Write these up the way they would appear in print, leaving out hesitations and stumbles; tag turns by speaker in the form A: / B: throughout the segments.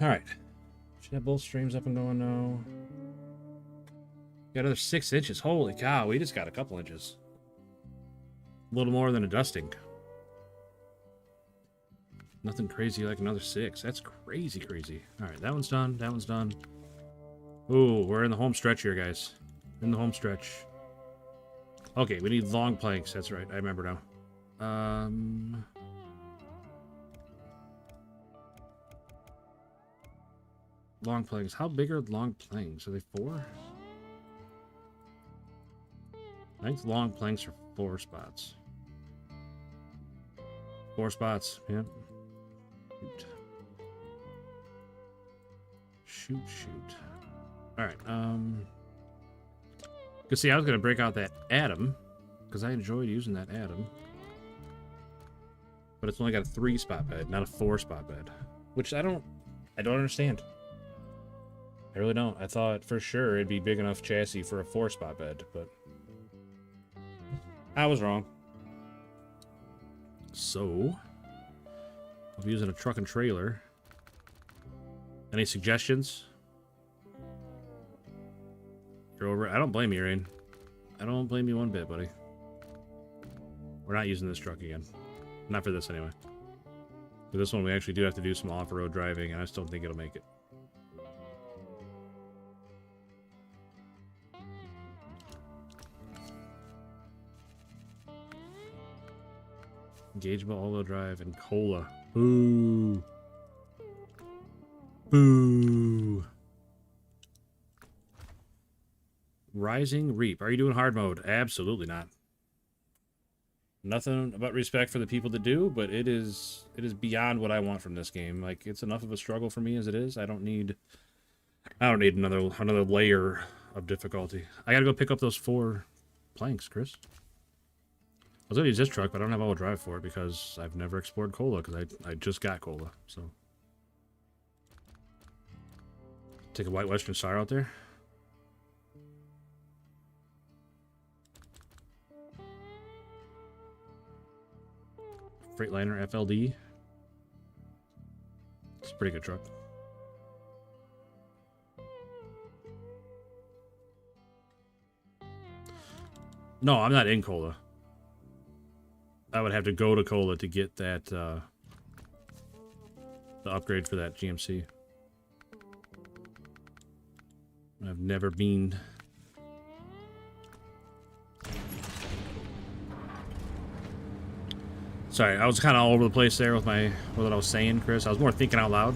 A: Alright. Should have both streams up and going now. Got another 6 inches. Holy cow, we just got a couple inches. A little more than a dusting. Nothing crazy like another 6. That's crazy, crazy. Alright, that one's done. That one's done. Ooh, we're in the home stretch here, guys. In the home stretch. Okay, we need long planks. That's right. I remember now. Long planks. How big are long planks? Are they 4? I think long planks are 4 spots. 4 spots. Yep. Shoot. Shoot. Alright, Cause see, I was gonna break out that atom, because I enjoyed using that atom. But it's only got a 3-spot bed, not a 4-spot bed. Which I don't understand. I really don't. I thought for sure it'd be big enough chassis for a 4-spot bed, but I was wrong. So I'll be using a truck and trailer. Any suggestions? You're over. I don't blame you, Rain. I don't blame you one bit, buddy. We're not using this truck again. Not for this, anyway. For this one, we actually do have to do some off-road driving, and I still don't think it'll make it. Engageable all-wheel drive and cola. Boo. Boo. Rising Reap. Are you doing hard mode? Absolutely not. Nothing but respect for the people that do, but it is beyond what I want from this game. Like, it's enough of a struggle for me as it is. I don't need another layer of difficulty. I gotta go pick up those 4 planks, Chris. I was gonna use this truck, but I don't have all-wheel drive for it because I've never explored cola because I just got cola. So take a White Western Star out there. Freightliner FLD. It's a pretty good truck. No, I'm not in cola. I would have to go to cola to get that the upgrade for that GMC. I've never been. Sorry, I was kind of all over the place there with what I was saying, Chris. I was more thinking out loud.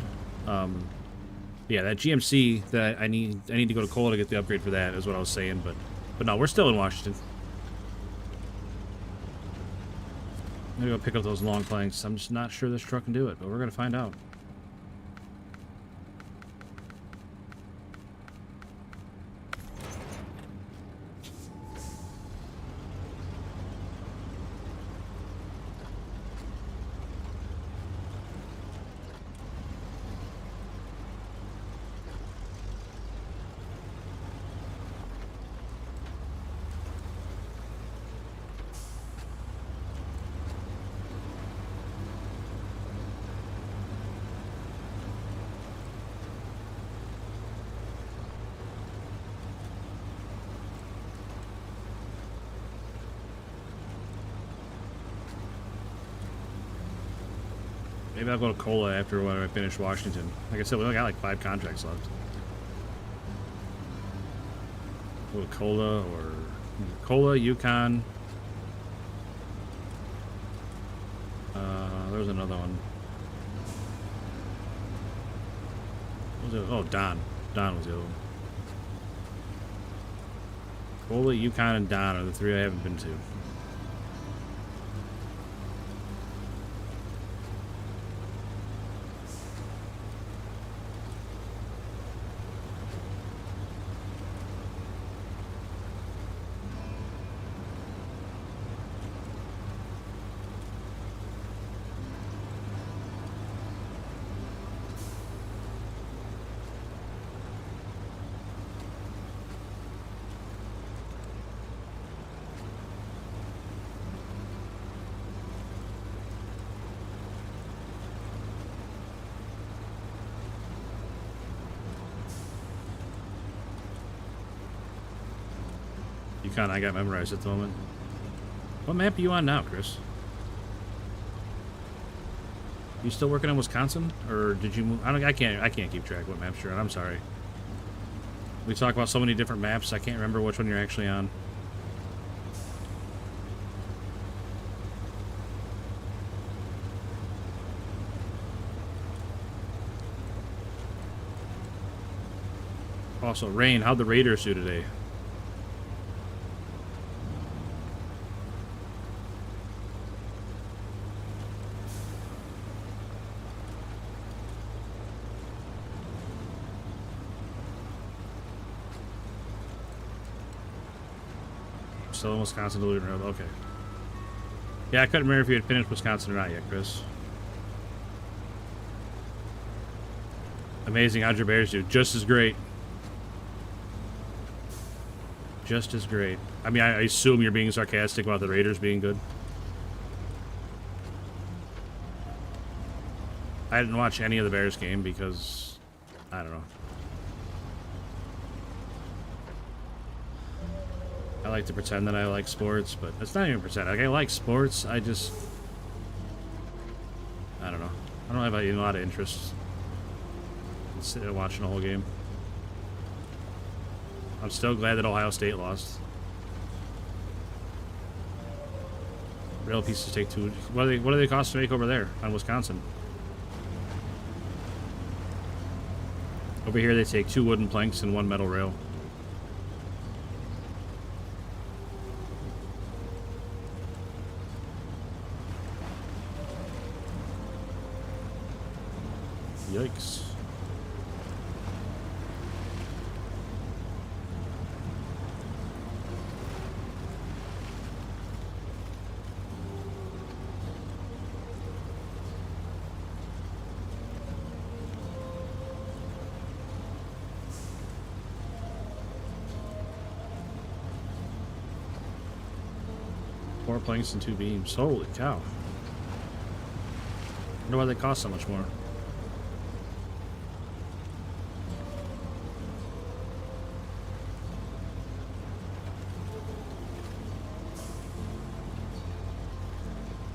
A: Yeah, that GMC that I need to go to cola to get the upgrade for that is what I was saying, but no, we're still in Washington. I'm gonna go pick up those long planks. I'm just not sure this truck can do it, but we're gonna find out. Maybe I'll go to cola after when I finish Washington. Like I said, we only got like 5 contracts left. Go to cola, Yukon. There's another one. What was it? Oh, Don. Don was the other one. Cola, Yukon, and Don are the 3 I haven't been to. Yukon I got memorized at the moment. What map are you on now, Chris? You still working on Wisconsin, or did you move? I can't keep track of what maps you're on. I'm sorry. We talk about so many different maps. I can't remember which one you're actually on. Also, Rain, how'd the Raiders do today? Still in Wisconsin, Duluth Road. Okay. Yeah, I couldn't remember if you had finished Wisconsin or not yet, Chris. Amazing. How'd your Bears do? Just as great. Just as great. I mean, I assume you're being sarcastic about the Raiders being good. I didn't watch any of the Bears game because, I don't know. I like to pretend that I like sports, but it's not even pretend. Like, I like sports, I don't know. I don't have a lot of interest in sitting and watching the whole game. I'm still glad that Ohio State lost. Rail pieces take 2. What do they cost to make over there on Wisconsin? Over here they take 2 wooden planks and 1 metal rail. Yikes. Four planks and 2 beams. Holy cow. I wonder why they cost so much more.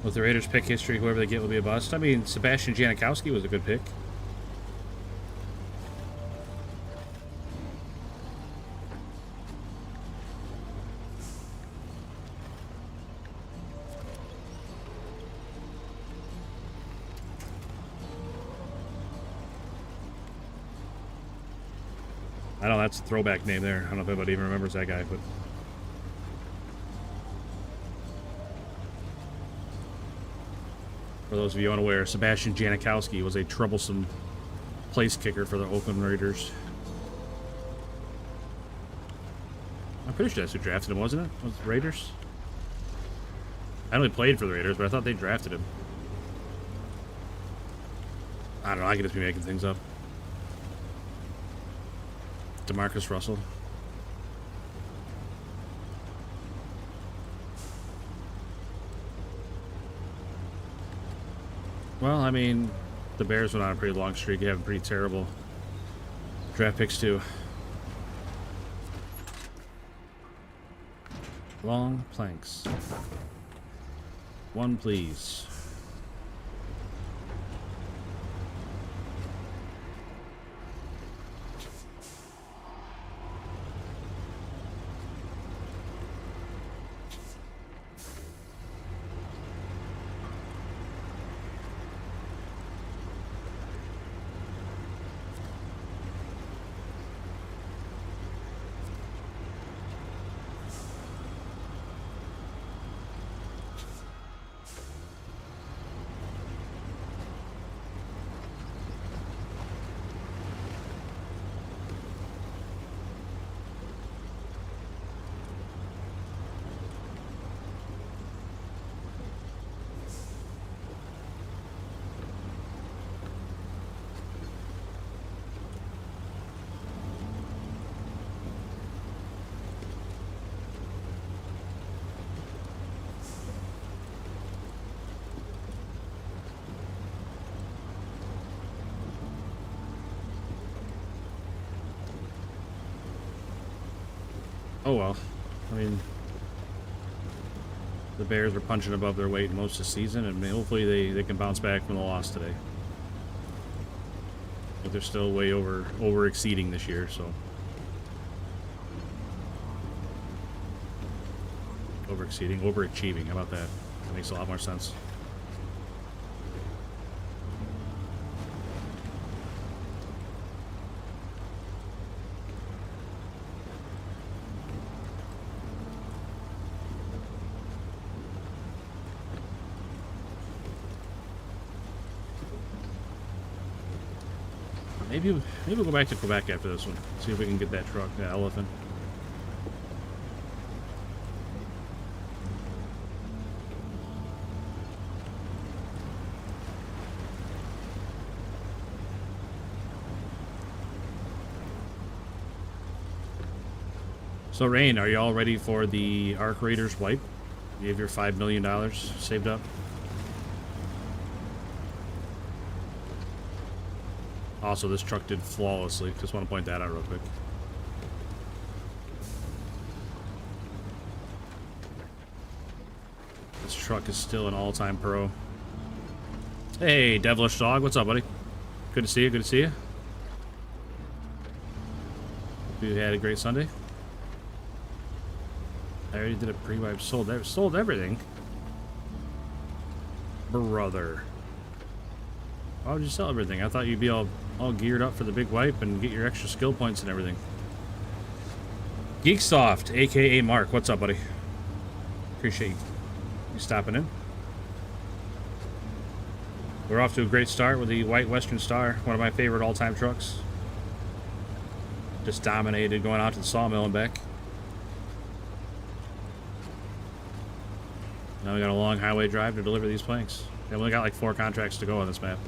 A: With the Raiders' pick history, whoever they get will be a bust. I mean, Sebastian Janikowski was a good pick. I know that's a throwback name there. I don't know if anybody even remembers that guy, but... For those of you unaware, Sebastian Janikowski was a troublesome place kicker for the Oakland Raiders. I'm pretty sure that's who drafted him, wasn't it? Was it the Raiders? I only played for the Raiders, but I thought they drafted him. I don't know, I could just be making things up. DeMarcus Russell. Well, I mean, the Bears went on a pretty long streak. You have pretty terrible draft picks, too. Long planks. 1, please. Oh well. I mean, the Bears are punching above their weight most of the season, and hopefully they can bounce back from the loss today. But they're still way over exceeding this year, so overachieving. How about that? That makes a lot more sense. Maybe we'll go back to Quebec after this one. See if we can get that truck, that elephant. So, Rain, are you all ready for the Arc Raiders wipe? You have your $5 million saved up? Also, this truck did flawlessly. Just want to point that out real quick. This truck is still an all-time pro. Hey, Devilish Dog. What's up, buddy? Good to see you. Good to see you. Hope you had a great Sunday. I already did a pre-wipe. Sold everything. Brother. Why would you sell everything? I thought you'd be all geared up for the big wipe and get your extra skill points and everything. Geeksoft, aka Mark. What's up, buddy? Appreciate you stopping in. We're off to a great start with the White Western Star, one of my favorite all-time trucks. Just dominated going out to the sawmill and back. Now we got a long highway drive to deliver these planks. We only got like 4 contracts to go on this map.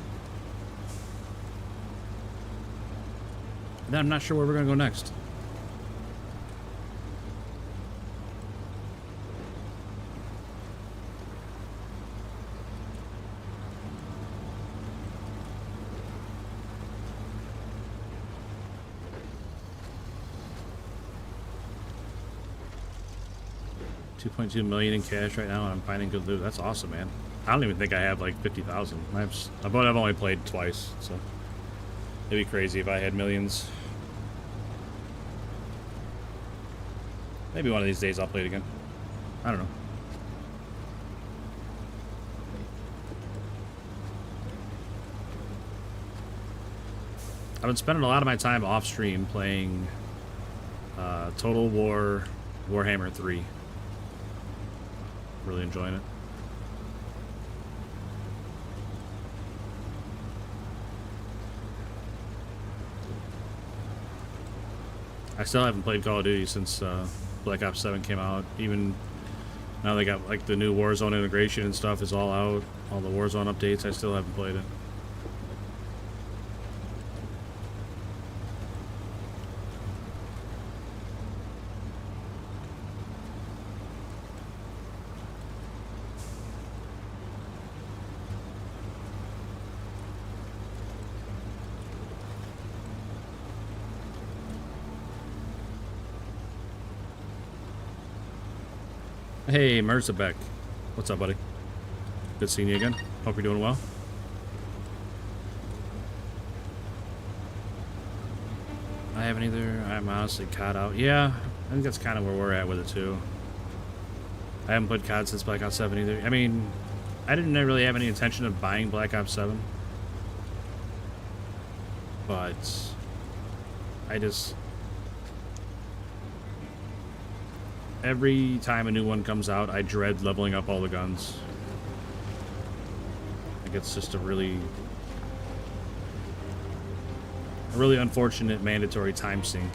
A: And I'm not sure where we're going to go next. $2.2 million in cash right now, and I'm finding good loot. That's awesome, man. I don't even think I have like 50,000. I've only played twice, so it'd be crazy if I had millions. Maybe one of these days I'll play it again. I don't know. I've been spending a lot of my time off stream playing Total War Warhammer 3. Really enjoying it. I still haven't played Call of Duty since Black Ops 7 came out. Even now they got like the new Warzone integration and stuff is all out. All the Warzone updates, I still haven't played it. Hey, Merzabek. What's up, buddy? Good seeing you again. Hope you're doing well. I haven't either. I'm honestly caught out. Yeah, I think that's kind of where we're at with it, too. I haven't played COD since Black Ops 7 either. I mean, I didn't really have any intention of buying Black Ops 7. But every time a new one comes out, I dread leveling up all the guns. Like, it's just a really unfortunate mandatory time sink.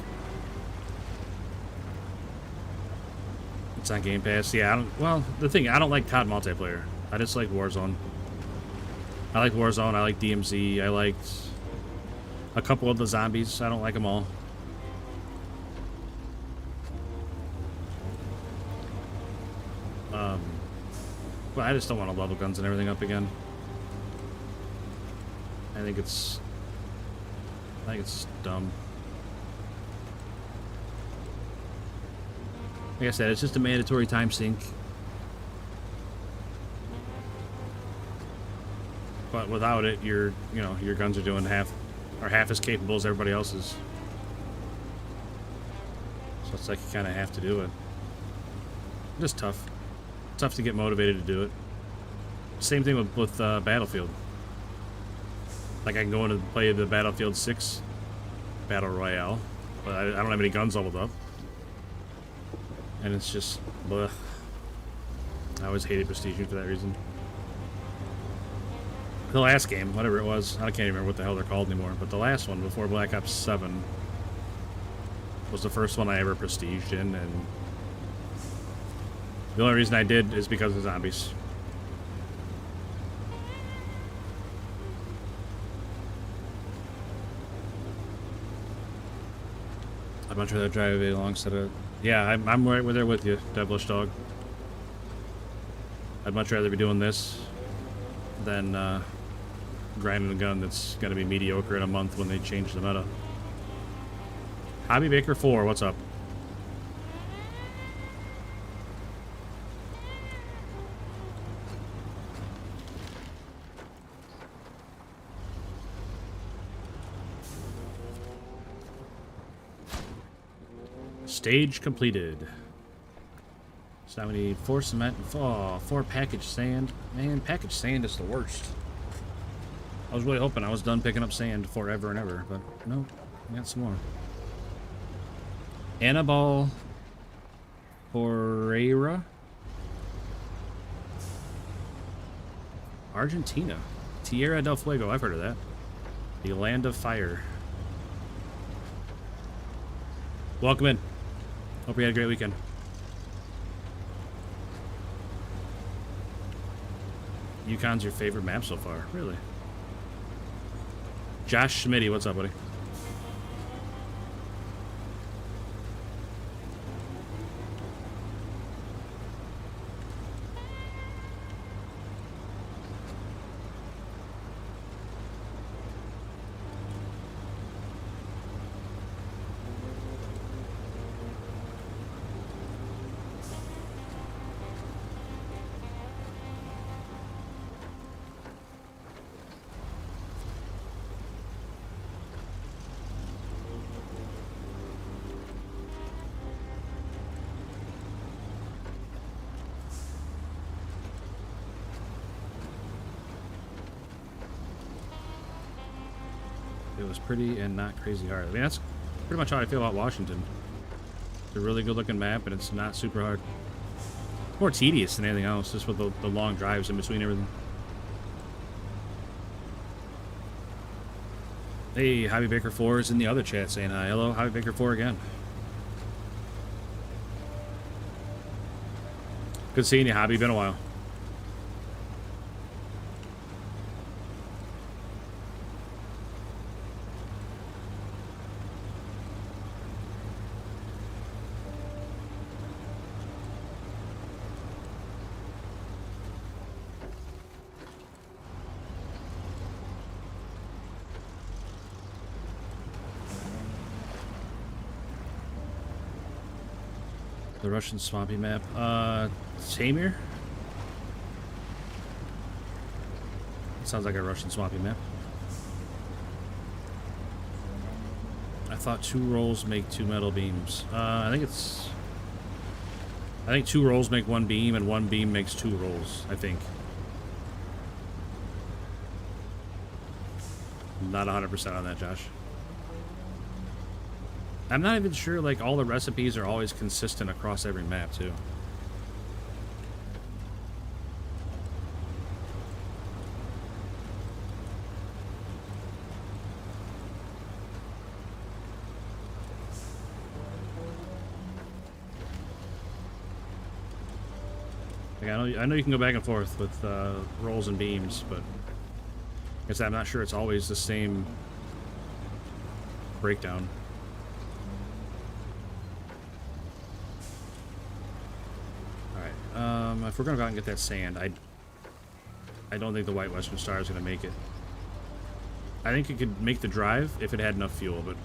A: It's on Game Pass. Yeah, I don't like COD multiplayer. I just like Warzone. I like Warzone. I like DMZ. I liked a couple of the zombies. I don't like them all. But I just don't want to level guns and everything up again. I think it's dumb. Like I said, it's just a mandatory time sink. But without it, your guns are doing half as capable as everybody else's. So it's like you kind of have to do it. Just tough. Tough to get motivated to do it. Same thing with Battlefield. Like I can go in and play the Battlefield 6 Battle Royale, but I don't have any guns leveled up. And it's just, bleh. I always hated Prestige for that reason. The last game, whatever it was, I can't even remember what the hell they're called anymore, but the last one before Black Ops 7 was the first one I ever prestiged in, and the only reason I did is because of zombies. I'd much rather drive a long set of... Yeah, I'm right there with you, Devilish Dog. I'd much rather be doing this than grinding a gun that's going to be mediocre in a month when they change the meta. Hobby Baker 4, what's up? Stage completed. So now we need 4 cement and 4 packaged sand. Man, packaged sand is the worst. I was really hoping I was done picking up sand forever and ever, but no, we got some more. Anibal Pereira, Argentina. Tierra del Fuego, I've heard of that. The Land of Fire. Welcome in. Hope you had a great weekend. Yukon's your favorite map so far? Really? Josh Schmitty, what's up, buddy? It was pretty and not crazy hard. I mean, that's pretty much how I feel about Washington. It's a really good looking map, and it's not super hard. It's more tedious than anything else, just with the long drives in between everything. Hey, Hobby Baker 4 is in the other chat saying hi. Hello, Hobby Baker 4 again. Good seeing you, Hobby. Been a while. The Russian swampy map. Tamir? Sounds like a Russian swampy map. I thought 2 rolls make 2 metal beams. I think 2 rolls make 1 beam, and 1 beam makes 2 rolls, I think. Not 100% on that, Josh. I'm not even sure, like, all the recipes are always consistent across every map, too. Like, I know you can go back and forth with rolls and beams, but I guess I'm not sure it's always the same breakdown. If we're gonna go out and get that sand, I don't think the White Western Star is gonna make it. I think it could make the drive if it had enough fuel, but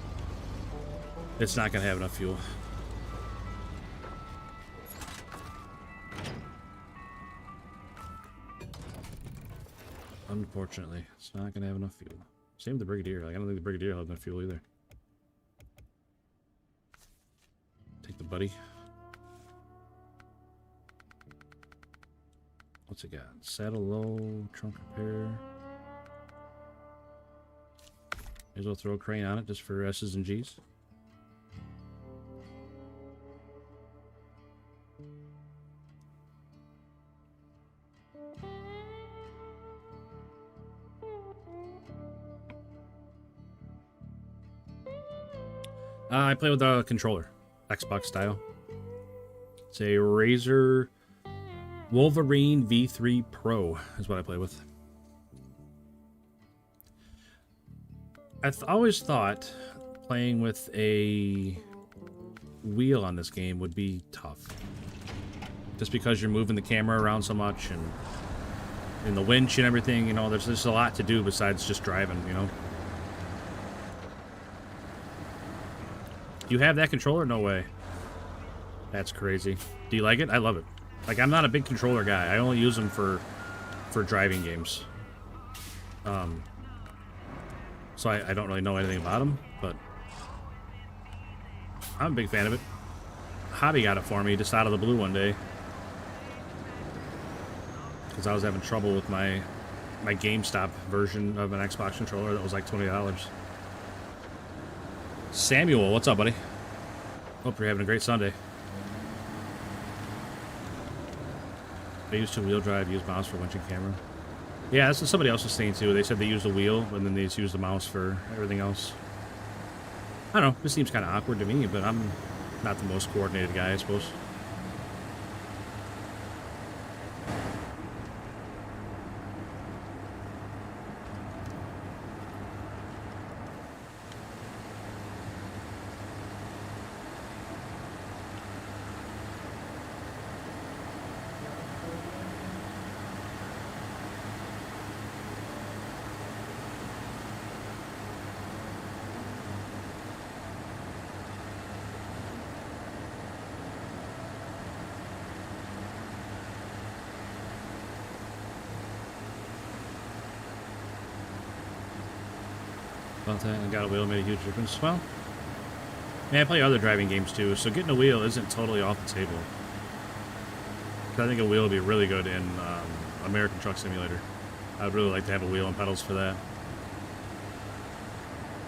A: it's not gonna have enough fuel. Unfortunately, it's not going to have enough fuel. Same with the Brigadier. Like, I don't think the Brigadier has enough fuel either. Take the buddy. What's it got? Saddle low, trunk repair. May as well throw a crane on it just for S's and G's. I play with a controller, Xbox style. It's a Razer Wolverine V3 Pro is what I play with. I've always thought playing with a wheel on this game would be tough. Just because you're moving the camera around so much and the winch and everything, you know, there's a lot to do besides just driving, you know. You have that controller? No way. That's crazy. Do you like it? I love it. Like, I'm not a big controller guy. I only use them for driving games. So I don't really know anything about them, but I'm a big fan of it. Hobby got it for me just out of the blue one day. Because I was having trouble with my GameStop version of an Xbox controller that was like $20. Samuel, what's up, buddy? Hope you're having a great Sunday. I used to wheel drive, use mouse for winching camera. Yeah, that's what somebody else was saying too. They said they use the wheel, and then they just use the mouse for everything else. I don't know. This seems kind of awkward to me, but I'm not the most coordinated guy, I suppose. And got a wheel, made a huge difference. Well, yeah, I play other driving games too, so getting a wheel isn't totally off the table. I think a wheel would be really good in American Truck Simulator. I would really like to have a wheel and pedals for that.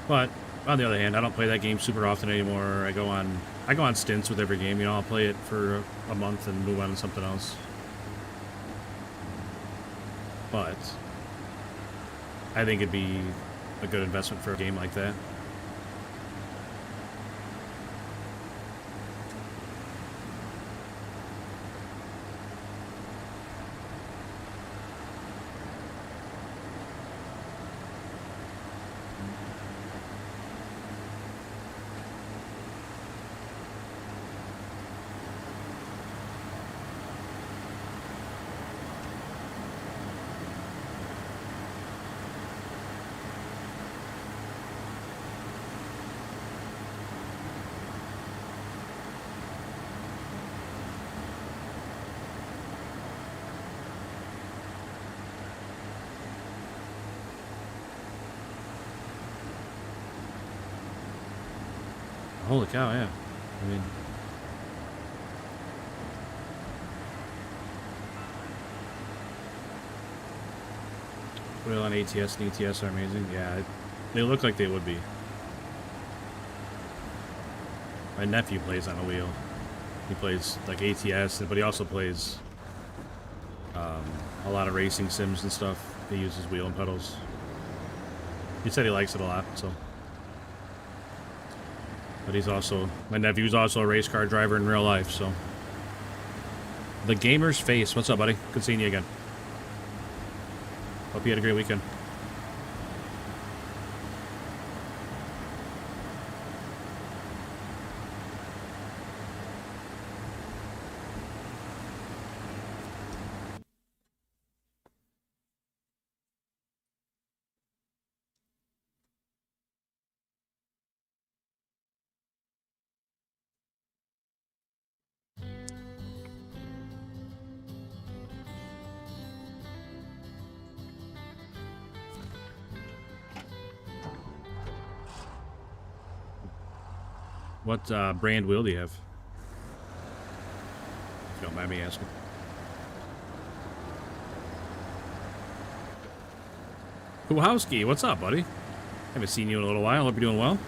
A: But on the other hand, I don't play that game super often anymore. I go on stints with every game. You know, I'll play it for a month and move on to something else. But I think it'd be a good investment for a game like that. Holy cow, yeah. I mean... Wheel on ATS and ETS are amazing. Yeah, they look like they would be. My nephew plays on a wheel. He plays like ATS, but he also plays a lot of racing sims and stuff. He uses wheel and pedals. He said he likes it a lot, so... But he's also, my nephew's also a race car driver in real life, so. The Gamer's Face. What's up, buddy? Good seeing you again. Hope you had a great weekend. What brand wheel do you have? If you don't mind me asking. Kowalski, what's up, buddy? Haven't seen you in a little while. Hope you're doing well.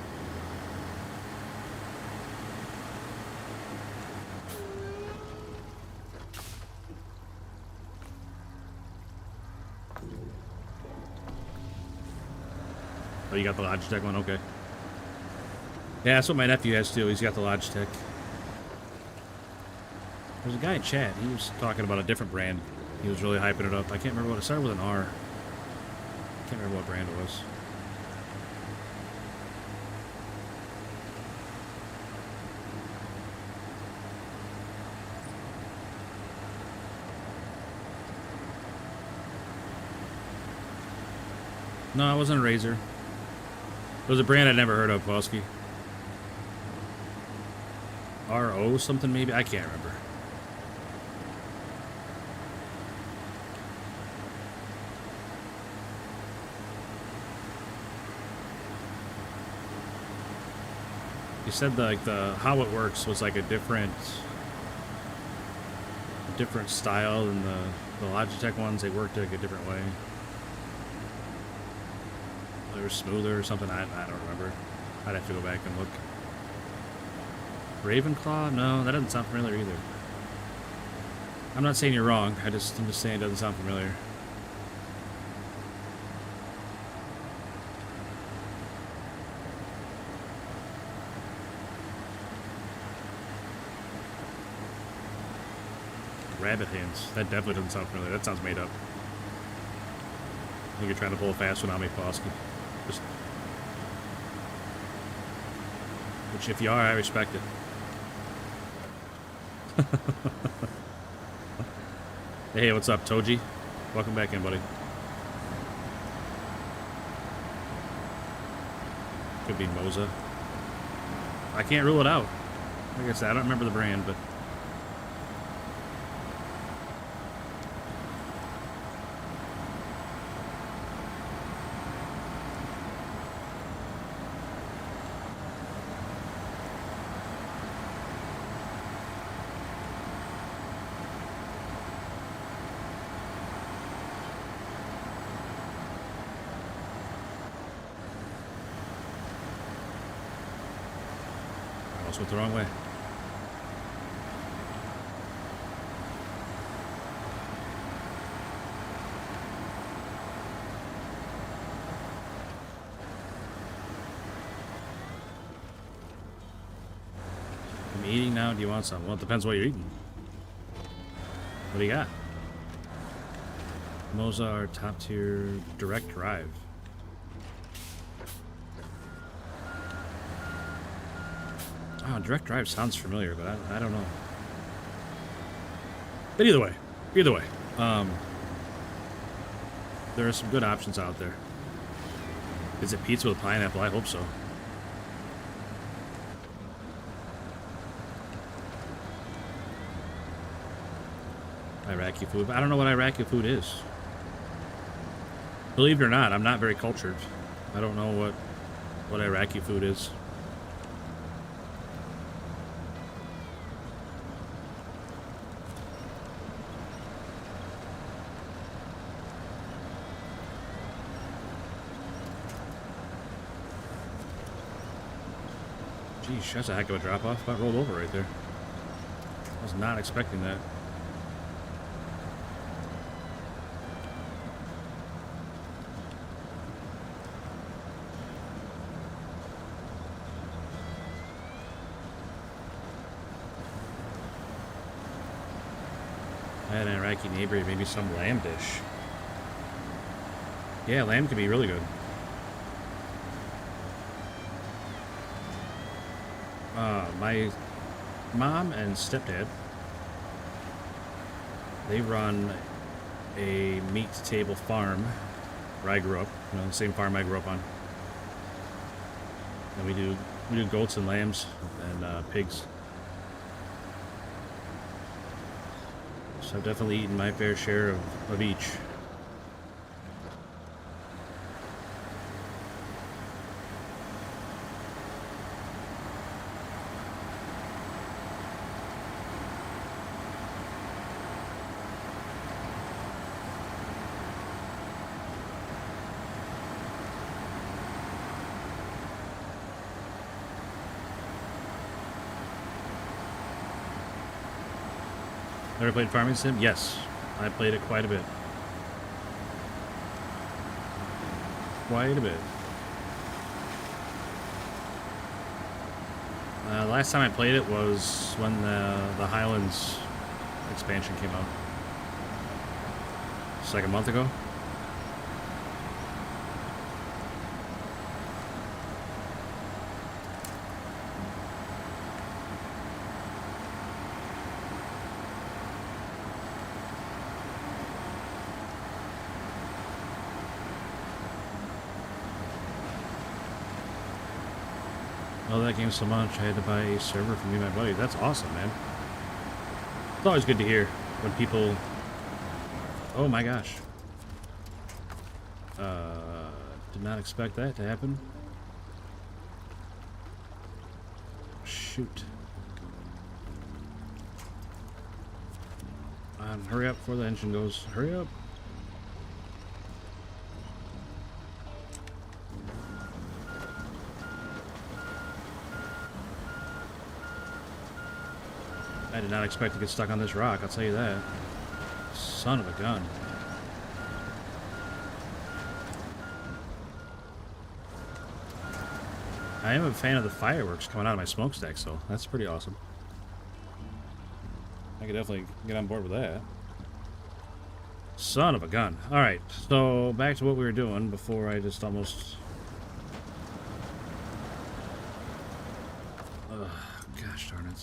A: Oh, you got the Logitech one? Okay. Yeah, that's what my nephew has too. He's got the Logitech. There's a guy in chat. He was talking about a different brand. He was really hyping it up. I can't remember what it started with an R. I can't remember what brand it was. No, it wasn't a Razer. It was a brand I'd never heard of, Kowalski. RO something maybe? I can't remember. You said the how it works was like a different style than the Logitech ones. They worked like a different way. They were smoother or something. I don't remember. I'd have to go back and look. Ravenclaw? No, that doesn't sound familiar either. I'm not saying you're wrong. I'm just saying it doesn't sound familiar. Rabbit hands. That definitely doesn't sound familiar. That sounds made up. I think you're trying to pull a fast one on me, Kowalski. Which, if you are, I respect it. Hey, what's up, Toji? Welcome back in, buddy. Could be Moza. I can't rule it out. Like I said, I don't remember the brand, but... went the wrong way. I'm eating now. Do you want some? Well, it depends what you're eating. What do you got? Mozart top tier direct drive. Oh, direct drive sounds familiar, but I don't know. But either way, there are some good options out there. Is it pizza with pineapple? I hope so. Iraqi food. I don't know what Iraqi food is. Believe it or not, I'm not very cultured. I don't know what Iraqi food is. Geez, that's a heck of a drop-off. About rolled over right there. I was not expecting that. I had an Iraqi neighbor, maybe some lamb dish. Yeah, lamb can be really good. My mom and stepdad, they run a meat table farm where I grew up, you know, the same farm I grew up on. And we do goats and lambs and pigs. So I've definitely eaten my fair share of each. Ever played Farming Sim? Yes, I played it quite a bit. Quite a bit. Last time I played it was when the Highlands expansion came out. It's like a month ago. I love that game so much, I had to buy a server for me and my buddy. That's awesome, man. It's always good to hear when people... Oh my gosh. Did not expect that to happen. Shoot. Hurry up before the engine goes. Hurry up. I did not expect to get stuck on this rock, I'll tell you that. Son of a gun. I am a fan of the fireworks coming out of my smokestack, so that's pretty awesome. I could definitely get on board with that. Son of a gun. Alright, so back to what we were doing before I just almost... Ugh, gosh darn it.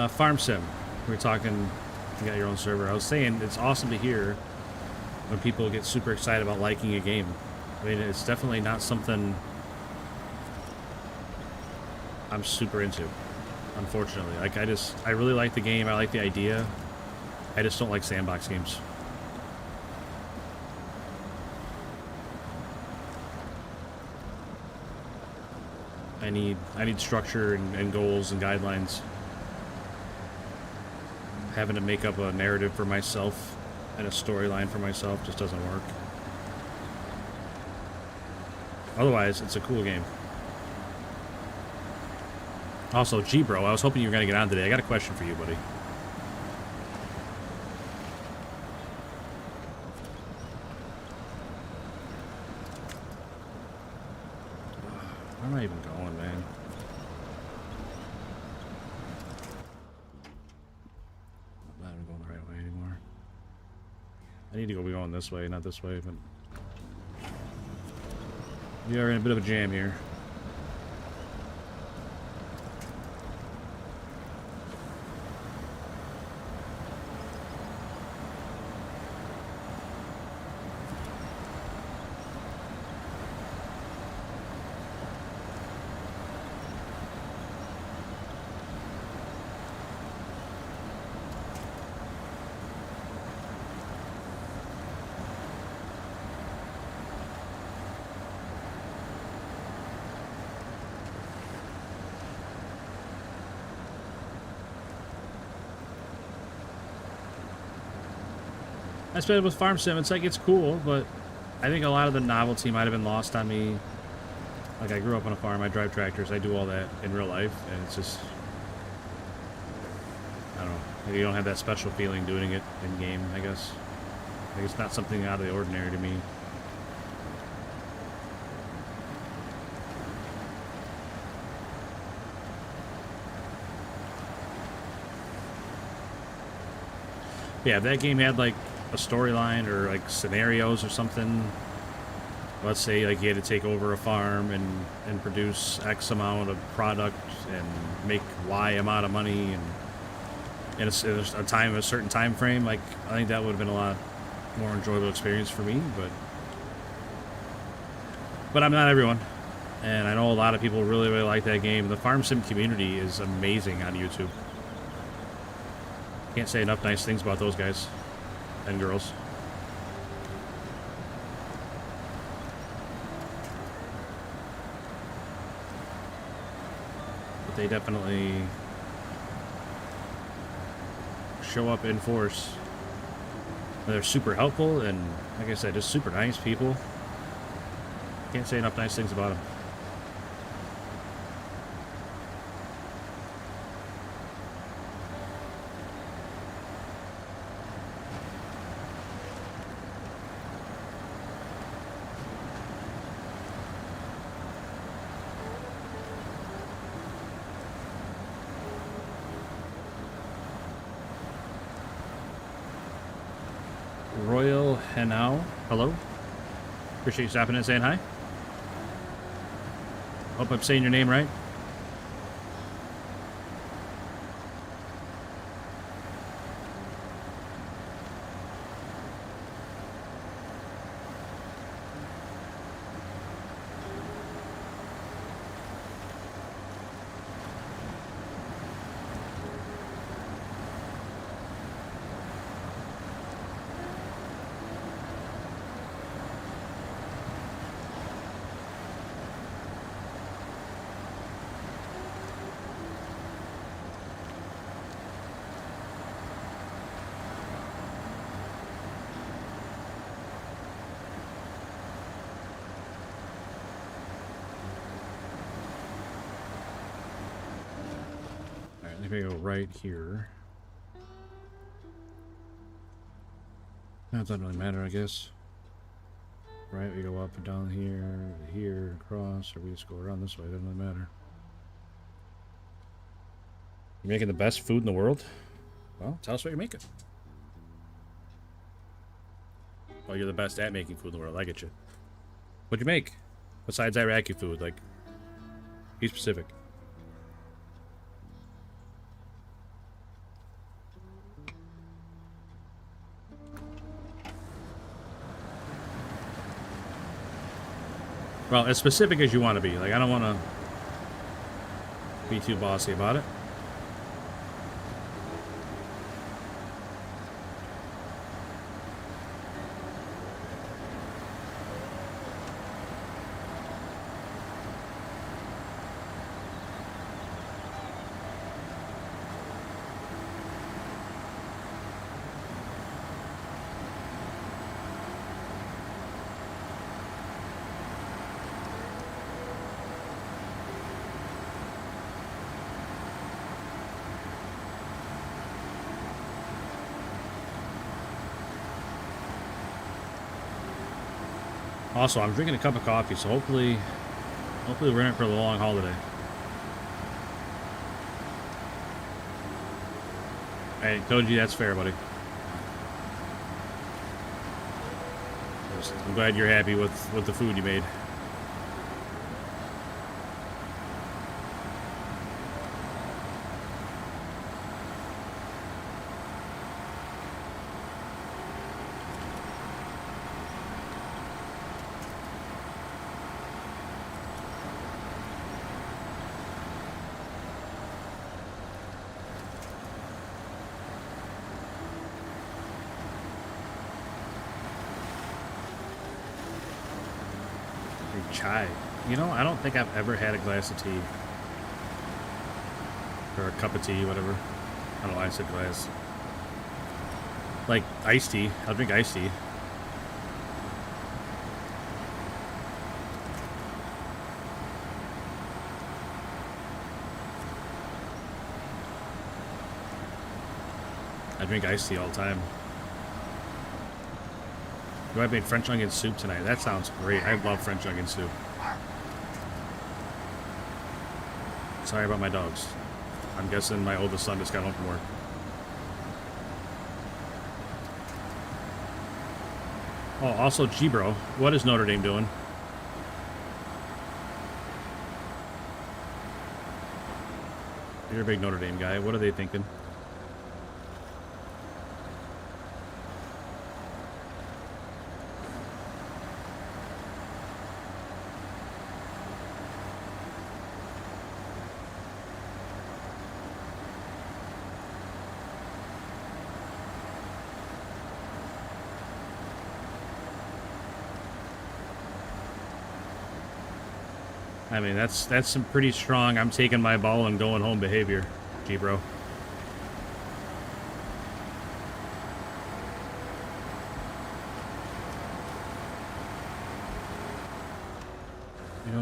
A: Farm Sim. We were talking, you got your own server. I was saying it's awesome to hear when people get super excited about liking a game. I mean, it's definitely not something I'm super into, unfortunately. Like, I really like the game. I like the idea. I just don't like sandbox games. I need structure and goals and guidelines. Having to make up a narrative for myself and a storyline for myself just doesn't work. Otherwise, it's a cool game. Also, G-Bro, I was hoping you were going to get on today. I got a question for you, buddy. Where am I even going, man? I'm not even going the right way anymore. I need to go going this way, not this way, but... We are in a bit of a jam here. I spent it with Farm Sim. It's like, it's cool, but I think a lot of the novelty might have been lost on me. Like, I grew up on a farm, I drive tractors, I do all that in real life, and it's just... I don't know. Maybe you don't have that special feeling doing it in-game, I guess. Like, it's not something out of the ordinary to me. Yeah, if that game had, like, a storyline or like scenarios or something, let's say like you had to take over a farm and produce X amount of product and make Y amount of money and in a certain time frame, like I think that would have been a lot more enjoyable experience for me, but I'm not everyone, and I know a lot of people really like that game. The Farm Sim community is amazing on YouTube. Can't say enough nice things about those guys and girls. But they definitely show up in force They're super helpful and, like I said, just super nice people. Can't say enough nice things about them. Royal Henao, hello. Appreciate you stopping in and saying hi. Hope I'm saying your name right. We go right here. That doesn't really matter, I guess. Right, we go up and down here, across, or we just go around this way. It doesn't really matter. You're making the best food in the world? Well, tell us what you're making. Well, you're the best at making food in the world. I get you. What'd you make? Besides Iraqi food, like, be specific. Well, as specific as you want to be. Like, I don't want to be too bossy about it. Also, I'm drinking a cup of coffee, so hopefully we're in it for the long holiday. Hey, Koji, that's fair, buddy. I'm glad you're happy with the food you made. Chai. You know, I don't think I've ever had a glass of tea. Or a cup of tea, whatever. I don't know why I said glass. Like, iced tea. I'll drink iced tea. I drink iced tea all the time. I made French onion soup tonight. That sounds great. I love French onion soup. Sorry about my dogs. I'm guessing my oldest son just got home from work. Oh, also, G-Bro. What is Notre Dame doing? You're a big Notre Dame guy. What are they thinking? I mean, that's some pretty strong, I'm taking my ball and going home behavior, G-Bro.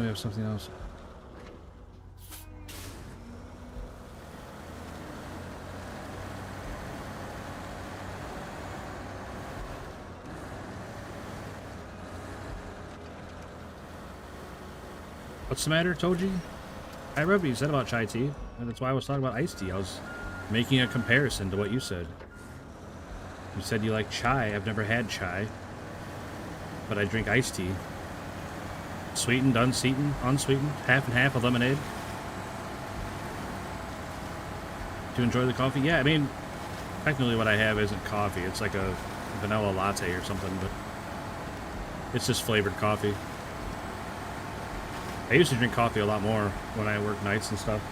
A: we have something else. What's the matter, Toji? I read what you said about chai tea, and that's why I was talking about iced tea. I was making a comparison to what you said. You said you like chai. I've never had chai, but I drink iced tea. Sweetened, unsweetened, unsweetened, half and half, a lemonade. To enjoy the coffee? Yeah, I mean, technically what I have isn't coffee. It's like a vanilla latte or something, but it's just flavored coffee. I used to drink coffee a lot more when I worked nights and stuff.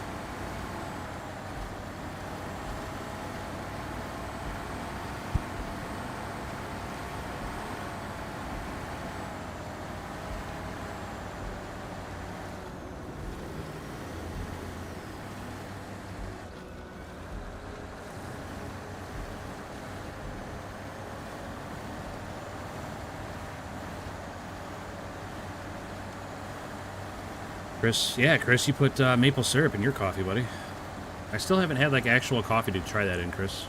A: Chris, yeah, Chris, you put maple syrup in your coffee, buddy. I still haven't had like actual coffee to try that in, Chris.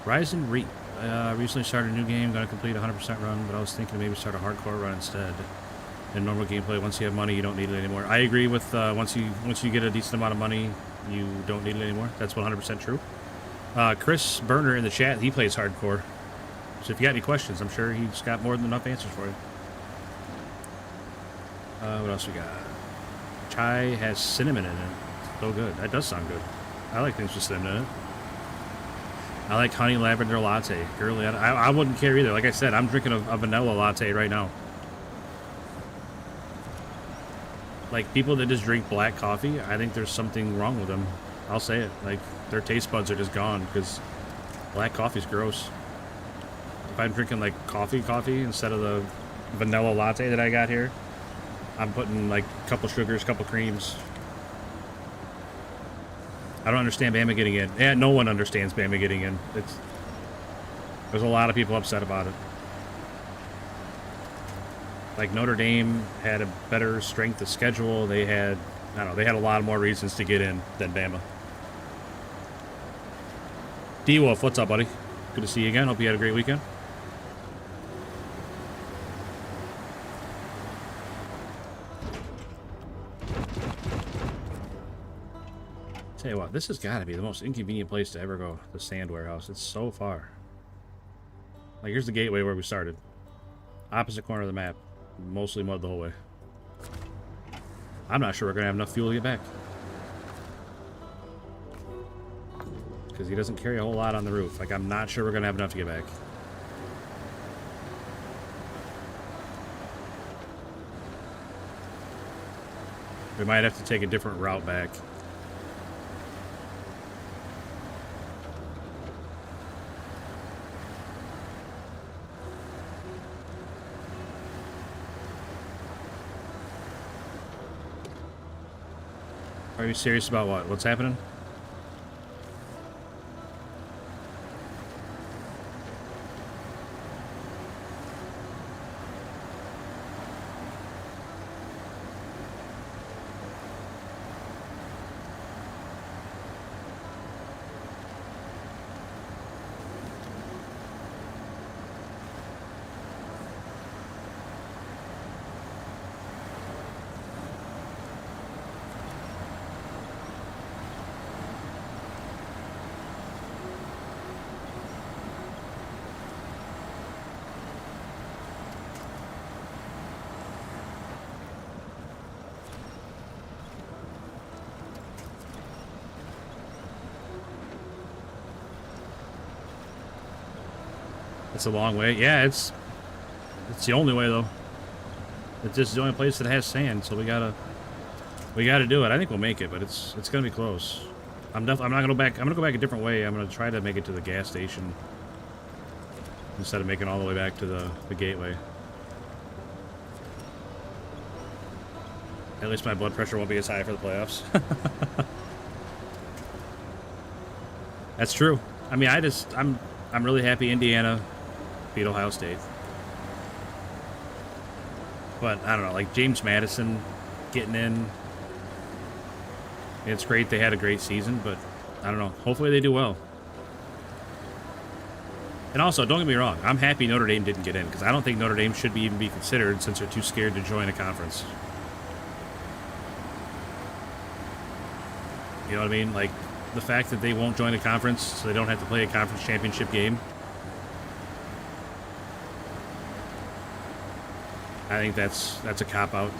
A: Ryzen recently started a new game, gonna complete a 100% run, but I was thinking maybe start a hardcore run instead. In normal gameplay, once you have money, you don't need it anymore. I agree with once you get a decent amount of money, you don't need it anymore. That's 100% true. Chris Burner in the chat, he plays hardcore. So if you got any questions, I'm sure he's got more than enough answers for you. What else we got? Chai has cinnamon in it. So good. That does sound good. I like things with cinnamon in it. I like honey lavender latte. Girly, I wouldn't care either. Like I said, I'm drinking a vanilla latte right now. Like, people that just drink black coffee, I think there's something wrong with them. I'll say it. Like, their taste buds are just gone because black coffee's gross. If I'm drinking, like, coffee instead of the vanilla latte that I got here, I'm putting like a couple sugars, couple creams. I don't understand Bama getting in. Yeah, no one understands Bama getting in. There's a lot of people upset about it. Like Notre Dame had a better strength of schedule. They had, I don't know, they had a lot more reasons to get in than Bama. D-Wolf, what's up, buddy? Good to see you again. Hope you had a great weekend. Tell you what, this has got to be the most inconvenient place to ever go, the sand warehouse. It's so far. Like, here's the gateway where we started. Opposite corner of the map. Mostly mud the whole way. I'm not sure we're going to have enough fuel to get back. Because he doesn't carry a whole lot on the roof. Like, I'm not sure we're going to have enough to get back. We might have to take a different route back. Are you serious about what? What's happening? It's a long way. Yeah, it's the only way though. It's just the only place that has sand, so we gotta do it. I think we'll make it, but it's gonna be close. I'm not gonna go back. I'm gonna go back a different way. I'm gonna try to make it to the gas station instead of making all the way back to the gateway. At least my blood pressure won't be as high for the playoffs. That's true. I mean, I'm really happy Indiana beat Ohio State. But I don't know, like James Madison getting in. It's great they had a great season, but I don't know. Hopefully they do well. And also, don't get me wrong, I'm happy Notre Dame didn't get in, because I don't think Notre Dame should even be considered since they're too scared to join a conference. You know what I mean? Like, the fact that they won't join a conference so they don't have to play a conference championship game. I think that's a cop-out.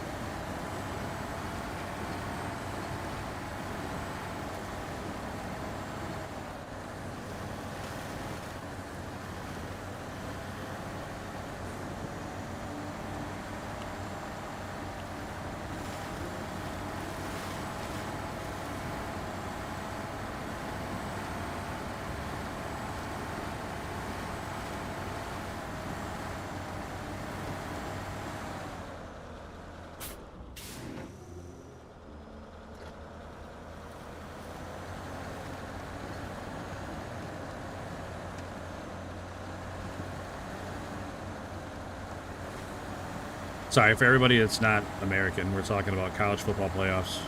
A: Sorry, for everybody that's not American, we're talking about college football playoffs.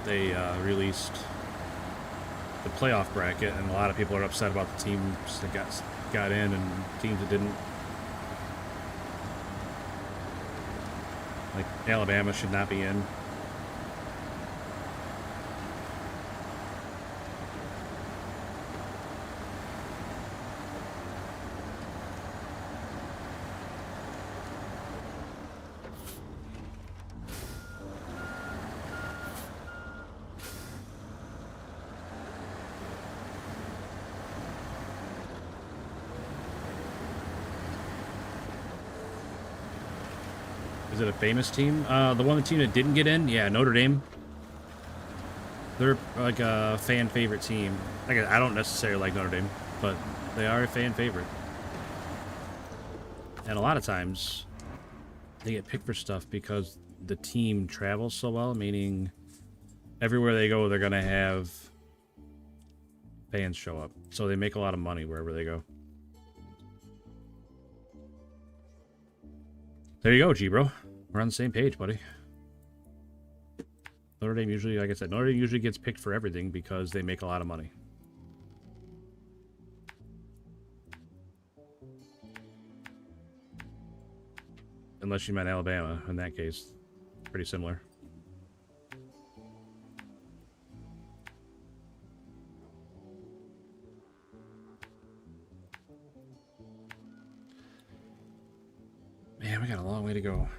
A: They released the playoff bracket, and a lot of people are upset about the teams that got in and teams that didn't. Like, Alabama should not be in. Is it a famous team? The team that didn't get in? Yeah, Notre Dame. They're like a fan favorite team. Like, I don't necessarily like Notre Dame, but they are a fan favorite. And a lot of times, they get picked for stuff because the team travels so well, meaning everywhere they go, they're going to have fans show up. So they make a lot of money wherever they go. There you go, G-Bro. We're on the same page, buddy. Notre Dame usually, like I said, Notre Dame usually gets picked for everything because they make a lot of money. Unless you meant Alabama, in that case. Pretty similar. Man, we got a long way to go.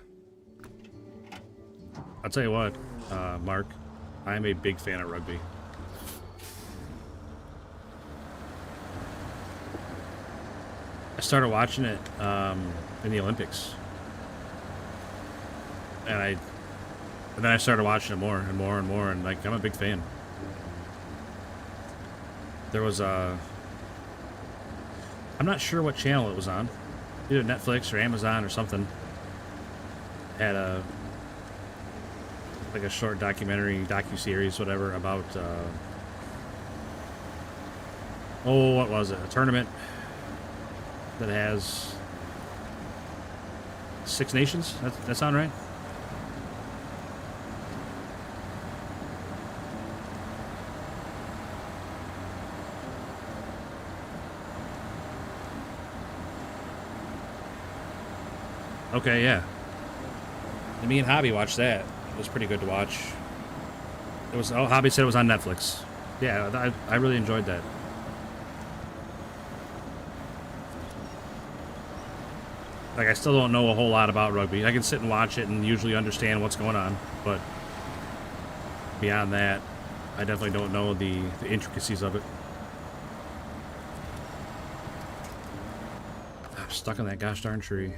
A: I'll tell you what, Mark, I'm a big fan of rugby. I started watching it in the Olympics. And then I started watching it more and more and more, and like, I'm a big fan. There was I'm not sure what channel it was on. Either Netflix or Amazon or something. Had like a short docu-series, whatever, about oh, what was it? A tournament that has 6 nations? That sound right? Okay, yeah. And me and Hobby watched that. It was pretty good to watch. It was. Oh, Hobby said it was on Netflix. Yeah, I really enjoyed that. Like, I still don't know a whole lot about rugby. I can sit and watch it and usually understand what's going on, but beyond that, I definitely don't know the intricacies of it. I'm stuck in that gosh darn tree.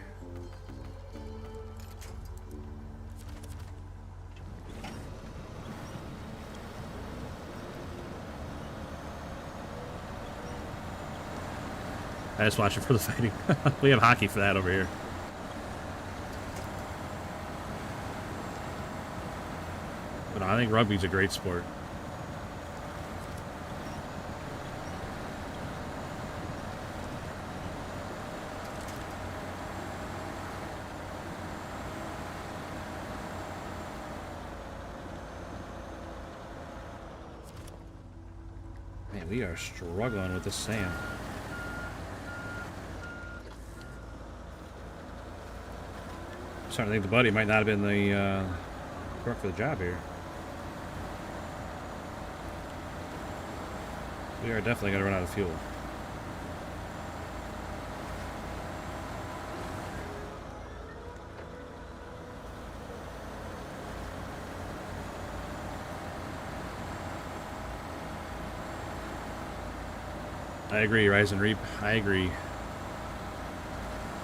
A: I just watch it for the fighting. We have hockey for that over here. But I think rugby's a great sport. Man, we are struggling with this sand. I'm starting to think the buddy might not have been the truck for the job here. We are definitely going to run out of fuel. I agree, Rise and Reap. I agree.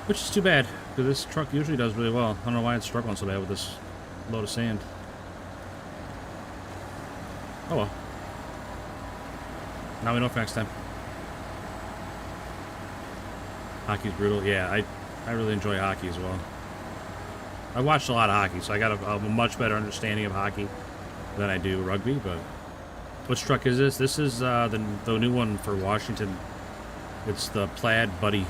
A: Which is too bad, because this truck usually does really well. I don't know why it's struggling so bad with this load of sand. Oh well. Now we know for next time. Hockey's brutal. Yeah, I really enjoy hockey as well. I watched a lot of hockey, so I got a much better understanding of hockey than I do rugby, but... Which truck is this? This is the new one for Washington. It's the Plaid Buddy.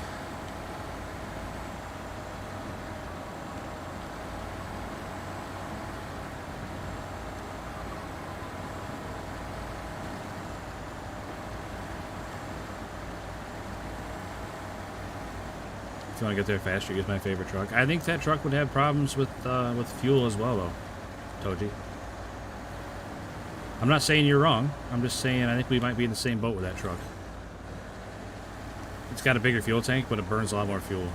A: If you want to get there faster, use my favorite truck. I think that truck would have problems with fuel as well, though, Toji. I'm not saying you're wrong. I'm just saying I think we might be in the same boat with that truck. It's got a bigger fuel tank, but it burns a lot more fuel.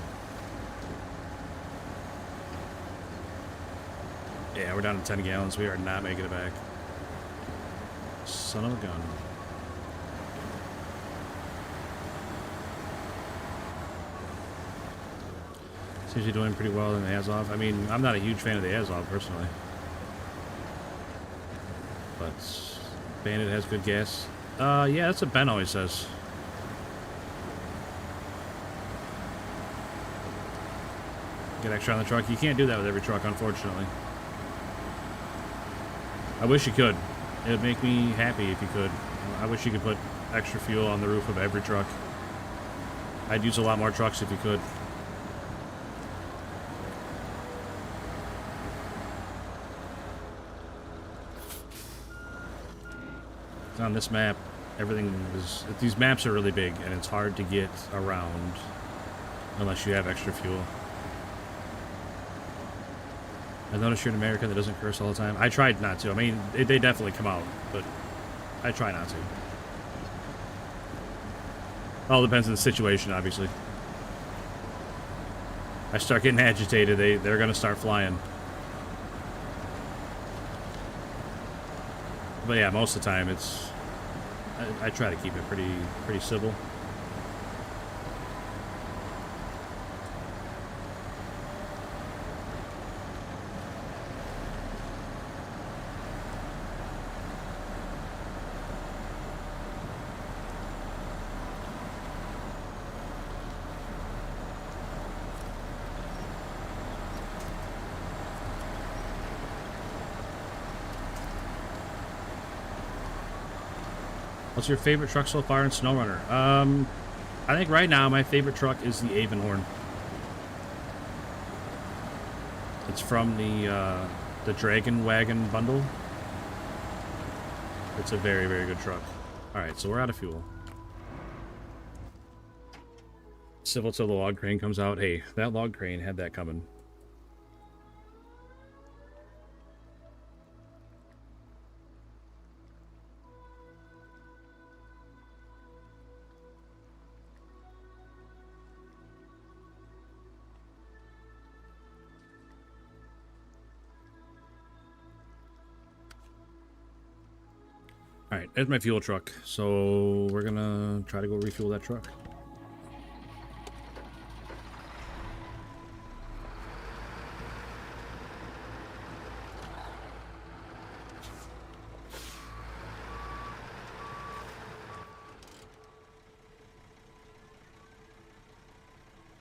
A: Yeah, we're down to 10 gallons. We are not making it back. Son of a gun. Seems to be doing pretty well in the Azov. I mean, I'm not a huge fan of the Azov, personally. But Bandit has good gas. Yeah, that's what Ben always says. Get extra on the truck. You can't do that with every truck, unfortunately. I wish you could. It would make me happy if you could. I wish you could put extra fuel on the roof of every truck. I'd use a lot more trucks if you could. On this map, everything is... These maps are really big, and it's hard to get around unless you have extra fuel. I noticed you're an American that doesn't curse all the time. I tried not to. I mean, they definitely come out, but I try not to. All depends on the situation, obviously. I start getting agitated, they're going to start flying. But yeah, most of the time it's... I try to keep it pretty civil. What's your favorite truck so far in SnowRunner? I think right now my favorite truck is the Avonhorn. It's from the Dragon Wagon bundle. It's a very, very good truck. Alright, so we're out of fuel. Civil till the log crane comes out. Hey, that log crane had that coming. Alright, there's my fuel truck. So we're gonna try to go refuel that truck.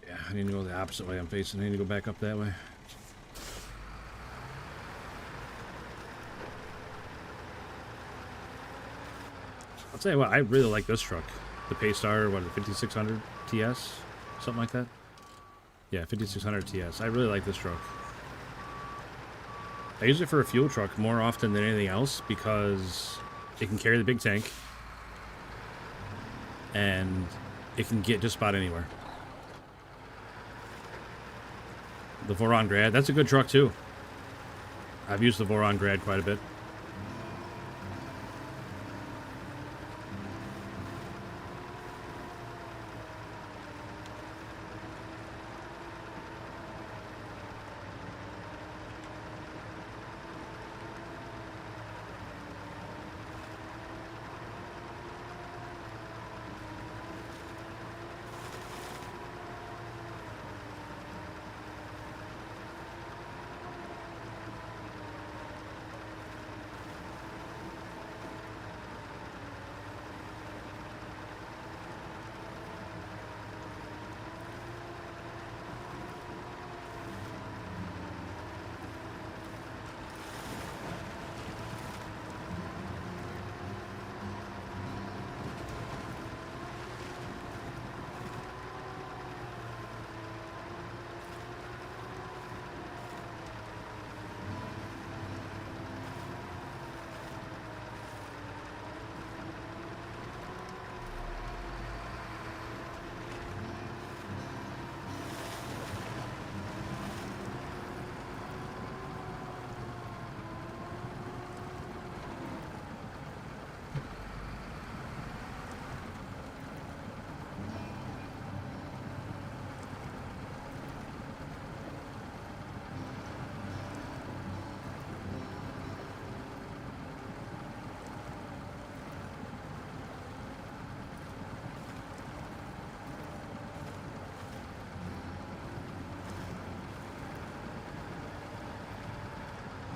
A: Yeah, I need to go the opposite way I'm facing. I need to go back up that way. I'll tell you what, I really like this truck. The Paystar, what, the 5600 TS? Something like that? Yeah, 5600 TS. I really like this truck. I use it for a fuel truck more often than anything else because it can carry the big tank. and it can get just about anywhere. The Voron Grad, that's a good truck too. I've used the Voron Grad quite a bit.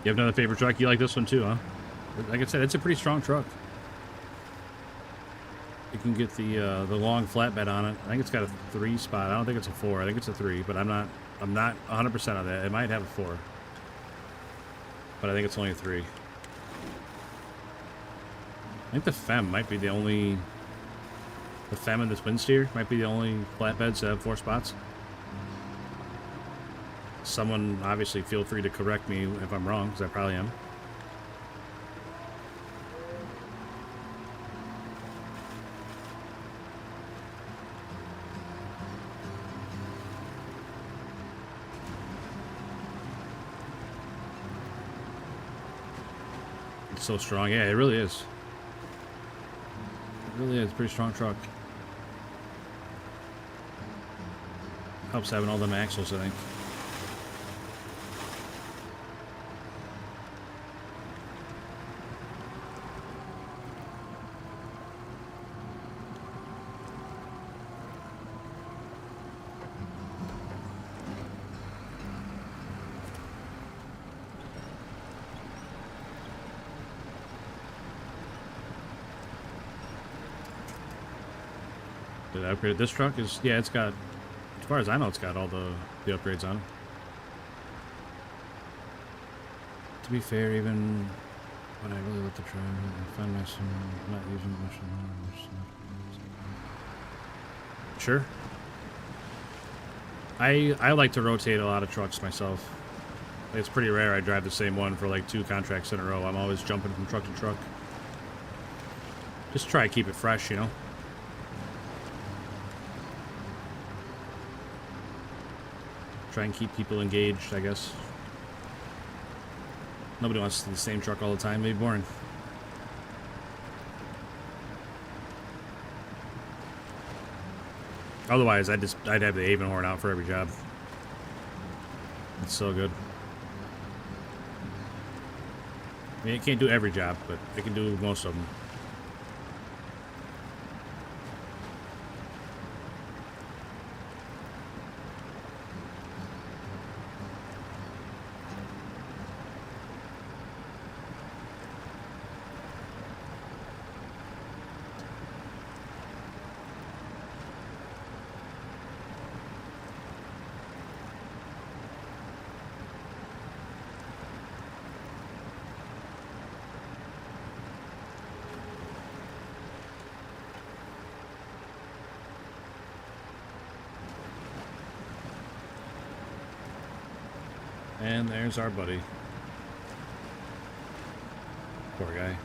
A: You have another favorite truck? You like this one too, huh? Like I said, it's a pretty strong truck. You can get the long flatbed on it. I think it's got a 3 spot. I don't think it's a 4. I think it's a 3, but I'm not 100% on that. It might have a 4, but I think it's only a 3. I think the Femme might be the only. The Femme and the twin steer might be the only flatbeds that have 4 spots. Someone obviously feel free to correct me if I'm wrong, because I probably am. It's so strong. Yeah, it really is. It really is a pretty strong truck. Helps having all them axles, I think. Did I upgrade this truck? Yeah, it's got, as far as I know, it's got all the upgrades on it. To be fair, even when I really let the try, I find myself not using much. Sure. I like to rotate a lot of trucks myself. It's pretty rare I drive the same one for like 2 contracts in a row. I'm always jumping from truck to truck. Just try to keep it fresh, you know? Try and keep people engaged, I guess. Nobody wants to see the same truck all the time. It'd be boring. Otherwise, I'd have the Avon horn out for every job. It's so good. I mean, it can't do every job, but it can do most of them. And there's our buddy. Poor guy.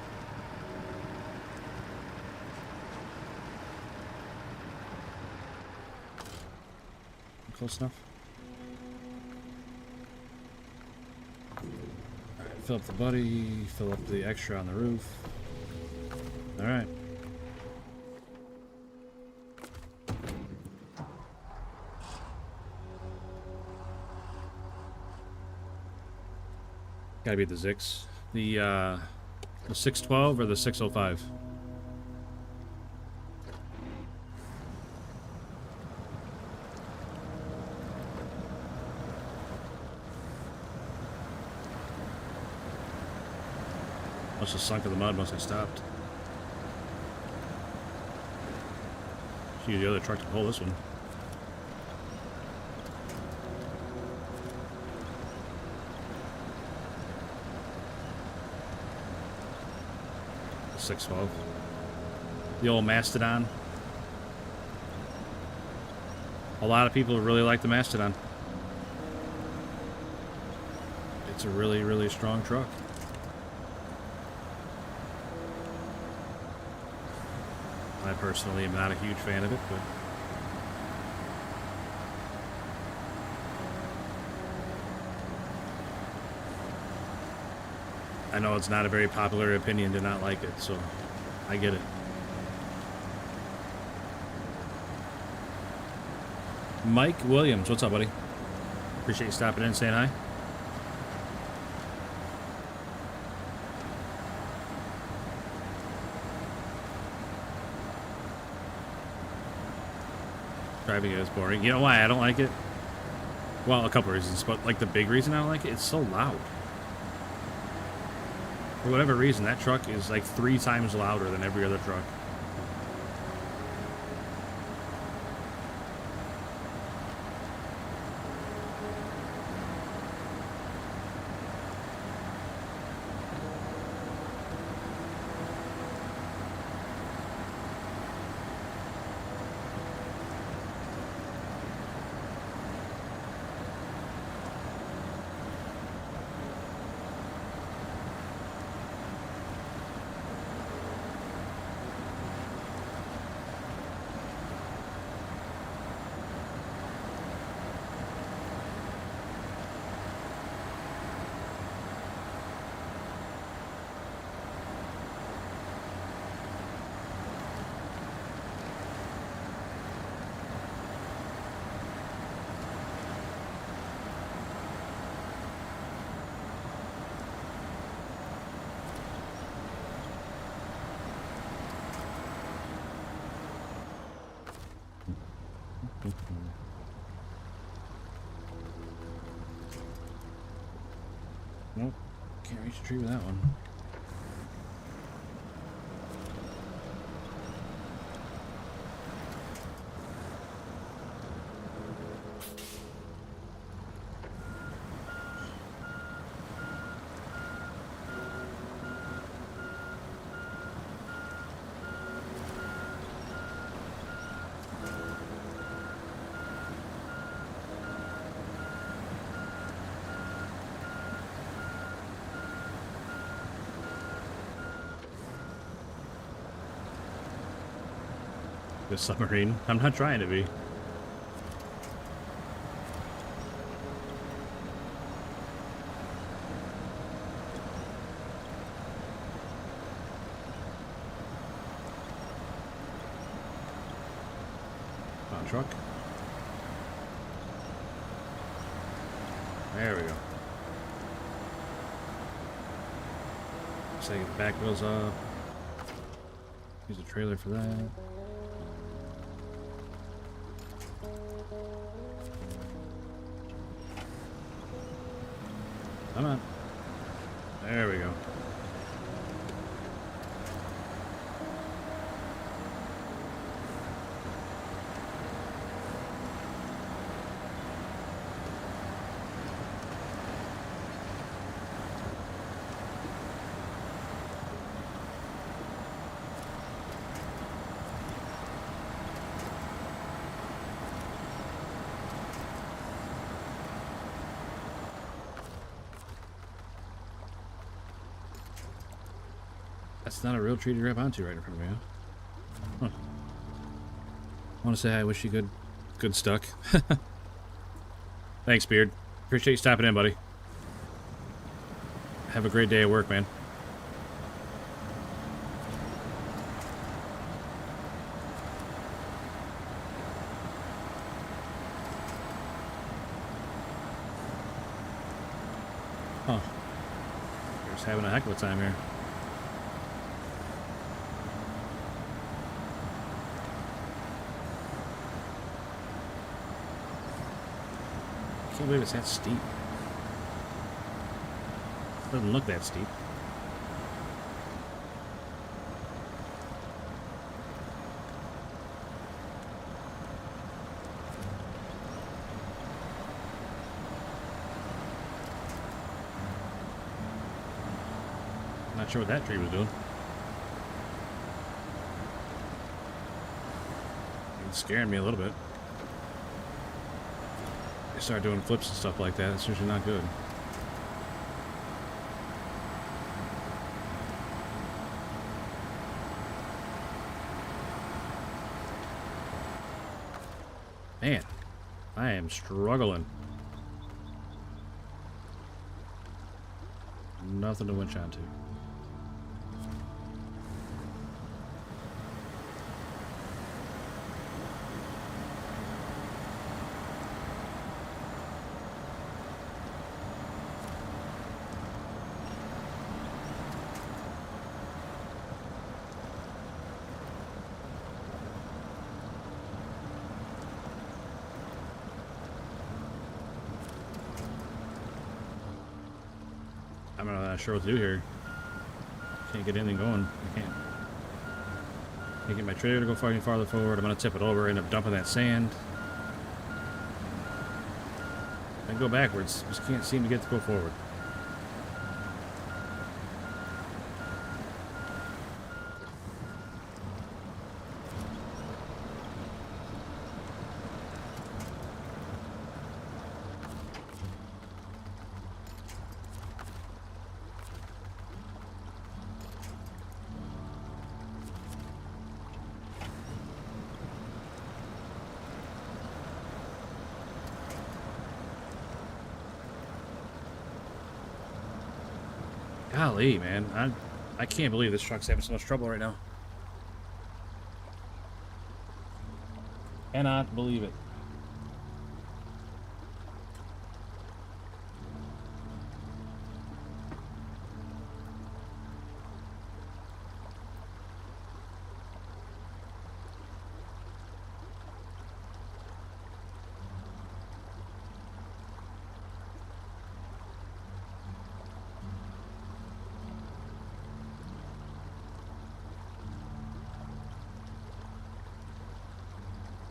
A: close enough. Alright, fill up the buddy, fill up the extra on the roof. Alright. Gotta be the Zix. The 612 or the 605? Must have sunk in the mud once I stopped. Should use the other truck to pull this one. The 612. The old Mastodon. A lot of people really like the Mastodon. It's a really, really strong truck. I personally am not a huge fan of it, but I know it's not a very popular opinion to not like it, so I get it. Mike Williams, what's up, buddy? Appreciate you stopping in and saying hi. Driving it is boring. You know why I don't like it? Well, a couple reasons, but like the big reason I don't like it, it's so loud. For whatever reason, that truck is like 3 times louder than every other truck. Nope, can't reach the tree with that one. The submarine. I'm not trying to be. On truck. There we go. So get the back wheels up. Use a trailer for that. Come on. There we go. That's not a real tree to grab onto right in front of me, huh? I want to say I wish you good stuck. Thanks, Beard. Appreciate you stopping in, buddy. Have a great day at work, man. Huh. You're just having a heck of a time here. I can't believe it's that steep. Doesn't look that steep. Not sure what that tree was doing. It's scaring me a little bit. They start doing flips and stuff like that. It's usually not good. Man, I am struggling. Nothing to winch onto. I'm not sure what to do here. Can't get anything going. I can't get my trailer to go any farther forward. I'm gonna tip it over, end up dumping that sand. I go backwards. Just can't seem to get to go forward. Golly, man. I can't believe this truck's having so much trouble right now. Cannot believe it.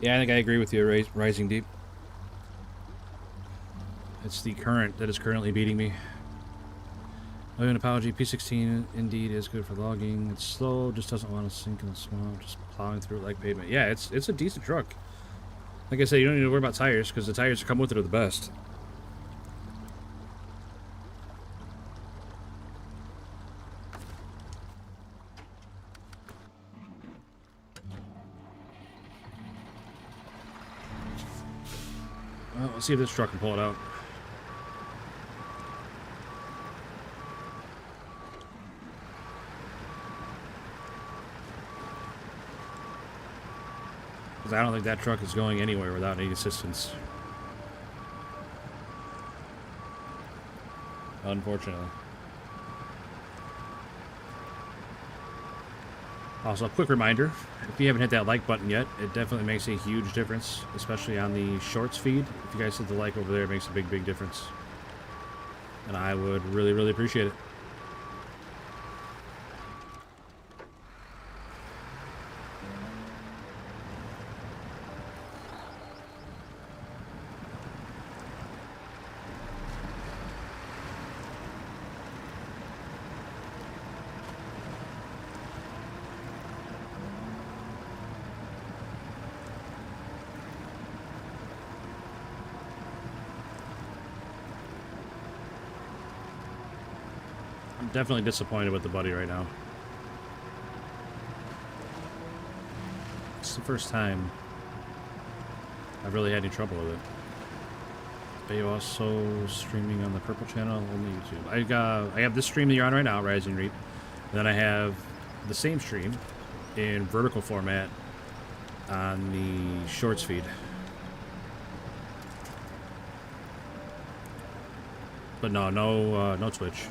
A: Yeah, I think I agree with you, Rising Deep. It's the current that is currently beating me. Oh, an apology. P16 indeed is good for logging. It's slow, just doesn't want to sink in the swamp, just plowing through it like pavement. Yeah, it's a decent truck. Like I said, you don't need to worry about tires, because the tires that come with it are the best. Well, let's see if this truck can pull it out. Because I don't think that truck is going anywhere without any assistance. Unfortunately. Also, a quick reminder, if you haven't hit that like button yet, it definitely makes a huge difference, especially on the shorts feed. If you guys hit the like over there, it makes a big, big difference. And I would really, really appreciate it. I'm definitely disappointed with the buddy right now. It's the first time I've really had any trouble with it. Are you also streaming on the Purple channel? Only YouTube. I have this stream that you're on right now, Rising Reap. And then I have the same stream in vertical format on the Shorts feed. But no Twitch.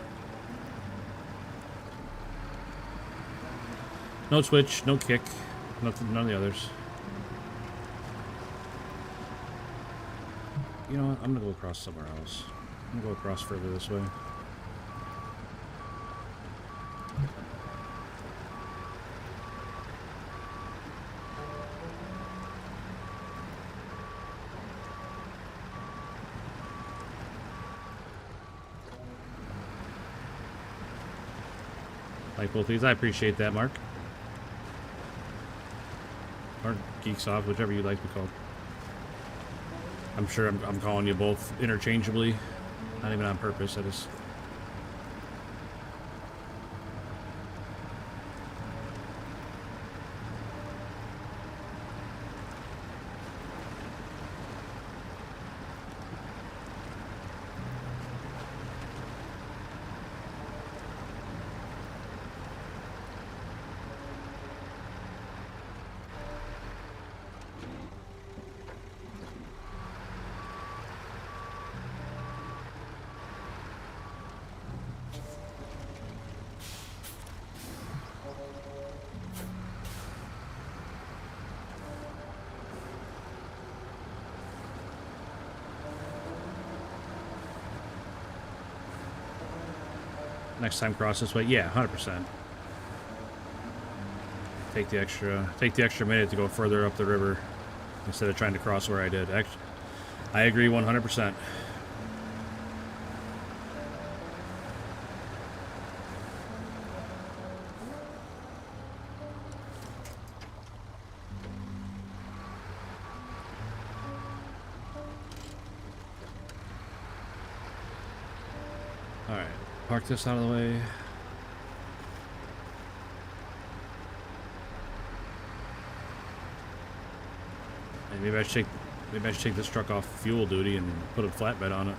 A: No Twitch, no Kick, nothing, none of the others. You know what? I'm gonna go across somewhere else. I'm gonna go across further this way. Like both these, I appreciate that, Mark. Or Geeks Off, whichever you'd like to be called. I'm sure I'm calling you both interchangeably, not even on purpose. I just... Next time cross this way, yeah, 100%. Take the extra minute to go further up the river instead of trying to cross where I did. Actually, I agree 100%. Alright, park this out of the way. And maybe I should take this truck off fuel duty and put a flatbed on it.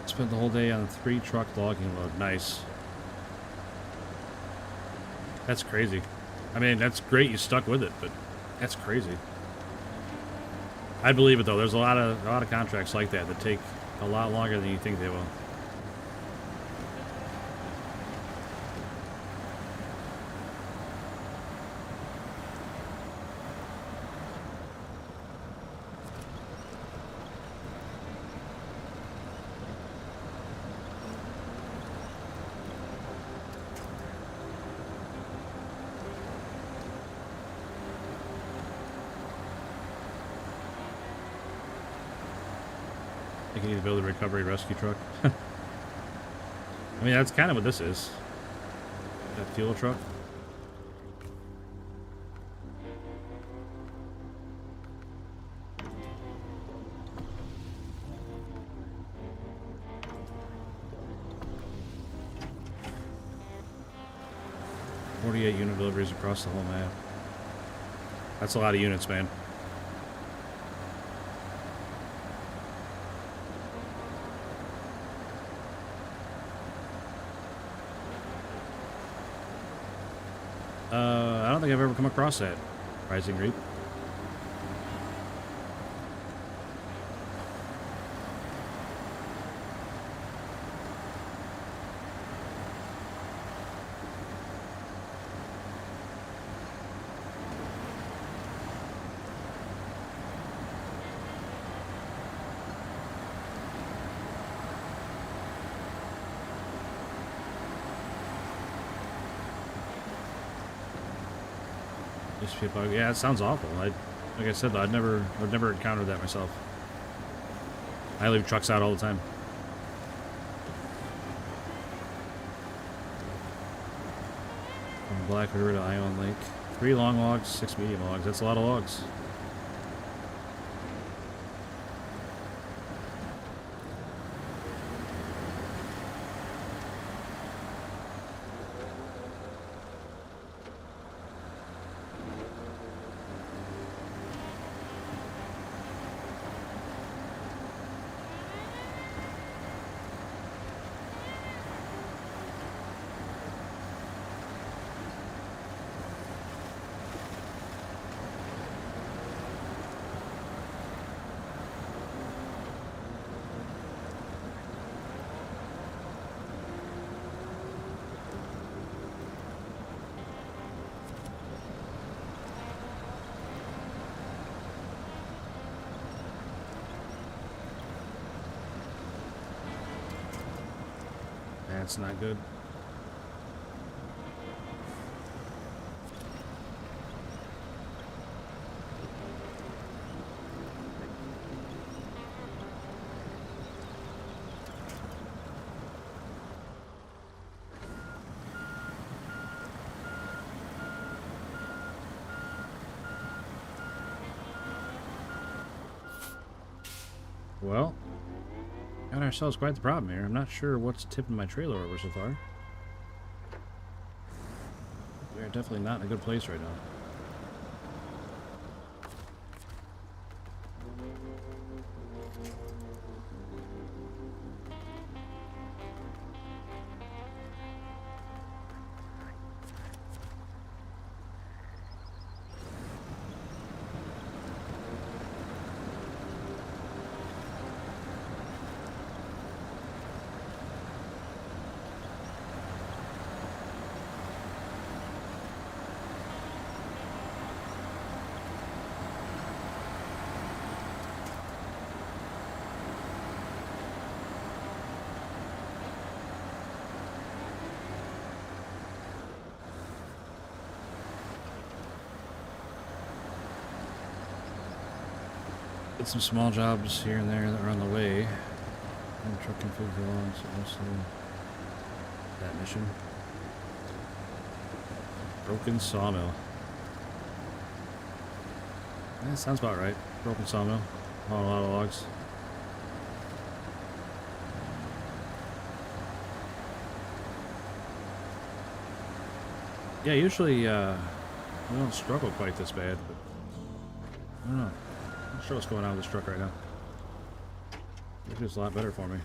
A: Spent the whole day on a 3-truck logging load. Nice. That's crazy. I mean, that's great you stuck with it, but that's crazy. I believe it though. There's a lot of contracts like that that take a lot longer than you think they will. I think you need to build a recovery rescue truck. I mean, that's kind of what this is. That fuel truck. Unit deliveries across the whole map. That's a lot of units, man. I don't think I've ever come across that, Rising Reap. Used to be a bug. Yeah, it sounds awful. Like I said, though, I've never encountered that myself. I leave trucks out all the time. From Black River to Ion Lake. 3 long logs, 6 medium logs. That's a lot of logs. That's not good. Well, got ourselves quite the problem here. I'm not sure what's tipping my trailer over so far. We're definitely not in a good place right now. Get some small jobs here and there that are on the way. I'm trucking food for long, so also that mission. Broken sawmill. That sounds about right. Broken sawmill. A lot of logs. Yeah, usually we don't struggle quite this bad, but I don't know. I'm not sure what's going on with this truck right now. Maybe it's a lot better for me.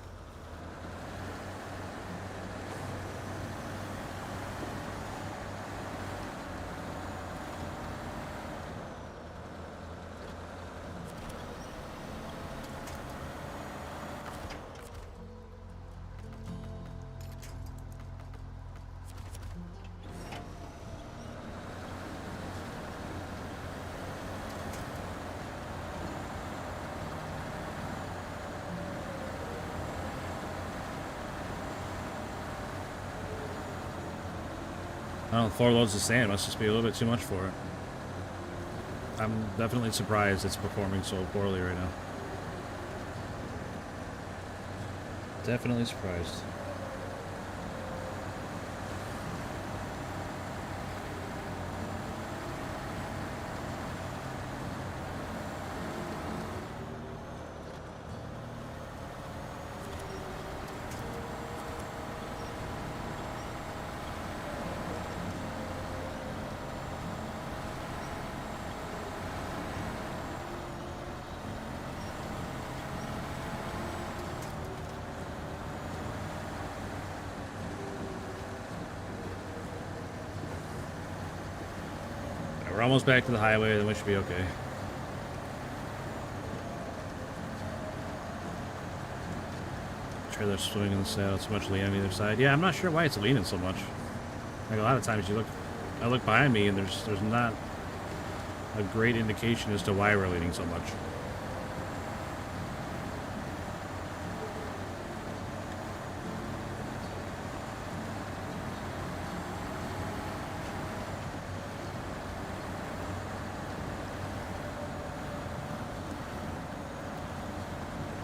A: I don't know, 4 loads of sand must just be a little bit too much for it. I'm definitely surprised it's performing so poorly right now. Definitely surprised. We're almost back to the highway, then we should be okay. Trailer's swinging the saddle too much lean on either side. Yeah, I'm not sure why it's leaning so much. Like a lot of times I look behind me and there's not a great indication as to why we're leaning so much.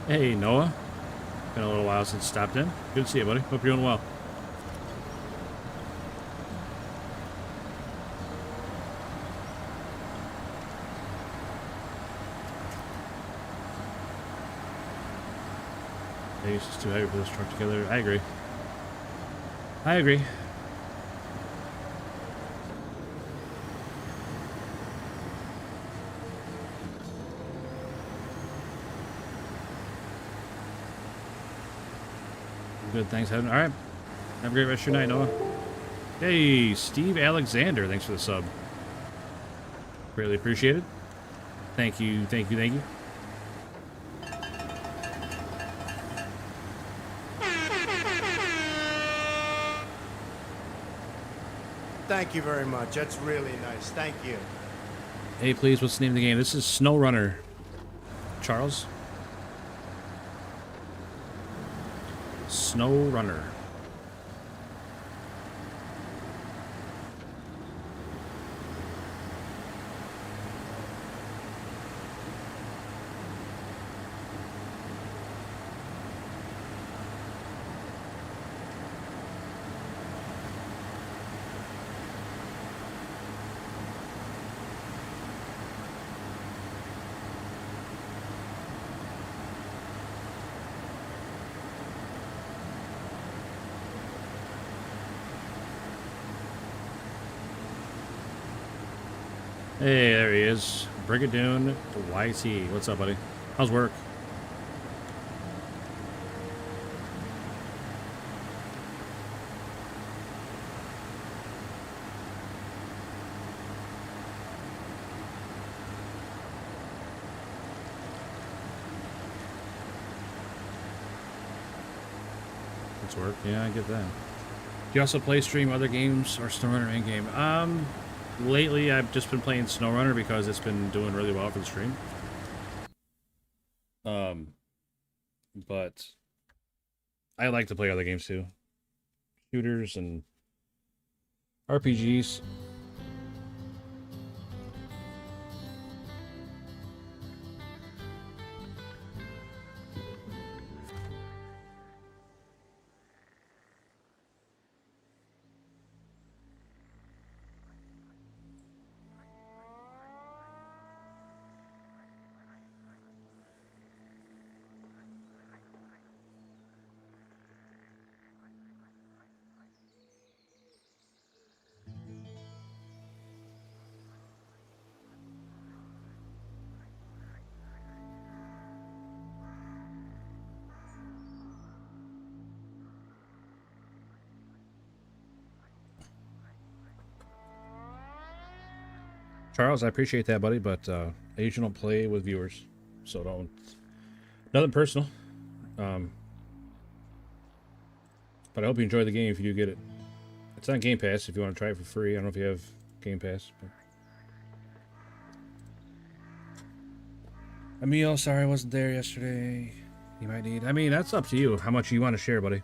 A: Hey, Noah. Been a little while since stopped in. Good to see you, buddy. Hope you're doing well. Maybe it's just too heavy for this truck together. I agree. I agree. Good, thanks, Heaven. All right. Have a great rest of your night, Noah. Hey, Steve Alexander. Thanks for the sub. Greatly appreciated. Thank you, thank you, thank you.
B: Thank you very much. That's really nice. Thank you.
A: Hey, please, what's the name of the game? This is SnowRunner. Charles? SnowRunner. Hey, there he is. Brigadoon YT. What's up, buddy? How's work? It's work. Yeah, I get that. Do you also play stream other games or SnowRunner in game? Lately, I've just been playing SnowRunner because it's been doing really well for the stream. But I like to play other games too. Shooters and RPGs. Charles, I appreciate that, buddy, but I usually don't play with viewers, so don't. Nothing personal. But I hope you enjoy the game if you do get it. It's on Game Pass if you want to try it for free. I don't know if you have Game Pass. But... Emil, sorry I wasn't there yesterday. You might need... I mean, that's up to you. How much you want to share, buddy.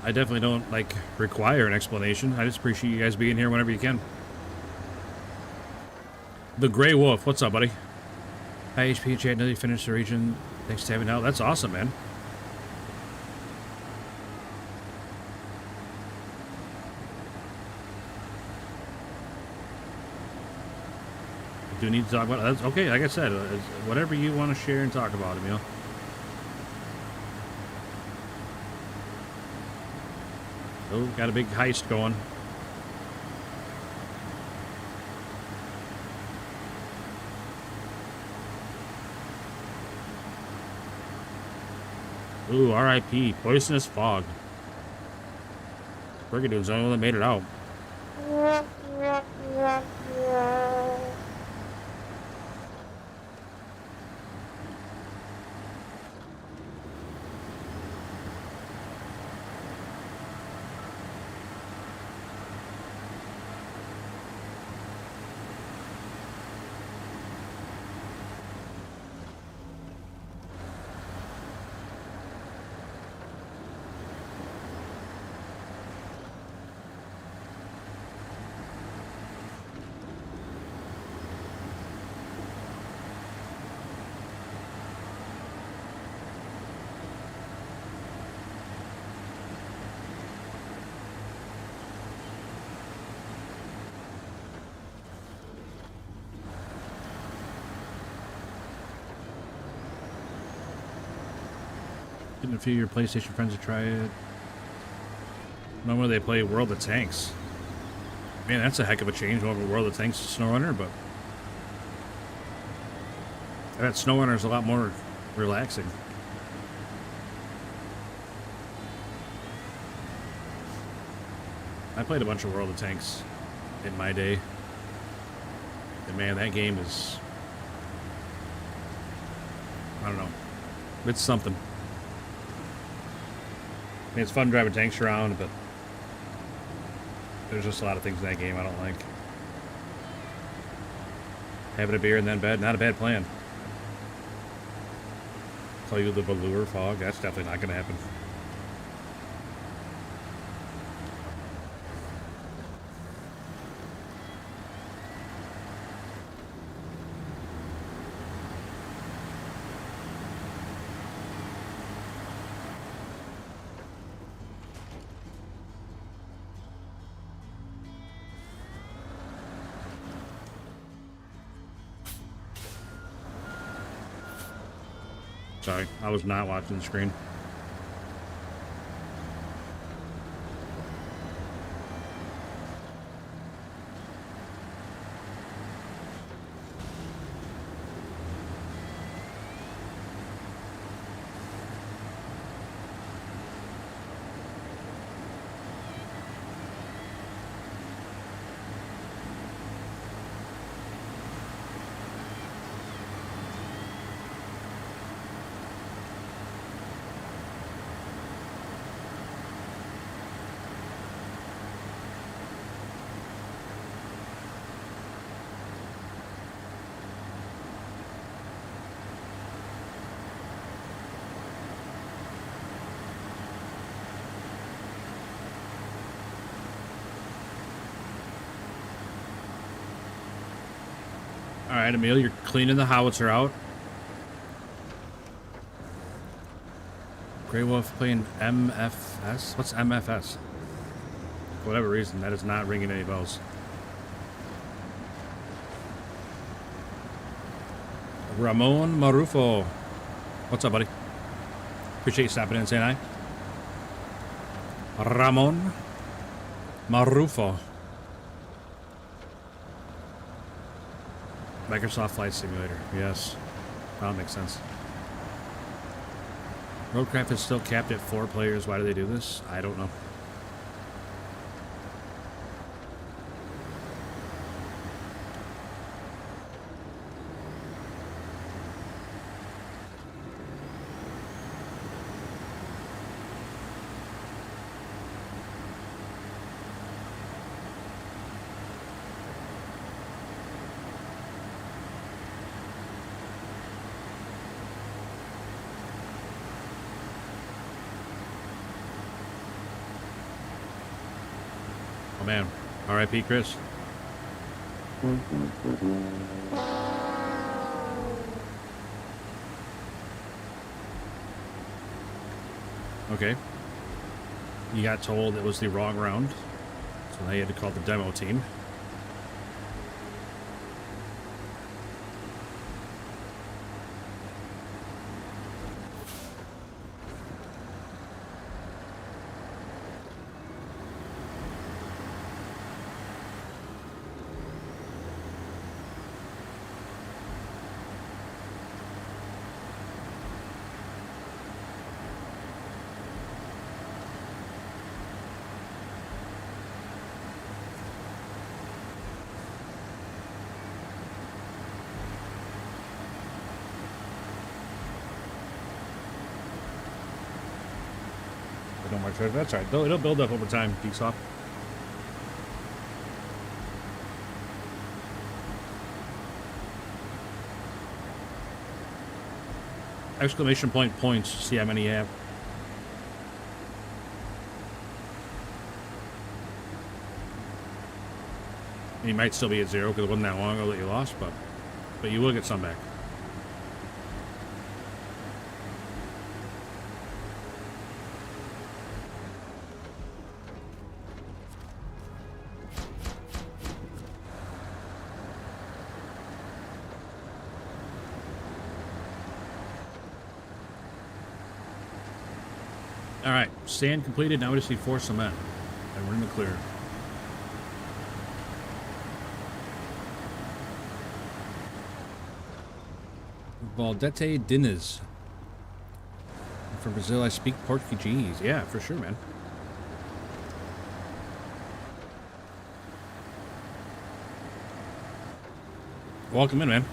A: I definitely don't, like, require an explanation. I just appreciate you guys being here whenever you can. The Grey Wolf. What's up, buddy? Hi, HP. Chat. Nearly finished the region. Thanks to having out. That's awesome, man. I do need to talk about it. That's okay. Like I said, whatever you want to share and talk about, Emil. Oh, got a big heist going. Ooh, R.I.P. Poisonous Fog. Brigadoon's the only one that made it out. Getting a few of your PlayStation friends to try it. Normally they play World of Tanks. Man, that's a heck of a change over World of Tanks to SnowRunner, but I bet SnowRunner is a lot more relaxing. I played a bunch of World of Tanks in my day. And man, that game is... I don't know. It's something. I mean, it's fun driving tanks around, but there's just a lot of things in that game I don't like. Having a beer and then bed, not a bad plan. Tell you the velour fog, that's definitely not going to happen. Sorry, I was not watching the screen. Alright, Emil, you're cleaning the howitzer out. Grey Wolf playing MFS? What's MFS? For whatever reason, that is not ringing any bells. Ramon Marufo. What's up, buddy? Appreciate you stopping in and saying hi. Ramon Marufo. Microsoft Flight Simulator. Yes. That makes sense. Roadcraft is still capped at 4 players. Why do they do this? I don't know. Man, R.I.P. Chris. Okay. You got told it was the wrong round, so now you had to call the demo team. That's all right. It'll build up over time, Geeksoft. Exclamation point points. See how many you have. And you might still be at 0 because it wasn't that long ago that you lost, but you will get some back. All right, sand completed. Now we just need 4 cement, and we're in the clear. Valdete Diniz. From Brazil, I speak Portuguese. Yeah, for sure, man. Welcome in, man.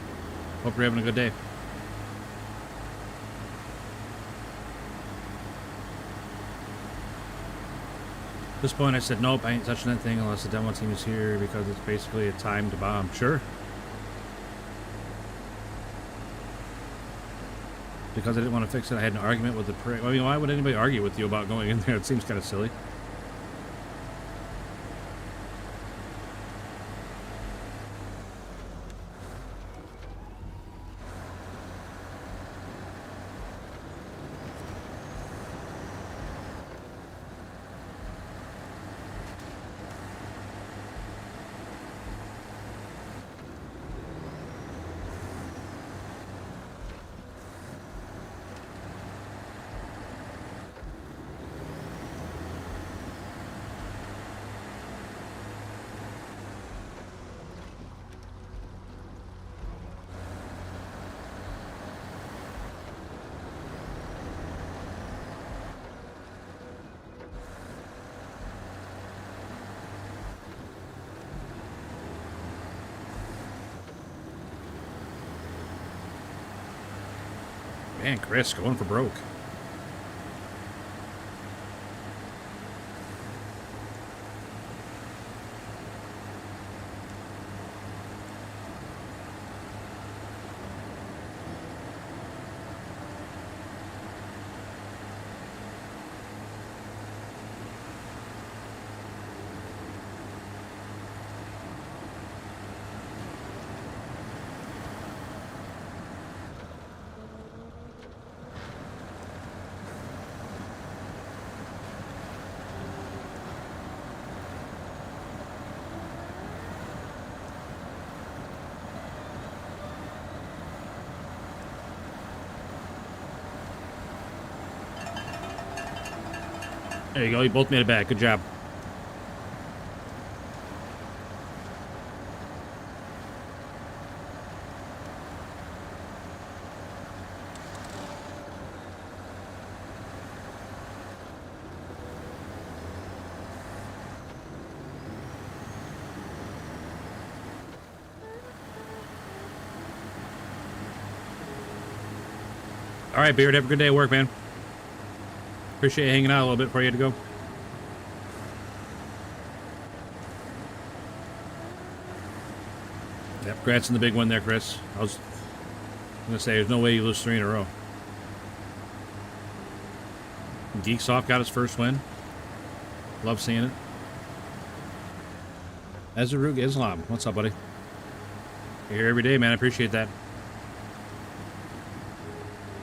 A: Hope you're having a good day. At this point, I said, nope, I ain't touching that thing unless the demo team is here because it's basically a timed bomb. Sure. Because I didn't want to fix it, I had an argument with the I mean, why would anybody argue with you about going in there? It seems kind of silly. Man, Chris, going for broke. There you go. You both made it back. Good job. All right, Beard. Have a good day at work, man. Appreciate you hanging out a little bit before you had to go. Yep, congrats on the big one there, Chris. I was going to say, there's no way you lose 3 in a row. Geeksoft got his first win. Love seeing it. Azarug Islam. What's up, buddy? You're here every day, man. I appreciate that.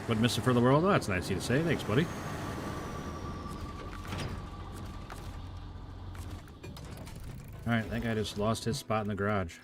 A: What, Mr. For the World? Oh, that's nice of you to say. Thanks, buddy. Alright, that guy just lost his spot in the garage.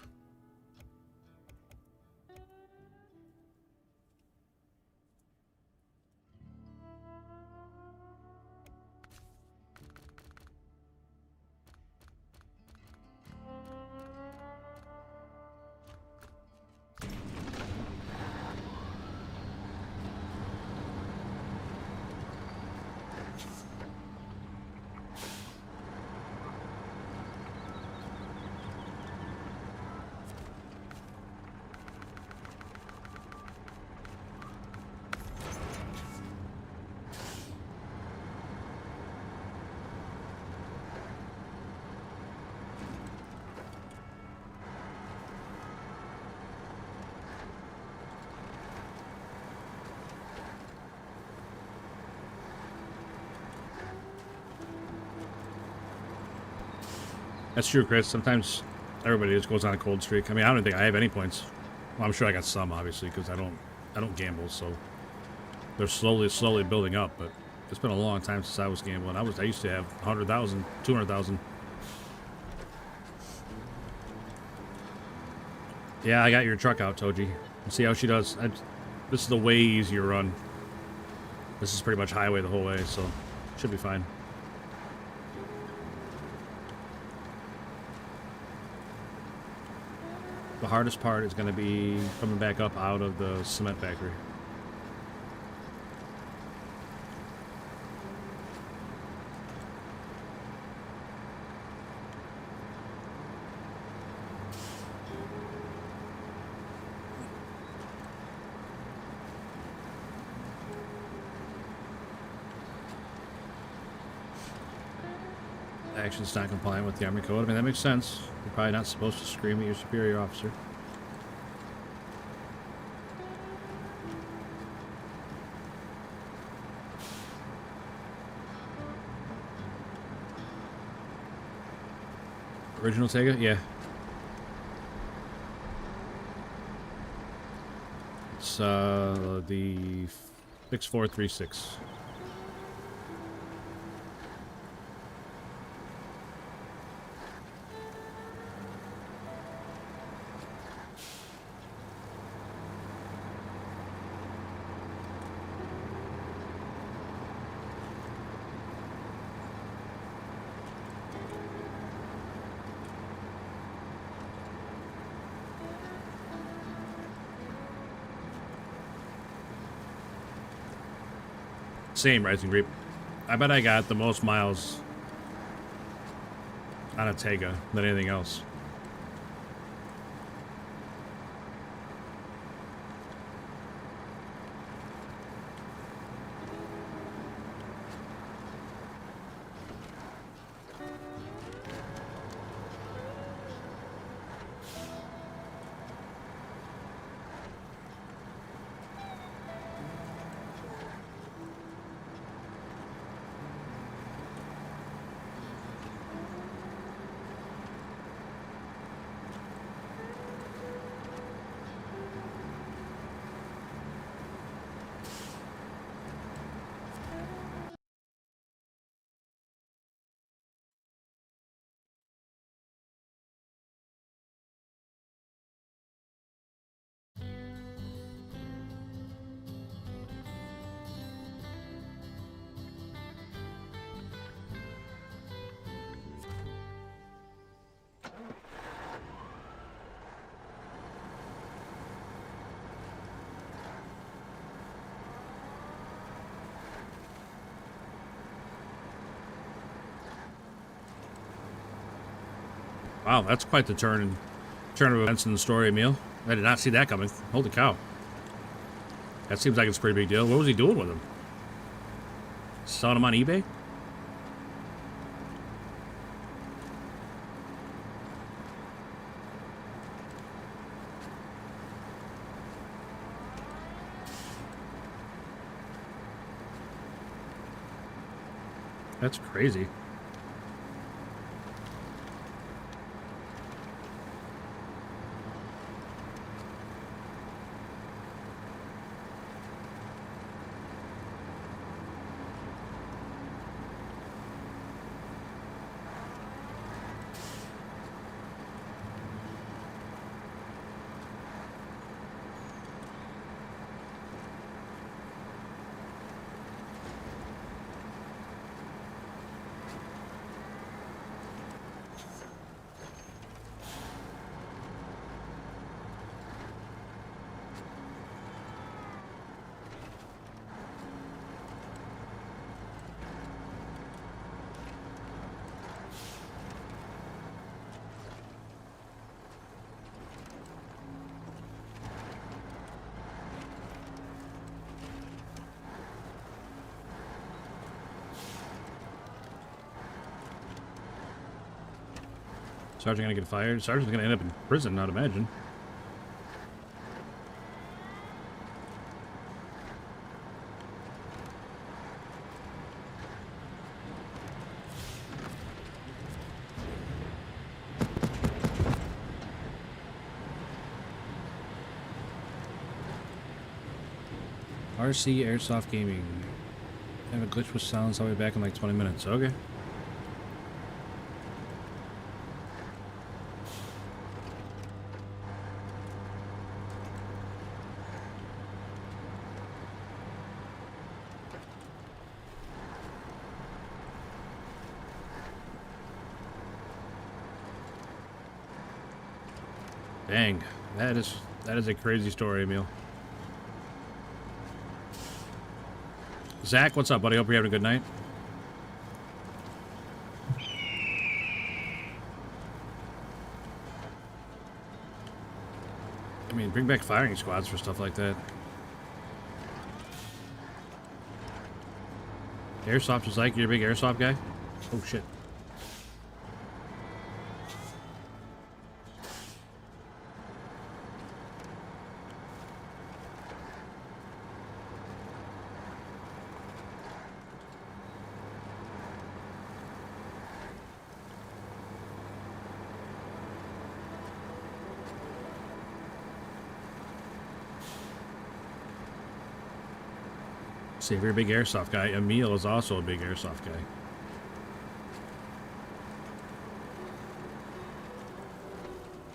A: That's true, Chris. Sometimes everybody just goes on a cold streak. I mean, I don't think I have any points. Well, I'm sure I got some, obviously, because I don't gamble, so they're slowly building up. But it's been a long time since I was gambling. I used to have 100,000, 200,000. Yeah, I got your truck out, Toji. We'll see how she does. This is the way easier run. This is pretty much highway the whole way, so Should be fine. The hardest part is going to be coming back up out of the cement factory. Action's not compliant with the Army Code. I mean, that makes sense. You're probably not supposed to scream at your superior officer. Original Tega? Yeah. It's the 6436. Same, Rising Reap. I bet I got the most miles on a Tega than anything else. Wow, that's quite the turn of events in the story, Emil. I did not see that coming. Holy cow. That seems like it's a pretty big deal. What was he doing with him? Selling him on eBay? That's crazy. Sergeant gonna get fired. Sergeant's gonna end up in prison, I'd imagine. RC Airsoft Gaming. I have a glitch with sounds. I'll be back in like 20 minutes. Okay. Dang, that is a crazy story, Emil. Zach, what's up, buddy? Hope you're having a good night. I mean, bring back firing squads for stuff like that. Airsoft is like, you're a big Airsoft guy? Oh, shit. See, if you're a big Airsoft guy, Emil is also a big Airsoft guy.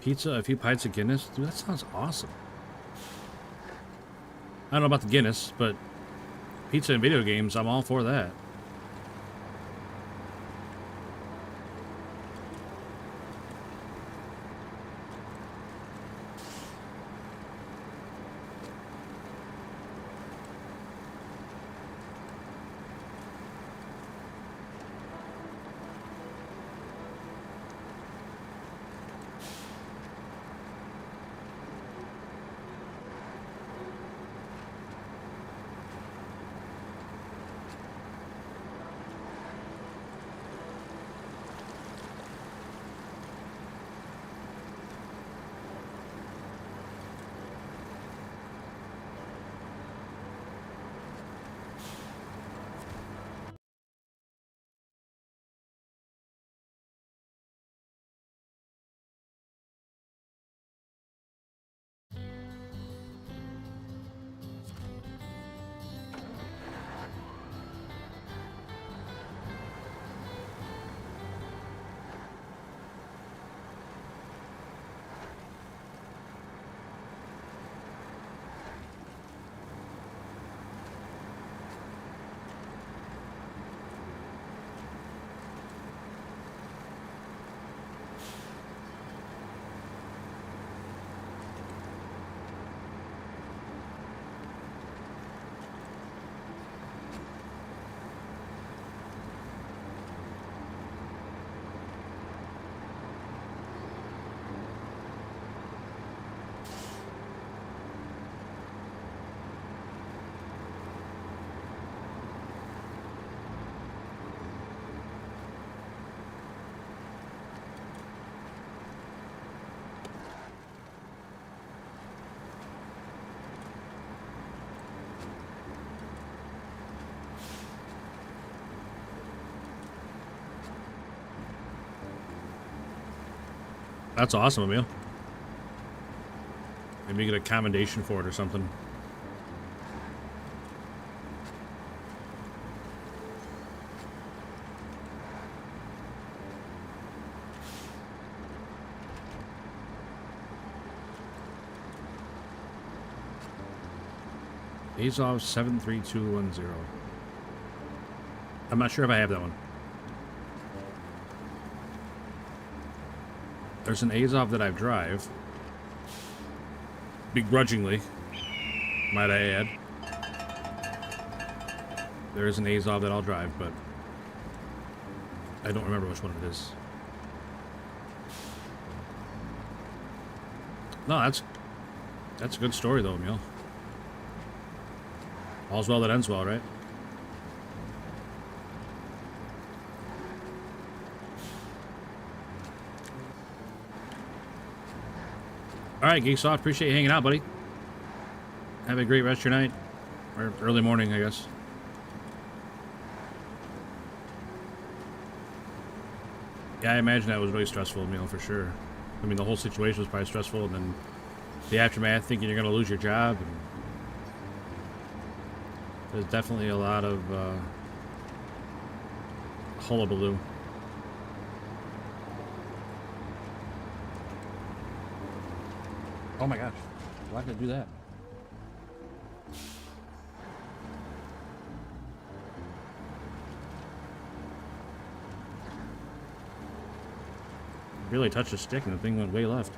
A: Pizza, a few pints of Guinness? Dude, that sounds awesome. I don't know about the Guinness, but pizza and video games, I'm all for that. That's awesome, Emil. Maybe get a commendation for it or something. Azov 73210. I'm not sure if I have that one. There's an Azov that I drive. Begrudgingly, might I add. There is an Azov that I'll drive, but I don't remember which one it is. No, that's a good story though, Emil. All's well that ends well, right? Alright, Geeksoft, appreciate you hanging out, buddy. Have a great rest of your night. Or early morning, I guess. Yeah, I imagine that was really stressful, Emil, for sure. I mean, the whole situation was probably stressful, and then the aftermath, thinking you're going to lose your job. And there's definitely a lot of hullabaloo. Oh my gosh, why did I do that? Really touched the stick and the thing went way left.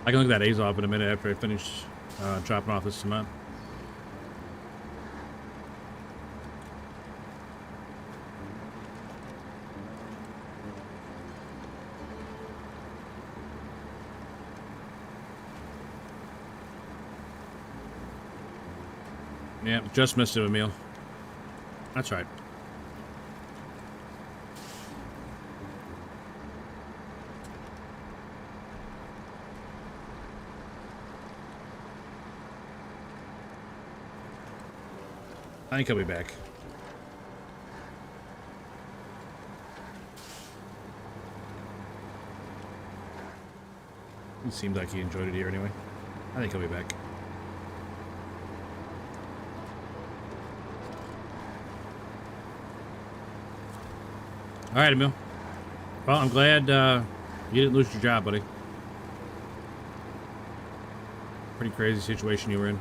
A: I can look at that Azov in a minute after I finish chopping off this cement. Yeah, just missed it, Emil. That's right. I think he'll be back. He seemed like he enjoyed it here anyway. I think he'll be back. All right, Emil. Well, I'm glad you didn't lose your job, buddy. Pretty crazy situation you were in.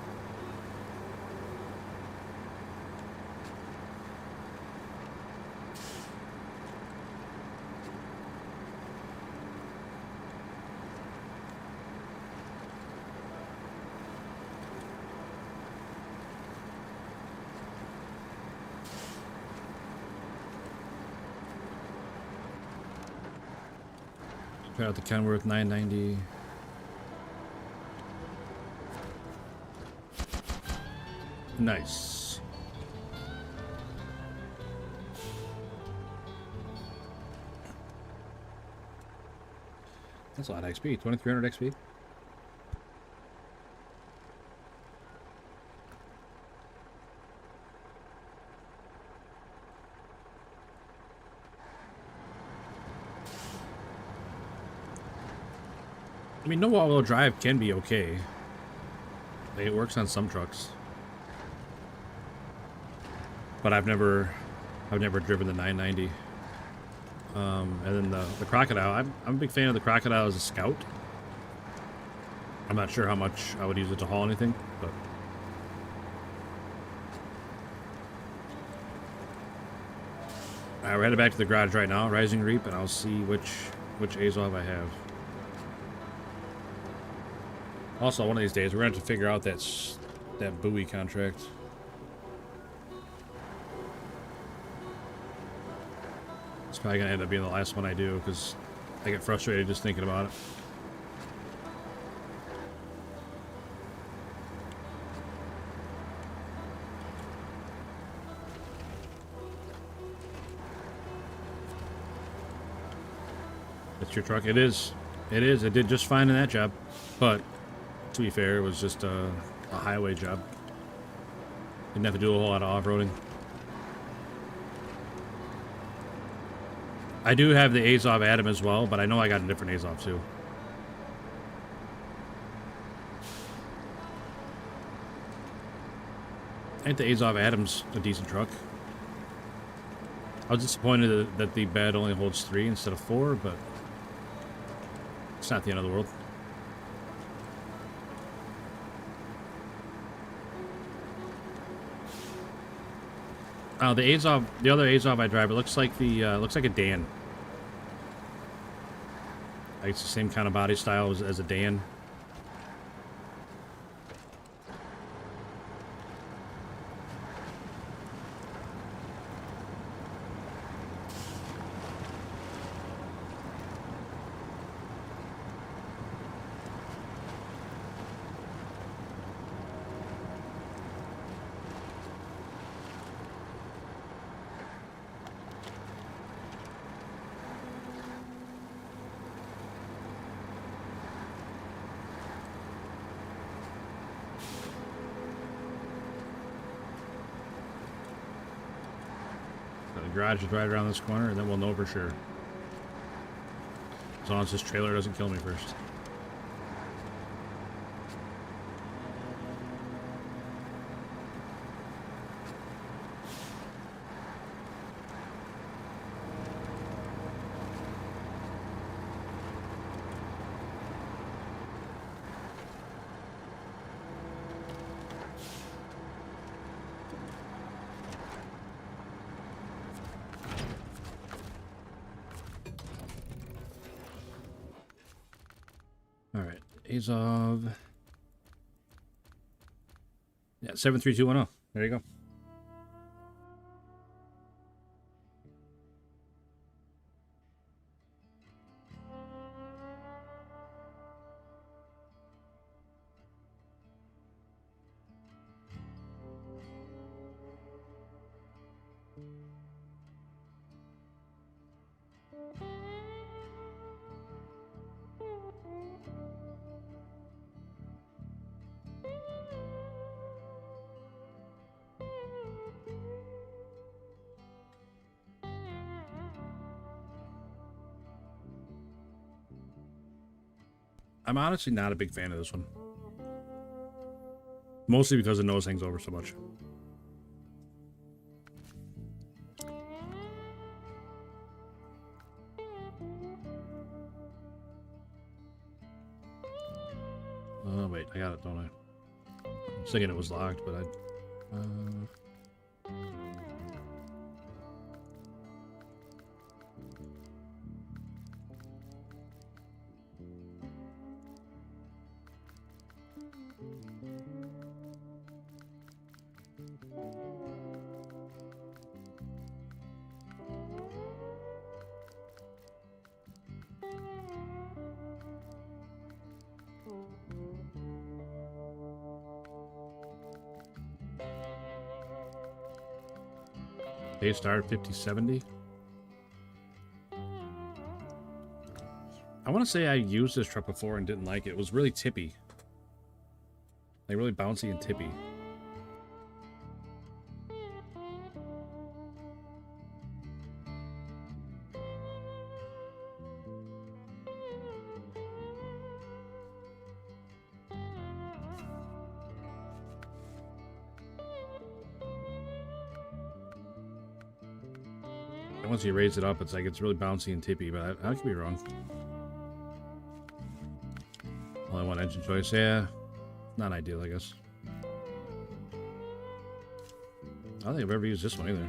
A: Put out the Kenworth 990. Nice. That's a lot of XP. 2300 XP. I mean, no all-wheel drive can be okay. Like, it works on some trucks. But I've never driven the 990. And then the Crocodile. I'm a big fan of the Crocodile as a scout. I'm not sure how much I would use it to haul anything, but alright, we're headed back to the garage right now, Rising Reap, and I'll see which Azov I have. Also, one of these days, we're going to have to figure out that buoy contract. It's probably going to end up being the last one I do, because I get frustrated just thinking about it. It's your truck? It is. It is. It did just fine in that job. But to be fair, it was just a highway job. Didn't have to do a whole lot of off-roading. I do have the Azov Atom as well, but I know I got a different Azov too. I think the Azov Atom's a decent truck. I was disappointed that the bed only holds 3 instead of 4, but it's not the end of the world. Oh, the Azov, the other Azov I drive, it looks like a Dan. Like it's the same kind of body style as a Dan. Garage is right around this corner, and then we'll know for sure. As long as this trailer doesn't kill me first. Azov. Yeah, 73210. There you go. I'm honestly not a big fan of this one. Mostly because the nose hangs over so much. Oh, wait, I got it, don't I? I was thinking it was locked, but I... A-Star 5070. I want to say I used this truck before and didn't like it. It was really tippy. Like really bouncy and tippy. And once you raise it up, it's like it's really bouncy and tippy, but I could be wrong. Only one engine choice, yeah. Not ideal, I guess. I don't think I've ever used this one either.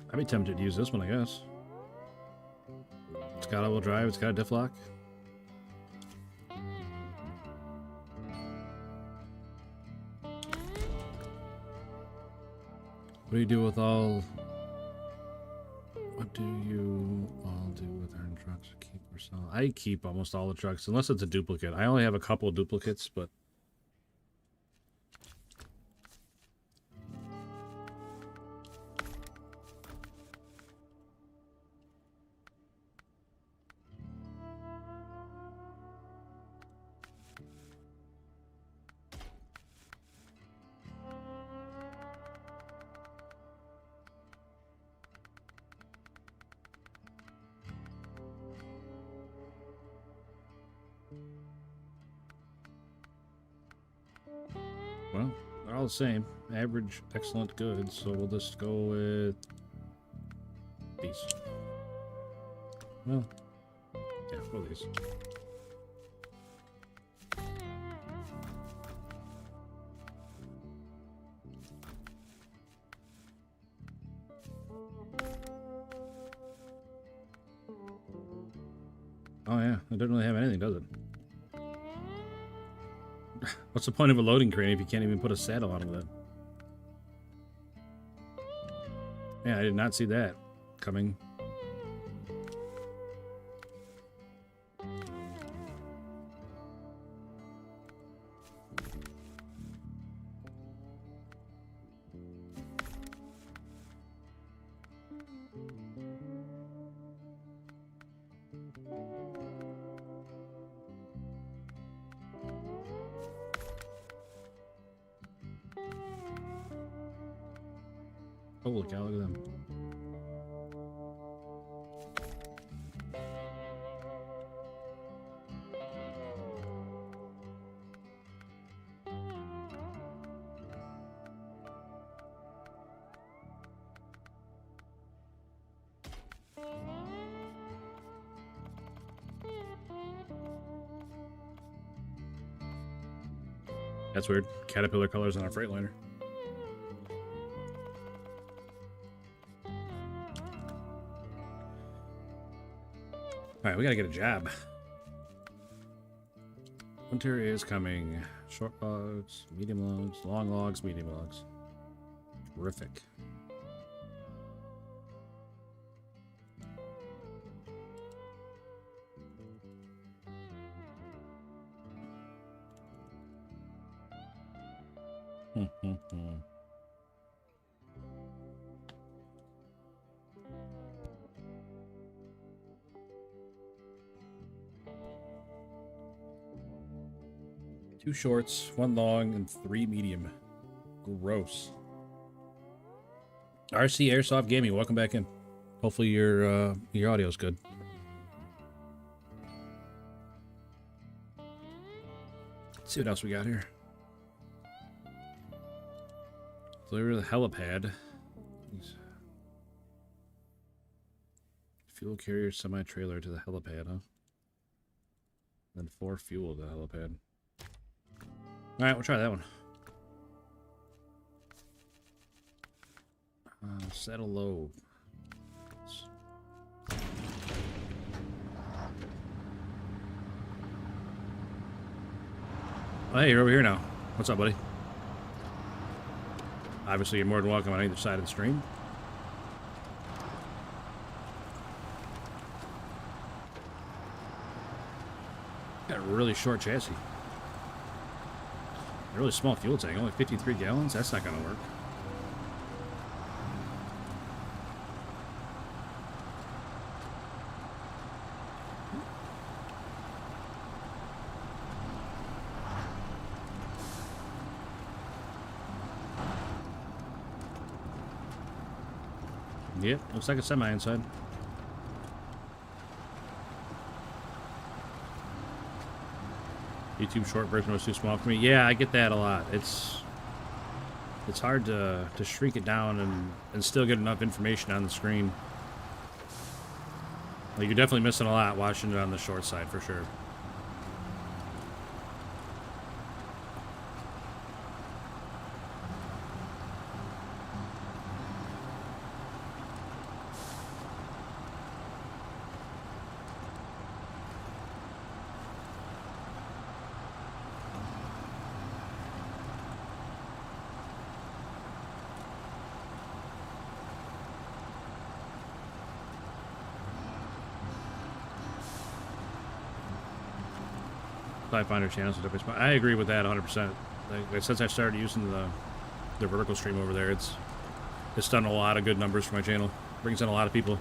A: I'd be tempted to use this one, I guess. It's got all-wheel drive, it's got a diff lock. What do you do with all... What do you all do with earned trucks? Keep or sell? I keep almost all the trucks, unless it's a duplicate. I only have a couple of duplicates, but... Well, they're all the same. Average, excellent, good. So we'll just go with these. Well, yeah, go with these. Oh yeah, it doesn't really have anything, does it? What's the point of a loading crane if you can't even put a saddle on with it? Yeah, I did not see that coming. Oh, look out, look at them. That's weird. Caterpillar colors on a Freightliner. Alright, we gotta get a job. Winter is coming. Short logs, medium logs, long logs, medium logs. Terrific. Two shorts, one long, and 3 medium. Gross. RC Airsoft Gaming, welcome back in. Hopefully your audio's good. Let's see what else we got here. Deliver the helipad. Fuel carrier semi-trailer to the helipad, huh? Then 4 fuel to the helipad. Alright, we'll try that one. Settle low. Oh, hey, you're over here now. What's up, buddy? Obviously, you're more than welcome on either side of the stream. Got a really short chassis. A really small fuel tank, only 53 gallons. That's not going to work. Yep, looks like a semi inside. YouTube short version was too small for me. Yeah, I get that a lot. It's hard to shrink it down and still get enough information on the screen. Like, you're definitely missing a lot watching it on the short side for sure. Finder channels. I agree with that 100%. Like, since I started using the vertical stream over there, it's done a lot of good numbers for my channel. Brings in a lot of people.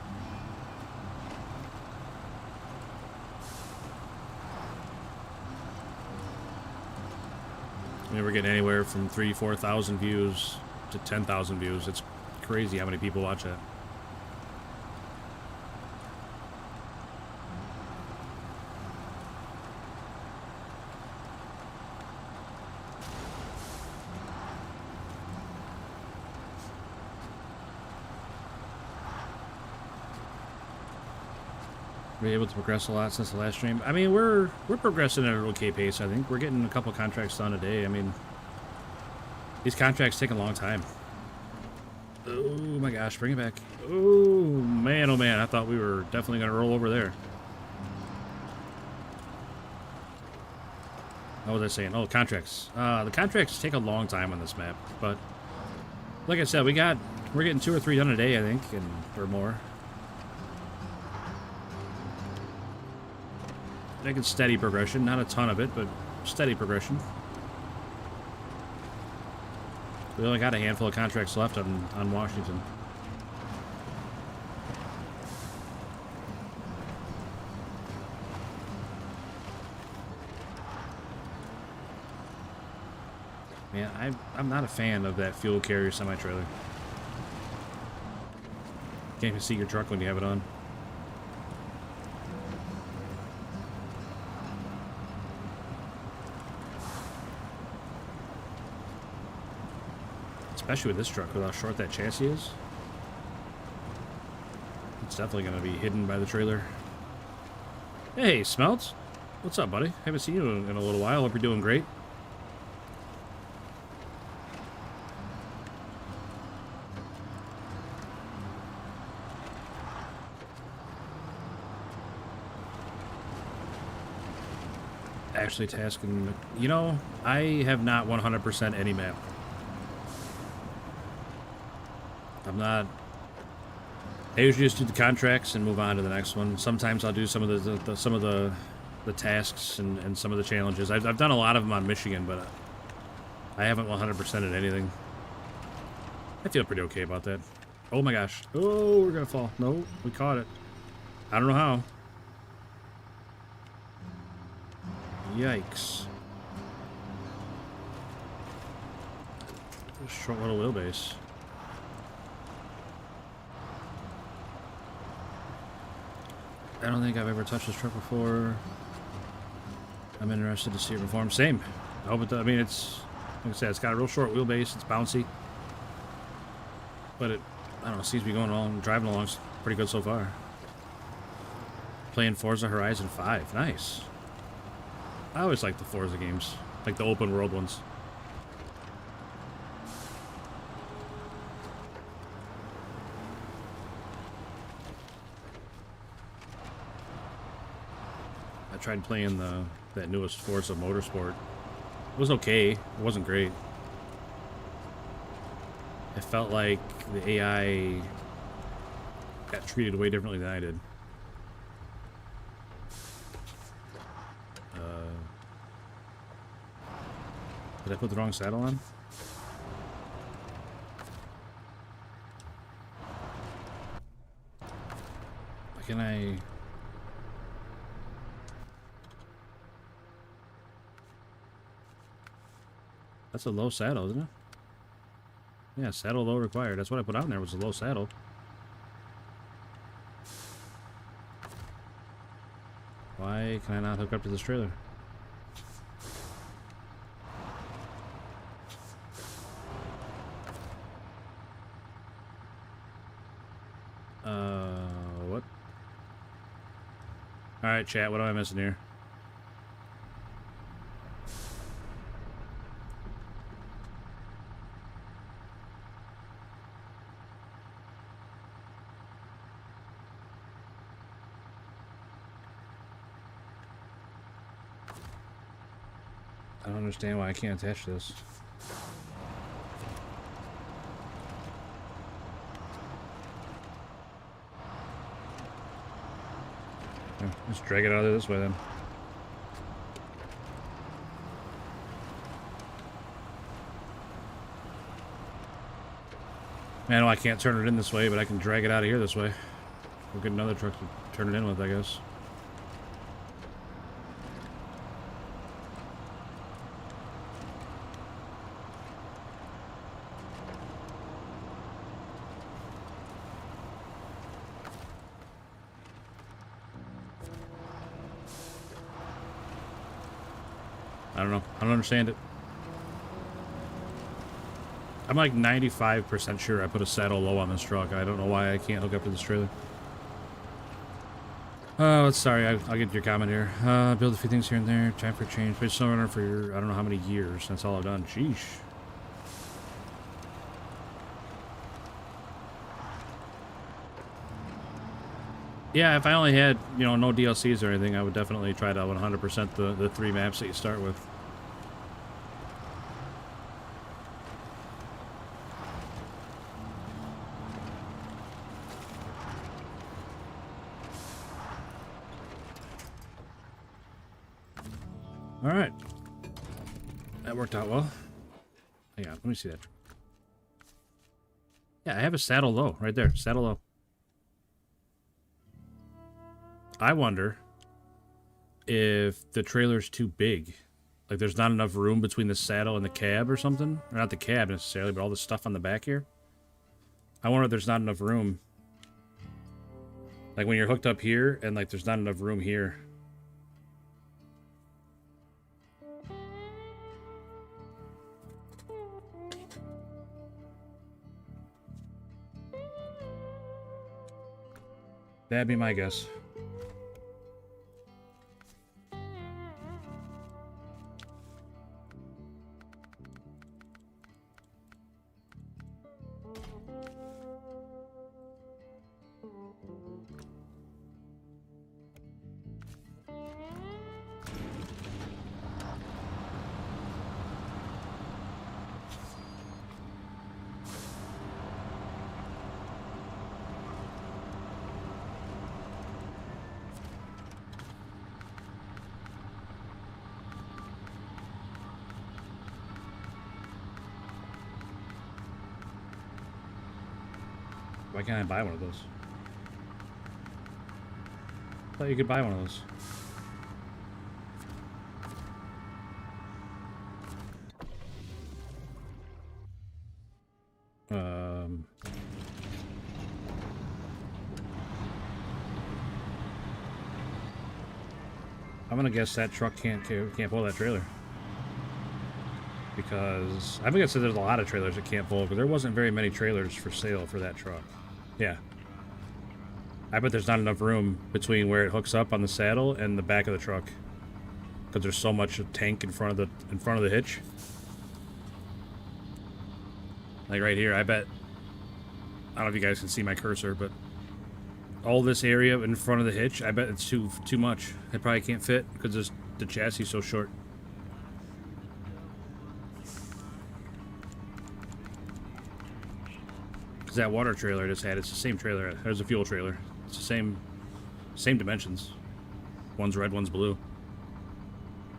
A: I mean, we're getting anywhere from 3,000-4,000 views to 10,000 views. It's crazy how many people watch that. We're able to progress a lot since the last stream. I mean, we're progressing at an okay pace. I think we're getting a couple contracts done a day. I mean, these contracts take a long time. Oh my gosh, bring it back. Oh man, I thought we were definitely gonna roll over there. What was I saying? Oh, contracts. The contracts take a long time on this map, but like I said, we're getting 2 or 3 done a day, I think, or more. Making steady progression, not a ton of it, but steady progression. We only got a handful of contracts left on Washington. Man, I'm not a fan of that fuel carrier semi-trailer. Can't even see your truck when you have it on. Especially with this truck, with how short that chassis is. It's definitely going to be hidden by the trailer. Hey, Smelts. What's up, buddy? Haven't seen you in a little while. Hope you're doing great. Ashley tasking. You know, I have not 100% any map. I'm not. I usually just do the contracts and move on to the next one. Sometimes I'll do some of the tasks and some of the challenges. I've done a lot of them on Michigan, but I haven't 100%ed anything. I feel pretty okay about that. Oh my gosh. Oh, we're gonna fall. No, we caught it. I don't know how. Yikes. Short little wheelbase. I don't think I've ever touched this truck before. I'm interested to see it perform. Same. I hope it does. I mean, it's, like I said, it's got a real short wheelbase. It's bouncy. But it, I don't know, seems to be going along, driving along pretty good so far. Playing Forza Horizon 5. Nice. I always like the Forza games. Like the open world ones. I tried playing that newest Forza Motorsport. It was okay. It wasn't great. It felt like the AI got treated way differently than I did. Did I put the wrong saddle on? Why can I... That's a low saddle, isn't it? Yeah, saddle low required. That's what I put on there, was a low saddle. Why can I not hook up to this trailer? What? Alright, chat, what am I missing here? I don't understand why I can't attach this. Yeah, let's drag it out of this way then. Man, no, I can't turn it in this way, but I can drag it out of here this way. We'll get another truck to turn it in with, I guess. I don't know. I don't understand it. I'm like 95% sure I put a saddle low on this truck. I don't know why I can't hook up to this trailer. Oh, sorry. I'll get your comment here. Build a few things here and there. Time for change. Play SnowRunner for I don't know how many years. That's all I've done. Sheesh. Yeah, if I only had, you know, no DLCs or anything, I would definitely try to 100% the 3 maps that you start with. Alright. That worked out well. Hang on, let me see that. Yeah, I have a saddle low right there. Saddle low. I wonder if the trailer's too big. Like there's not enough room between the saddle and the cab or something. Or not the cab necessarily, but all the stuff on the back here. I wonder if there's not enough room. Like when you're hooked up here and like there's not enough room here. That'd be my guess. Why can't I buy one of those? I thought you could buy one of those. I'm gonna guess that truck can't pull that trailer. Because I think I said there's a lot of trailers that can't pull, but there wasn't very many trailers for sale for that truck. Yeah. I bet there's not enough room between where it hooks up on the saddle and the back of the truck. Because there's so much tank in front of the hitch. Like right here, I bet, I don't know if you guys can see my cursor, but all this area in front of the hitch, I bet it's too much. It probably can't fit because the chassis is so short. Because that water trailer I just had, it's the same trailer. There's a fuel trailer. It's the same dimensions. One's red, one's blue.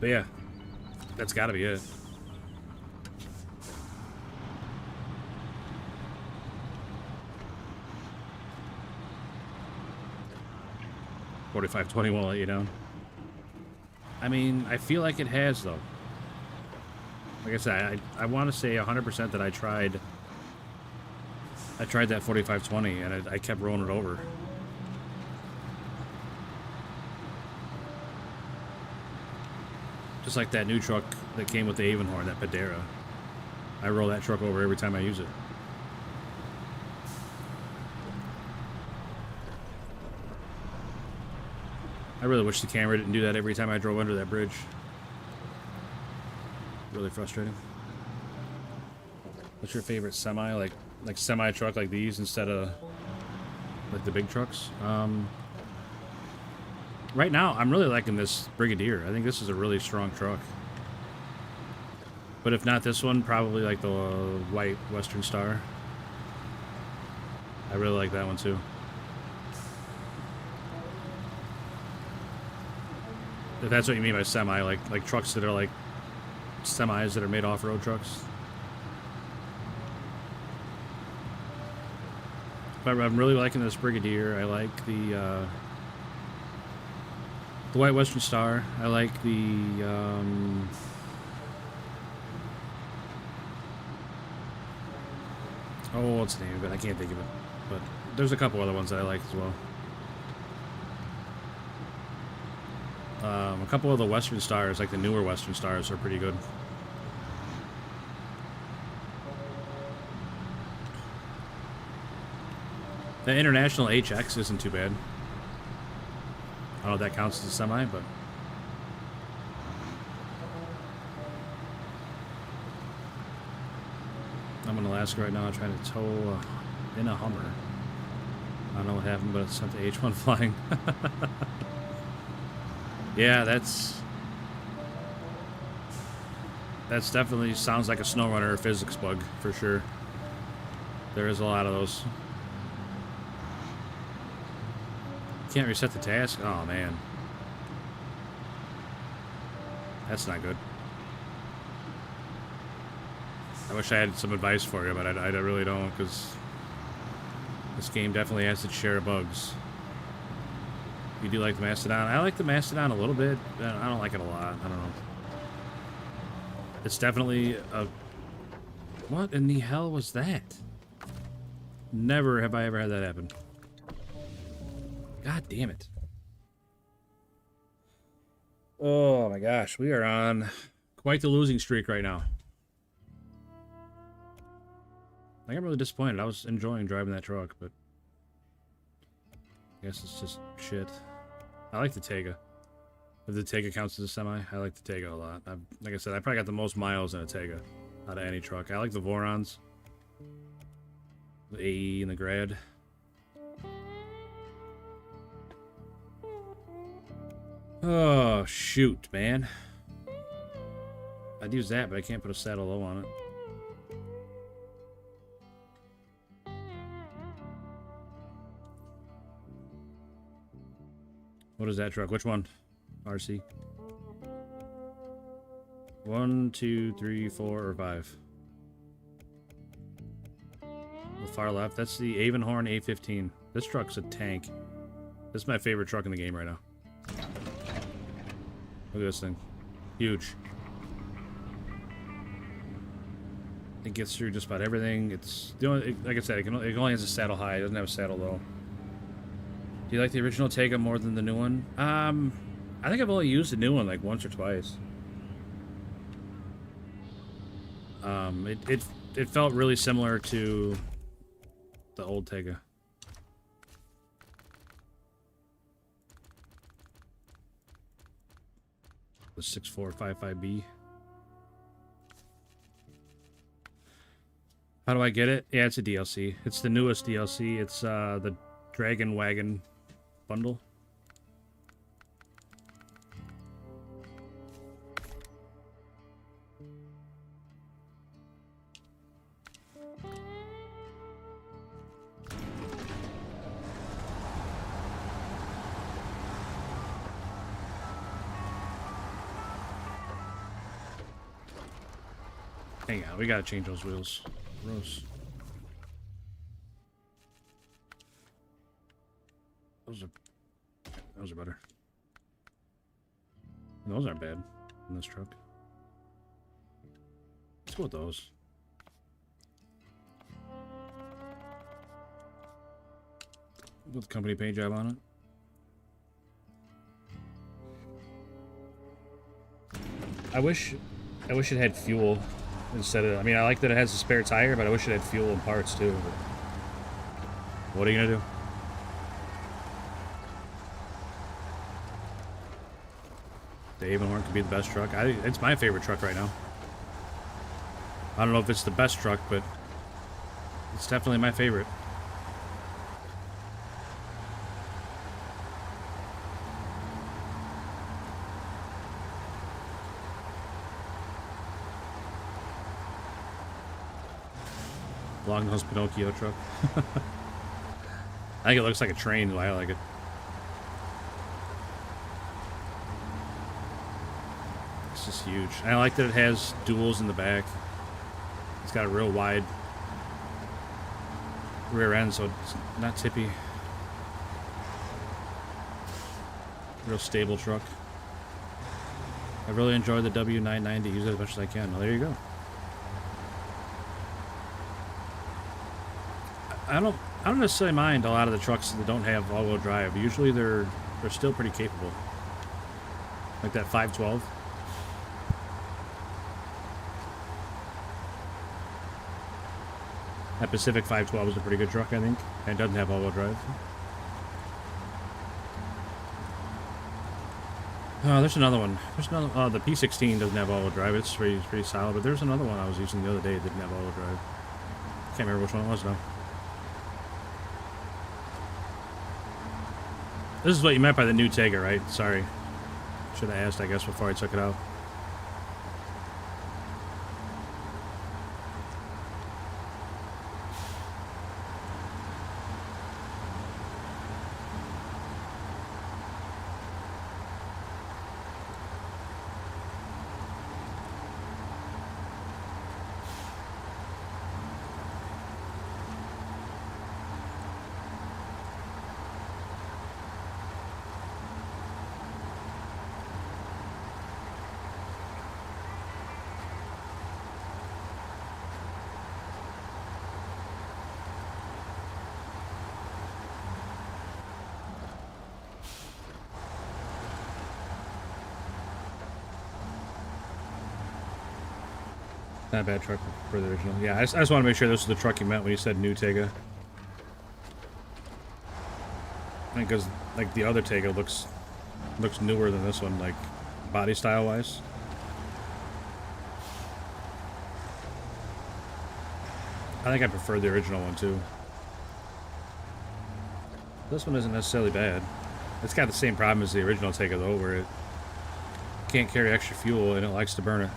A: But yeah, that's got to be it. $45.20 won't let you down. I mean, I feel like it has, though. Like I said, I want to say 100% that I tried that $45.20 and I kept rolling it over. Just like that new truck that came with the Avonhorn, that Padera. I roll that truck over every time I use it. I really wish the camera didn't do that every time I drove under that bridge. Really frustrating. What's your favorite semi? Like semi truck like these instead of like the big trucks? Right now, I'm really liking this Brigadier. I think this is a really strong truck. But if not this one, probably like the white Western Star. I really like that one too. If that's what you mean by semi, like trucks that are like semis that are made off-road trucks. But I'm really liking this Brigadier. I like the white Western Star. I like the oh, what's the name of it? I can't think of it. But there's a couple other ones that I like as well. A couple of the Western Stars, like the newer Western Stars, are pretty good. The International HX isn't too bad. I don't know if that counts as a semi, but... I'm in Alaska right now trying to tow in a Hummer. I don't know what happened, but it sent the H1 flying. Yeah, that's definitely sounds like a SnowRunner physics bug, for sure. There is a lot of those. Can't reset the task? Oh, man. That's not good. I wish I had some advice for you, but I really don't, because this game definitely has its share of bugs. You do like the Mastodon? I like the Mastodon a little bit. I don't like it a lot. I don't know. It's definitely a... What in the hell was that? Never have I ever had that happen. God damn it. Oh my gosh. We are on quite the losing streak right now. I got really disappointed. I was enjoying driving that truck, but... I guess it's just shit. I like the Tega. If the Tega counts as a semi, I like the Tega a lot. Like I said, I probably got the most miles in a Tega out of any truck. I like the Vorons, the AE, and the Grad. Oh, shoot, man. I'd use that, but I can't put a saddle low on it. What is that truck? Which one? RC. 1, 2, 3, 4, or 5. The far left. That's the Avonhorn A15. This truck's a tank. This is my favorite truck in the game right now. Look at this thing. Huge. It gets through just about everything. It's the only, like I said, it only has a saddle high. It doesn't have a saddle though. Do you like the original Tega more than the new one? I think I've only used the new one like once or twice. It felt really similar to the old Tega. The 6455B. How do I get it? Yeah, it's a DLC. It's the newest DLC. It's the Dragon Wagon bundle. Hang on, we gotta change those wheels. Gross. Those are better. Those aren't bad in this truck. Let's go with those. With the company paint job on it. I wish it had fuel instead of. I mean, I like that it has a spare tire, but I wish it had fuel and parts too. But what are you gonna do? The Avonhorn could be the best truck. It's my favorite truck right now. I don't know if it's the best truck, but it's definitely my favorite. Long-nosed Pinocchio truck. I think it looks like a train, so I like it. It's just huge. And I like that it has duals in the back. It's got a real wide rear end, so it's not tippy. Real stable truck. I really enjoy the W990. Use it as much as I can. Well, there you go. I don't necessarily mind a lot of the trucks that don't have all-wheel drive. Usually they're still pretty capable. Like that 512. That Pacific 512 is a pretty good truck, I think. And it doesn't have all-wheel drive. Oh, there's another one. There's another. Oh, the P16 doesn't have all-wheel drive. It's pretty solid. But there's another one I was using the other day that didn't have all-wheel drive. Can't remember which one it was now. This is what you meant by the new Tega, right? Sorry. Should have asked, I guess, before I took it out. Not a bad truck for the original. Yeah, I just want to make sure this is the truck you meant when you said new Tega. I think because like the other Tega looks newer than this one, like body style wise. I think I prefer the original one too. This one isn't necessarily bad. It's got the same problem as the original Tega though, where it can't carry extra fuel and it likes to burn it.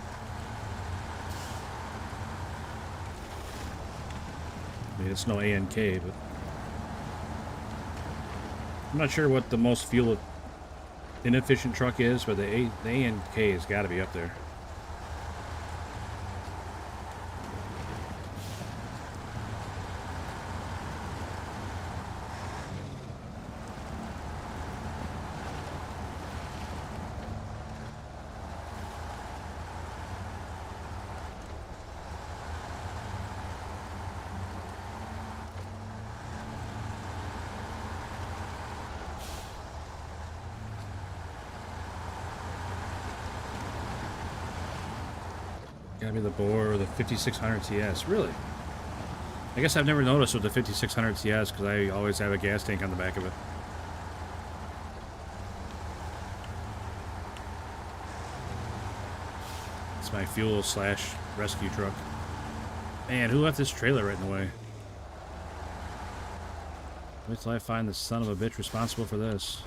A: I mean, it's no ANK, but I'm not sure what the most fuel inefficient truck is, but the ANK has got to be up there. Gotta be the bore or the 5600 TS. Really? I guess I've never noticed with the 5600 TS because I always have a gas tank on the back of it. It's my fuel slash rescue truck. Man, who left this trailer right in the way? Wait till I find the son of a bitch responsible for this.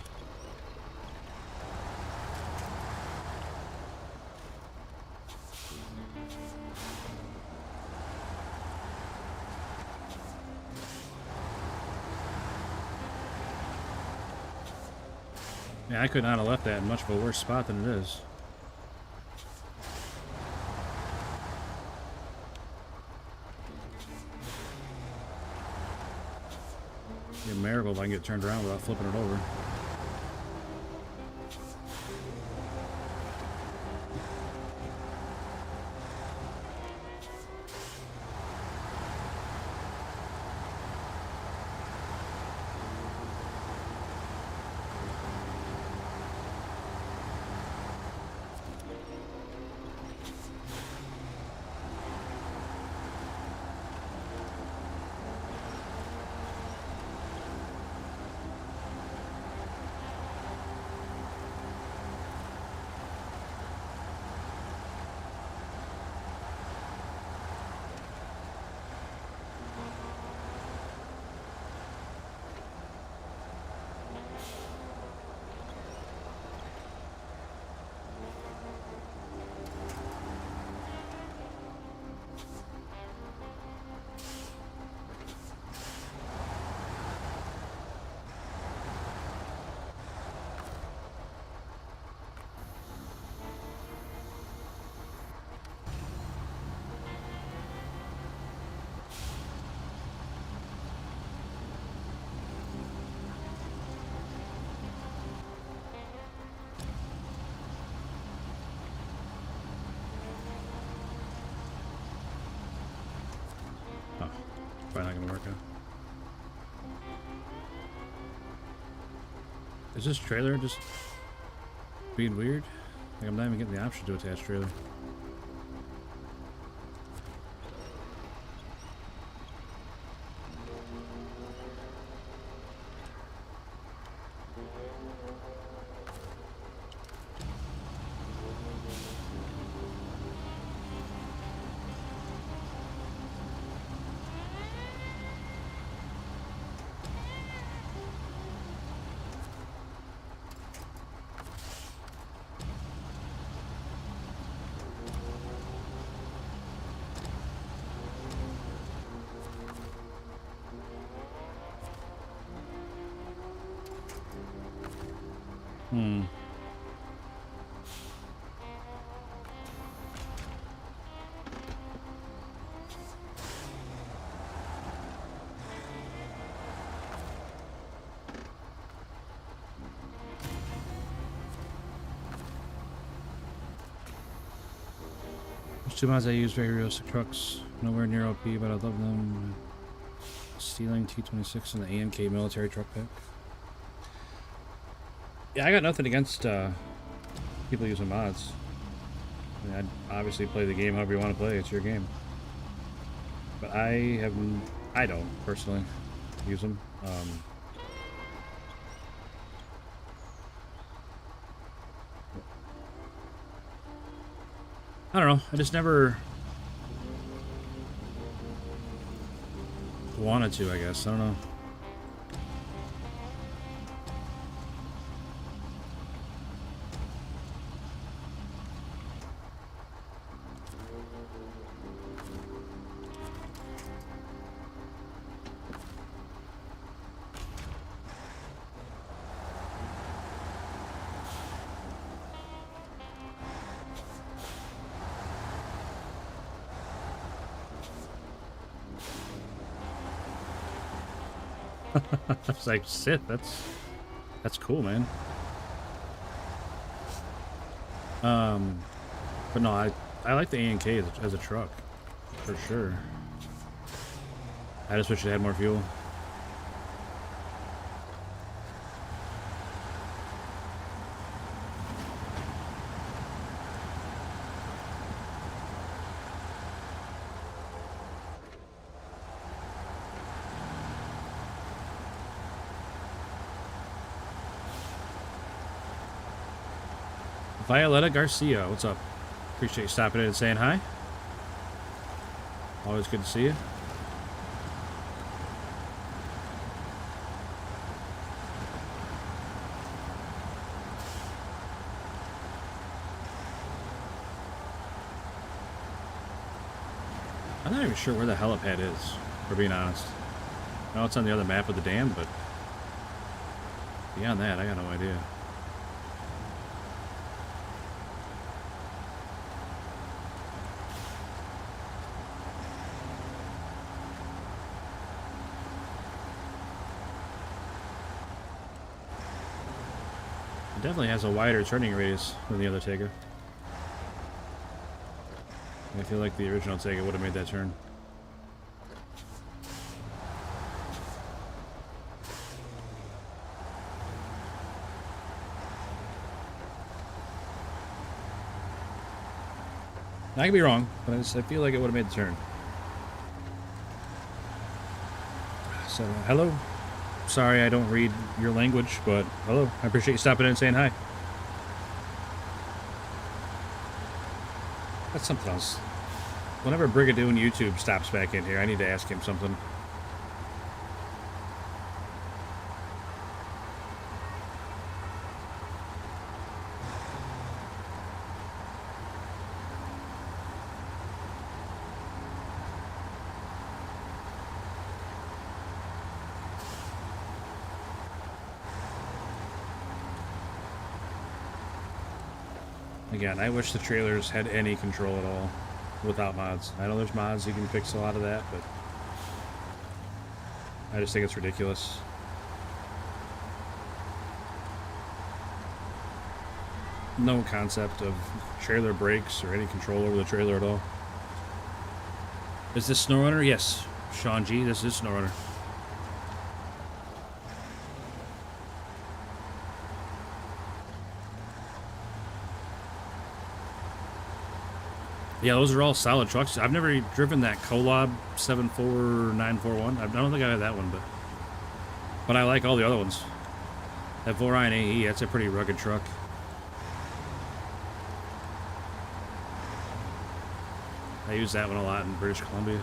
A: Yeah, I could not have left that in much of a worse spot than it is. It'd be a miracle if I can get it turned around without flipping it over. Oh, probably not gonna work out. Is this trailer just being weird? Like I'm not even getting the option to attach trailer. Hmm. There's two mods I use very realistic trucks. Nowhere near OP, but I love them. Stealing T-26 and the ANK military truck pack. Yeah, I got nothing against people using mods. I mean, I'd obviously play the game however you want to play. It's your game. But I don't personally use them. I don't know. I just never wanted to, I guess. I don't know. I was like, shit, that's cool, man. But no, I like the ANK as a truck, for sure. I just wish it had more fuel. Violetta Garcia, what's up? Appreciate you stopping in and saying hi. Always good to see you. I'm not even sure where the helipad is, for being honest. I know it's on the other map of the dam, but beyond that, I got no idea. It definitely has a wider turning radius than the other Tega. I feel like the original Tega would have made that turn. I could be wrong, but I feel like it would have made the turn. So, hello. Sorry I don't read your language, but hello. I appreciate you stopping in and saying hi. That's something else. Whenever Brigadoon YouTube stops back in here, I need to ask him something. Again, I wish the trailers had any control at all without mods. I know there's mods, you can fix a lot of that, but I just think it's ridiculous. No concept of trailer brakes or any control over the trailer at all. Is this SnowRunner? Yes. Sean G, this is SnowRunner. Yeah, those are all solid trucks. I've never driven that Collab 74941. I don't think I had that one, but I like all the other ones. That Vorion AE, that's a pretty rugged truck. I use that one a lot in British Columbia.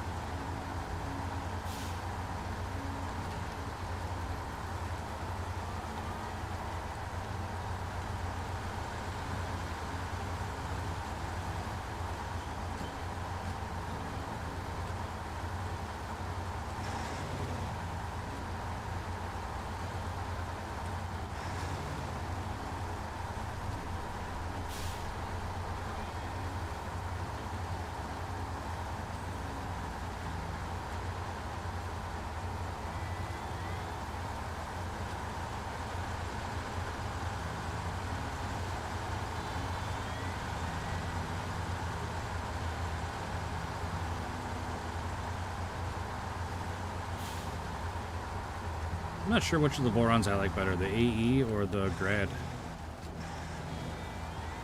A: I'm not sure which of the Vorons I like better, the AE or the Grad.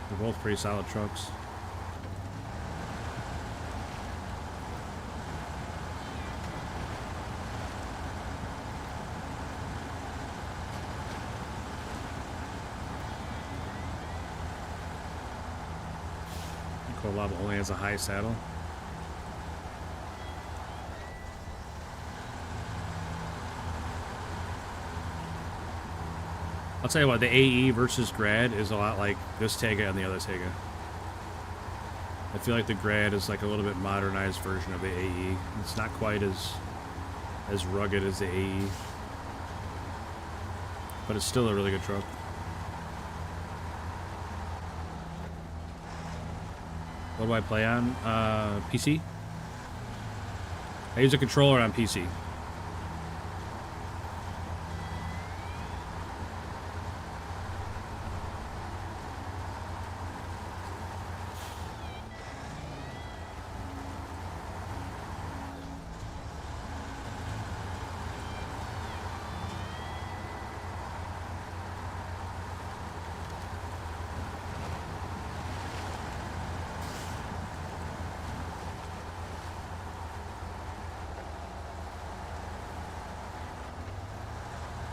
A: They're both pretty solid trucks. Collab only has a high saddle. I'll tell you what, the AE versus Grad is a lot like this Tega and the other Tega. I feel like the Grad is like a little bit modernized version of the AE. It's not quite as rugged as the AE, but it's still a really good truck. What do I play on? PC? I use a controller on PC.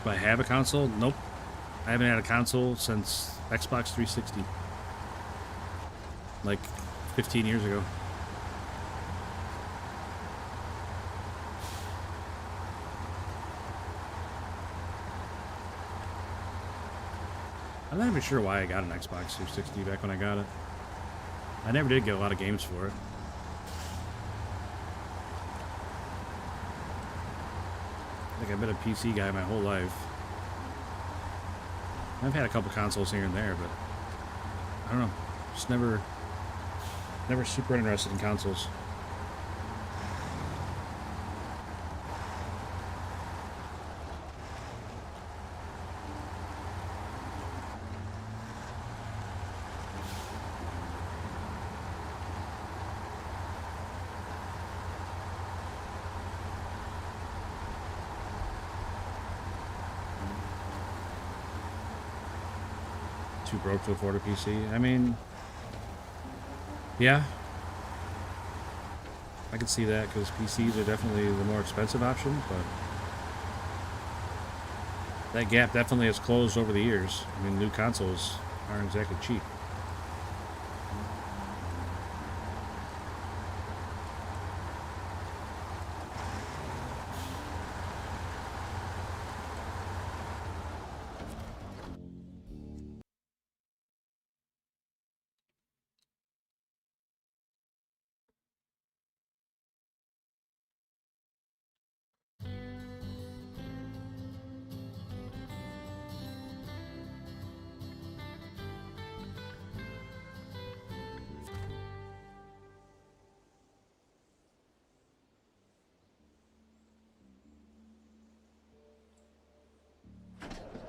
A: Do I have a console? Nope. I haven't had a console since Xbox 360. like 15 years ago. I'm not even sure why I got an Xbox 360 back when I got it. I never did get a lot of games for it. Like, I've been a PC guy my whole life. I've had a couple consoles here and there, but I don't know. Just never super interested in consoles. Too broke to afford a PC. I mean, yeah, I can see that because PCs are definitely the more expensive option, but that gap definitely has closed over the years. I mean, new consoles aren't exactly cheap.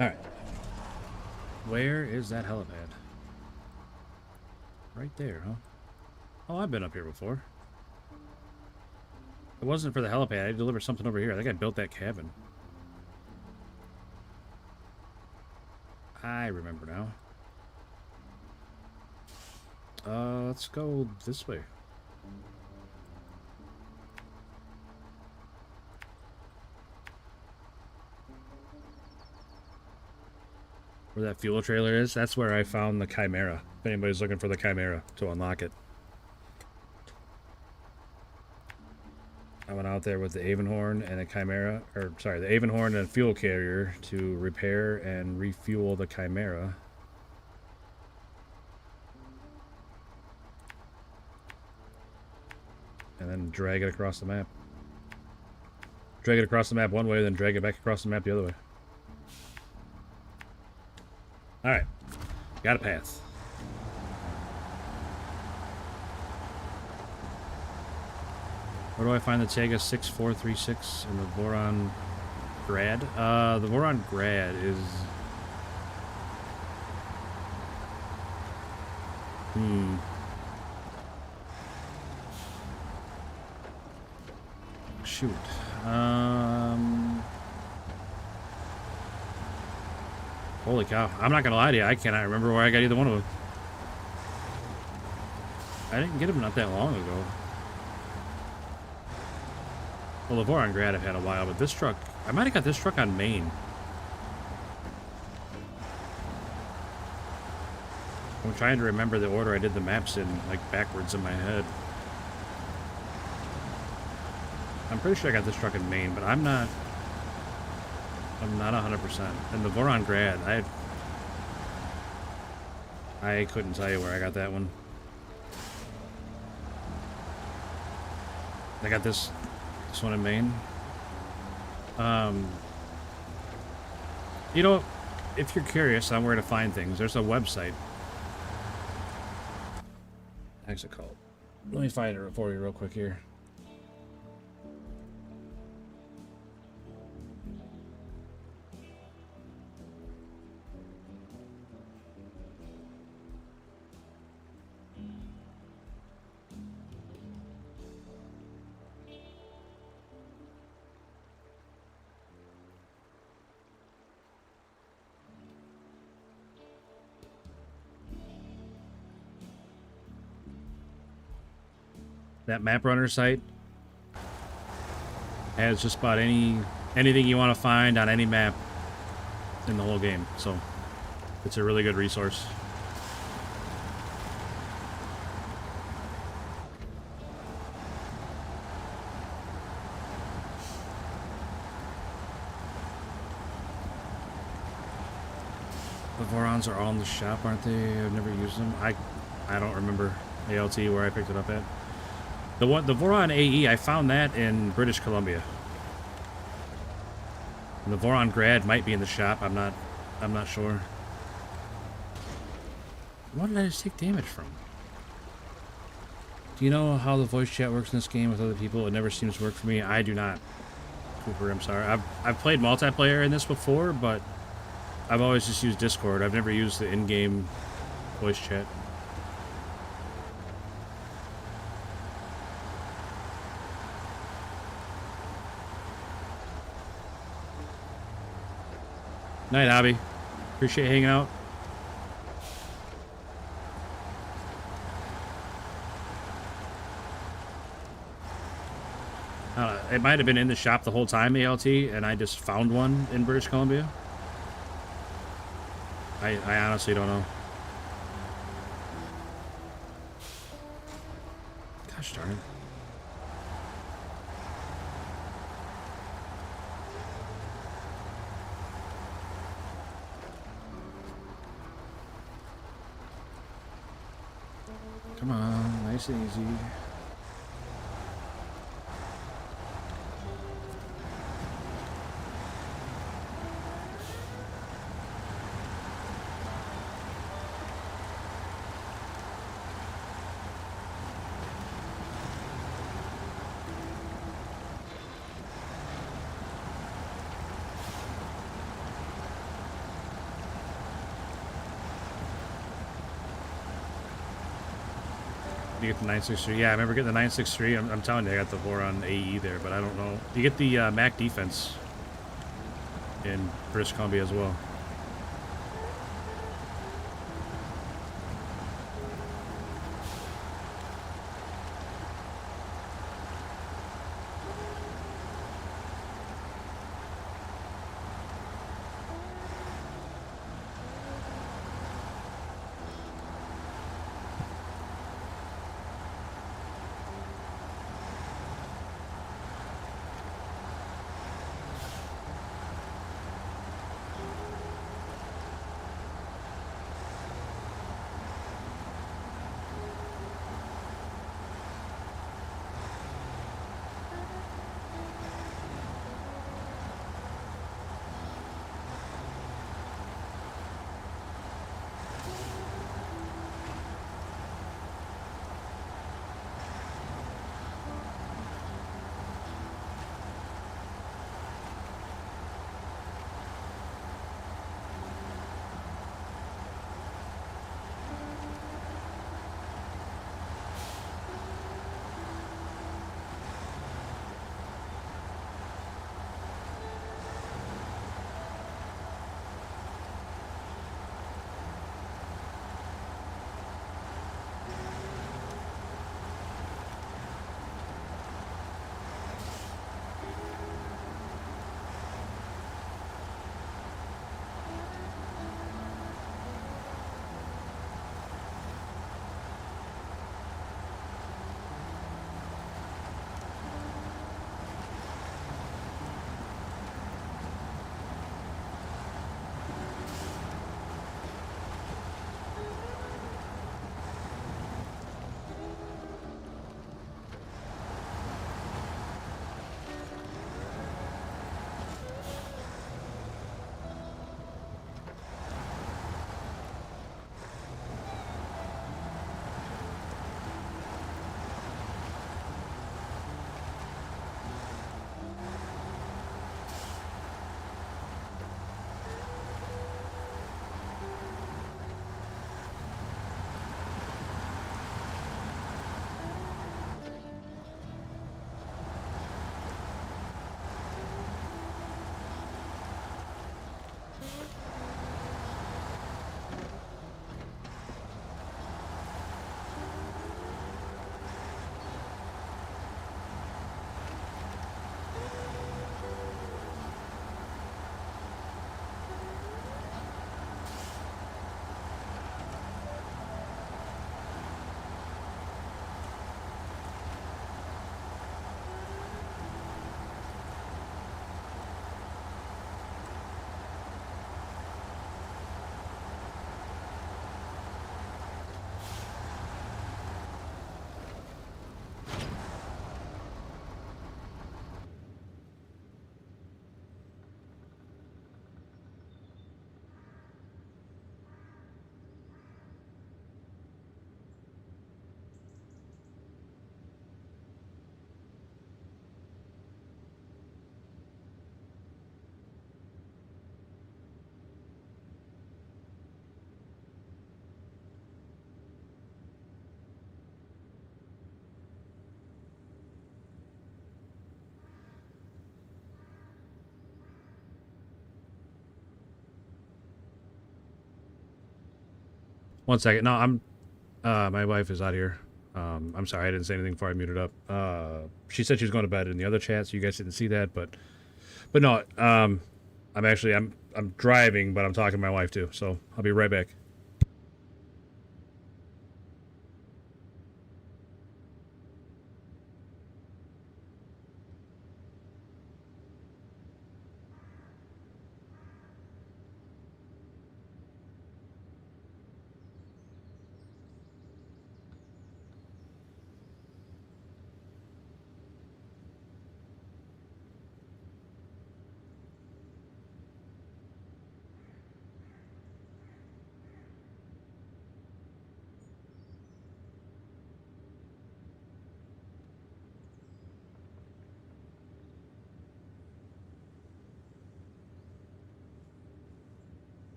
A: Alright. Where is that helipad? Right there, huh? Oh, I've been up here before. It wasn't for the helipad. I delivered something over here. I think I built that cabin. I remember now. Let's go this way. Where that fuel trailer is, that's where I found the Chimera. If anybody's looking for the Chimera to unlock it. I went out there with the Avonhorn and a Chimera, or sorry, the Avonhorn and a fuel carrier to repair and refuel the Chimera. And then drag it across the map. Drag it across the map one way, then drag it back across the map the other way. Alright. Got a path. Where do I find the Tega 6436 and the Voron Grad? The Voron Grad is... Shoot. Holy cow. I'm not gonna lie to you, I cannot remember where I got either one of them. I didn't get them not that long ago. Well, the Voron Grad I've had a while, but this truck... I might have got this truck on Maine. I'm trying to remember the order I did the maps in, like, backwards in my head. I'm pretty sure I got this truck in Maine, but I'm not 100%. And the Voron Grad, I couldn't tell you where I got that one. I got this one in Maine. You know, if you're curious on where to find things, there's a website. What's it called? Let me find it for you real quick here. That map runner site has just about anything you want to find on any map in the whole game, so it's a really good resource. The Vorons are all in the shop, aren't they? I've never used them. I don't remember ALT where I picked it up at. The Voron AE, I found that in British Columbia. And the Voron Grad might be in the shop. I'm not sure. What did I just take damage from? Do you know how the voice chat works in this game with other people? It never seems to work for me. I do not. Cooper, I'm sorry. I've played multiplayer in this before, but I've always just used Discord. I've never used the in-game voice chat. Night, Hobby. Appreciate hanging out. It might have been in the shop the whole time, ALT, and I just found one in British Columbia. I honestly don't know. Gosh darn it. Come on, nice and easy. You get the 963. Yeah, I remember getting the 963. I'm telling you, I got the Voron AE there, but I don't know. You get the MAC defense in British Columbia as well. One second. No, I'm my wife is out here. I'm sorry, I didn't say anything before I muted up. She said she was going to bed in the other chat, so you guys didn't see that, but no, I'm driving, but I'm talking to my wife too, so I'll be right back.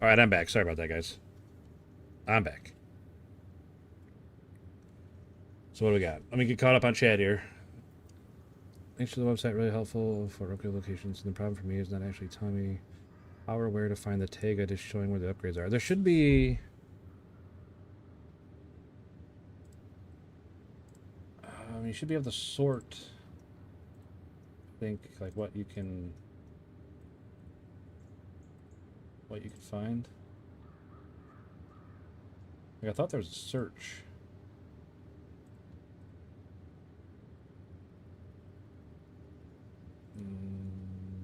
A: All right, I'm back. Sorry about that, guys. I'm back. So what do we got? Let me get caught up on chat here. Thanks for the website, really helpful for upgrade locations. And the problem for me is not actually telling me how or where to find the tag, just showing where the upgrades are. There should be... you should be able to sort, I think, like what you can find. Like, I thought there was a search.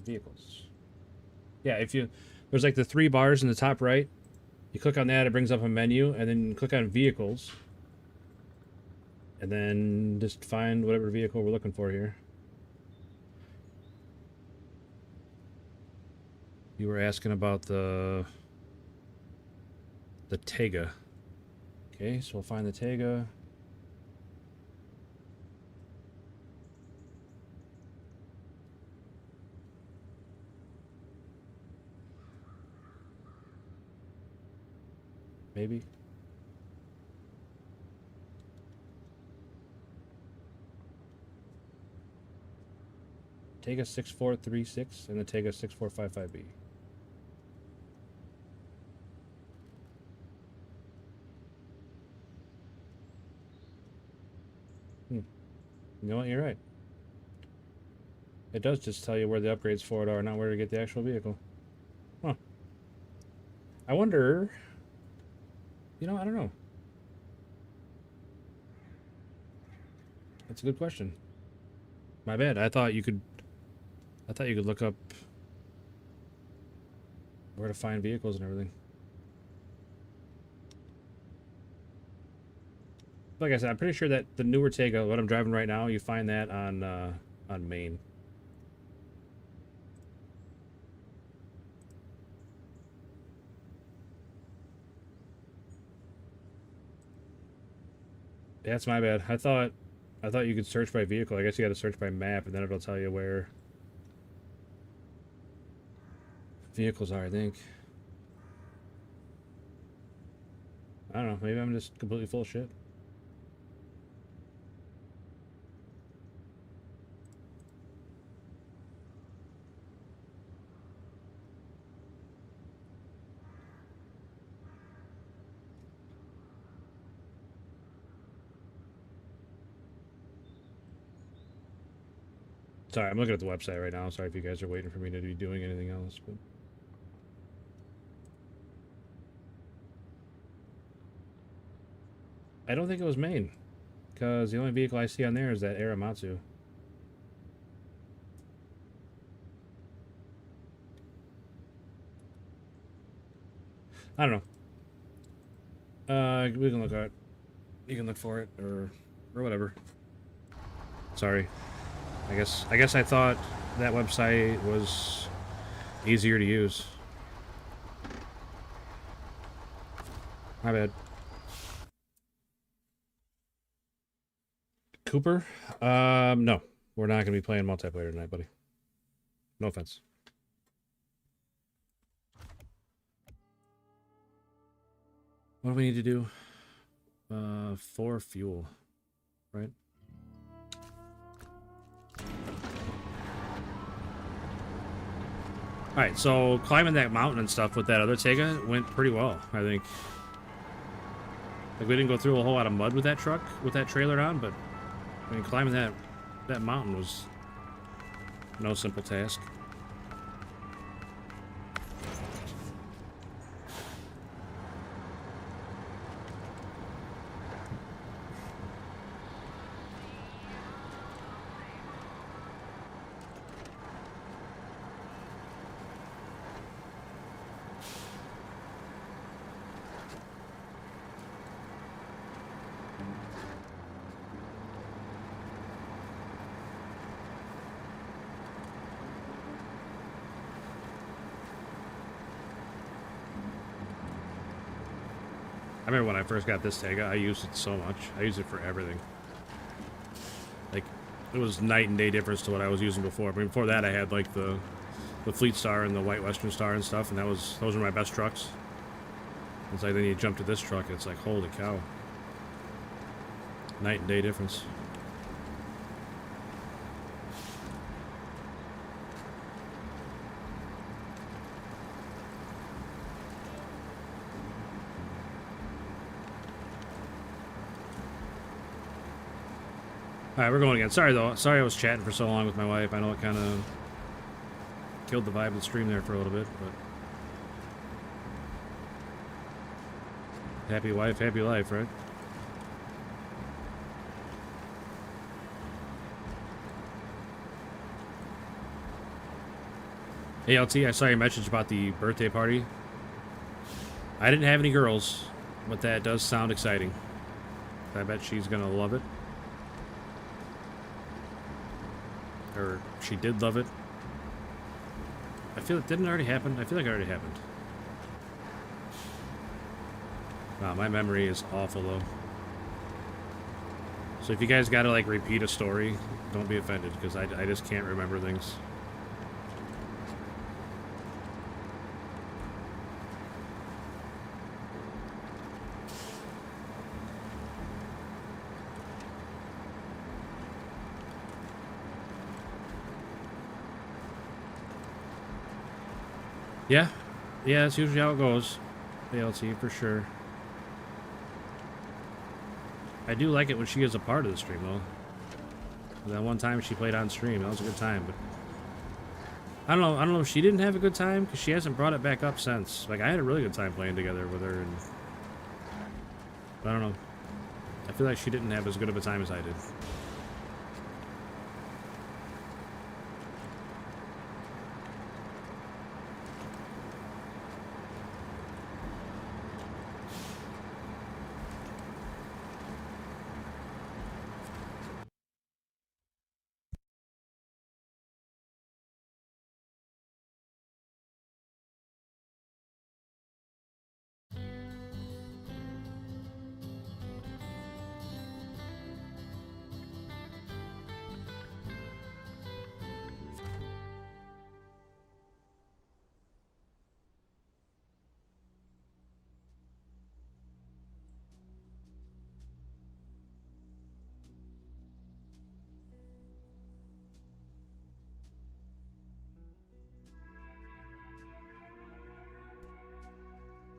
A: Vehicles. Yeah, if you... There's like the 3 bars in the top right. You click on that, it brings up a menu, and then you click on vehicles. And then just find whatever vehicle we're looking for here. You were asking about the Tega. Okay, so we'll find the Tega. Maybe. Tega 6436 and the Tega 6455B. You know what? You're right. It does just tell you where the upgrades for it are, not where to get the actual vehicle. Huh. I wonder... You know, I don't know. That's a good question. My bad. I thought you could look up where to find vehicles and everything. Like I said, I'm pretty sure that the newer Tega, what I'm driving right now, you find that on main. That's my bad. I thought you could search by vehicle. I guess you got to search by map, and then it'll tell you where vehicles are, I think. I don't know. Maybe I'm just completely full of shit. Sorry, I'm looking at the website right now. Sorry if you guys are waiting for me to be doing anything else, but... I don't think it was main, because the only vehicle I see on there is that Aramatsu. I don't know. We can look at it. You can look for it, or whatever. Sorry. I guess I thought that website was easier to use. My bad. Cooper? No. We're not going to be playing multiplayer tonight, buddy. No offense. What do we need to do? 4 fuel, right? Alright, so climbing that mountain and stuff with that other Tega went pretty well, I think. Like, we didn't go through a whole lot of mud with that truck, with that trailer on, but I mean, climbing that mountain was no simple task. I remember when I first got this Tega, I used it so much. I used it for everything. Like, it was night and day difference to what I was using before. I mean, before that, I had like the Fleet Star and the White Western Star and stuff, and those were my best trucks. It's like then you jump to this truck, it's like, holy cow. Night and day difference. Alright, we're going again. Sorry, though. Sorry I was chatting for so long with my wife. I know it kind of killed the vibe of the stream there for a little bit, but... Happy wife, happy life, right? ALT, I saw your message about the birthday party. I didn't have any girls, but that does sound exciting. I bet she's gonna love it. Or she did love it. I feel it didn't already happen. I feel like it already happened. Wow, my memory is awful though. So if you guys gotta like repeat a story, don't be offended because I just can't remember things. Yeah, that's usually how it goes. ALT for sure. I do like it when she is a part of the stream though. That one time she played on stream, that was a good time. But I don't know if she didn't have a good time because she hasn't brought it back up since. Like I had a really good time playing together with her, and but I don't know. I feel like she didn't have as good of a time as I did.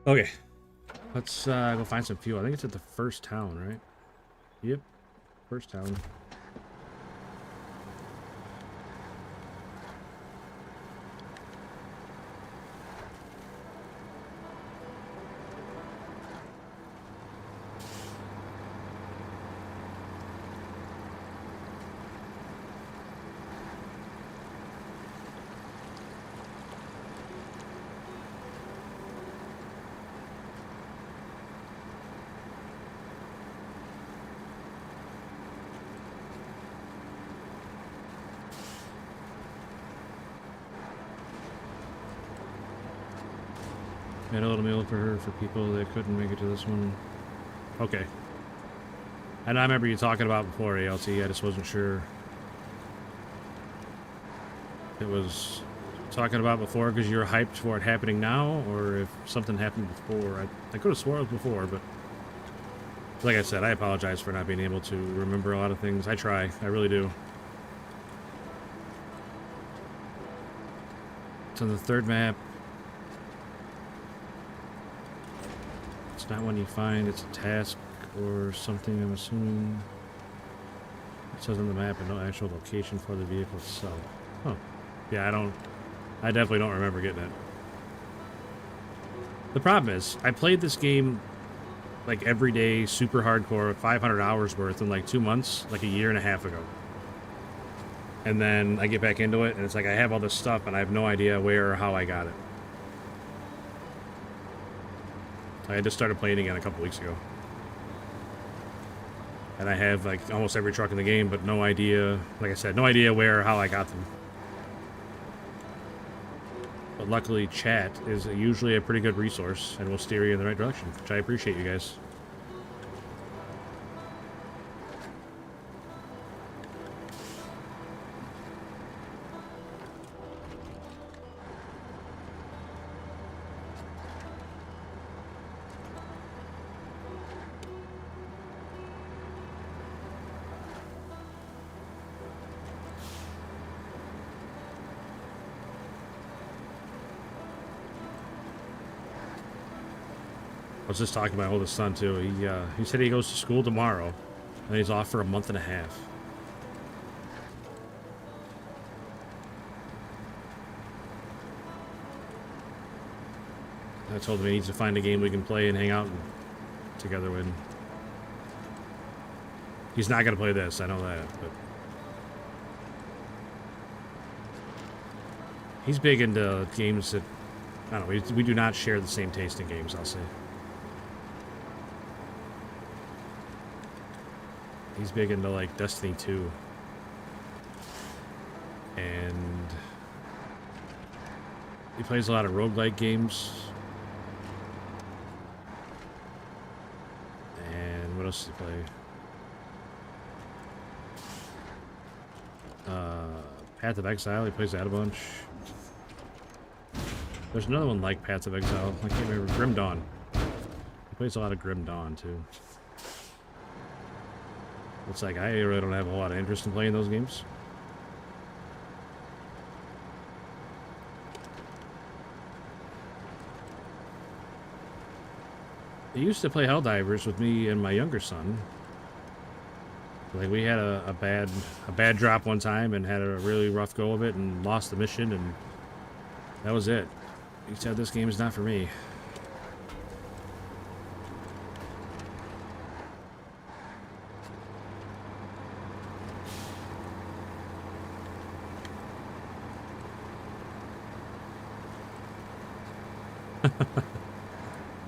A: Okay, let's go find some fuel. I think it's at the first town, right? Yep, first town. Made a little meal for her for people that couldn't make it to this one. Okay. And I remember you talking about before, ALT. I just wasn't sure. It was talking about before because you were hyped for it happening now, or if something happened before. I could have swore it was before, but Like I said, I apologize for not being able to remember a lot of things. I try. I really do. It's on the third map. It's not one you find. It's a task or something, I'm assuming. It says on the map and no actual location for the vehicle itself. Huh. Yeah, I definitely don't remember getting it. The problem is, I played this game like every day, super hardcore, 500 hours worth in like 2 months, like a year and a half ago. And then I get back into it, and it's like I have all this stuff, and I have no idea where or how I got it. I just started playing again a couple weeks ago. And I have like almost every truck in the game, but no idea, like I said, no idea where or how I got them. But luckily, chat is usually a pretty good resource and will steer you in the right direction, which I appreciate, you guys. I was just talking to my oldest son too. He said he goes to school tomorrow, and he's off for a month and a half. I told him he needs to find a game we can play and hang out together with. He's not gonna play this, I know that, but he's big into games that, I don't know, we do not share the same taste in games, I'll say. He's big into like Destiny 2. And he plays a lot of roguelike games. And what else does he play? Path of Exile, he plays that a bunch. There's another one like Path of Exile, I can't remember. Grim Dawn. He plays a lot of Grim Dawn too. It's like I really don't have a lot of interest in playing those games. He used to play Helldivers with me and my younger son. Like we had a bad drop one time and had a really rough go of it and lost the mission, and that was it. He said this game is not for me.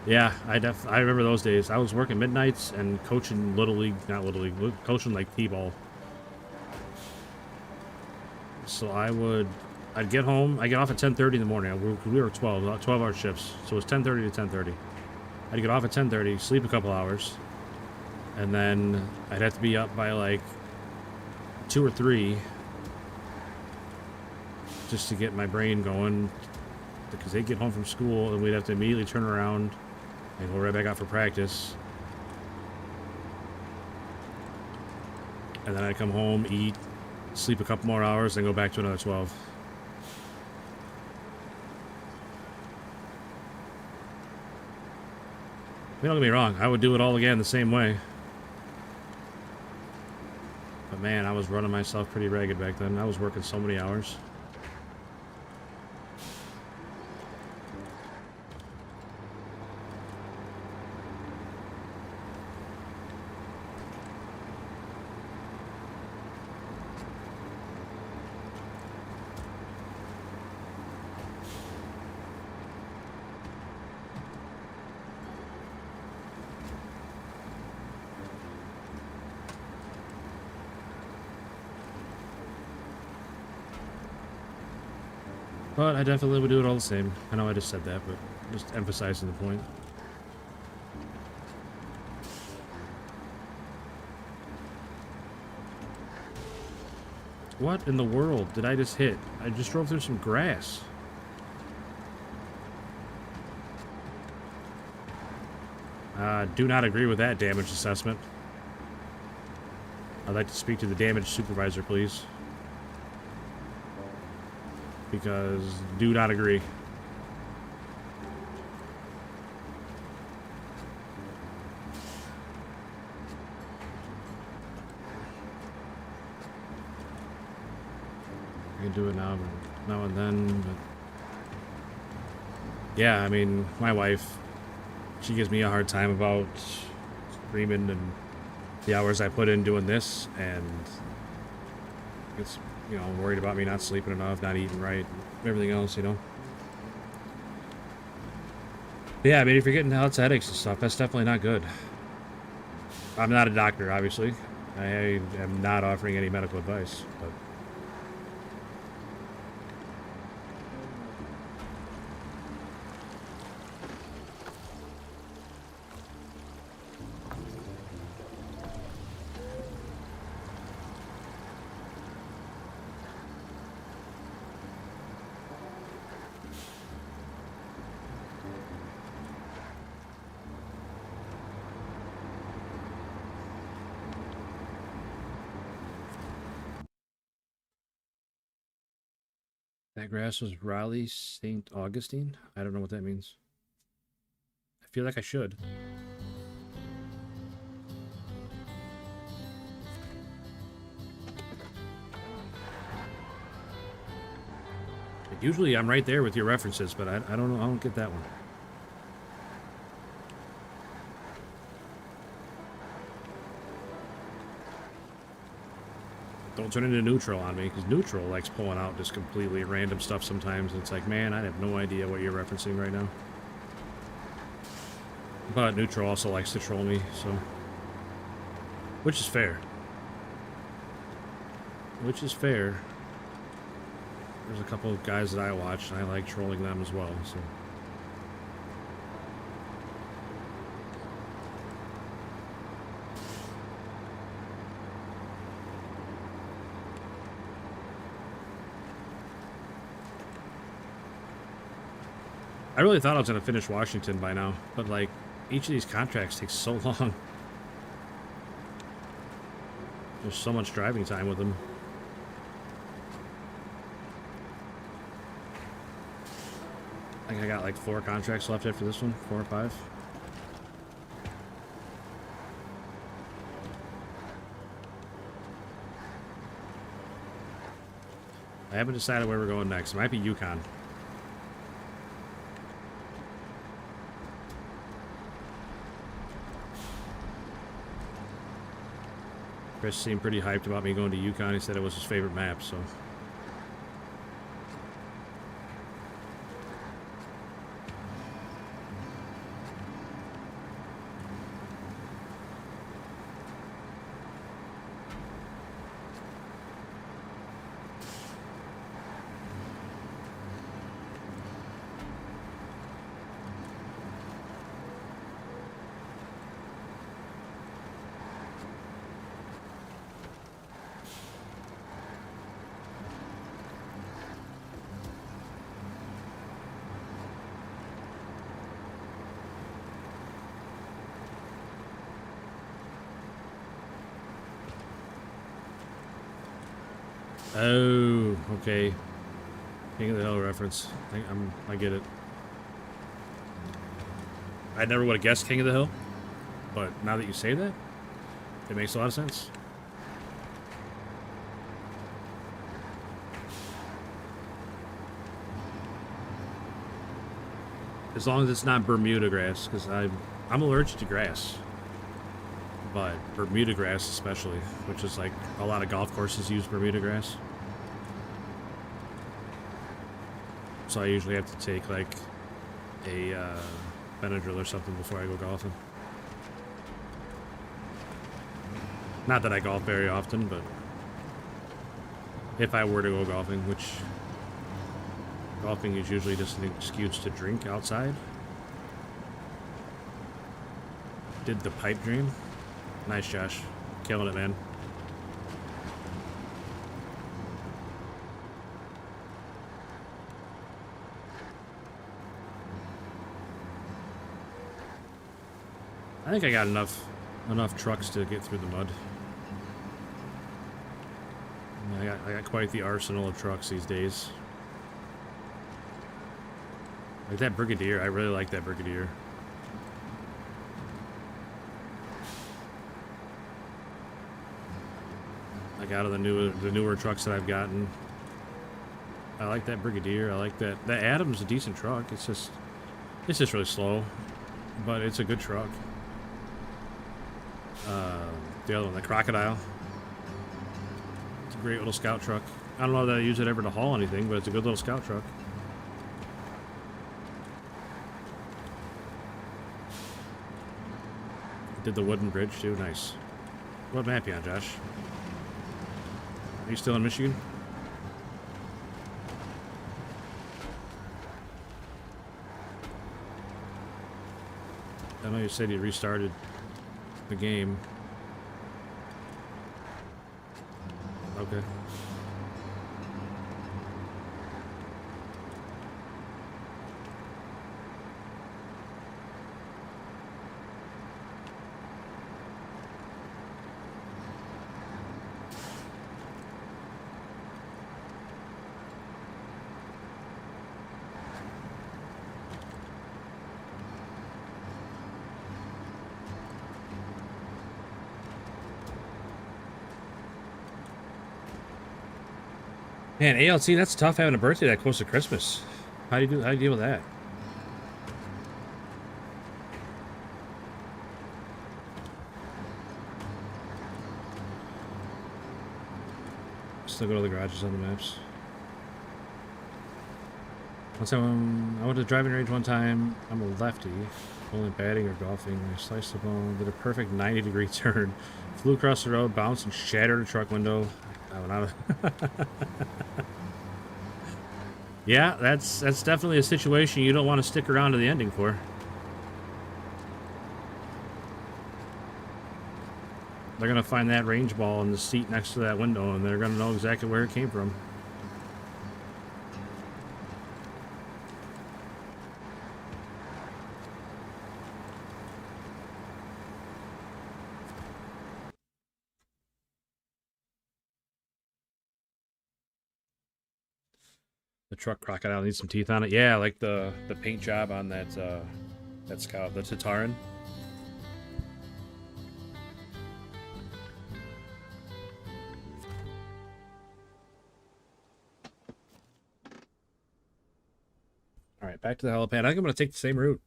A: Yeah, I remember those days. I was working midnights and coaching Little League, not Little League, coaching like T-ball. So I'd get home, I get off at 10:30 in the morning. We were 12-hour shifts, so it was 10:30 to 10:30. I'd get off at 10:30, sleep a couple hours, and then I'd have to be up by like 2 or 3 just to get my brain going, because they'd get home from school and we'd have to immediately turn around and go right back out for practice. And then I'd come home, eat, sleep a couple more hours, then go back to another 12. Don't get me wrong, I would do it all again the same way. But man, I was running myself pretty ragged back then. I was working so many hours. But I definitely would do it all the same. I know I just said that, but just emphasizing the point. What in the world did I just hit? I just drove through some grass. Do not agree with that damage assessment. I'd like to speak to the damage supervisor, please. Because do not agree. I can do it now and then, but yeah, I mean, my wife, she gives me a hard time about screaming and the hours I put in doing this, and it's, you know, worried about me not sleeping enough, not eating right, everything else, you know. But yeah, I mean, if you're getting headaches and stuff, that's definitely not good. I'm not a doctor, obviously. I am not offering any medical advice, but that grass was Raleigh St. Augustine? I don't know what that means. I feel like I should. Usually I'm right there with your references, but I don't know. I don't get that one. Don't turn into neutral on me, because neutral likes pulling out just completely random stuff sometimes. It's like, man, I have no idea what you're referencing right now. But neutral also likes to troll me, so. Which is fair. Which is fair. There's a couple of guys that I watch, and I like trolling them as well, so. I really thought I was going to finish Washington by now, but like, each of these contracts takes so long. There's so much driving time with them. I think I got like 4 contracts left after this one, 4 or 5. I haven't decided where we're going next. It might be Yukon. Chris seemed pretty hyped about me going to Yukon. He said it was his favorite map, so. Oh, okay. King of the Hill reference. I get it. I never would have guessed King of the Hill, but now that you say that, it makes a lot of sense. As long as it's not Bermuda grass, because I'm allergic to grass. But Bermuda grass especially, which is like a lot of golf courses use Bermuda grass. So I usually have to take like a Benadryl or something before I go golfing. Not that I golf very often, but if I were to go golfing, which golfing is usually just an excuse to drink outside. Did the pipe dream. Nice, Josh. Killing it, man. I think I got enough trucks to get through the mud. I got quite the arsenal of trucks these days. Like that Brigadier, I really like that Brigadier. Like out of the newer trucks that I've gotten, I like that Brigadier. I like that. That Adam's a decent truck. It's just really slow, but it's a good truck. The other one, the Crocodile. It's a great little scout truck. I don't know that I use it ever to haul anything, but it's a good little scout truck. Did the wooden bridge too. Nice. What map you on, Josh? Are you still in Michigan? I know you said you restarted the game. Okay. Man, ALT, that's tough having a birthday that close to Christmas. How do you deal with that? Still go to the garages on the maps. Once I went to driving range one time. I'm a lefty, only batting or golfing. I sliced the ball, did a perfect 90-degree turn, flew across the road, bounced and shattered a truck window. I went out of Yeah, that's definitely a situation you don't want to stick around to the ending for. They're gonna find that range ball in the seat next to that window, and they're gonna know exactly where it came from. The truck Crocodile needs some teeth on it. Yeah, like the paint job on that Scout, the Tataran. All right, back to the helipad. I think I'm gonna take the same route.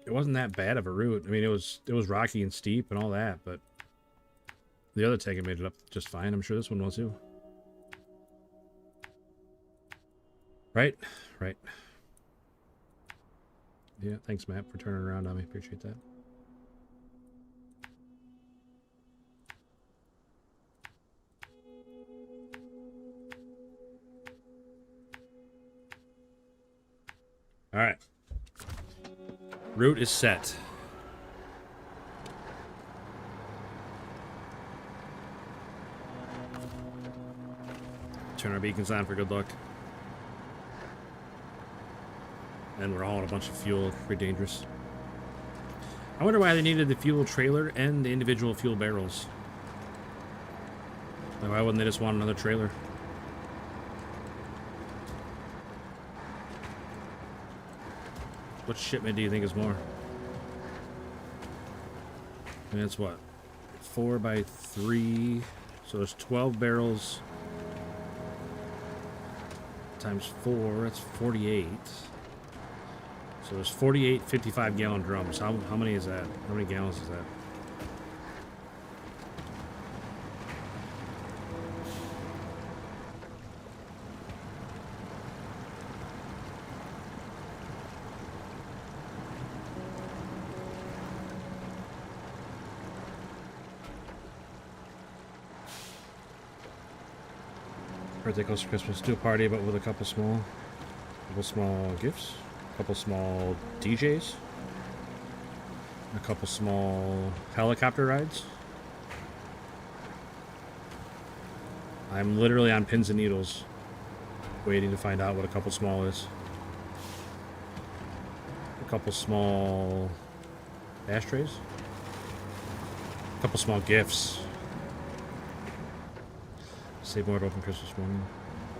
A: It wasn't that bad of a route. I mean, it was rocky and steep and all that, but the other tank made it up just fine. I'm sure this one will too. Right, right. Yeah, thanks, Matt, for turning around on me. Appreciate that. All right. Route is set. Turn our beacons on for good luck. And we're hauling a bunch of fuel. Pretty dangerous. I wonder why they needed the fuel trailer and the individual fuel barrels. Like, why wouldn't they just want another trailer? What shipment do you think is more? And it's what? 4 by 3. So there's 12 barrels times 4. That's 48. So there's 48 55-gallon drums. How many is that? How many gallons is that? Birthday close to Christmas. Do a party, but with a couple small gifts. A couple small DJs. A couple small helicopter rides. I'm literally on pins and needles, waiting to find out what a couple small is. A couple small Ashtrays. A couple small gifts. Save more to open Christmas morning.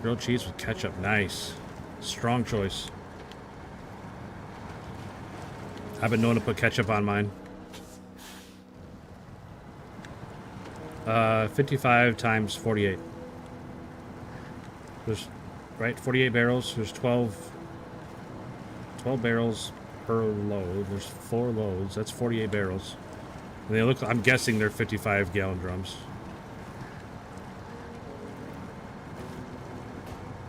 A: Grilled cheese with ketchup. Nice. Strong choice. I've been known to put ketchup on mine. 55 times 48. There's, right, 48 barrels. There's 12 barrels per load. There's 4 loads. That's 48 barrels. And they look, I'm guessing they're 55-gallon drums.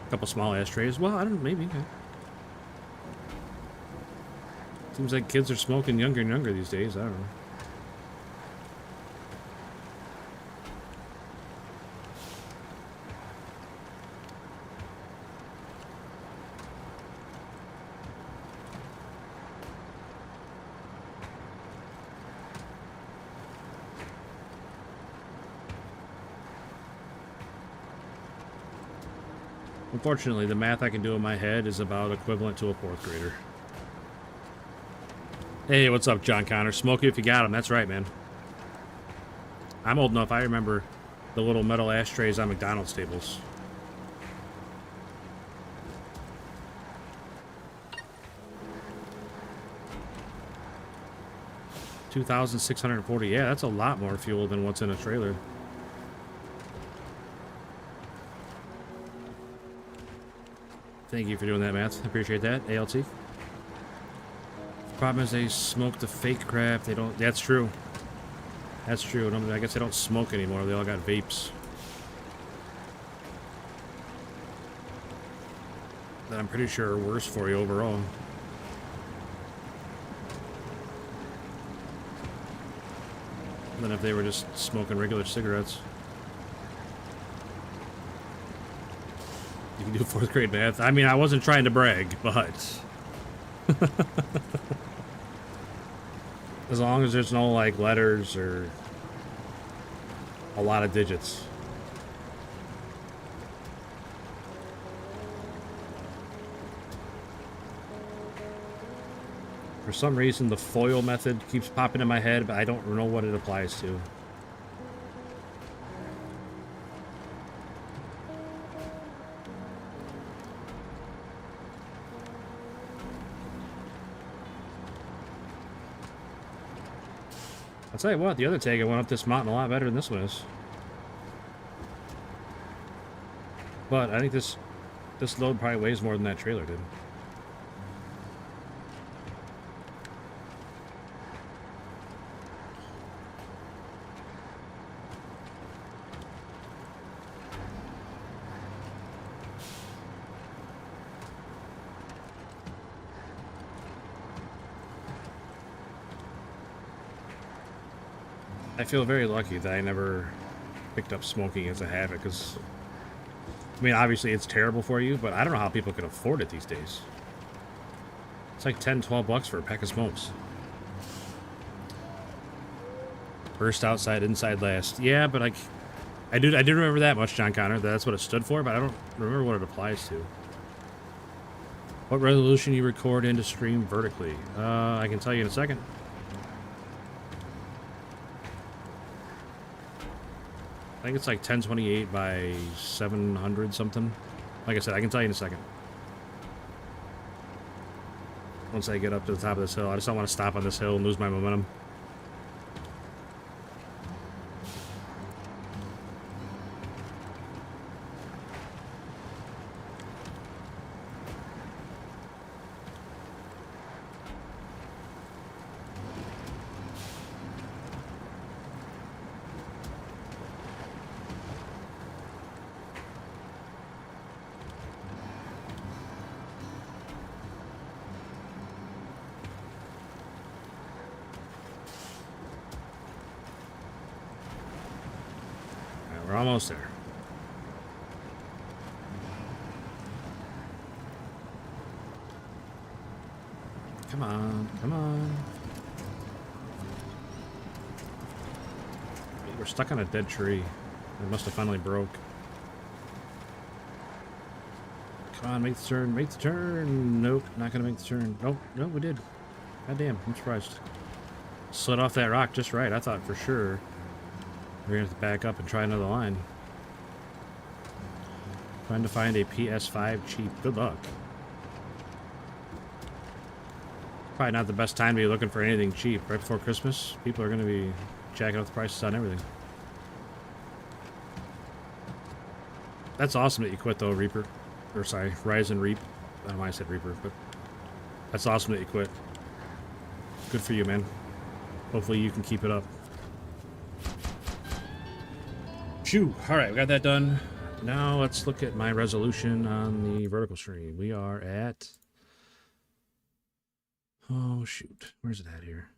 A: A couple small ashtrays. Well, I don't know, maybe. Yeah. Seems like kids are smoking younger and younger these days. I don't know. Unfortunately, the math I can do in my head is about equivalent to a 4th grader. Hey, what's up, John Connor? Smoke it if you got them. That's right, man. I'm old enough. I remember the little metal ashtrays on McDonald's tables. $2,640. Yeah, that's a lot more fuel than what's in a trailer. Thank you for doing that, Matt. I appreciate that. ALT. The problem is they smoke the fake crap. They don't. That's true. That's true. I guess they don't smoke anymore. They all got vapes. That I'm pretty sure are worse for you overall. Than if they were just smoking regular cigarettes. You can do 4th grade math. I mean, I wasn't trying to brag, but as long as there's no like letters or a lot of digits. For some reason, the foil method keeps popping in my head, but I don't know what it applies to. I'll tell you what, the other tag went up this mountain a lot better than this one is. But I think this load probably weighs more than that trailer did. I feel very lucky that I never picked up smoking as a habit, because, I mean, obviously it's terrible for you, but I don't know how people can afford it these days. It's like 10, 12 bucks for a pack of smokes. First outside, inside last. Yeah, but I do remember that much, John Connor. That's what it stood for, but I don't remember what it applies to. What resolution you record into stream vertically? I can tell you in a second. I think it's like 1028 by 700 something. Like I said, I can tell you in a second. Once I get up to the top of this hill. I just don't want to stop on this hill and lose my momentum. We're almost there. Come on, come on. We're stuck on a dead tree. It must have finally broke. Come on, make the turn, make the turn. Nope, not gonna make the turn. Nope, nope, we did. God damn, I'm surprised. Slid off that rock just right. I thought for sure we're going to have to back up and try another line. Trying to find a PS5 cheap. Good luck. Probably not the best time to be looking for anything cheap. Right before Christmas, people are going to be jacking up the prices on everything. That's awesome that you quit, though, Reaper. Or, sorry, Rise and Reap. I don't know why I said Reaper, but that's awesome that you quit. Good for you, man. Hopefully you can keep it up. Phew. Alright, we got that done. Now let's look at my resolution on the vertical stream. We are at... Oh, shoot. Where's it at here?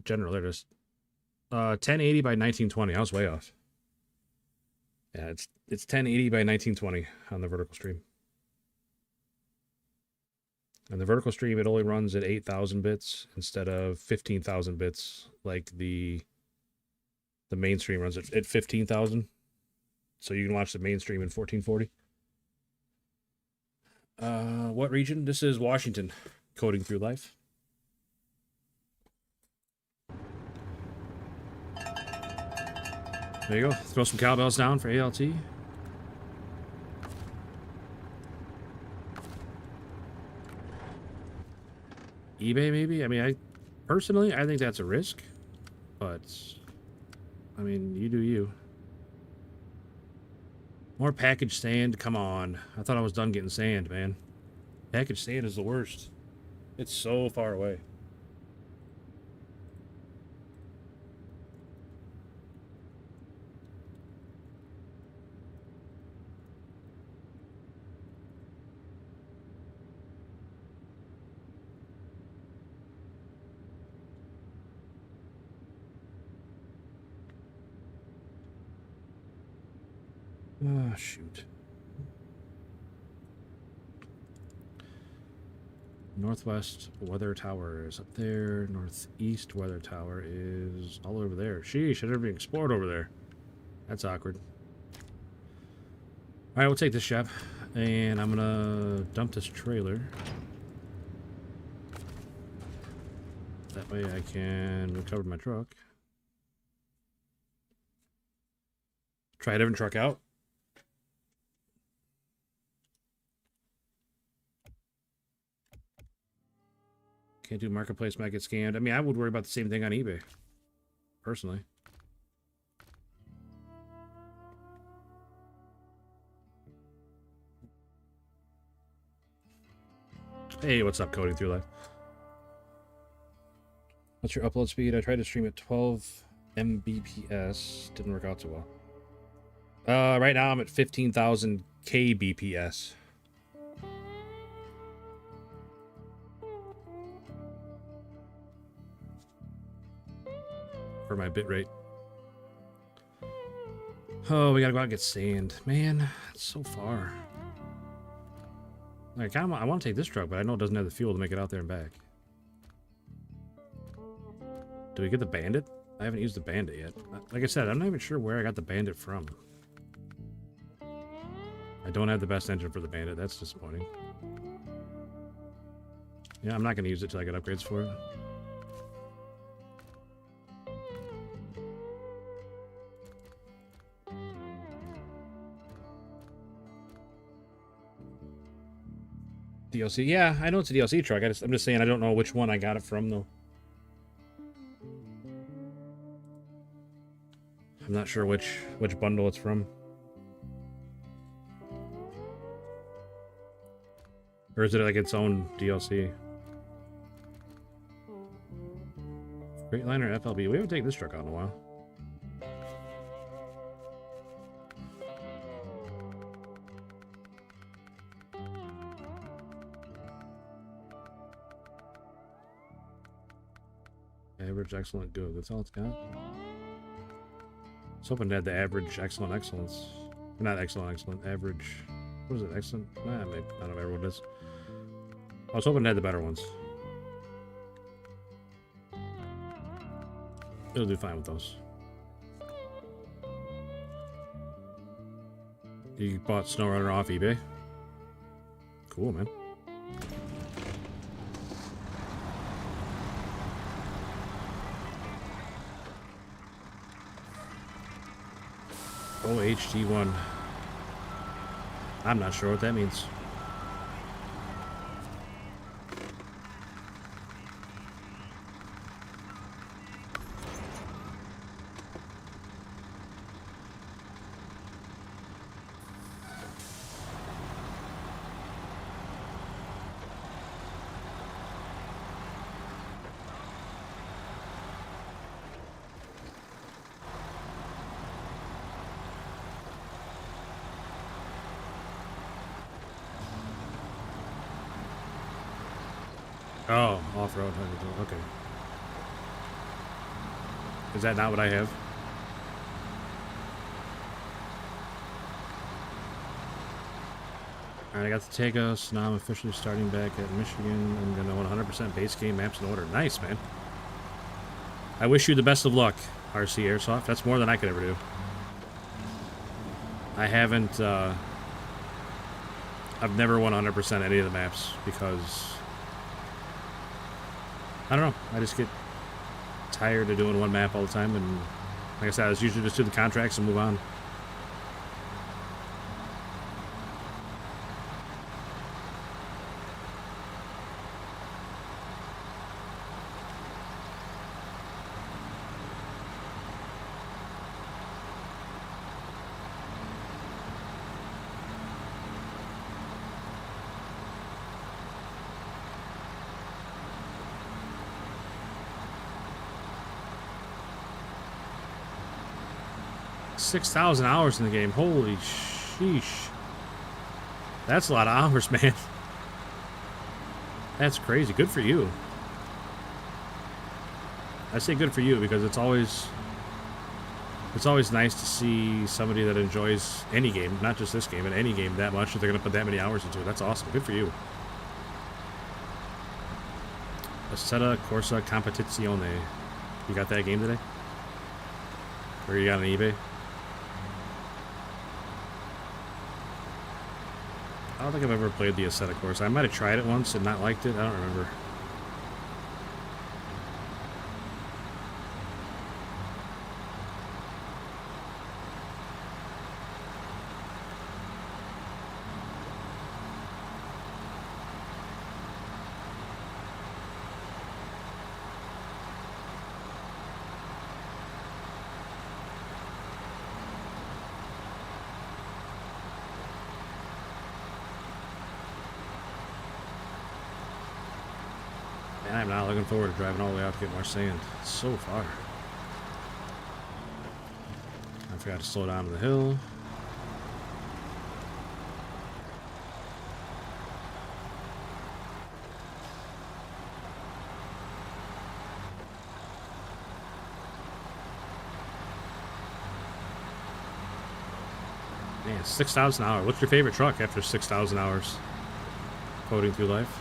A: General, there it is. 1080 by 1920. I was way off. Yeah, it's 1080 by 1920 on the vertical stream. On the vertical stream, it only runs at 8,000 bits instead of 15,000 bits like the mainstream runs at 15,000. So you can watch the mainstream in 1440. What region? This is Washington. Coding through life. There you go. Throw some cowbells down for ALT. eBay, maybe? I mean, personally, I think that's a risk. But, I mean, you do you. More packaged sand? Come on. I thought I was done getting sand, man. Packaged sand is the worst. It's so far away. Oh, shoot. Northwest weather tower is up there. Northeast weather tower is all over there. Sheesh, I never even explored over there. That's awkward. Alright, we'll take this job. And I'm gonna dump this trailer. That way I can recover my truck. Try a different truck out. Can't do marketplace, might get scammed. I mean, I would worry about the same thing on eBay. Personally. Hey, what's up, Coding Through Life? What's your upload speed? I tried to stream at 12 Mbps. Didn't work out too well. Right now I'm at 15,000 kbps. For my bitrate. Oh, we gotta go out and get sand. Man, it's so far. Like, I want to take this truck, but I know it doesn't have the fuel to make it out there and back. Do we get the Bandit? I haven't used the Bandit yet. Like I said, I'm not even sure where I got the Bandit from. I don't have the best engine for the Bandit. That's disappointing. Yeah, I'm not going to use it till I get upgrades for it. DLC. Yeah, I know it's a DLC truck. I'm just saying I don't know which one I got it from, though. I'm not sure which bundle it's from. Or is it like its own DLC? Freightliner FLB. We haven't taken this truck out in a while. Average, excellent, good. That's all it's got. I was hoping to have the average, excellent, excellence. Not excellent, excellent. Average. What is it? Excellent? Nah, maybe. I don't remember what it is. I was hoping to have the better ones. It'll do fine with those. You bought SnowRunner off eBay? Cool, man. Oh, HD1. I'm not sure what that means. Oh, off-road. Okay. Is that not what I have? Alright, I got the Tagos. Now I'm officially starting back at Michigan. I'm going to 100% base game maps in order. Nice, man. I wish you the best of luck, RC Airsoft. That's more than I could ever do. I haven't, I've never 100% any of the maps because I don't know. I just get tired of doing one map all the time, and like I said, I was usually just do the contracts and move on. $6,000 hours in the game. Holy sheesh. That's a lot of hours, man. That's crazy. Good for you. I say good for you because it's always nice to see somebody that enjoys any game, not just this game, but any game that much, that they're going to put that many hours into it. That's awesome. Good for you. Assetto Corsa Competizione. You got that game today? Or you got on eBay? I don't think I've ever played the Assetto Corsa. I might have tried it once and not liked it. I don't remember. I'm not looking forward to driving all the way out to get more sand. It's so far. I forgot to slow down on the hill. Man, 6,000 hours. What's your favorite truck after 6,000 hours coding through life?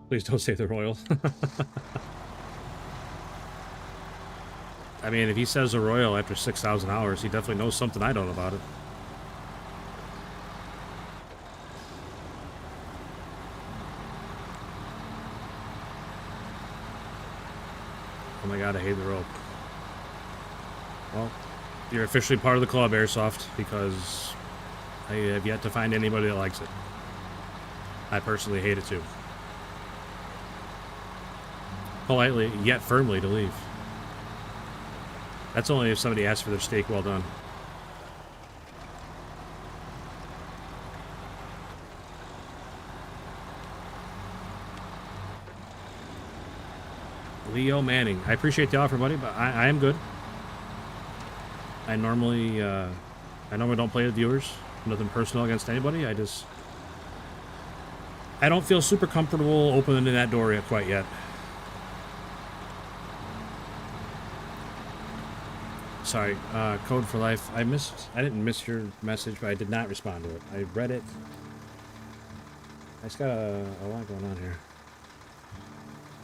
A: Please don't say the Royal. I mean, if he says the Royal after 6,000 hours, he definitely knows something I don't about it. Oh my god, I hate the rope. Well, you're officially part of the club, Airsoft, because I have yet to find anybody that likes it. I personally hate it too. Politely, yet firmly to leave. That's only if somebody asks for their steak well done. Leo Manning. I appreciate the offer, buddy, but I am good. I normally don't play with viewers. Nothing personal against anybody. I don't feel super comfortable opening that door yet, quite yet. Sorry, Code for Life. I didn't miss your message, but I did not respond to it. I read it. I just got a lot going on here.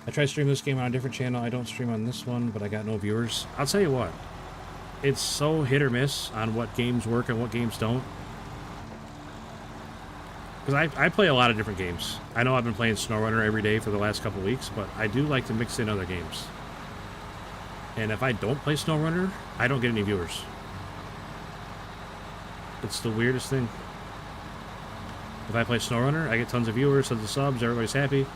A: I tried streaming this game on a different channel. I don't stream on this one, but I got no viewers. I'll tell you what. It's so hit or miss on what games work and what games don't. Because I play a lot of different games. I know I've been playing SnowRunner every day for the last couple weeks, but I do like to mix in other games. And if I don't play SnowRunner, I don't get any viewers. It's the weirdest thing. If I play SnowRunner, I get tons of viewers, tons of subs, everybody's happy.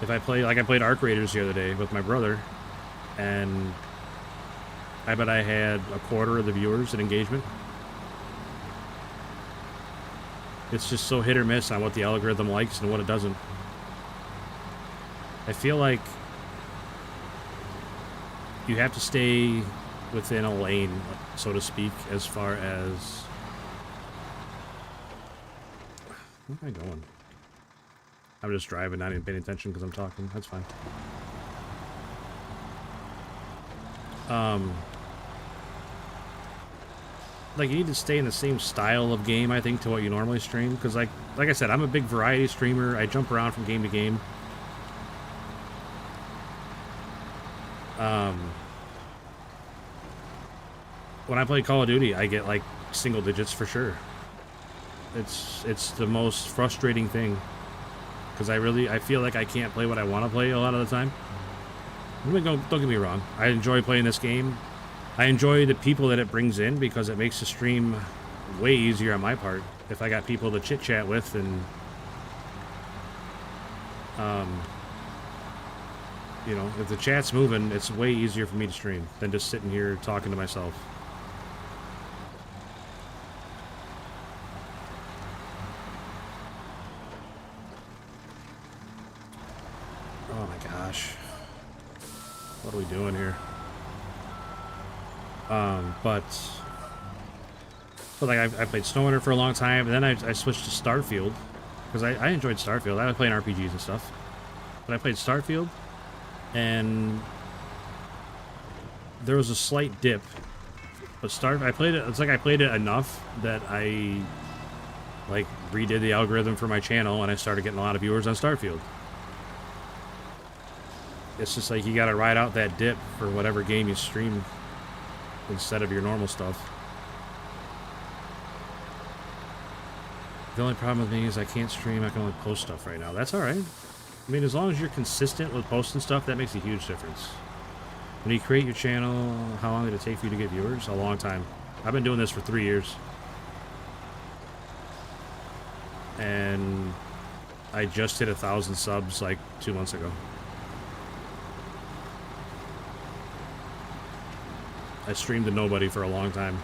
A: If I play, like I played Arc Raiders the other day with my brother, and I bet I had a quarter of the viewers and engagement. It's just so hit or miss on what the algorithm likes and what it doesn't. I feel like you have to stay within a lane, so to speak, as far as... Where am I going? I'm just driving, not even paying attention because I'm talking. That's fine. Like, you need to stay in the same style of game, I think, to what you normally stream. Because, like I said, I'm a big variety streamer. I jump around from game to game. When I play Call of Duty, I get, like, single digits for sure. It's the most frustrating thing. Because I feel like I can't play what I want to play a lot of the time. Don't get me wrong. I enjoy playing this game. I enjoy the people that it brings in because it makes the stream way easier on my part. If I got people to chit-chat with and... you know, if the chat's moving, it's way easier for me to stream than just sitting here talking to myself. Oh my gosh. What are we doing here? But like I played SnowRunner for a long time, and then I switched to Starfield because I enjoyed Starfield. I was playing RPGs and stuff, but I played Starfield, and there was a slight dip. But I played it. It's like I played it enough that I like redid the algorithm for my channel, and I started getting a lot of viewers on Starfield. It's just like you gotta ride out that dip for whatever game you stream instead of your normal stuff. The only problem with me is I can't stream. I can only post stuff right now. That's alright. I mean, as long as you're consistent with posting stuff, that makes a huge difference. When you create your channel, how long did it take for you to get viewers? A long time. I've been doing this for 3 years. And I just hit 1,000 subs like 2 months ago. I streamed to nobody for a long time.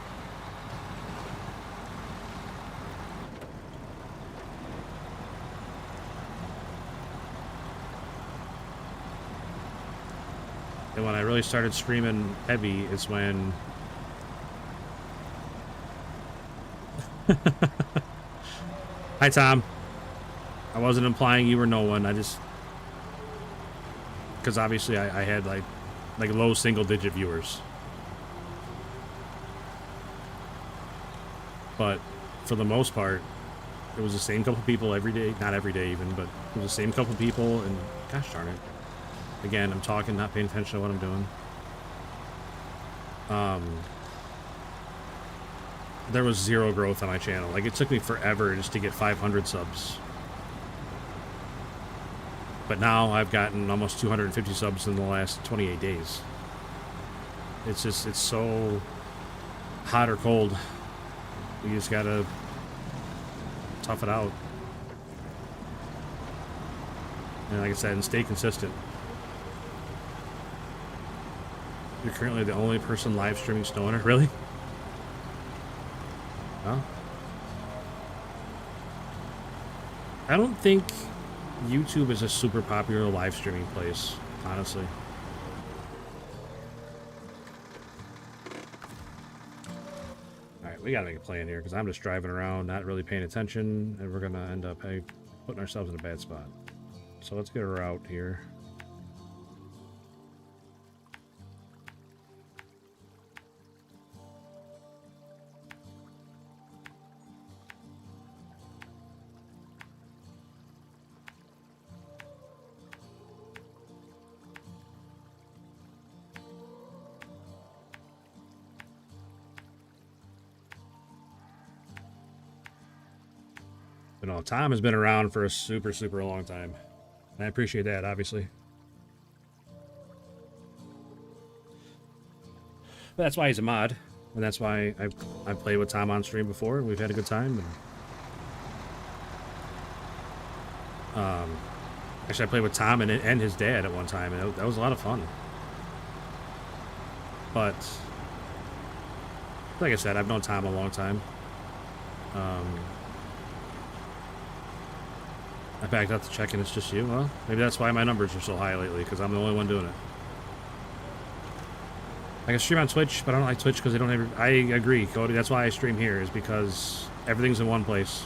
A: And when I really started streaming heavy is when... Hi, Tom. I wasn't implying you were no one. I just... Because obviously I had like low single-digit viewers. But for the most part, it was the same couple people every day. Not every day even, but it was the same couple people, and gosh darn it. Again, I'm talking, not paying attention to what I'm doing. There was zero growth on my channel. Like, it took me forever just to get 500 subs. But now I've gotten almost 250 subs in the last 28 days. It's just, it's so hot or cold. You just gotta tough it out. And like I said, and stay consistent. You're currently the only person live streaming SnowRunner? Really? Oh. I don't think YouTube is a super popular live streaming place, honestly. Alright, we gotta make a plan here, because I'm just driving around, not really paying attention, and we're gonna end up putting ourselves in a bad spot. So let's get a route here. You know, Tom has been around for a super, super long time. And I appreciate that, obviously. But that's why he's a mod. And that's why I've played with Tom on stream before, and we've had a good time. And, actually, I played with Tom and his dad at one time, and that was a lot of fun. But, like I said, I've known Tom a long time. I backed out to check and it's just you. Well, maybe that's why my numbers are so high lately, because I'm the only one doing it. I can stream on Twitch, but I don't like Twitch because they don't have... I agree, Cody. That's why I stream here, is because everything's in one place.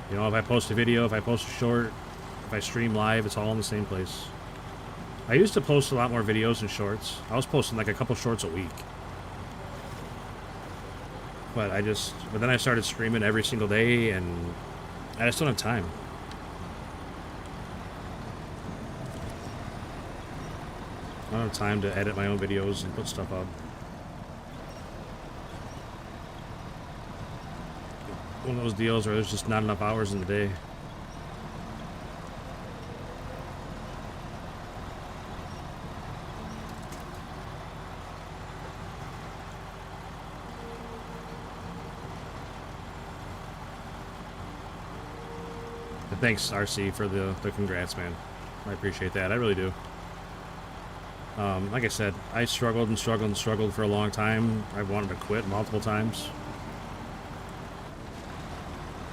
A: You know, if I post a video, if I post a short, if I stream live, it's all in the same place. I used to post a lot more videos and shorts. I was posting like a couple shorts a week. But then I started streaming every single day, and I just don't have time. I don't have time to edit my own videos and put stuff up. One of those deals where there's just not enough hours in the day. But thanks, RC, for the congrats, man. I appreciate that. I really do. Like I said, I struggled and struggled and struggled for a long time. I wanted to quit multiple times.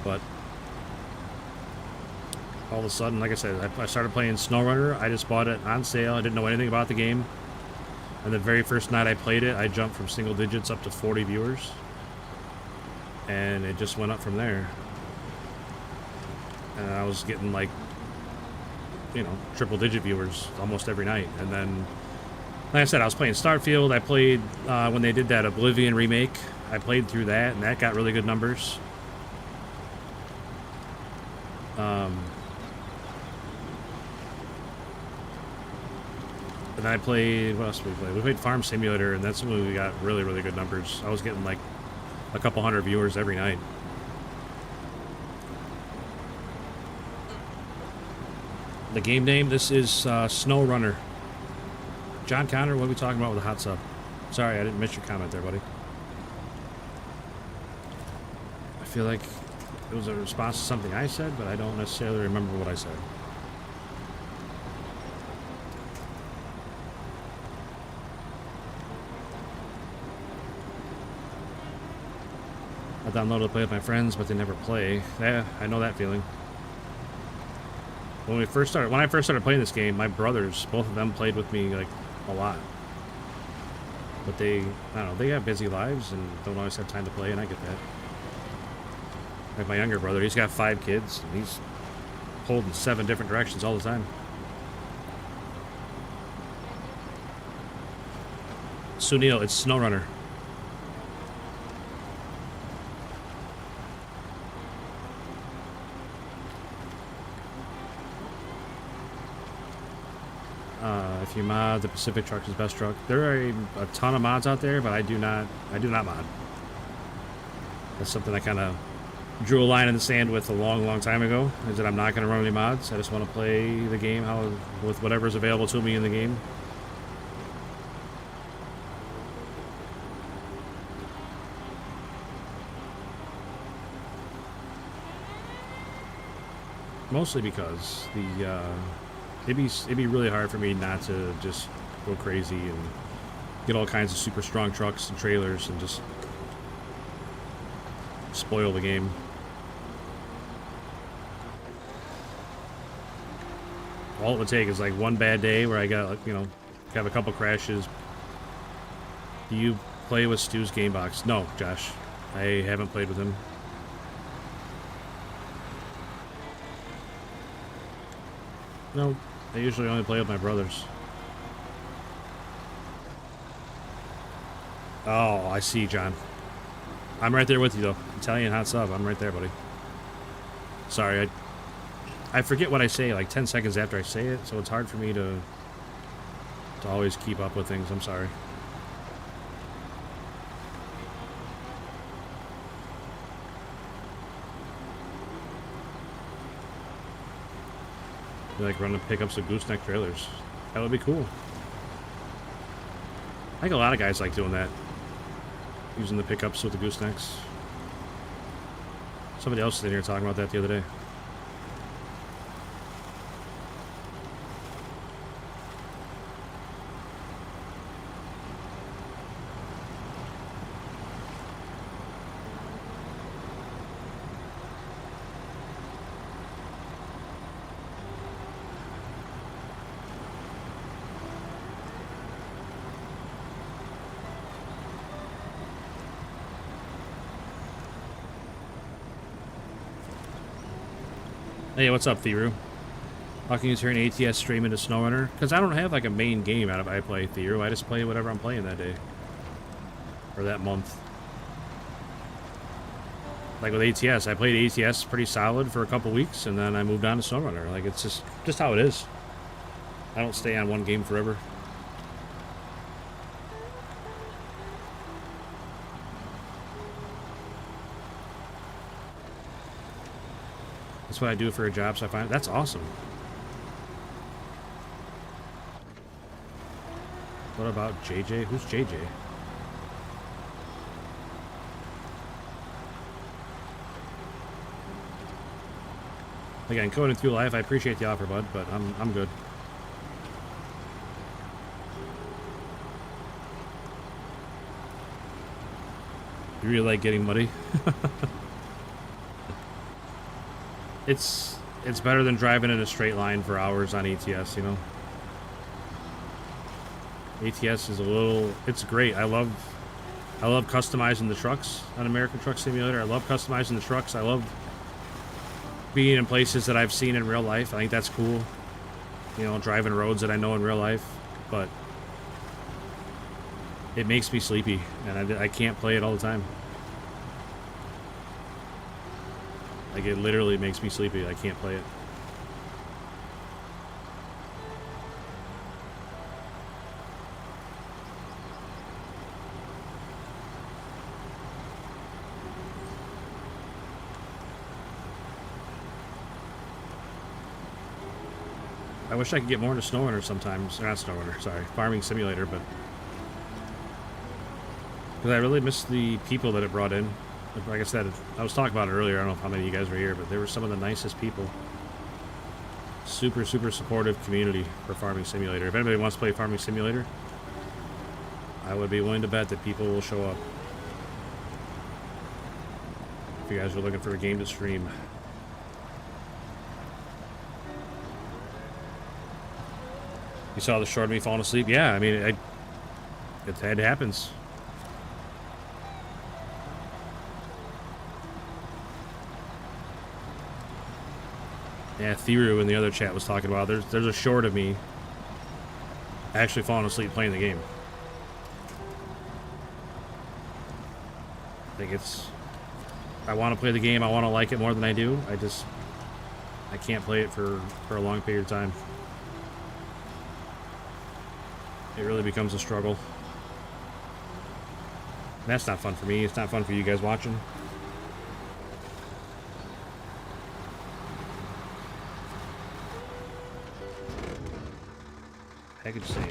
A: But all of a sudden, like I said, I started playing SnowRunner. I just bought it on sale. I didn't know anything about the game. And the very first night I played it, I jumped from single digits up to 40 viewers. And it just went up from there. And I was getting like, you know, triple digit viewers almost every night. And then, like I said, I was playing Starfield. I played when they did that Oblivion remake. I played through that, and that got really good numbers. And I played, what else did we play? We played Farm Simulator, and that's when we got really, really good numbers. I was getting like a couple hundred viewers every night. The game name, this is SnowRunner. John Connor, what are we talking about with the hot sub? Sorry, I didn't miss your comment there, buddy. I feel like it was a response to something I said, but I don't necessarily remember what I said. I downloaded to play with my friends, but they never play. Yeah, I know that feeling. When I first started playing this game, my brothers, both of them played with me like a lot. But I don't know, they have busy lives and don't always have time to play, and I get that. Like my younger brother, he's got 5 kids, and he's pulled in 7 different directions all the time. Sunil, it's SnowRunner. If you mod, the Pacific truck is best truck. There are a ton of mods out there, but I do not mod. That's something I kind of drew a line in the sand with a long, long time ago, is that I'm not going to run any mods. I just want to play the game with whatever's available to me in the game. Mostly because it'd be really hard for me not to just go crazy and get all kinds of super strong trucks and trailers and just spoil the game. All it would take is like one bad day where I got, like, you know, have a couple crashes. Do you play with Stu's Gamebox? No, Josh. I haven't played with him. No, I usually only play with my brothers. Oh, I see, John. I'm right there with you, though. Italian hot sub. I'm right there, buddy. Sorry, I forget what I say like 10 seconds after I say it, so it's hard for me to always keep up with things. I'm sorry. Like running pickups of gooseneck trailers. That would be cool. I think a lot of guys like doing that. Using the pickups with the goosenecks. Somebody else was in here talking about that the other day. Hey, what's up, Theru? How can you turn ATS stream into SnowRunner? Because I don't have like a main game out of I play Theru. I just play whatever I'm playing that day. Or that month. Like with ATS, I played ATS pretty solid for a couple weeks, and then I moved on to SnowRunner. Like, it's just how it is. I don't stay on one game forever. That's what I do for a job, so I find that's awesome. What about JJ? Who's JJ? Again, coding through life, I appreciate the offer, bud, but I'm good. You really like getting muddy? It's better than driving in a straight line for hours on ATS, you know? ATS is a little... It's great. I love customizing the trucks on American Truck Simulator. I love customizing the trucks. I love being in places that I've seen in real life. I think that's cool. You know, driving roads that I know in real life. But it makes me sleepy, and I can't play it all the time. Like, it literally makes me sleepy. I can't play it. I wish I could get more into SnowRunner sometimes. Or not SnowRunner, sorry. Farming Simulator, but... because I really miss the people that it brought in. Like I said, I was talking about it earlier. I don't know how many of you guys were here, but they were some of the nicest people. Super, super supportive community for Farming Simulator. If anybody wants to play Farming Simulator, I would be willing to bet that people will show up. If you guys are looking for a game to stream. You saw the short of me falling asleep? Yeah, I mean, it happens. Yeah, Theru in the other chat was talking about there's a short of me actually falling asleep playing the game. I think I want to play the game, I want to like it more than I do. I can't play it for a long period of time. It really becomes a struggle. And that's not fun for me. It's not fun for you guys watching. Package sand.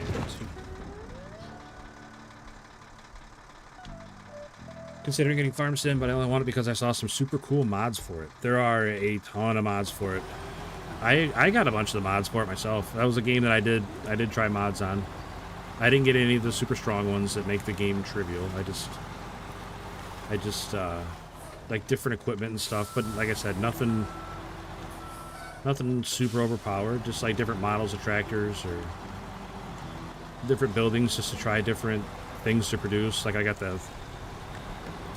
A: Considering getting Farm Sim, but I only want it because I saw some super cool mods for it. There are a ton of mods for it. I got a bunch of the mods for it myself. That was a game that I did try mods on. I didn't get any of the super strong ones that make the game trivial. I just like different equipment and stuff, but like I said, nothing super overpowered, just like different models of tractors or different buildings just to try different things to produce. Like I got a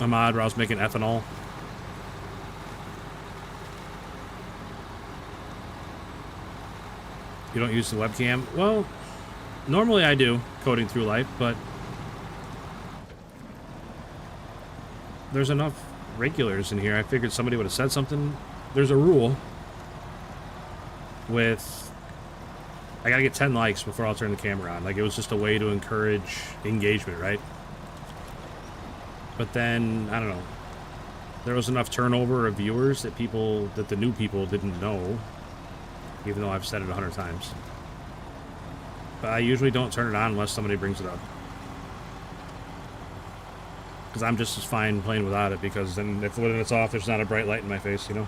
A: mod where I was making ethanol. You don't use the webcam? Well, normally I do, coding through life, but there's enough regulars in here. I figured somebody would have said something. There's a rule with I gotta get 10 likes before I'll turn the camera on. Like, it was just a way to encourage engagement, right? But then, I don't know. There was enough turnover of viewers that the new people didn't know. Even though I've said it 100 times. But I usually don't turn it on unless somebody brings it up. Because I'm just as fine playing without it, because then when it's off, there's not a bright light in my face, you know?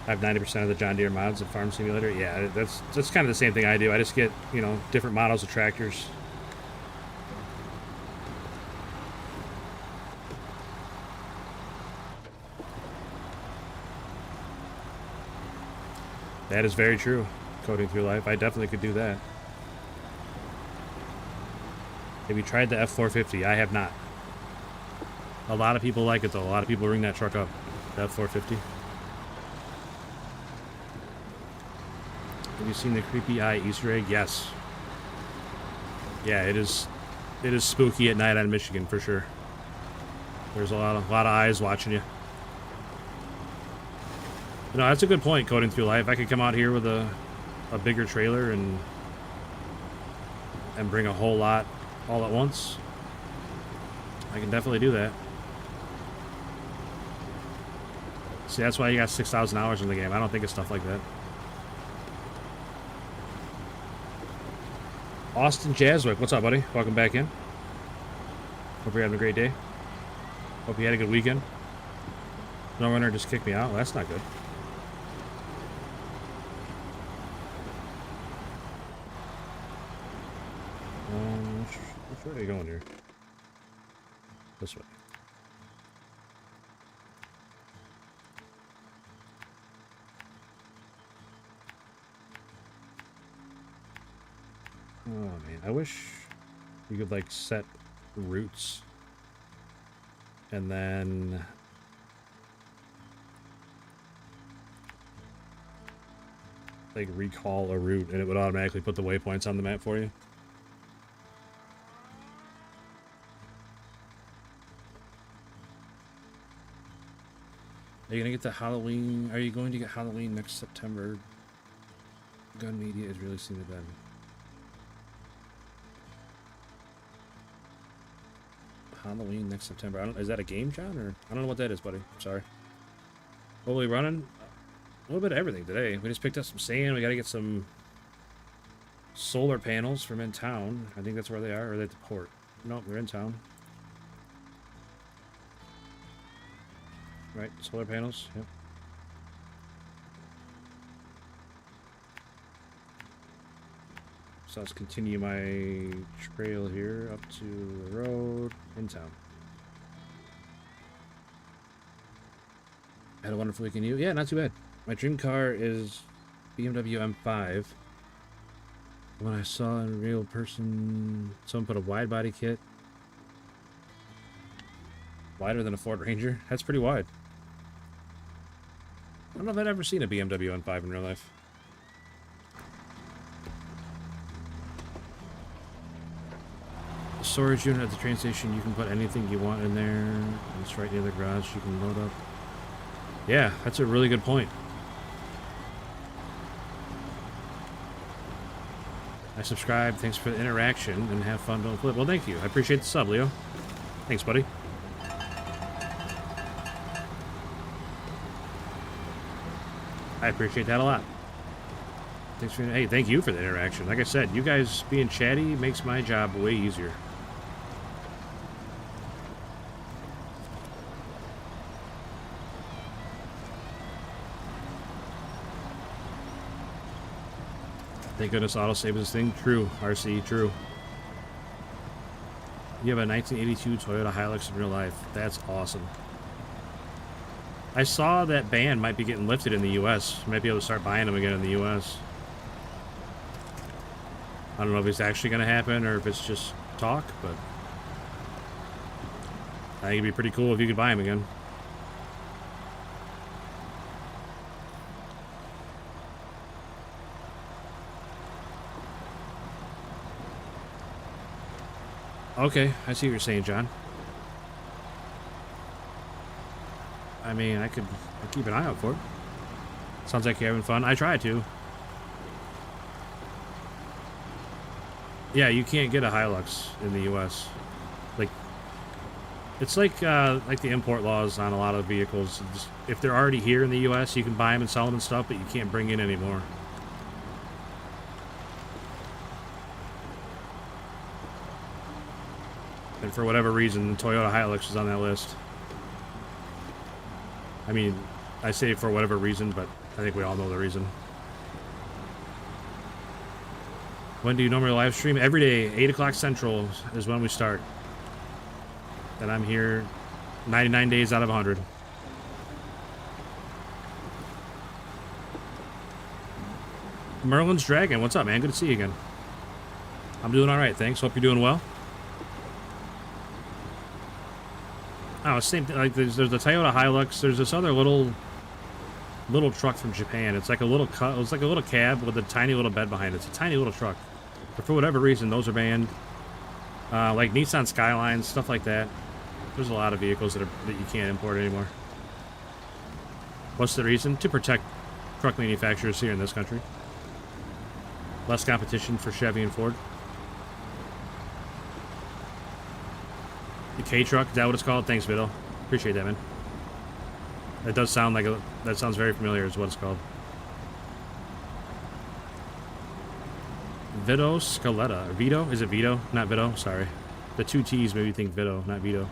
A: I have 90% of the John Deere mods in Farm Simulator. Yeah, that's kind of the same thing I do. I just get, you know, different models of tractors. That is very true. Coding through life. I definitely could do that. Have you tried the F450? I have not. A lot of people like it, though. A lot of people ring that truck up. The F450. Have you seen the creepy eye Easter egg? Yes. Yeah, it is spooky at night on Michigan for sure. There's a lot of eyes watching you. But no, that's a good point, coding through life. I could come out here with a bigger trailer and bring a whole lot all at once. I can definitely do that. See, that's why you got 6,000 hours in the game. I don't think of stuff like that. Austin Jaswick, what's up, buddy? Welcome back in. Hope you're having a great day. Hope you had a good weekend. SnowRunner just kicked me out. Well, that's not good. Which way are you going here? This way. Oh man, I wish you could like set routes and then like recall a route and it would automatically put the waypoints on the map for you. Are you gonna get the Halloween? Are you going to get Halloween next September? Gun Media is releasing it then. Halloween next September. Is that a game, John? Or I don't know what that is, buddy. I'm sorry. What are we running? A little bit of everything today. We just picked up some sand. We got to get some solar panels from in town. I think that's where they are. Or are they at the port? No, they're in town. Right, solar panels. Yep. So let's continue my trail here up to the road in town. Had a wonderful weekend. Yeah, not too bad. My dream car is BMW M5. When I saw in real person, someone put a wide body kit. Wider than a Ford Ranger. That's pretty wide. I don't know if I've ever seen a BMW M5 in real life. Storage unit at the train station, you can put anything you want in there. It's right near the garage, you can load up. Yeah, that's a really good point. I subscribe, thanks for the interaction, and have fun, don't flip. Well, thank you, I appreciate the sub, Leo. Thanks, buddy. I appreciate that a lot. Thanks for, hey, thank you for the interaction. Like I said, you guys being chatty makes my job way easier. Thank goodness autosave is a thing. True, RC, true. You have a 1982 Toyota Hilux in real life. That's awesome. I saw that ban might be getting lifted in the U.S. Might be able to start buying them again in the U.S. I don't know if it's actually going to happen or if it's just talk, but I think it'd be pretty cool if you could buy them again. Okay, I see what you're saying, John. I mean, I'd keep an eye out for it. Sounds like you're having fun. I try to. Yeah, you can't get a Hilux in the U.S. Like, it's like the import laws on a lot of vehicles. Just, if they're already here in the U.S., you can buy them and sell them and stuff, but you can't bring in anymore. And for whatever reason, Toyota Hilux is on that list. I mean, I say for whatever reason, but I think we all know the reason. When do you normally live stream? Every day, 8 o'clock Central is when we start. And I'm here 99 days out of 100. Merlin's Dragon, what's up, man? Good to see you again. I'm doing all right, thanks. Hope you're doing well. Oh, same thing. Like there's the Toyota Hilux. There's this other little truck from Japan. It's like a little it's like a little cab with a tiny little bed behind it. It's a tiny little truck. But for whatever reason, those are banned. Like Nissan Skylines, stuff like that. There's a lot of vehicles that you can't import anymore. What's the reason? To protect truck manufacturers here in this country. Less competition for Chevy and Ford. The K-Truck, is that what it's called? Thanks, Vito. Appreciate that, man. That does sound like that sounds very familiar is what it's called. Vito Scaletta. Vito? Is it Vito? Not Vito? Sorry. The two T's made me think Vito, not Vito.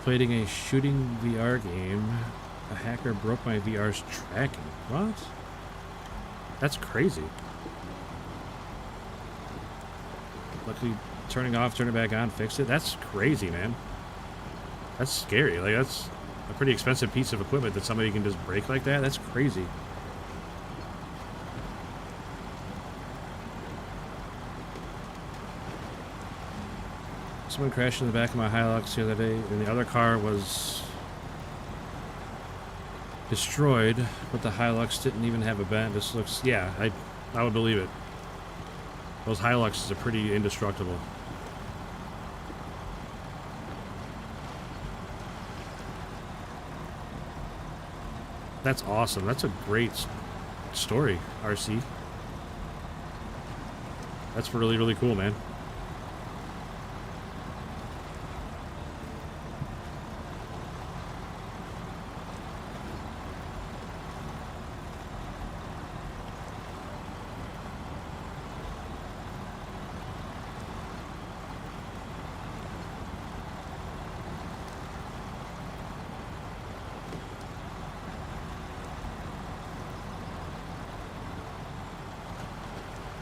A: Playing a shooting VR game. A hacker broke my VR's tracking. What? That's crazy. Luckily, turning off, turn it back on, fix it. That's crazy, man. That's scary. Like, that's a pretty expensive piece of equipment that somebody can just break like that. That's crazy. Someone crashed in the back of my Hilux the other day, and the other car was destroyed, but the Hilux didn't even have a bend. This looks, yeah, I would believe it. Those Hiluxes are pretty indestructible. That's awesome. That's a great story, RC. That's really, really cool, man.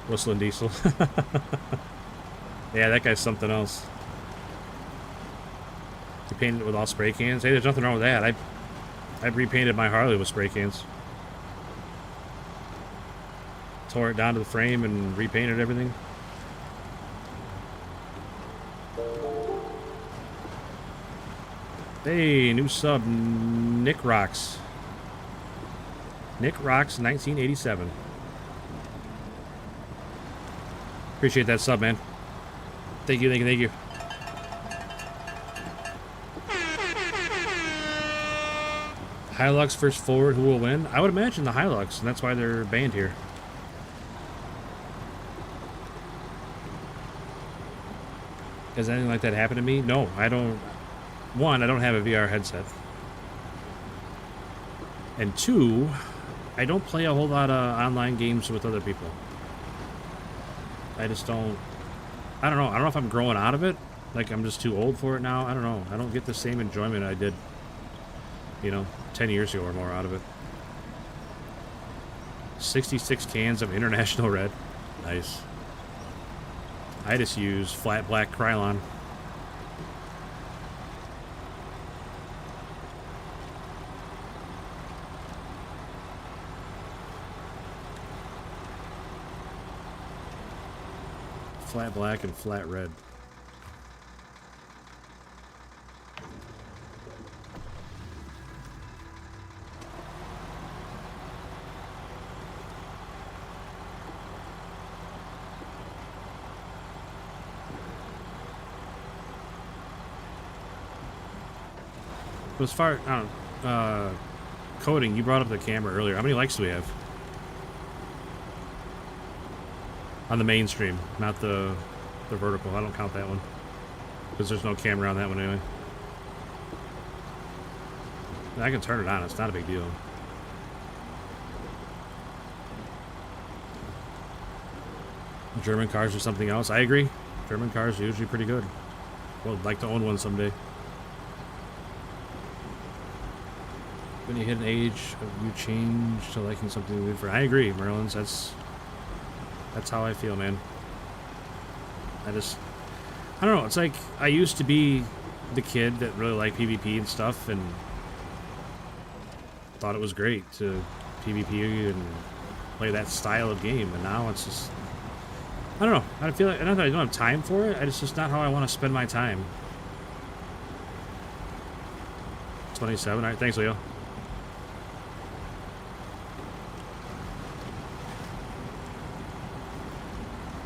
A: Whistling Diesel. Yeah, that guy's something else. He painted it with all spray cans. Hey, there's nothing wrong with that. I repainted my Harley with spray cans. Tore it down to the frame and repainted everything. Hey, new sub, Nick Rocks. Nick Rocks 1987. Appreciate that sub, man. Thank you, thank you, thank you. Hilux first forward, who will win? I would imagine the Hilux, and that's why they're banned here. Has anything like that happened to me? No, I don't. One, I don't have a VR headset. And two, I don't play a whole lot of online games with other people. I just don't. I don't know. I don't know if I'm growing out of it. Like, I'm just too old for it now. I don't know. I don't get the same enjoyment I did, 10 years ago or more out of it. 66 cans of International Red. Nice. I just use flat black Krylon. Flat black and flat red. But as far, I don't know, coding, you brought up the camera earlier. How many likes do we have? On the mainstream, not the vertical. I don't count that one. Because there's no camera on that one anyway. I can turn it on. It's not a big deal. German cars or something else. I agree. German cars are usually pretty good. Well, I'd like to own one someday. When you hit an age, you change to liking something good for. I agree, Merlin's. That's how I feel, man. I don't know. It's like I used to be the kid that really liked PvP and stuff, and thought it was great to PvP and play that style of game. And now it's just, I don't know. I feel like, not that I don't have time for it. It's just not how I want to spend my time. 27. All right, thanks, Leo.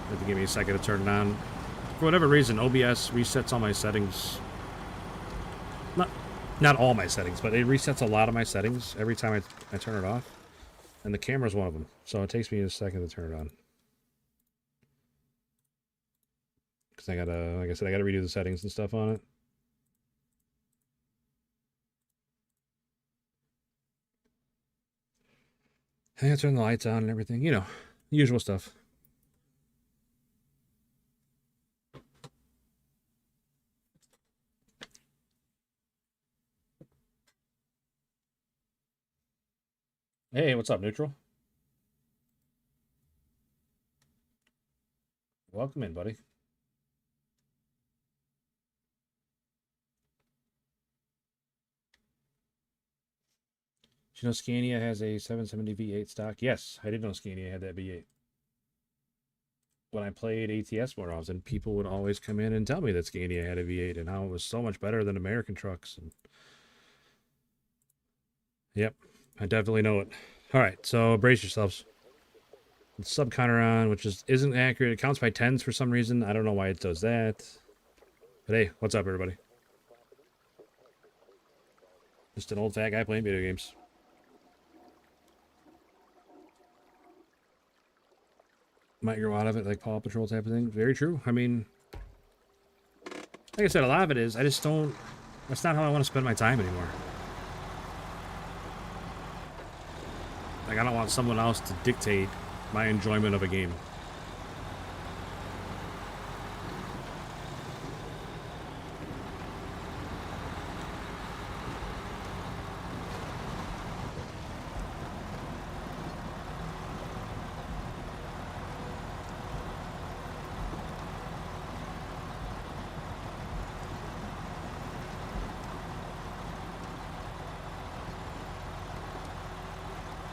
A: Have to give me a second to turn it on. For whatever reason, OBS resets all my settings. Not all my settings, but it resets a lot of my settings every time I turn it off. And the camera's one of them. So it takes me a second to turn it on. Because I gotta, like I said, I gotta redo the settings and stuff on it. I gotta turn the lights on and everything. The usual stuff. Hey, what's up, Neutral? Welcome in, buddy. Did you know Scania has a 770 V8 stock? Yes, I did know Scania had that V8. When I played ATS more often, people would always come in and tell me that Scania had a V8 and how it was so much better than American trucks. And yep, I definitely know it. All right, so brace yourselves. It's sub counter on, which isn't accurate. It counts by tens for some reason. I don't know why it does that. But hey, what's up, everybody? Just an old fat guy playing video games. Might grow out of it like Paw Patrol type of thing. Very true. I mean, like I said, a lot of it is, I just don't, that's not how I want to spend my time anymore. Like, I don't want someone else to dictate my enjoyment of a game.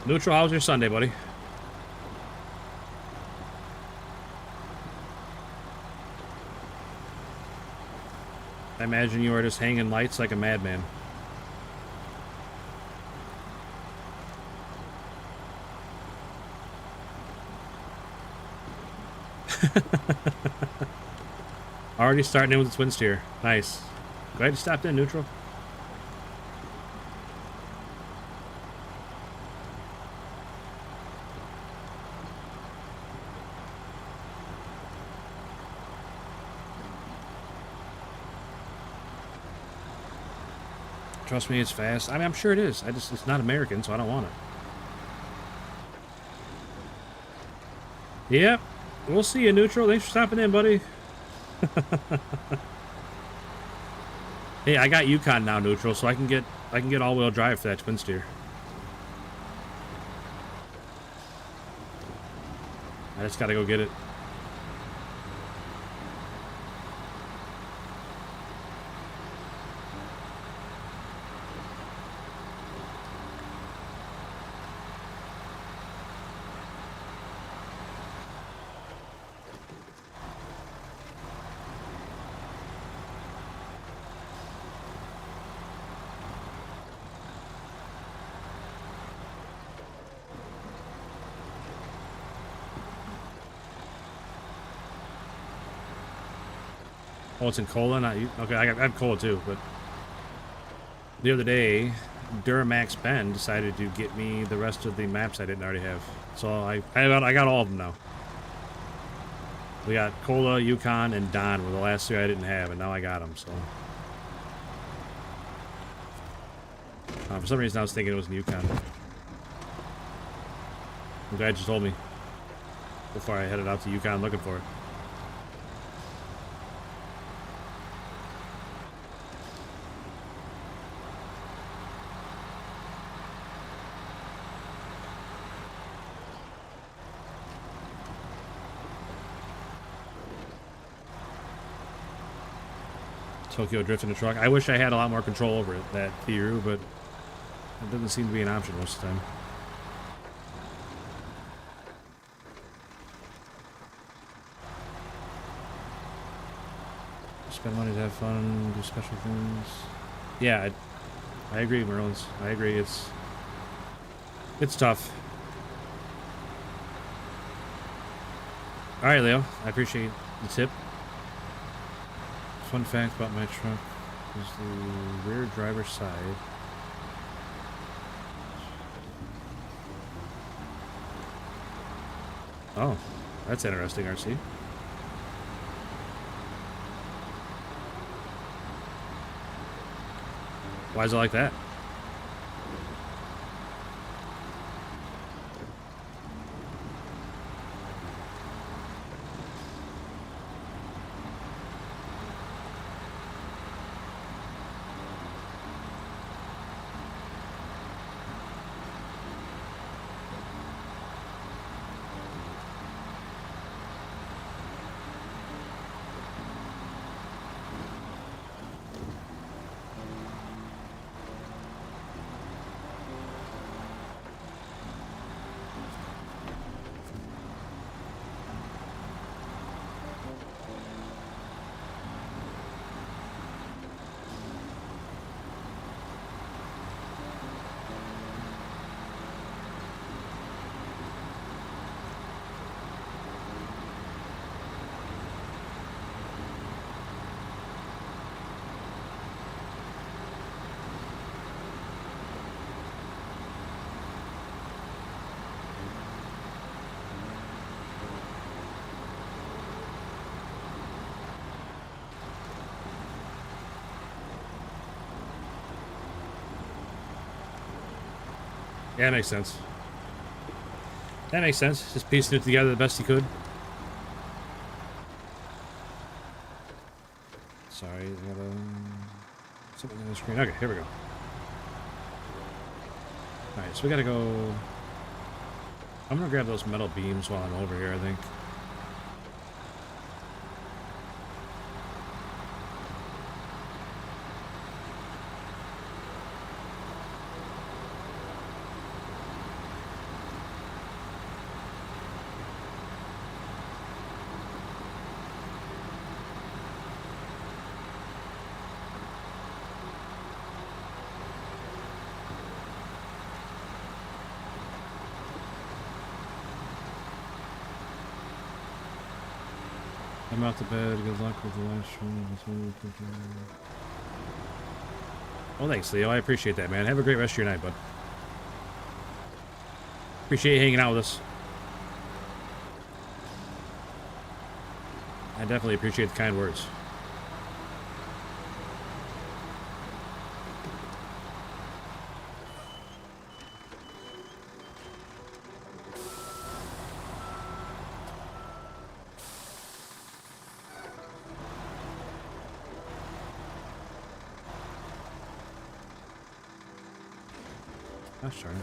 A: Neutral, how was your Sunday, buddy? I imagine you are just hanging lights like a madman. Already starting in with the twin steer. Nice. Glad you stopped in, neutral. Trust me, it's fast. I mean, I'm sure it is. It's not American, so I don't want it. Yep. We'll see you, neutral. Thanks for stopping in, buddy. Hey, I got Yukon now, neutral, so I can get all-wheel drive for that twin steer. I just gotta go get it. Oh, it's in cola, not you. Okay, I have cola too, but the other day, Duramax Ben decided to get me the rest of the maps I didn't already have. So I got all of them now. We got Cola, Yukon, and Don were the last three I didn't have, and now I got them, so. For some reason I was thinking it was in Yukon. I'm glad you told me before I headed out to Yukon looking for it. Tokyo Drift in the truck. I wish I had a lot more control over it, that Theory, but it doesn't seem to be an option most of the time. Spend money to have fun, do special things. Yeah, I agree, Merlins. I agree. It's tough. All right, Leo. I appreciate the tip. Fun fact about my truck is the rear driver's side. Oh, that's interesting, RC. Why is it like that? Yeah, that makes sense. That makes sense. Just piecing it together the best you could. Sorry, I got something on the screen. Okay, here we go. Alright, so we gotta go. I'm gonna grab those metal beams while I'm over here, I think. I'm out to bed. Good luck with the last stream. Oh, thanks, Leo. I appreciate that, man. Have a great rest of your night, bud. Appreciate you hanging out with us. I definitely appreciate the kind words. Gosh darn it.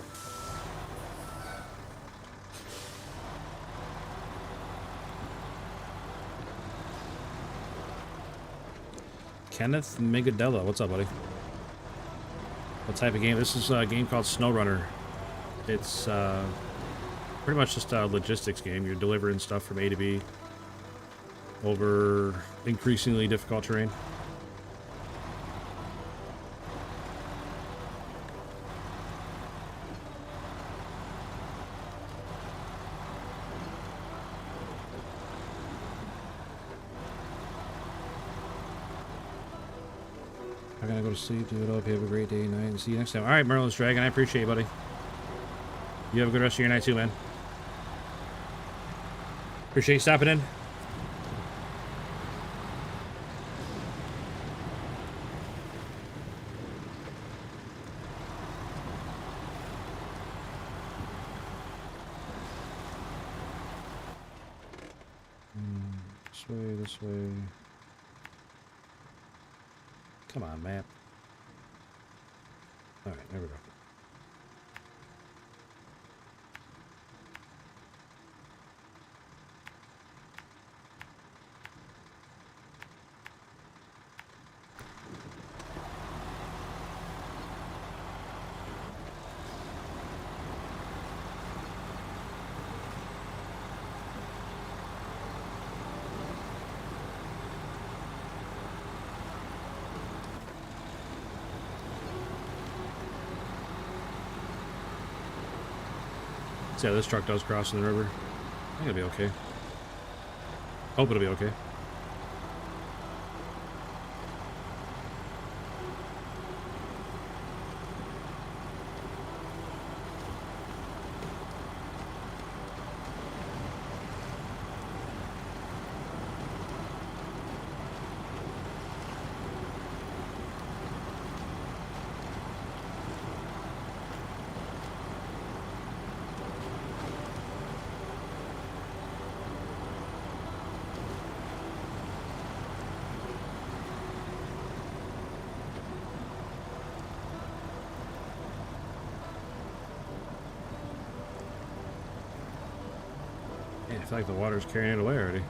A: Kenneth Megadella, what's up, buddy? What type of game? This is a game called SnowRunner. It's pretty much just a logistics game. You're delivering stuff from A to B over increasingly difficult terrain. I gotta go to sleep, do it up. You have a great day, night, and see you next time. All right, Merlin's Dragon, I appreciate you, buddy. You have a good rest of your night too, man. Appreciate you stopping in. This way, this way. Come on, map. All right, there we go. So yeah, this truck does cross in the river. I think it'll be okay. Hope it'll be okay. Man, I feel like the water's carrying it away already.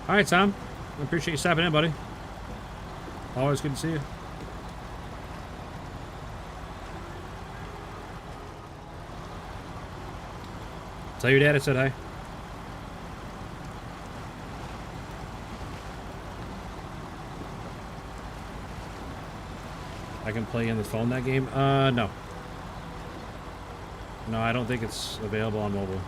A: All right, Tom. I appreciate you stopping in, buddy. Always good to see you. Tell your dad I said hi. I can play in the phone that game? No. No, I don't think it's available on mobile.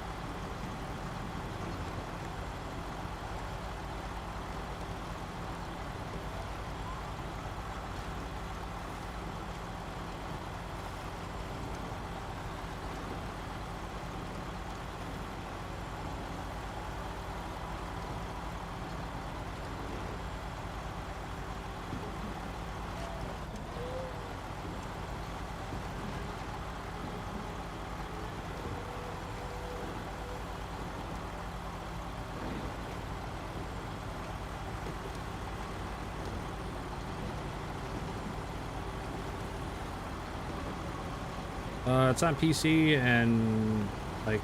A: It's on PC and like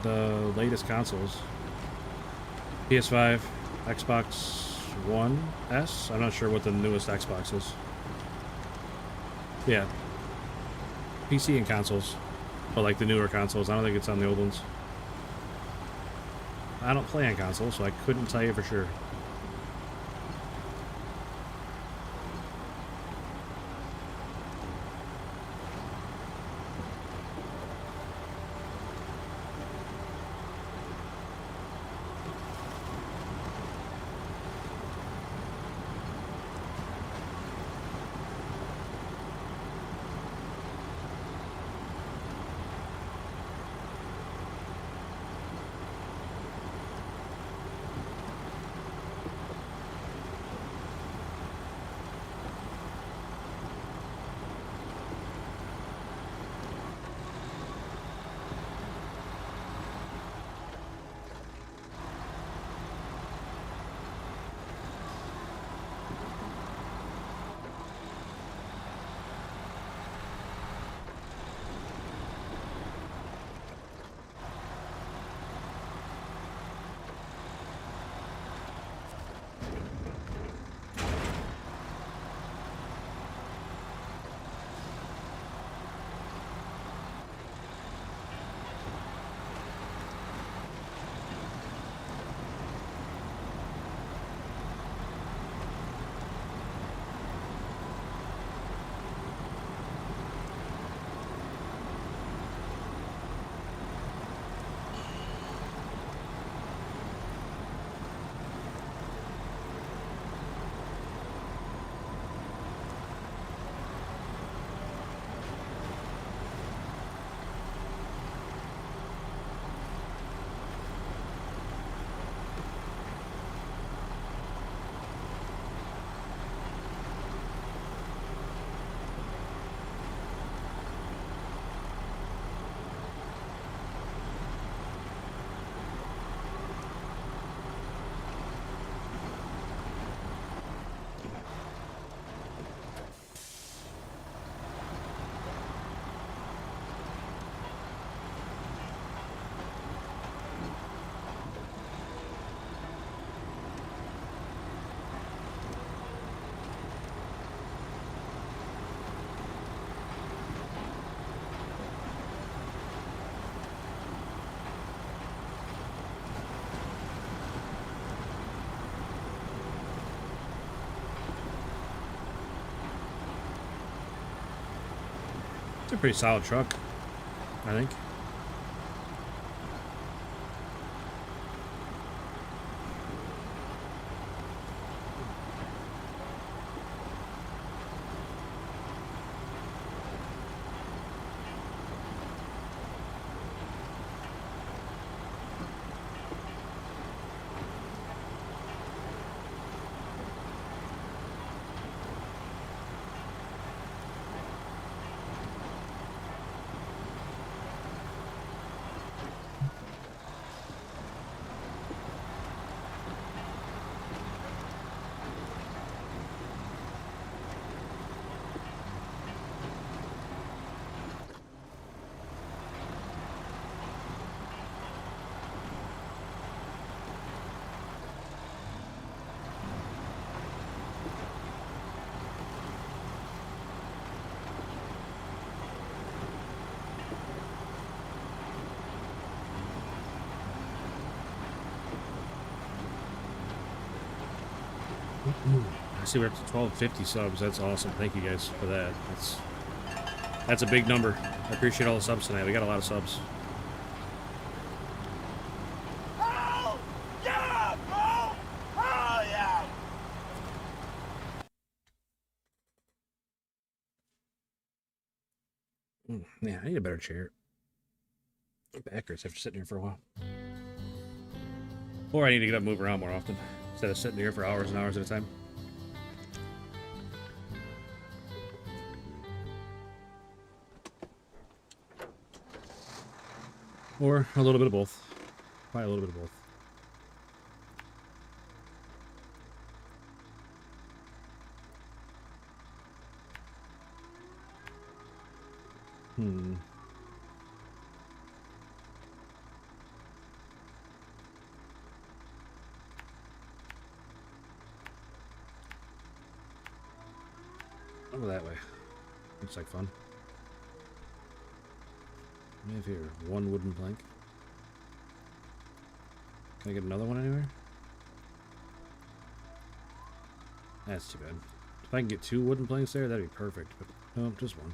A: the latest consoles. PS5, Xbox One S. I'm not sure what the newest Xbox is. Yeah, PC and consoles, but like the newer consoles. I don't think it's on the old ones. I don't play on consoles, so I couldn't tell you for sure. It's a pretty solid truck, I think. I see we're up to 1250 subs. That's awesome. Thank you guys for that. That's a big number. I appreciate all the subs tonight. We got a lot of subs.
C: Hell yeah, bro! Hell yeah!
A: Yeah, I need a better chair. My back hurts after sitting here for a while. Or I need to get up and move around more often instead of sitting here for hours and hours at a time. Or a little bit of both. Probably a little bit of both. Hmm. Over that way. Looks like fun. What do we have here? One wooden plank. Can I get another one anywhere? That's too bad. If I can get 2 wooden planks there, that'd be perfect. But no, just one.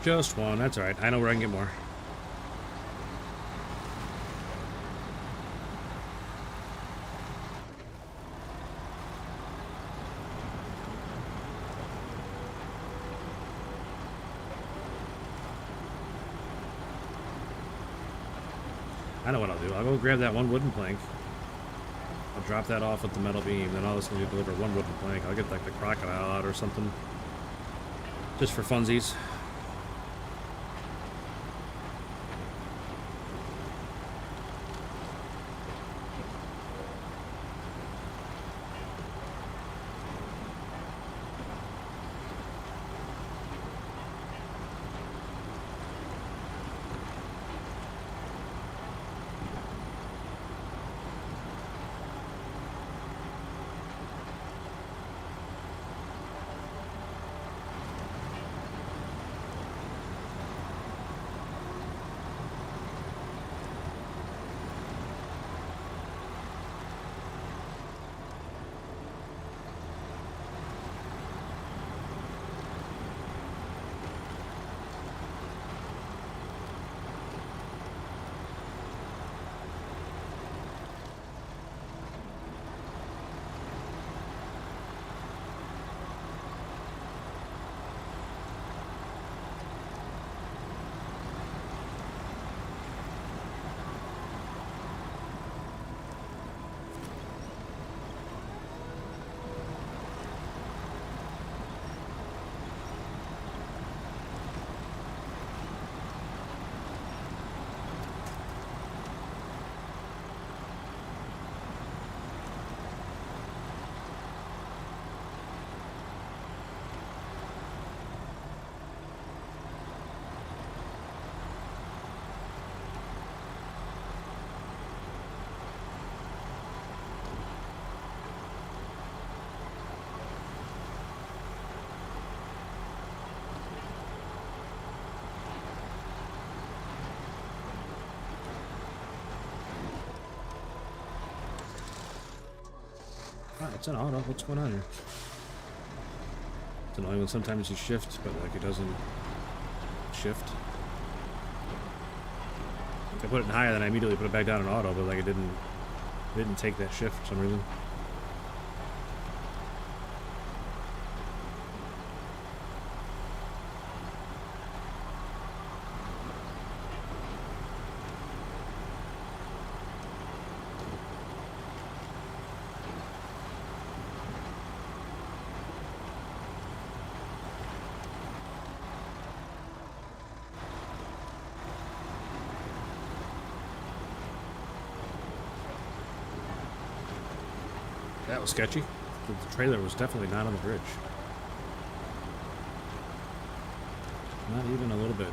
A: Just one. That's alright. I know where I can get more. I know what I'll do. I'll go grab that one wooden plank. I'll drop that off with the metal beam. Then I'll just need to deliver one wooden plank. I'll get like the crocodile out or something. Just for funsies. Ah, it's an auto. What's going on here? It's annoying when sometimes you shift, but like it doesn't shift. If I put it in higher, then I immediately put it back down in auto, but like it didn't take that shift for some reason. That was sketchy. The trailer was definitely not on the bridge. Not even a little bit.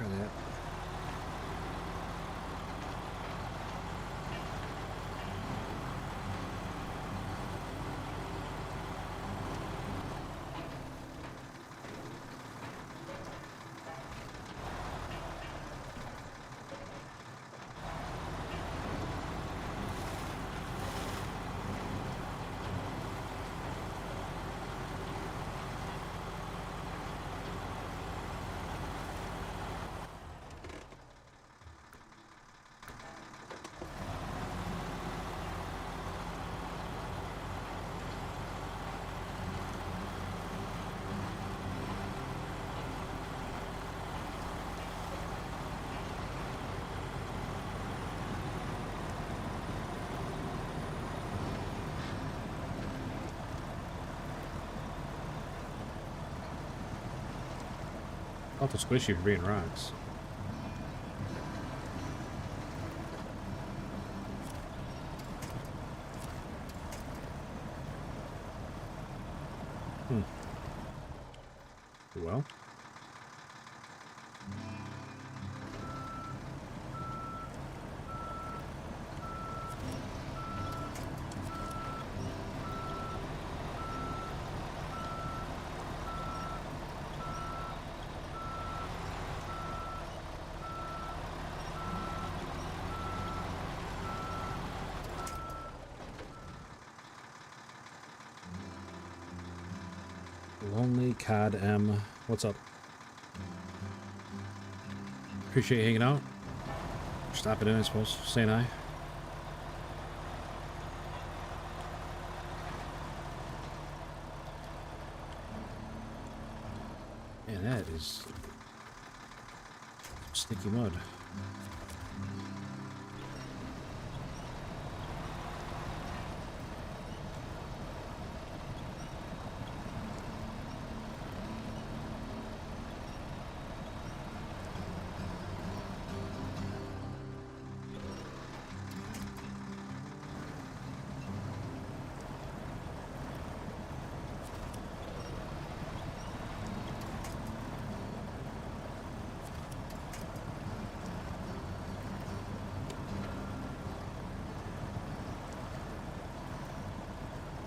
A: Try that. Awful squishy for being rocks. Well. Lonely Cod M. What's up? Appreciate you hanging out. Stopping in, I suppose. Saying hi. Man, that is sticky mud.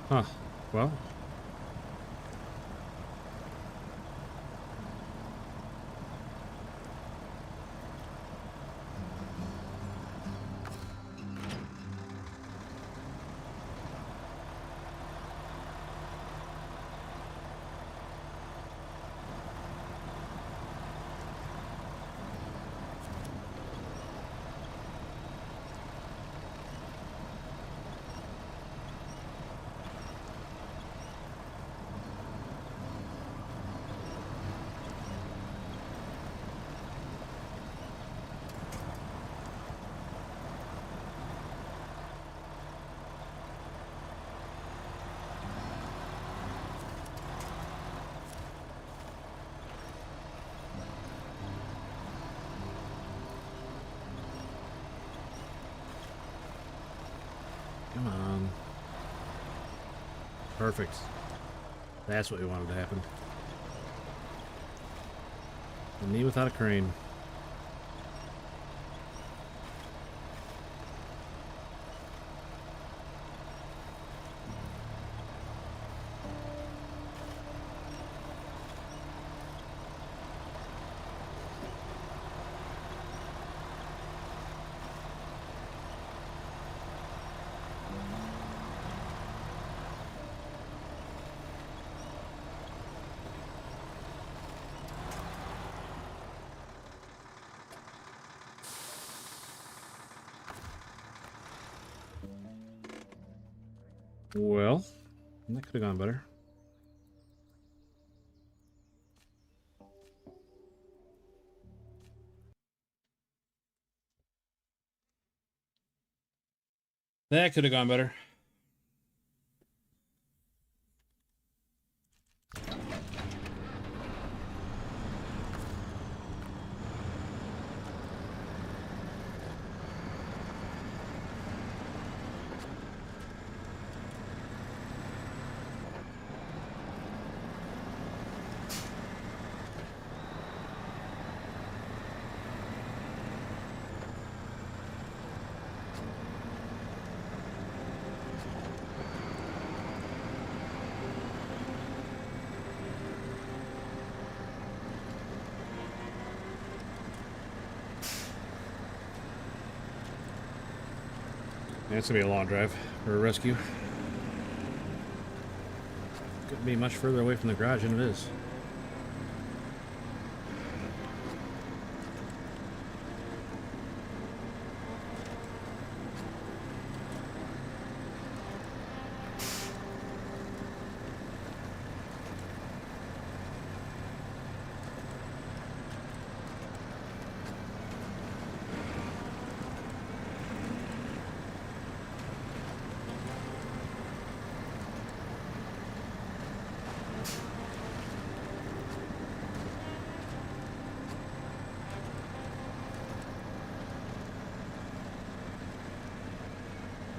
A: Huh. Well. Come on. Perfect. That's what we wanted to happen. A knee without a crane. Well, that could have gone better. That could have gone better. Yeah, it's gonna be a long drive for a rescue. Couldn't be much further away from the garage than it is.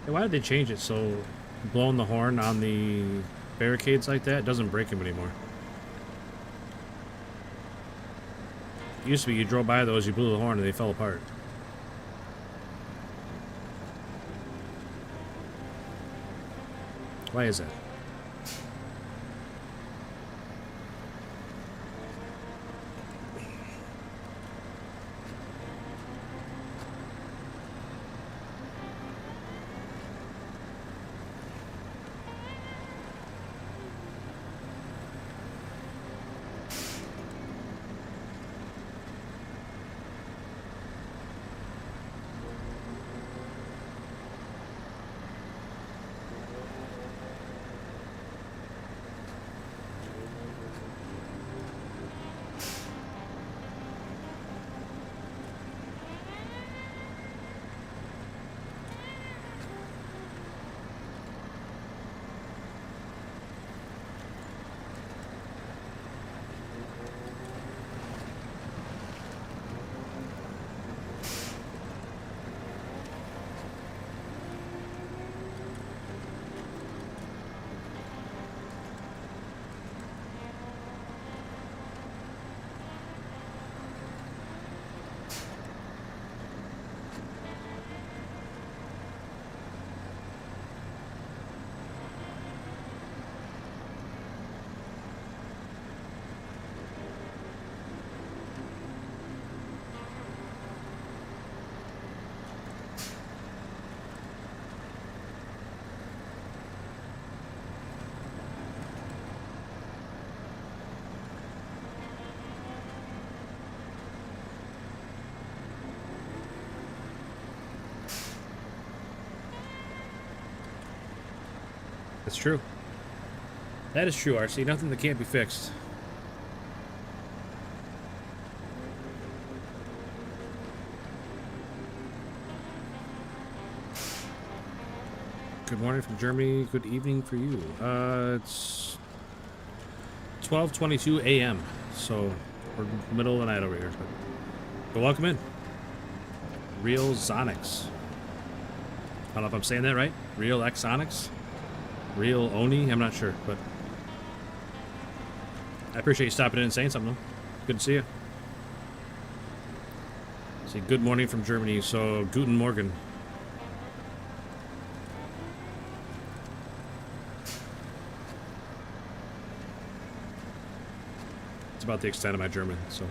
A: Hey, why did they change it so blowing the horn on the barricades like that doesn't break them anymore? It used to be you drove by those, you blew the horn, and they fell apart. Why is that? That's true. That is true, RC. Nothing that can't be fixed. Good morning from Germany. Good evening for you. It's 12:22 a.m. So we're middle of the night over here. But welcome in. Real Zonix. I don't know if I'm saying that right. Real Xonix. Real Oni. I'm not sure, but I appreciate you stopping in and saying something. Though. Good to see you. See, good morning from Germany. So Guten Morgen. It's about the extent of my German, so.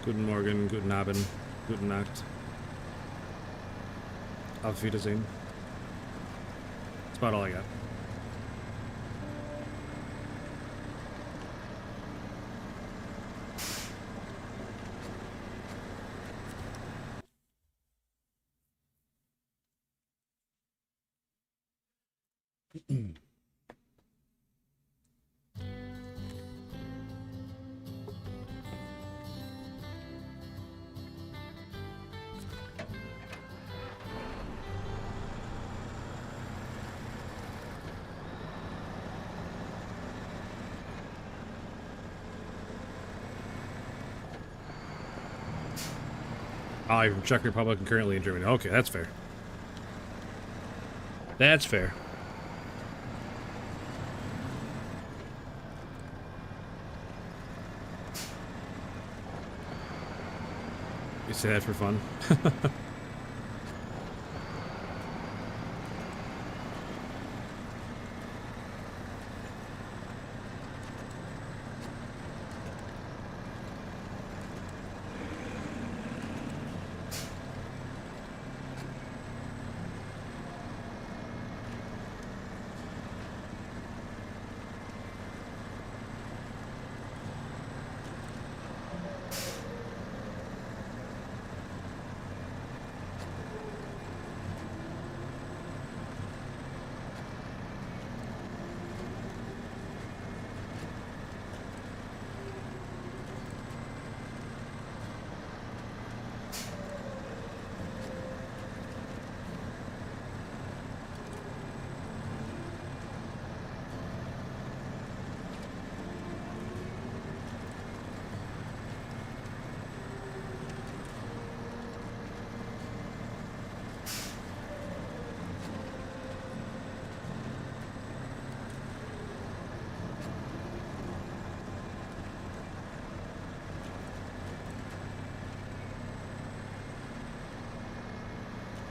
A: Guten Morgen, guten Abend, guten Nacht. Auf Wiedersehen. That's about all I got. Oh, you're from Czech Republic and currently in Germany. Okay, that's fair. That's fair. You say that for fun?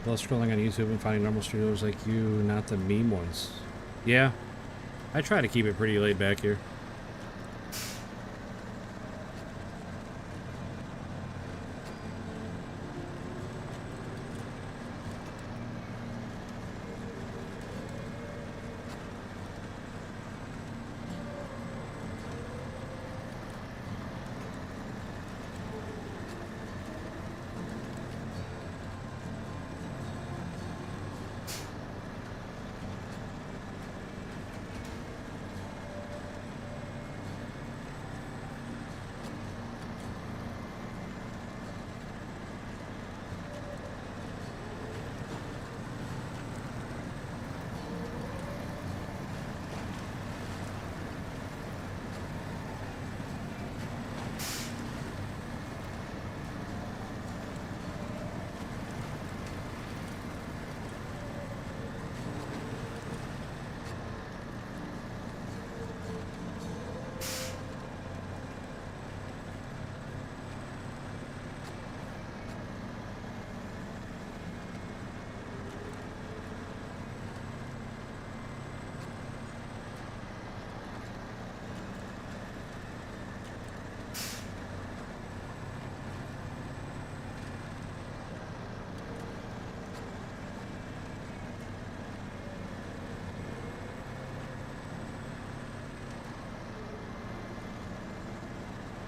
A: Love scrolling on YouTube and finding normal streamers like you, not the meme ones. Yeah, I try to keep it pretty laid back here.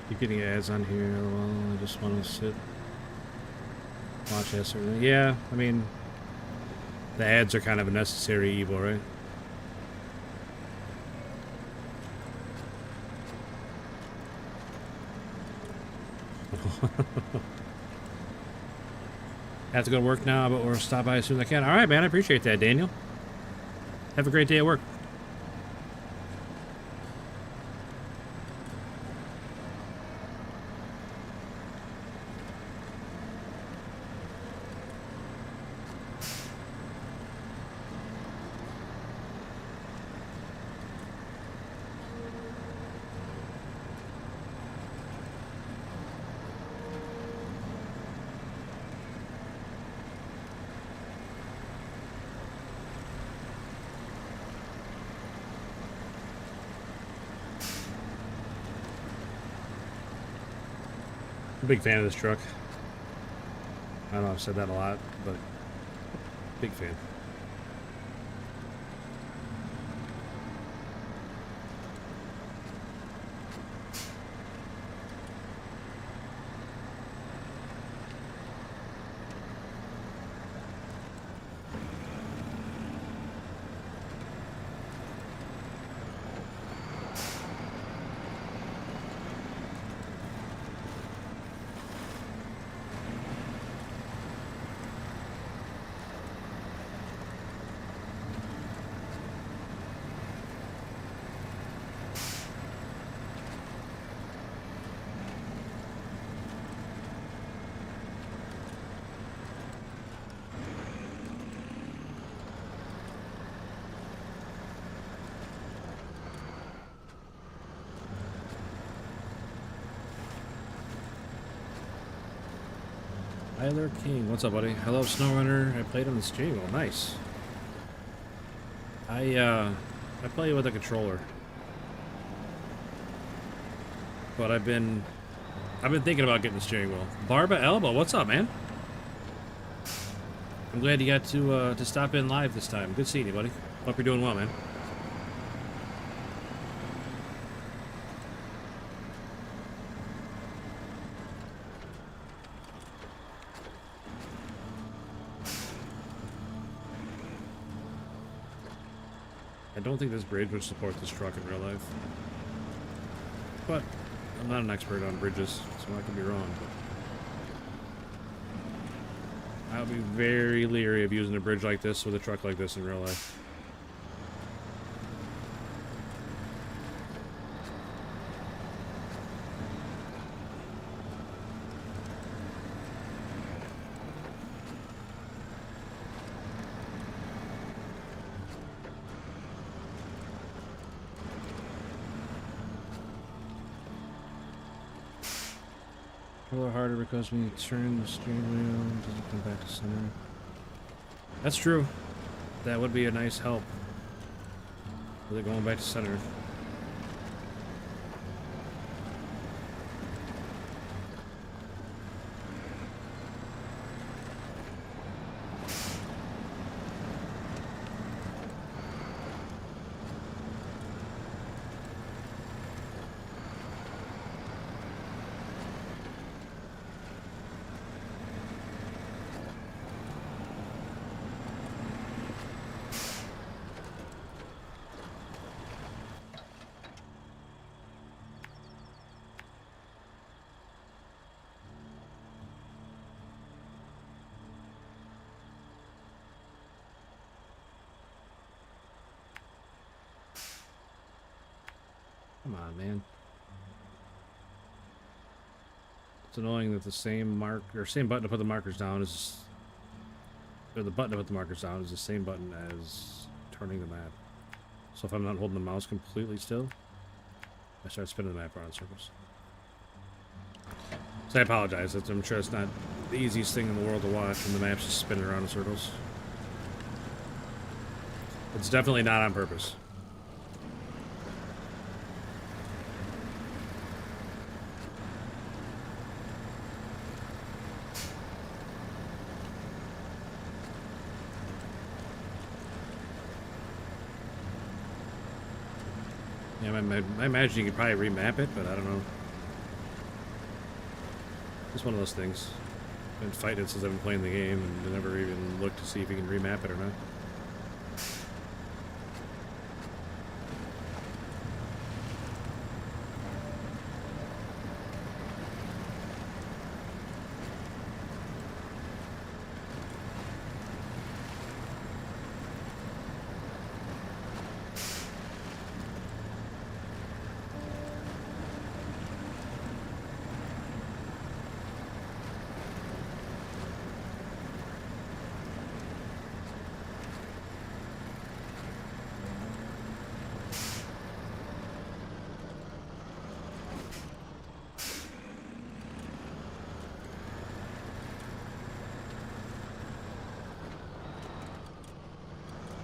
A: You're getting ads on here, lol. I just want to sit, watch that sort of. Yeah, I mean, the ads are kind of a necessary evil, right? Have to go to work now, but we'll stop by as soon as I can. All right, man. I appreciate that, Daniel. Have a great day at work. I'm a big fan of this truck. I know I've said that a lot, but big fan. Tyler King, what's up, buddy? Hello, SnowRunner. I played on the stream. Oh, nice. I play with a controller, but I've been thinking about getting a steering wheel. Barba Elba, what's up, man? I'm glad you got to stop in live this time. Good seeing you, buddy. Hope you're doing well, man. I don't think this bridge would support this truck in real life, but I'm not an expert on bridges, so I could be wrong. But I'll be very leery of using a bridge like this with a truck like this in real life. A little harder because when you turn the steering wheel, it doesn't come back to center. That's true. That would be a nice help. With it going back to center. Come on, man. It's annoying that the same same button to put the markers down is, or the button to put the markers down is the same button as turning the map. So if I'm not holding the mouse completely still, I start spinning the map around in circles. So I apologize. I'm sure it's not the easiest thing in the world to watch when the map's just spinning around in circles. It's definitely not on purpose. Yeah, I imagine you could probably remap it, but I don't know. It's one of those things. I've been fighting it since I've been playing the game and never even looked to see if you can remap it or not.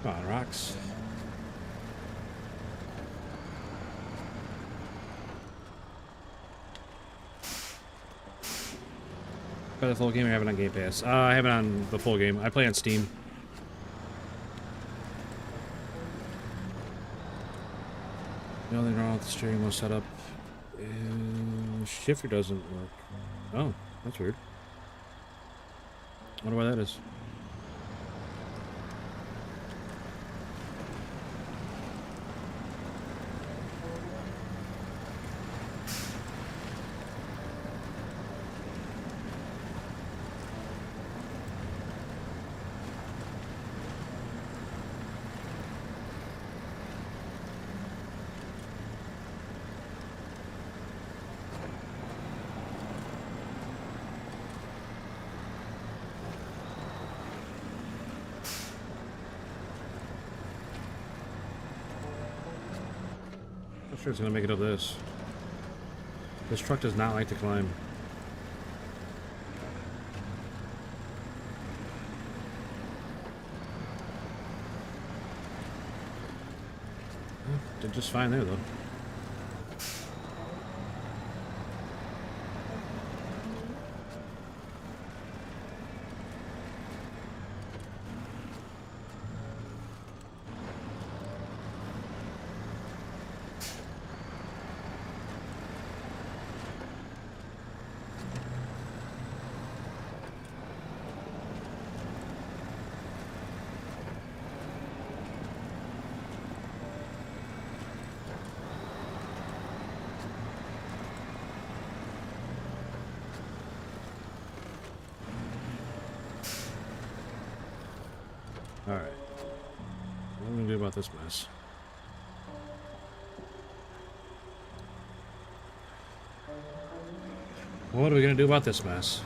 A: Come on, rocks. Play the full game or have it on Game Pass? I have it on the full game. I play on Steam. Nothing wrong with the steering wheel setup. Shifter doesn't work. Oh, that's weird. I wonder why that is. I'm sure it's gonna make it up this. This truck does not like to climb. Did just fine there though. Alright. What are we gonna do about this mess? What are we gonna do about this mess?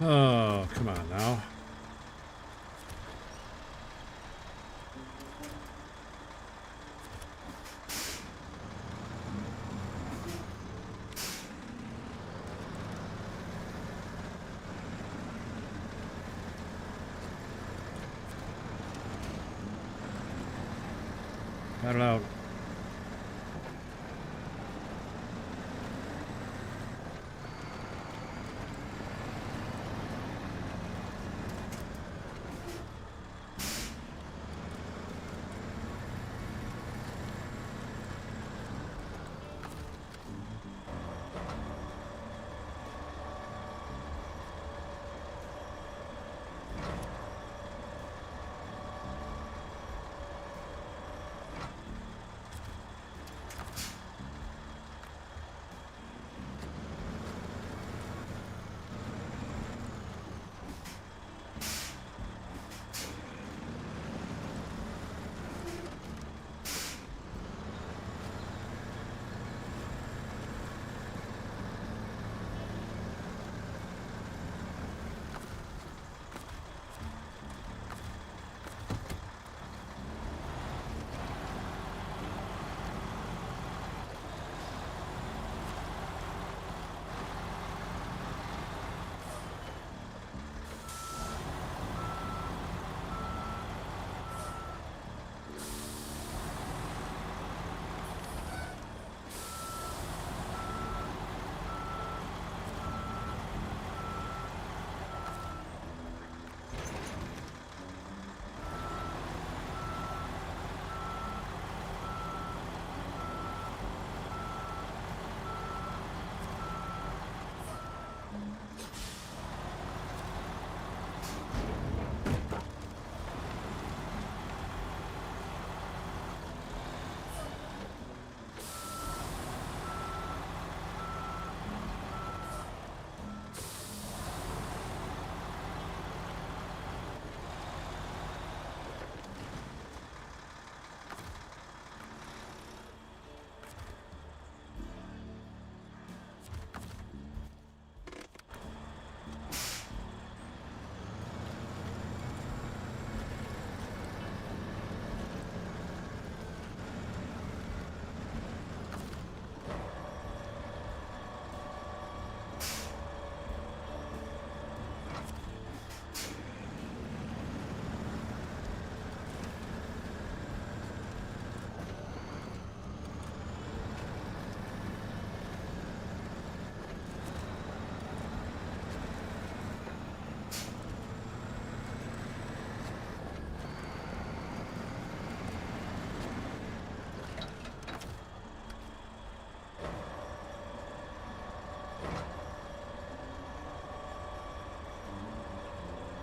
A: Oh, come on now. Got it out.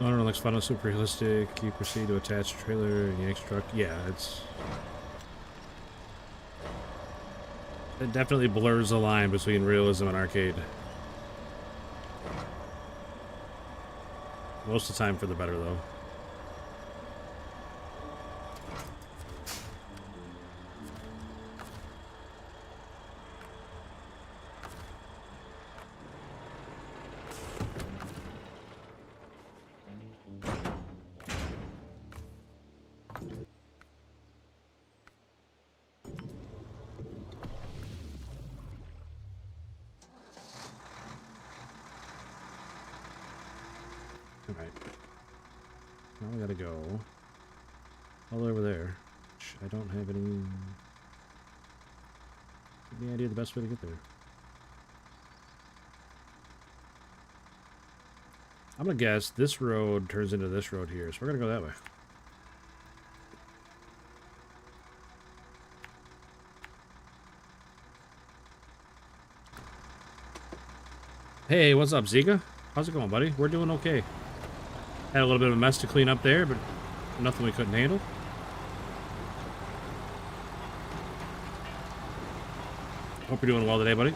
A: Owner looks fun, super realistic. You proceed to attach a trailer and yank truck. Yeah, it definitely blurs the line between realism and arcade. Most of the time for the better, though. Alright. Now we gotta go all the way over there. Which I don't have any idea the best way to get there. I'm gonna guess this road turns into this road here, so we're gonna go that way. Hey, what's up, Zika? How's it going, buddy? We're doing okay. Had a little bit of a mess to clean up there, but nothing we couldn't handle. Hope you're doing well today, buddy.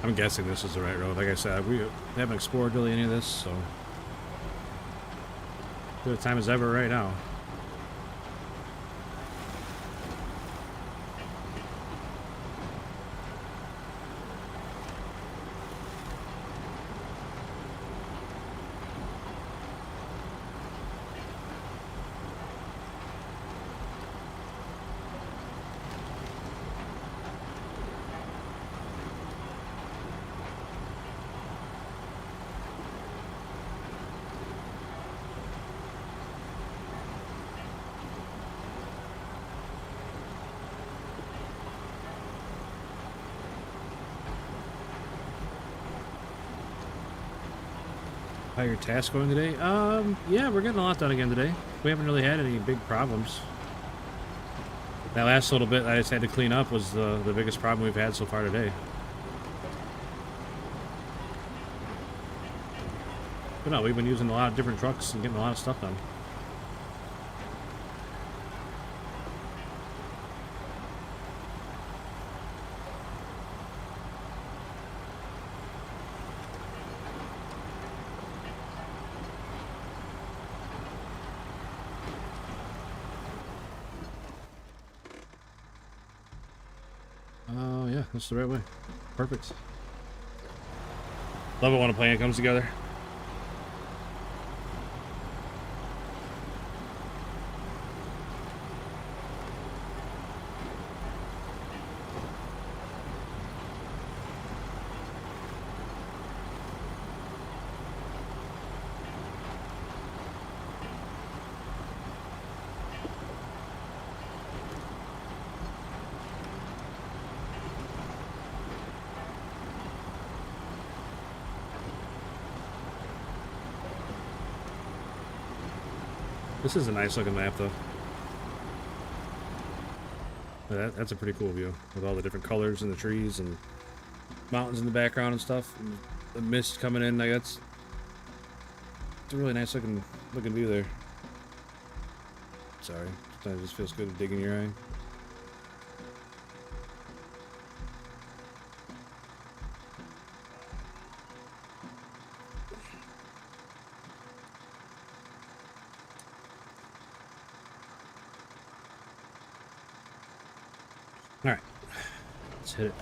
A: I'm guessing this is the right road. Like I said, we haven't explored really any of this, so good time as ever right now. How your task going today? Yeah, we're getting a lot done again today. We haven't really had any big problems. That last little bit I just had to clean up was the biggest problem we've had so far today. But no, we've been using a lot of different trucks and getting a lot of stuff done. Oh, yeah, that's the right way. Perfect. Love it when a plan comes together. This is a nice looking map, though. That's a pretty cool view with all the different colors and the trees and mountains in the background and stuff. And the mist coming in. Like it's a really nice looking view there. Sorry, sometimes it just feels good to dig in your eye. All right, let's hit it.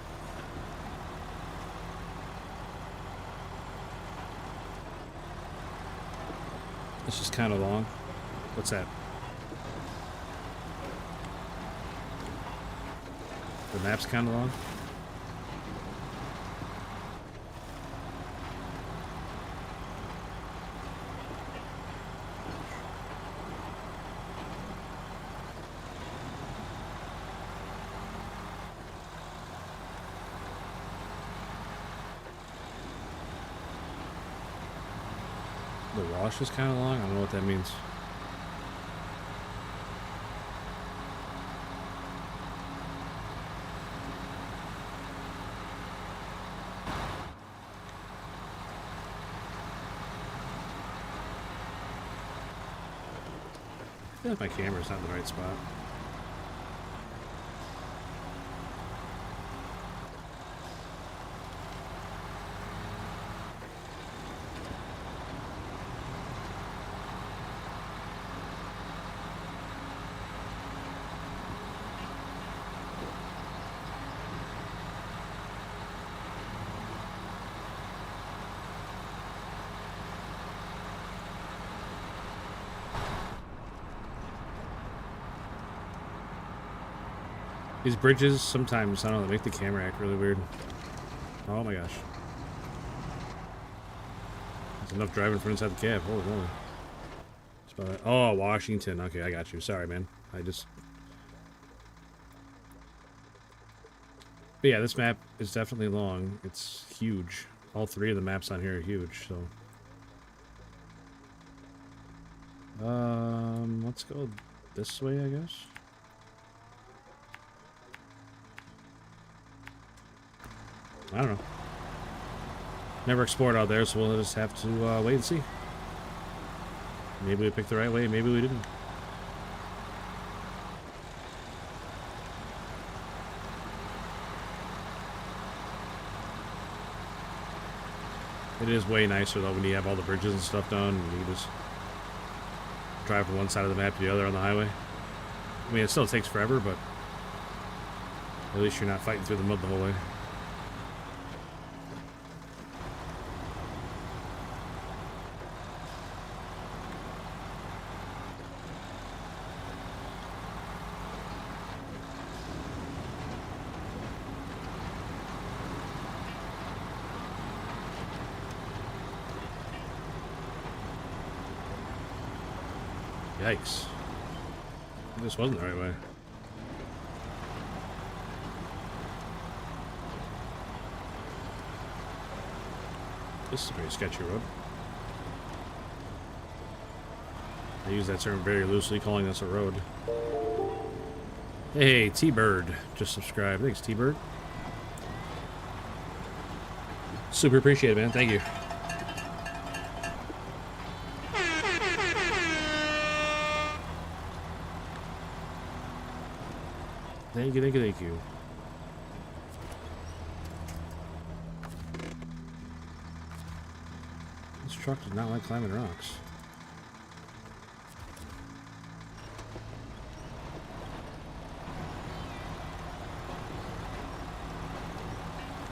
A: This is kind of long. What's that? The map's kind of long. The wash is kind of long. I don't know what that means. I feel like my camera's not in the right spot. These bridges sometimes, I don't know, they make the camera act really weird. Oh my gosh. There's enough driving for inside the cab. Holy moly. Oh, Washington. Okay, I got you. Sorry, man. But yeah, this map is definitely long. It's huge. All three of the maps on here are huge, so. Let's go this way, I guess. I don't know. Never explored out there, so we'll just have to wait and see. Maybe we picked the right way, maybe we didn't. It is way nicer though when you have all the bridges and stuff done and you can just drive from one side of the map to the other on the highway. I mean, it still takes forever, but at least you're not fighting through the mud the whole way. Yikes. This wasn't the right way. This is a pretty sketchy road. I use that term very loosely, calling this a road. Hey, T-Bird just subscribed. Thanks, T-Bird. Super appreciate it, man. Thank you. Thank you, thank you, thank you. This truck does not like climbing rocks.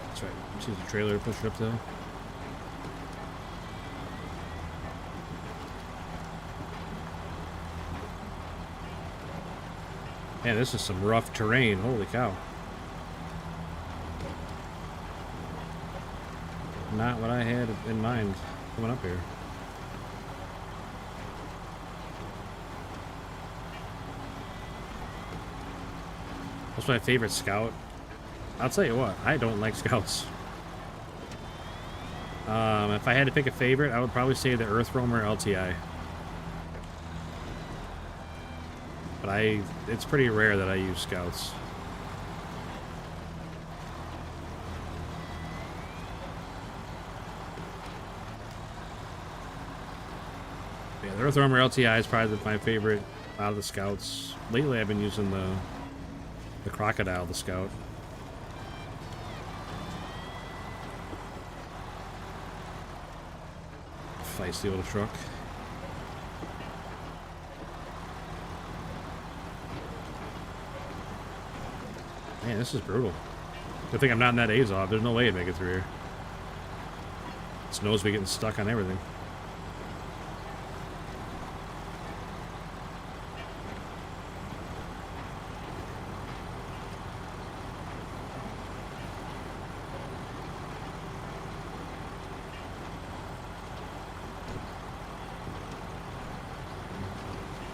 A: That's right. You see the trailer push it up there? Man, this is some rough terrain. Holy cow. Not what I had in mind coming up here. What's my favorite scout? I'll tell you what, I don't like scouts. If I had to pick a favorite, I would probably say the Earth Roamer LTI. But it's pretty rare that I use scouts. Yeah, the Earth Roamer LTI is probably my favorite out of the scouts. Lately I've been using the Crocodile, the scout. Feisty little truck. Man, this is brutal. Good thing I'm not in that Azov. There's no way I'd make it through here. Snow's be getting stuck on everything.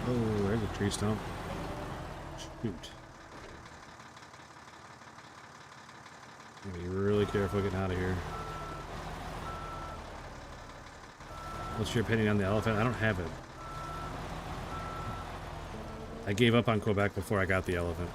A: Oh, there's a tree stump. Shoot. Be really careful getting out of here. What's your opinion on the elephant? I don't have it. I gave up on Quebec before I got the elephant.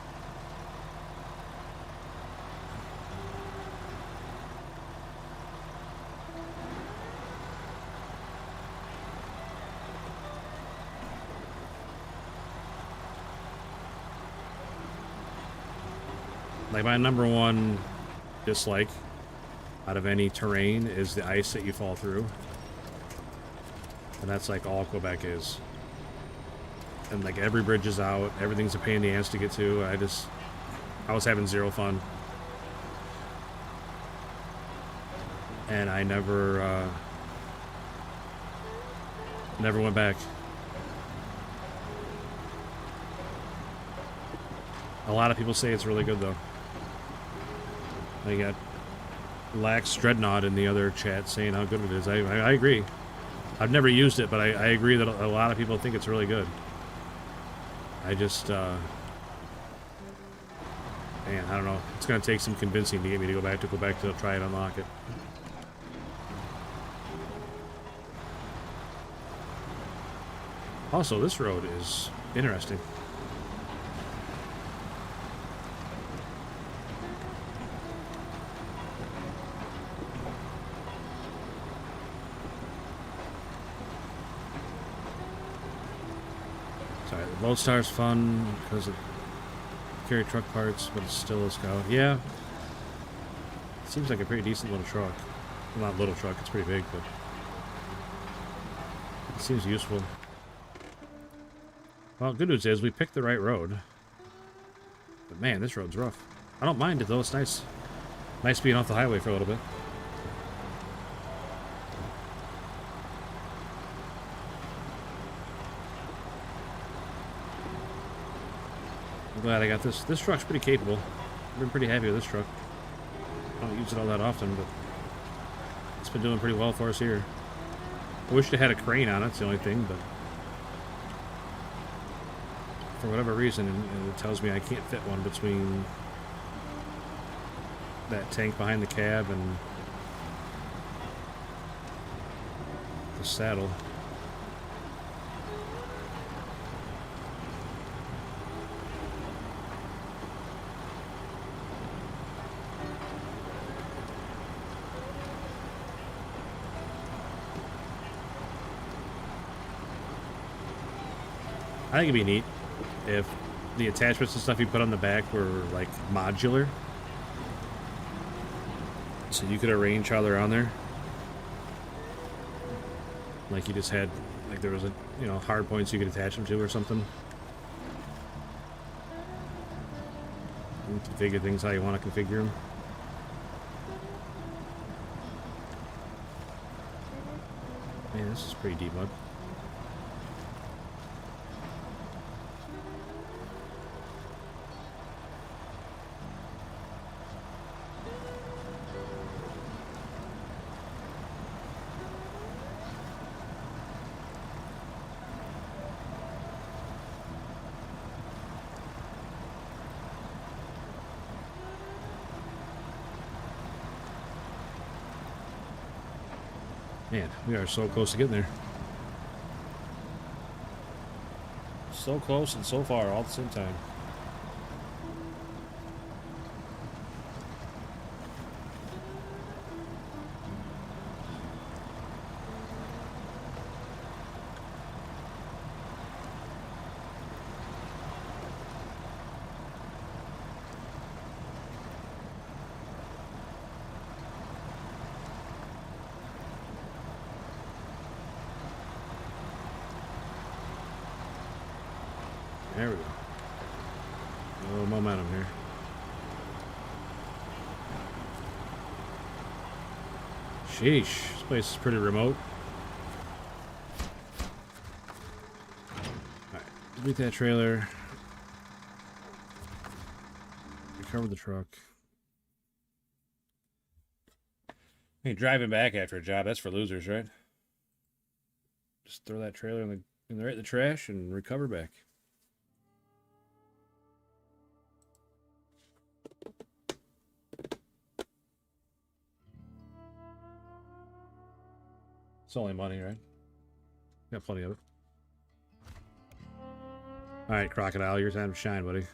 A: Like, my number one dislike out of any terrain is the ice that you fall through. And that's like all Quebec is. And like every bridge is out, everything's a pain in the ass to get to. I was having zero fun. And I never went back. A lot of people say it's really good though. I got Lax Dreadnought in the other chat saying how good it is. I agree. I've never used it, but I agree that a lot of people think it's really good. I just, man, I don't know. It's going to take some convincing to get me to go back to try and unlock it. Also, this road is interesting. Lodestar's fun because it carry truck parts, but it's still a scout. Yeah. Seems like a pretty decent little truck. Well, not little truck, it's pretty big, but it seems useful. Well, good news is we picked the right road. But man, this road's rough. I don't mind it though, it's nice. Nice being off the highway for a little bit. I'm glad I got this. This truck's pretty capable. I've been pretty happy with this truck. I don't use it all that often, but it's been doing pretty well for us here. I wish it had a crane on it, it's the only thing, but for whatever reason, it tells me I can't fit one between that tank behind the cab and the saddle. I think it'd be neat if the attachments and stuff you put on the back were like modular, so you could arrange how they're on there. Like you just had, like there was a, you know, hard points you could attach them to or something. You can configure things how you want to configure them. Man, this is pretty deep mud. Man, we are so close to getting there. So close and so far all at the same time. There we go. A little momentum here. Sheesh, this place is pretty remote. Alright, delete that trailer. Recover the truck. Hey, driving back after a job, that's for losers, right? Just throw that trailer in right in the trash and recover back. It's only money, right? Got plenty of it. Alright, Crocodile, your time to shine, buddy.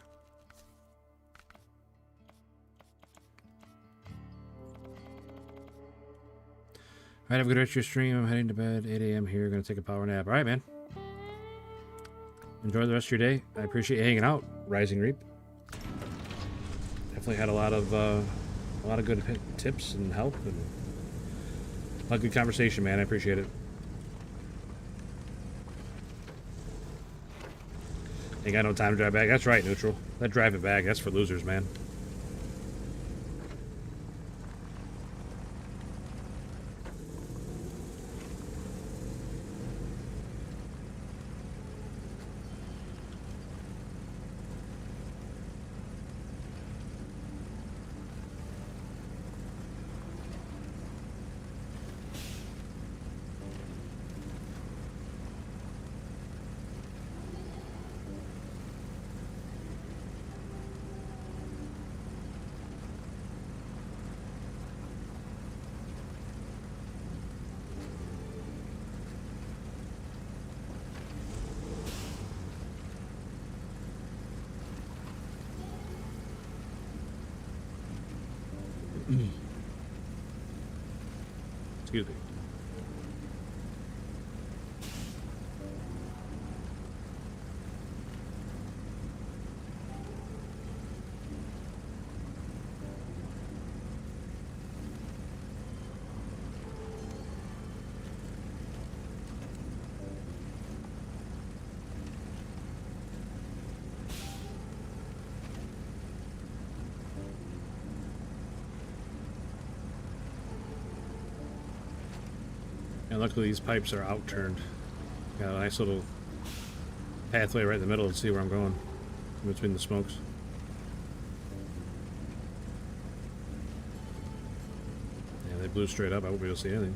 A: Alright, have a good rest of your stream. I'm heading to bed. 8 a.m. here. Gonna take a power nap. Alright, man. Enjoy the rest of your day. I appreciate you hanging out, Rising Reap. Definitely had a lot of good tips and help and a lot of good conversation, man. I appreciate it. Ain't got no time to drive back. That's right, Neutral. That drive it back, that's for losers, man. Excuse me. And luckily these pipes are outturned. Got a nice little pathway right in the middle to see where I'm going in between the smokes. Yeah, they blew straight up. I won't be able to see anything.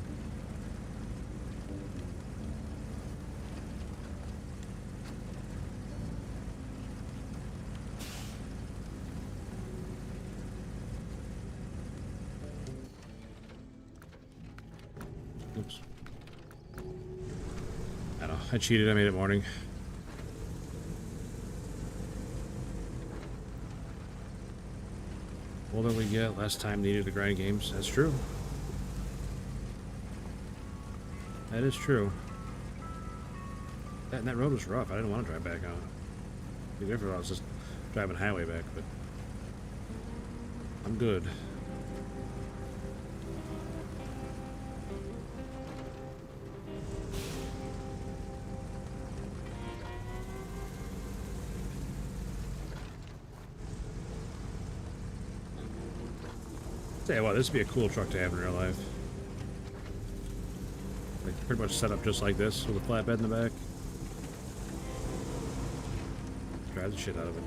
A: Oops. I don't know. I cheated. I made it morning. Older we get, less time needed to grind games. That's true. That is true. That road was rough. I didn't want to drive back on it. Be different if I was just driving highway back, but I'm good. Tell you what, this would be a cool truck to have in real life. Like, pretty much set up just like this, with a flatbed in the back. Drive the shit out of it.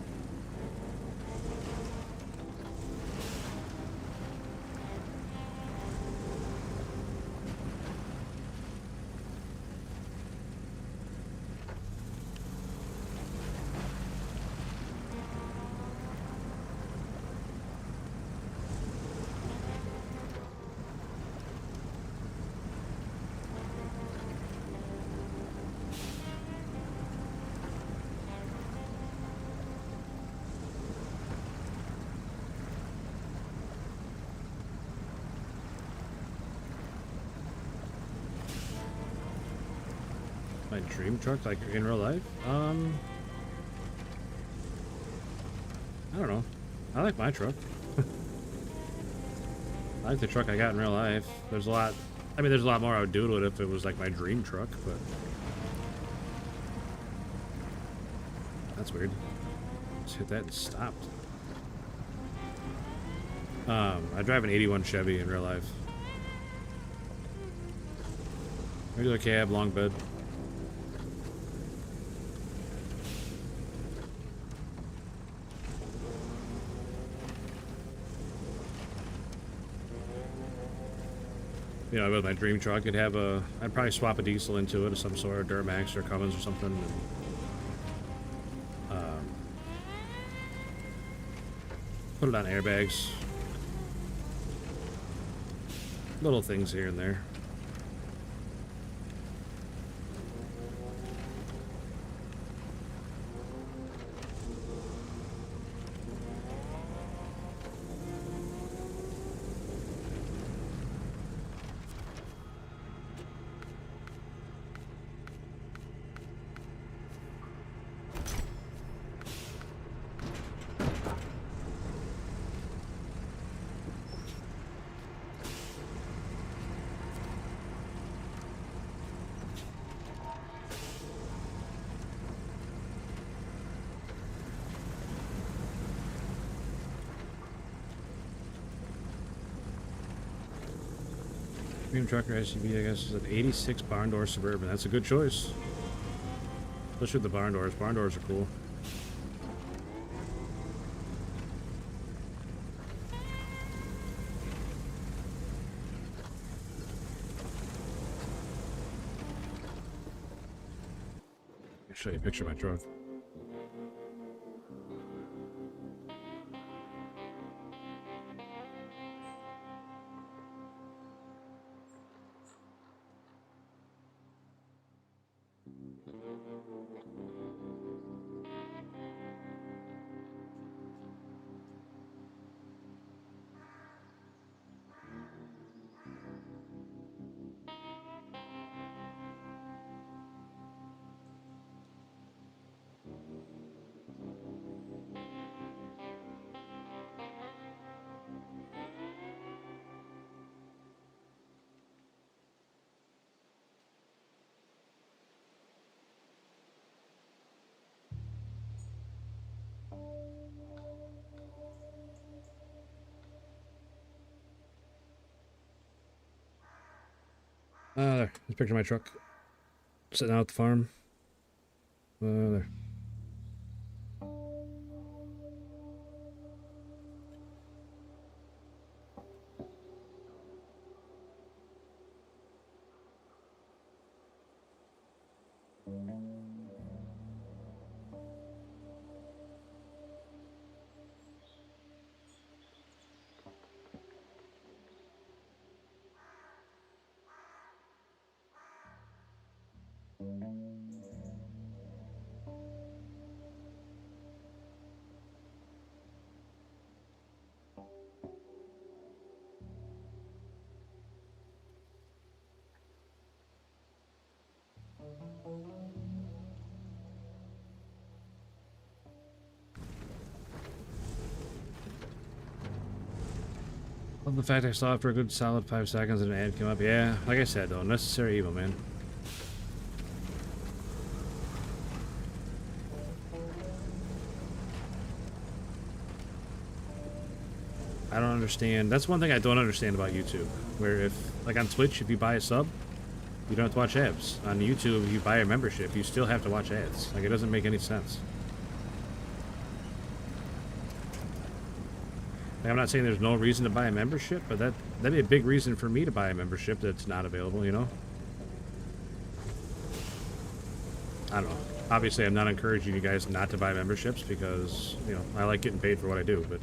A: My dream truck, like in real life? I don't know. I like my truck. I like the truck I got in real life. There's a lot, I mean, there's a lot more I would do to it if it was like my dream truck, but that's weird. Just hit that and stopped. I drive an 81 Chevy in real life. Regular cab, long bed. You know, with my dream truck, I'd probably swap a diesel into it of some sort, Duramax or Cummins or something. And, put it on airbags. Little things here and there. Dream truck or SUV, I guess, is an 86 barn door Suburban. That's a good choice. Especially with the barn doors. Barn doors are cool. I'll show you a picture of my truck. There. There's a picture of my truck. Sitting out at the farm. There. Love the fact I saw it for a good solid 5 seconds and an ad came up. Yeah, like I said though, necessary evil, man. I don't understand. That's one thing I don't understand about YouTube. Where if, like on Twitch, if you buy a sub, you don't have to watch ads. On YouTube, if you buy a membership, you still have to watch ads. Like, it doesn't make any sense. Like, I'm not saying there's no reason to buy a membership, but that'd be a big reason for me to buy a membership that's not available, you know? I don't know. Obviously, I'm not encouraging you guys not to buy memberships because, you know, I like getting paid for what I do, but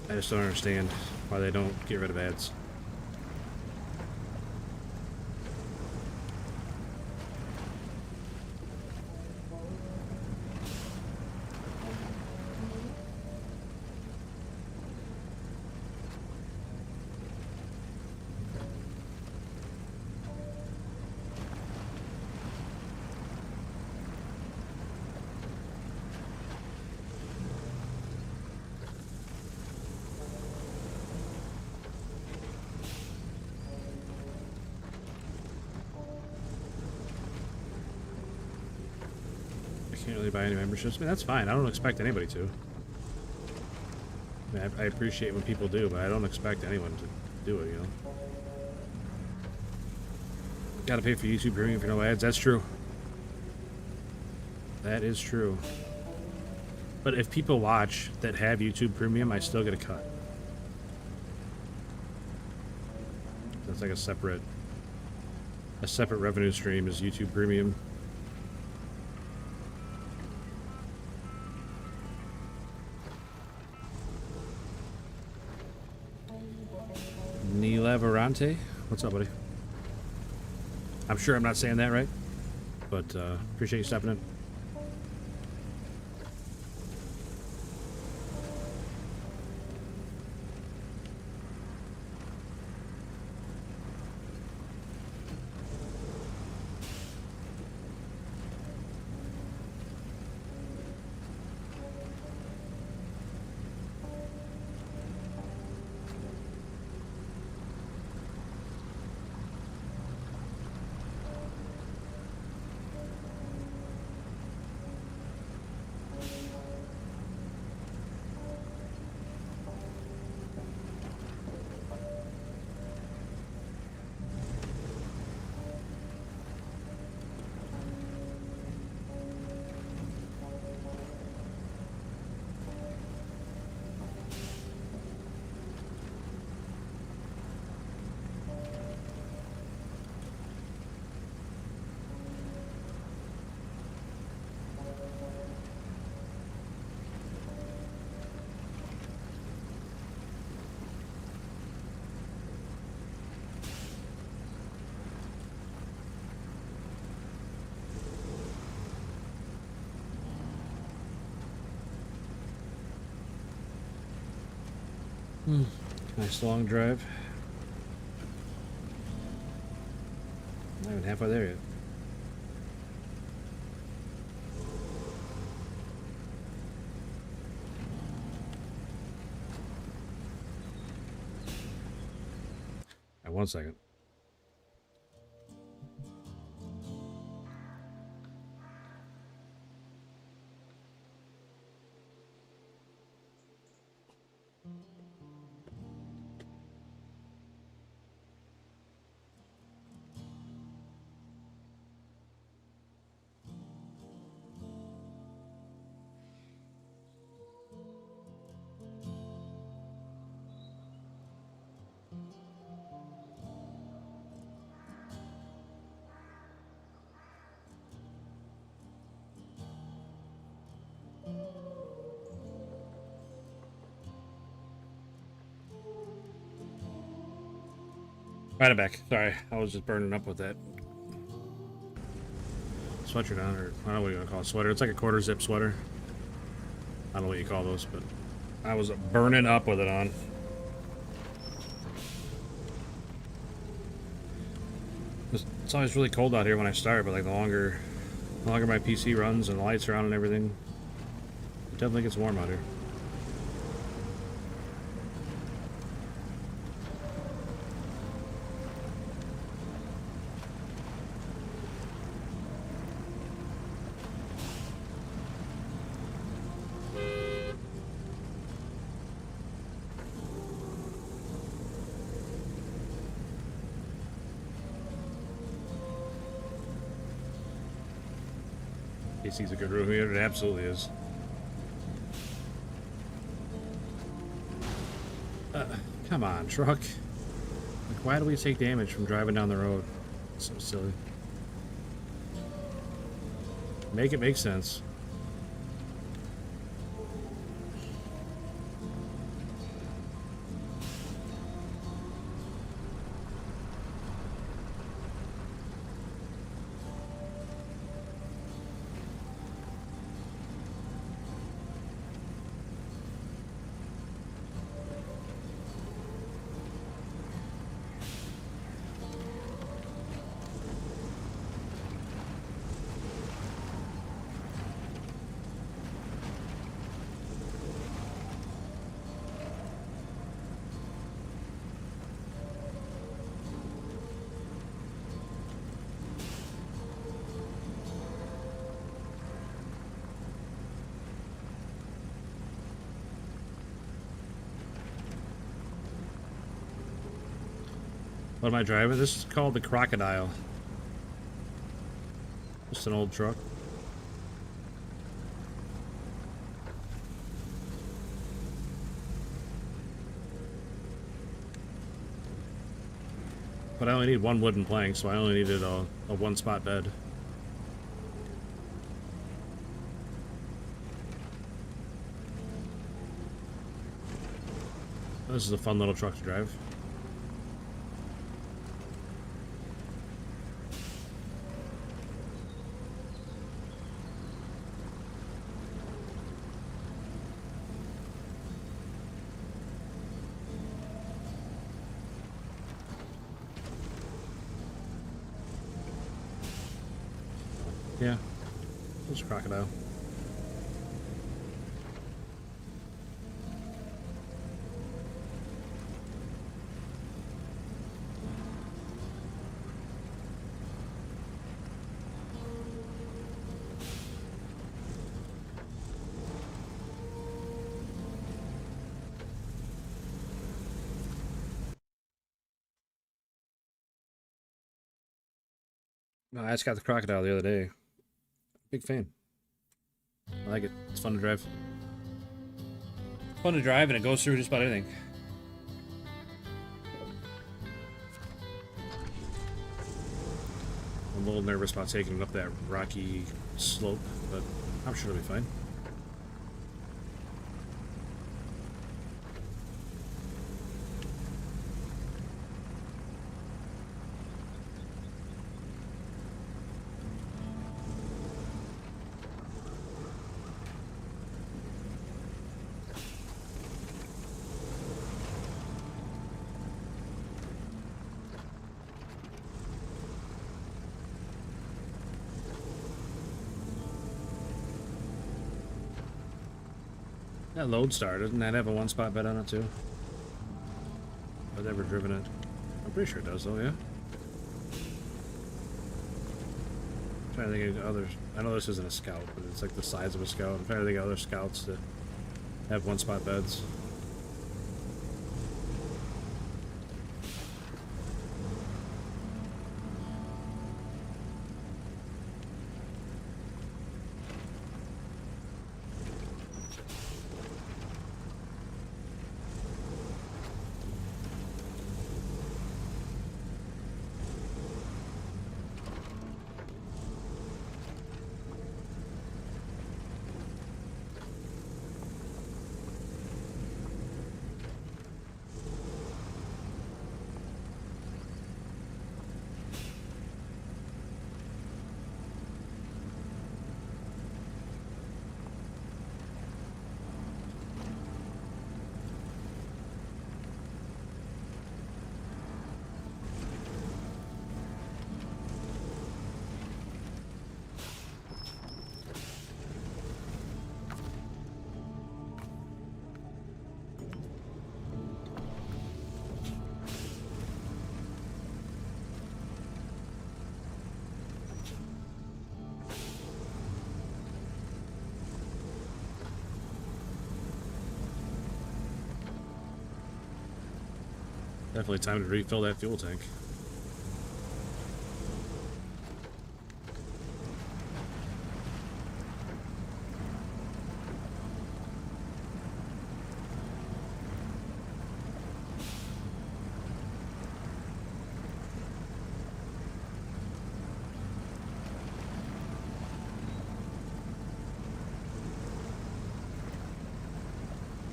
A: I just don't understand why they don't get rid of ads. Can't really buy any memberships. I mean, that's fine. I don't expect anybody to. I mean, I appreciate when people do, but I don't expect anyone to do it, you know? Gotta pay for YouTube Premium for no ads. That's true. That is true. But if people watch that have YouTube Premium, I still get a cut. That's like a separate revenue stream is YouTube Premium. Nilavarante? What's up, buddy? I'm sure I'm not saying that right, but appreciate you stopping in. Nice long drive. Not even halfway there yet. All right, 1 second. Right it back. Sorry, I was just burning up with that sweatshirt on, or I don't know what you want to call it, sweater. It's like a quarter zip sweater. I don't know what you call those, but I was burning up with it on. It's always really cold out here when I start, but like the longer my PC runs and the lights are on and everything, it definitely gets warm out here. PC's a good room here. It absolutely is. Come on, truck. Like, why do we take damage from driving down the road? It's so silly. Make it make sense. What am I driving? This is called the Crocodile. Just an old truck. But I only need one wooden plank, so I only needed a one-spot bed. This is a fun little truck to drive. Yeah, it's a crocodile. No, I just got the crocodile the other day. Big fan. I like it. It's fun to drive. Fun to drive, and it goes through just about anything. I'm a little nervous about taking it up that rocky slope, but I'm sure it'll be fine. That Lodestar, doesn't that have a one-spot bed on it too? I've never driven it. I'm pretty sure it does though, yeah? I'm trying to think of others. I know this isn't a Scout, but it's like the size of a Scout. I'm trying to think of other Scouts that have one-spot beds. Definitely time to refill that fuel tank.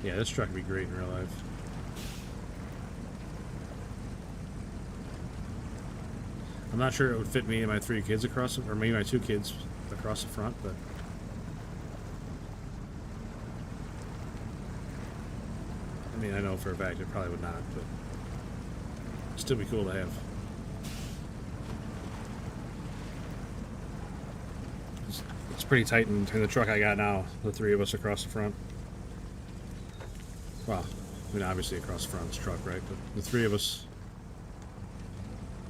A: Yeah, this truck would be great in real life. I'm not sure it would fit me and my 3 kids across, or maybe my 2 kids across the front, but I mean, I know for a fact it probably would not, but it'd still be cool to have. It's pretty tight in the truck I got now, the 3 of us across the front. Well, I mean, obviously across the front of this truck, right? But the 3 of us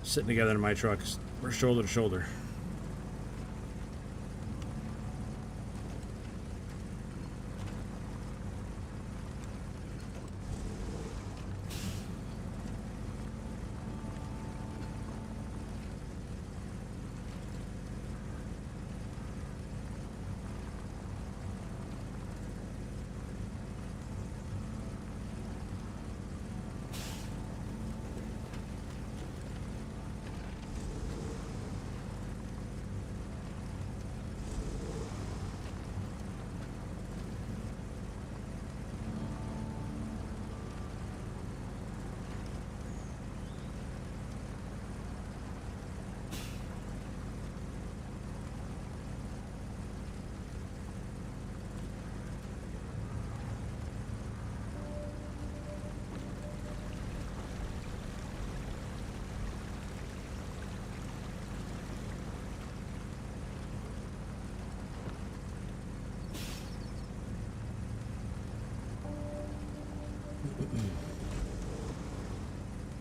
A: sitting together in my truck, we're shoulder to shoulder.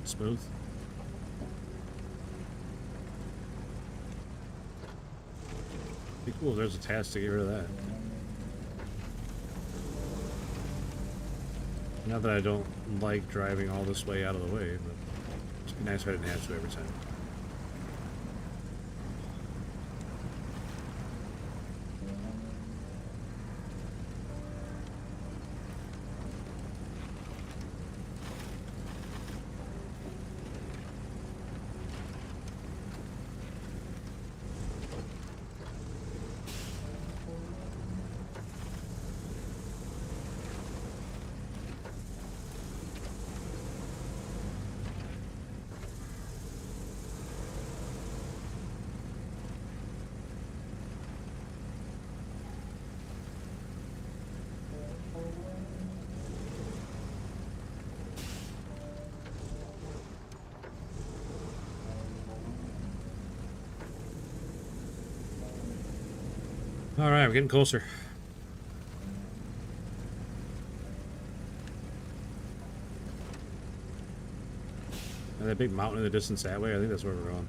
A: Smooth. Be cool if there's a task to get rid of that. Not that I don't like driving all this way out of the way, but it'd be nice if I didn't have to every time. Alright, we're getting closer. And that big mountain in the distance that way, I think that's where we're going.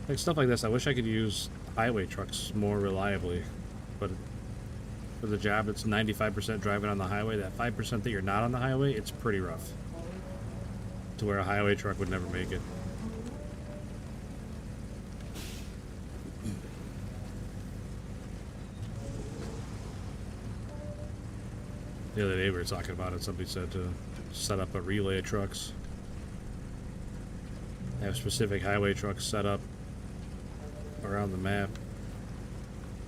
A: Like stuff like this, I wish I could use highway trucks more reliably, but for the job that's 95% driving on the highway, that 5% that you're not on the highway, it's pretty rough. To where a highway truck would never make it. The other day we were talking about it, somebody said to set up a relay of trucks. Have specific highway trucks set up around the map,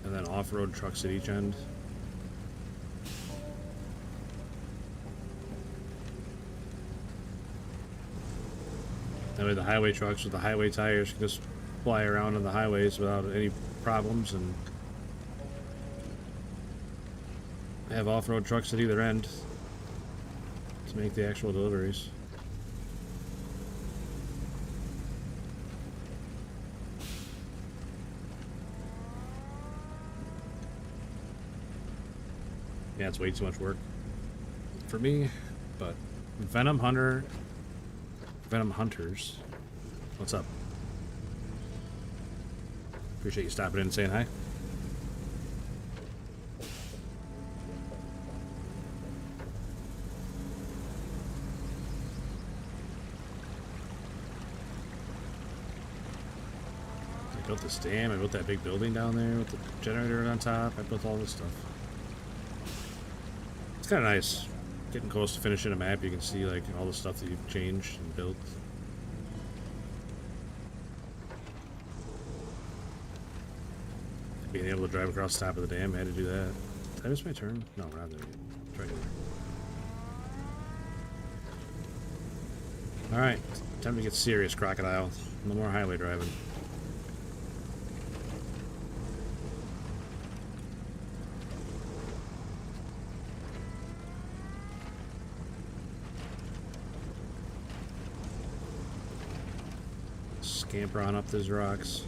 A: and then off-road trucks at each end. That way the highway trucks with the highway tires can just fly around on the highways without any problems, and have off-road trucks at either end to make the actual deliveries. Yeah, it's way too much work for me, but Venom Hunters What's up? Appreciate you stopping in and saying hi. I built this dam, I built that big building down there with the generator on top, I built all this stuff. It's kind of nice. Getting close to finishing a map, you can see like all the stuff that you've changed and built. Being able to drive across the top of the dam, I had to do that. Did I miss my turn? No, we're not there yet. Try again. Alright, time to get serious, Crocodile. No more highway driving. Scamper on up those rocks.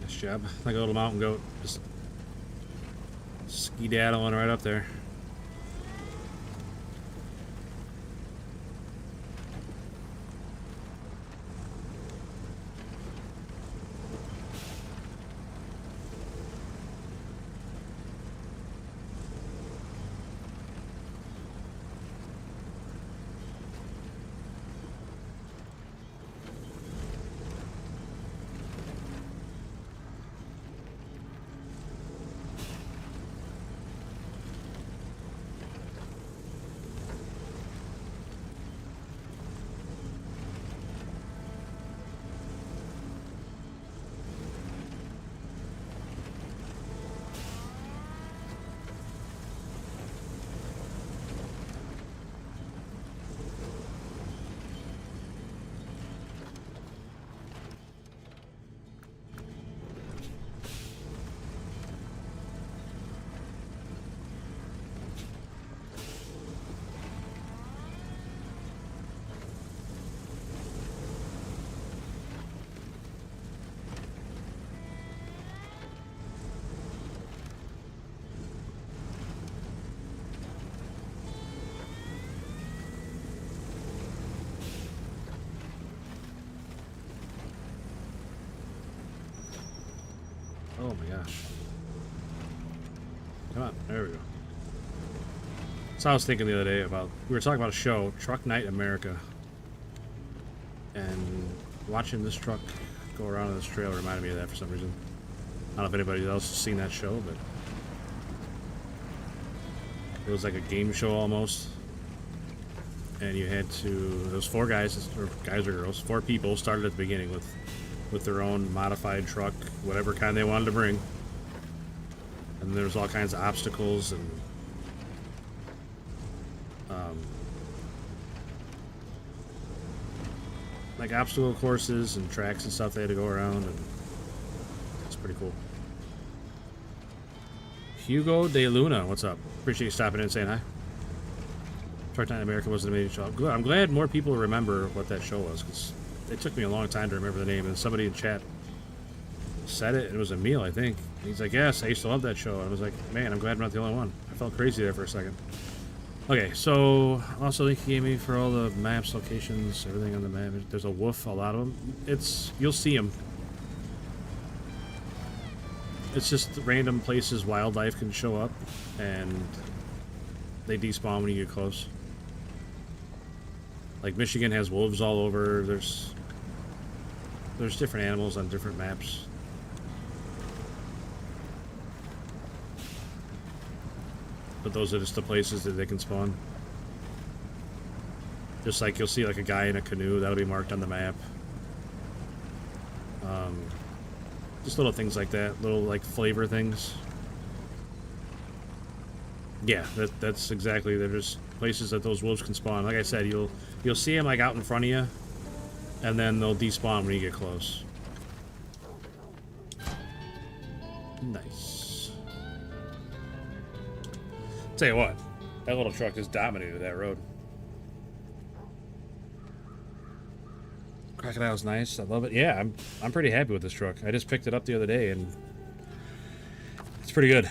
A: Nice job. Like a little mountain goat. Just skedaddling right up there. Oh my gosh. Come on, there we go. So I was thinking the other day about, we were talking about a show, Truck Night America. And watching this truck go around on this trail reminded me of that for some reason. I don't know if anybody else has seen that show, but it was like a game show almost. And you had to, those four guys, or guys or girls, four people started at the beginning with their own modified truck, whatever kind they wanted to bring. And there was all kinds of obstacles and like obstacle courses and tracks and stuff they had to go around, and it's pretty cool. Hugo de Luna, what's up? Appreciate you stopping in and saying hi. Truck Night America was an amazing show. Good. I'm glad more people remember what that show was, because it took me a long time to remember the name, and somebody in chat said it, and it was Emil, I think. And he's like, yes, I used to love that show. And I was like, man, I'm glad I'm not the only one. I felt crazy there for a second. Okay, so also link he gave me for all the maps, locations, everything on the map. There's a wolf, a lot of them. You'll see them. It's just random places wildlife can show up, and they despawn when you get close. Like Michigan has wolves all over. There's different animals on different maps. But those are just the places that they can spawn. Just like you'll see like a guy in a canoe, that'll be marked on the map. Just little things like that, little like flavor things. Yeah, that's exactly. There's places that those wolves can spawn. Like I said, you'll see them like out in front of you, and then they'll despawn when you get close. Nice. Tell you what, that little truck just dominated that road. Crocodile's nice. I love it. Yeah, I'm pretty happy with this truck. I just picked it up the other day, and it's pretty good.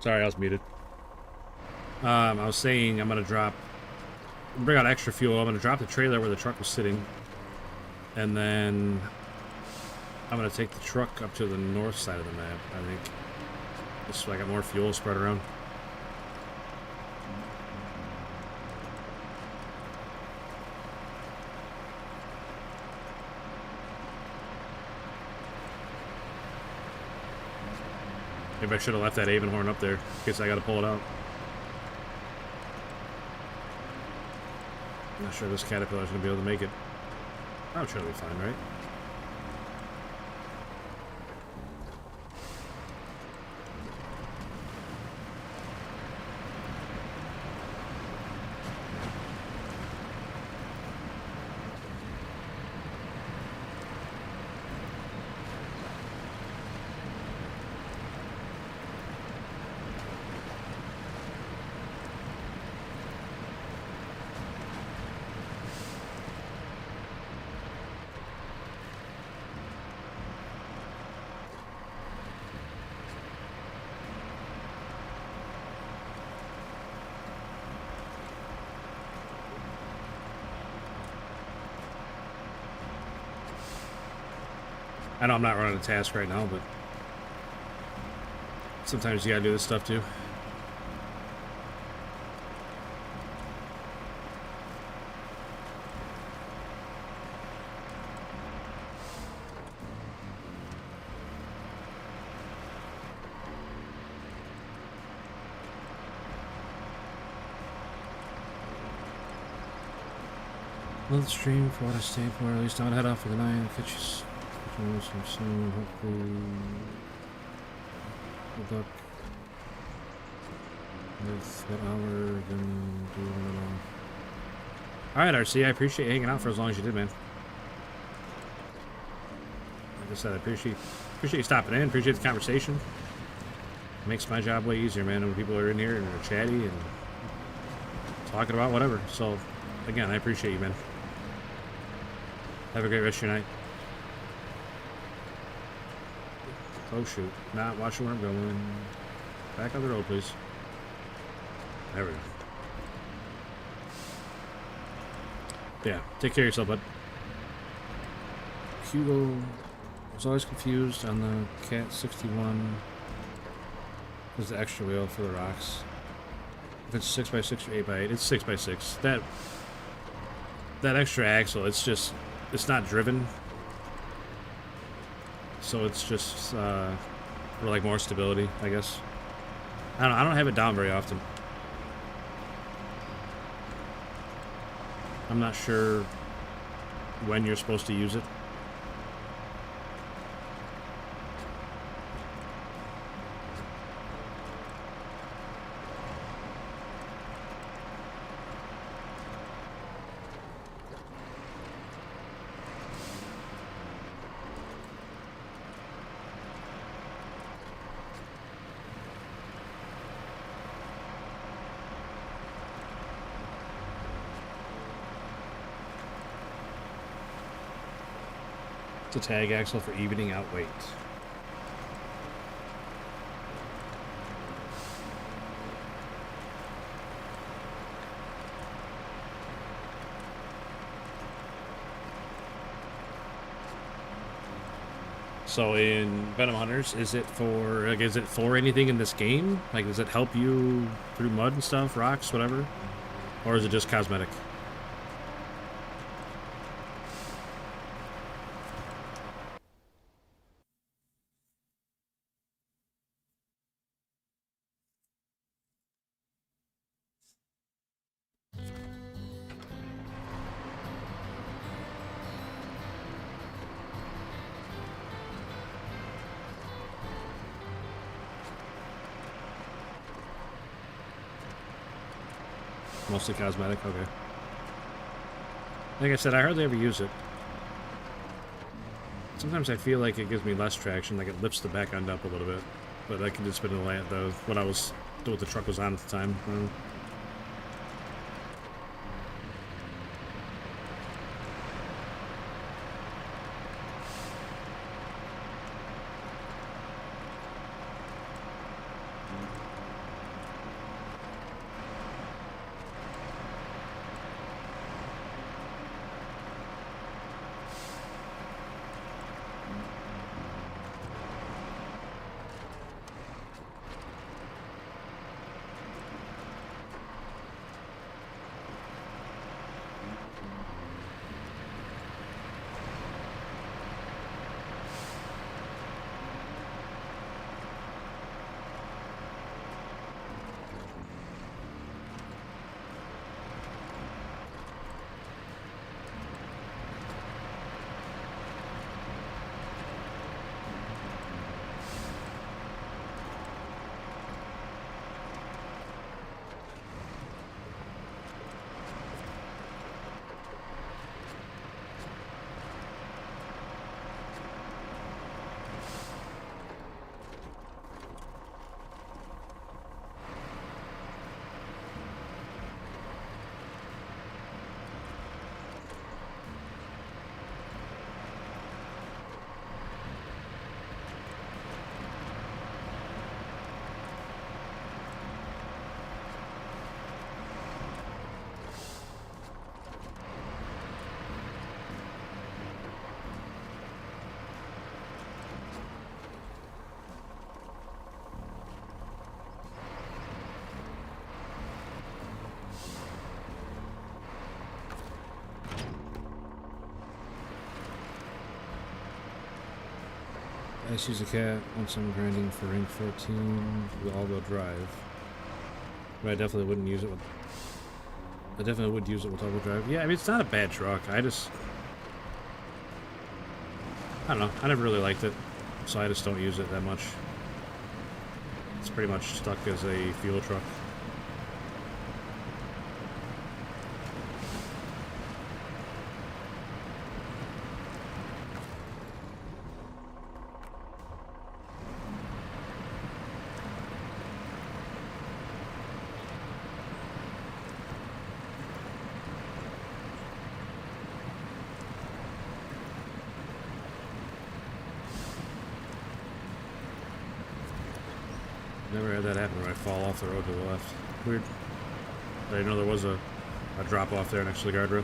A: Sorry, I was muted. I was saying I'm gonna bring out extra fuel. I'm gonna drop the trailer where the truck was sitting, and then I'm gonna take the truck up to the north side of the map. I think just so I got more fuel spread around. Maybe I should have left that Avon horn up there in case I got to pull it out. I'm not sure this Caterpillar's going to be able to make it. I'm sure it'll be fine, right? I know I'm not running a task right now, but sometimes you gotta do this stuff too. Love the stream for what I stayed for. At least I'm gonna head off for the night. Catch you soon. Hopefully, good luck with that hour. Then do it alone. All right, RC. I appreciate you hanging out for as long as you did, man. Like I said, I appreciate you stopping in. Appreciate the conversation. It makes my job way easier, man. When people are in here and they're chatty and talking about whatever. So, again, I appreciate you, man. Have a great rest of your night. Oh shoot. Not watching where I'm going. Back on the road, please. There we go. Yeah, take care of yourself, bud. Hugo was always confused on the Cat 61. There's the extra wheel for the rocks. If it's 6x6 or 8x8, it's 6x6. That extra axle, it's not driven. So it's just for like more stability, I guess. I don't have it down very often. I'm not sure when you're supposed to use it. It's a tag axle for evening out weight. So in Venom Hunters, is it for anything in this game? Like, does it help you through mud and stuff, rocks, whatever? Or is it just cosmetic? Mostly cosmetic, okay. Like I said, I hardly ever use it. Sometimes I feel like it gives me less traction, like it lifts the back end up a little bit. But that could just been what the truck was on at the time. I don't know. Ice use a cat once I'm grinding for rank 14 with all-wheel drive. But I definitely wouldn't use it with... I definitely would use it with all-wheel drive. Yeah, I mean, it's not a bad truck. I don't know. I never really liked it, so I just don't use it that much. It's pretty much stuck as a fuel truck. Never had that happen where I fall off the road to the left. Weird. I didn't know there was a drop off there next to the guardrail.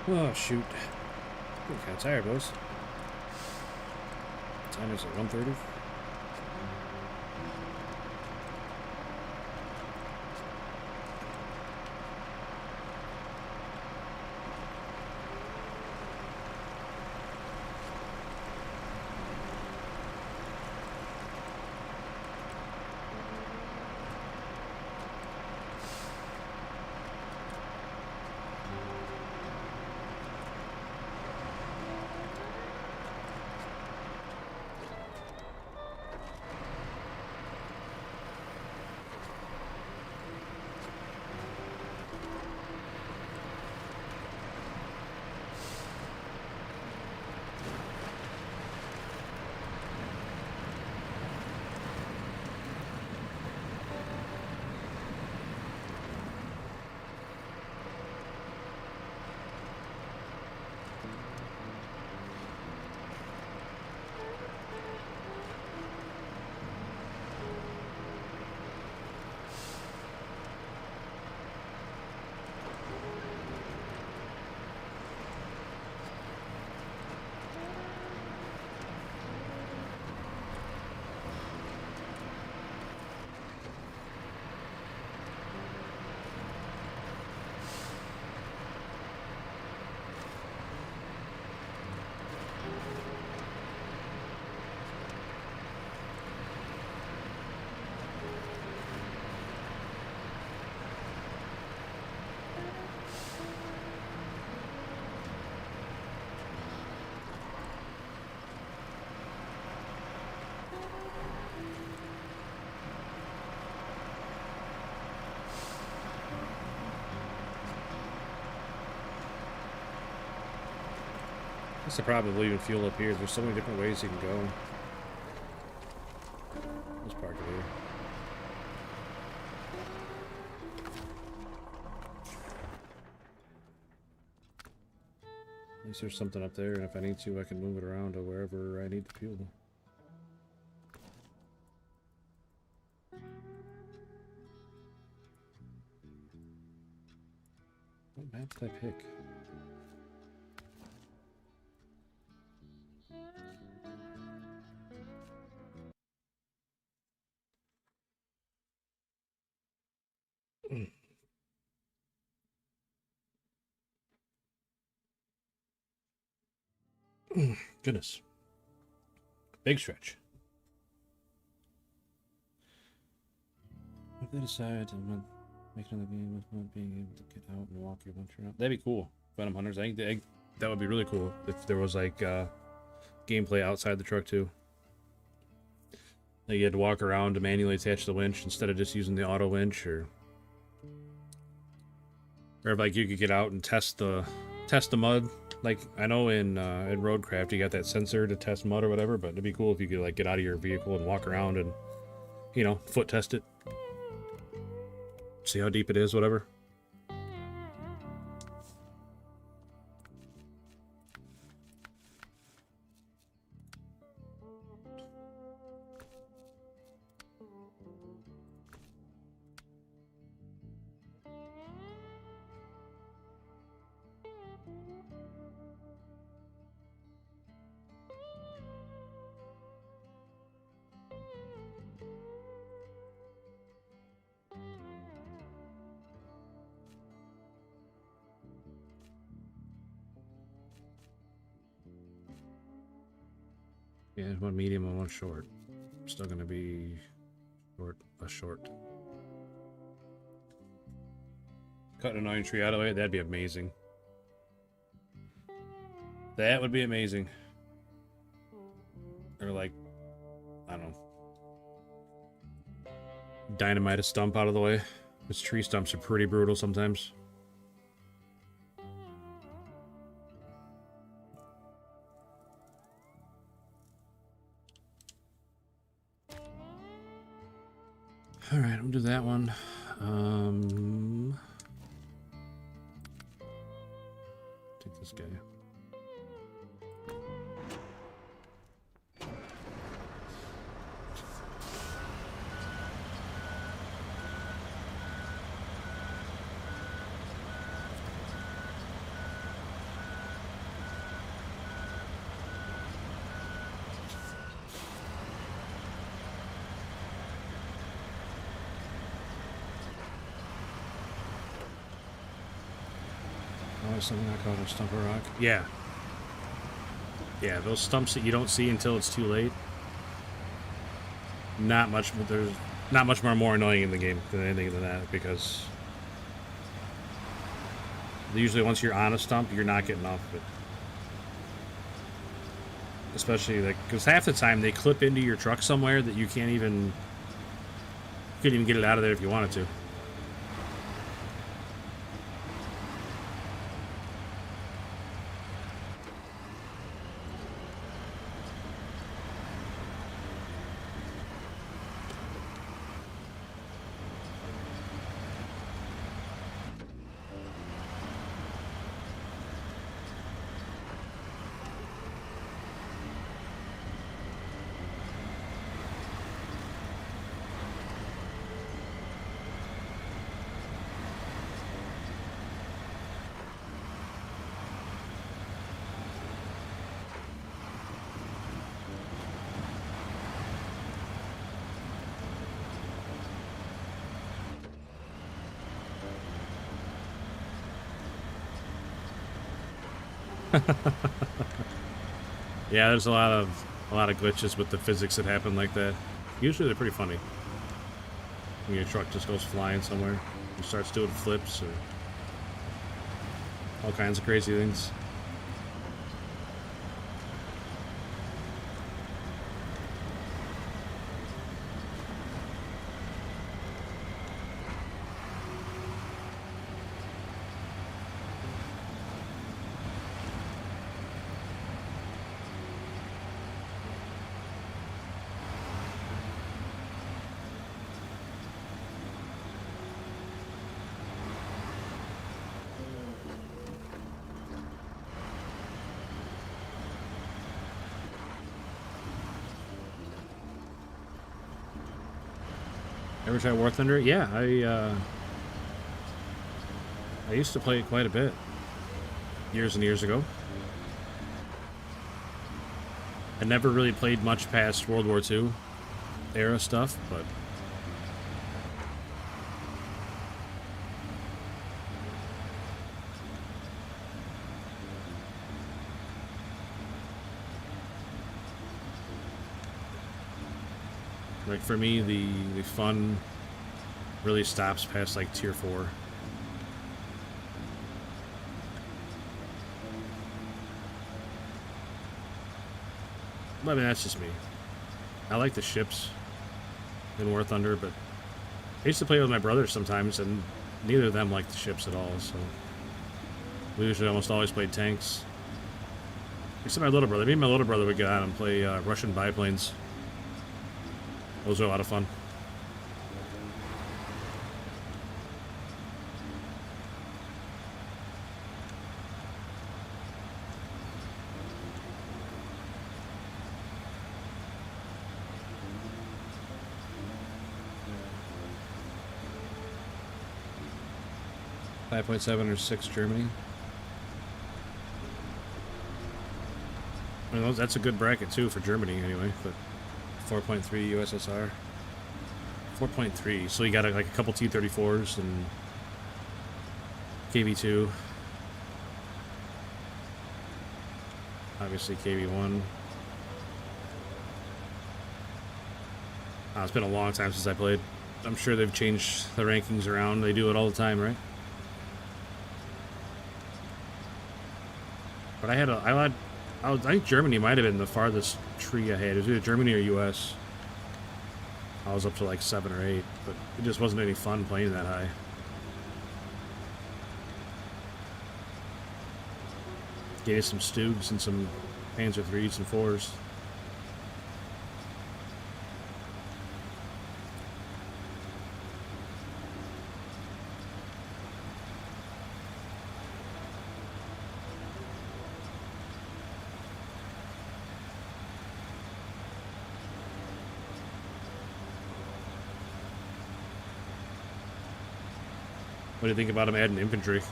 A: Oh, shoot. I'm kind of tired, boys. Time is at 1:30. That's the problem with leaving fuel up here. There's so many different ways you can go. Let's park it here. At least there's something up there, and if I need to, I can move it around to wherever I need the fuel. What map did I pick? Goodness. Big stretch. If they decide to make another game with not being able to get out and walk your bunch around, that'd be cool. Venom Hunters, I think that would be really cool if there was like gameplay outside the truck too. Like you had to walk around to manually attach the winch instead of just using the auto winch, or if like you could get out and test the mud. Like I know in Roadcraft you got that sensor to test mud or whatever, but it'd be cool if you could like get out of your vehicle and walk around and, you know, foot test it, see how deep it is, whatever. Yeah, one medium and one short. Still gonna be a short. Cut an annoying tree out of the way, that'd be amazing. That would be amazing. Or like, I don't know. Dynamite a stump out of the way. Those tree stumps are pretty brutal sometimes. Alright, we'll do that one. Take this guy. something I caught a stump or rock. Yeah. Yeah, those stumps that you don't see until it's too late. Not much, but there's not much more annoying in the game than anything than that, because usually once you're on a stump, you're not getting off of it. Especially like, because half the time they clip into your truck somewhere that you can't even get it out of there if you wanted to. Yeah, there's a lot of glitches with the physics that happen like that. Usually they're pretty funny. When your truck just goes flying somewhere, and starts doing flips or all kinds of crazy things. Ever try War Thunder? Yeah, I used to play it quite a bit. Years and years ago. I never really played much past World War II era stuff, but like for me the fun really stops past like tier 4. I mean, that's just me. I like the ships in War Thunder, but I used to play with my brothers sometimes, and neither of them liked the ships at all, so we usually almost always played tanks. Except my little brother. Me and my little brother would get on and play Russian biplanes. Those are a lot of fun. .7 or 6 Germany. I mean, that's a good bracket too for Germany anyway, but 4.3 USSR. 4.3, so you got like a couple T-34s and KV-2. Obviously KV-1. It's been a long time since I played. I'm sure they've changed the rankings around. They do it all the time, right? But I think Germany might have been the farthest tree I had. It was either Germany or US. I was up to like 7 or 8, but it just wasn't any fun playing that high. Gave some Stugs and some Panzer 3s and 4s. What do you think about him adding infantry?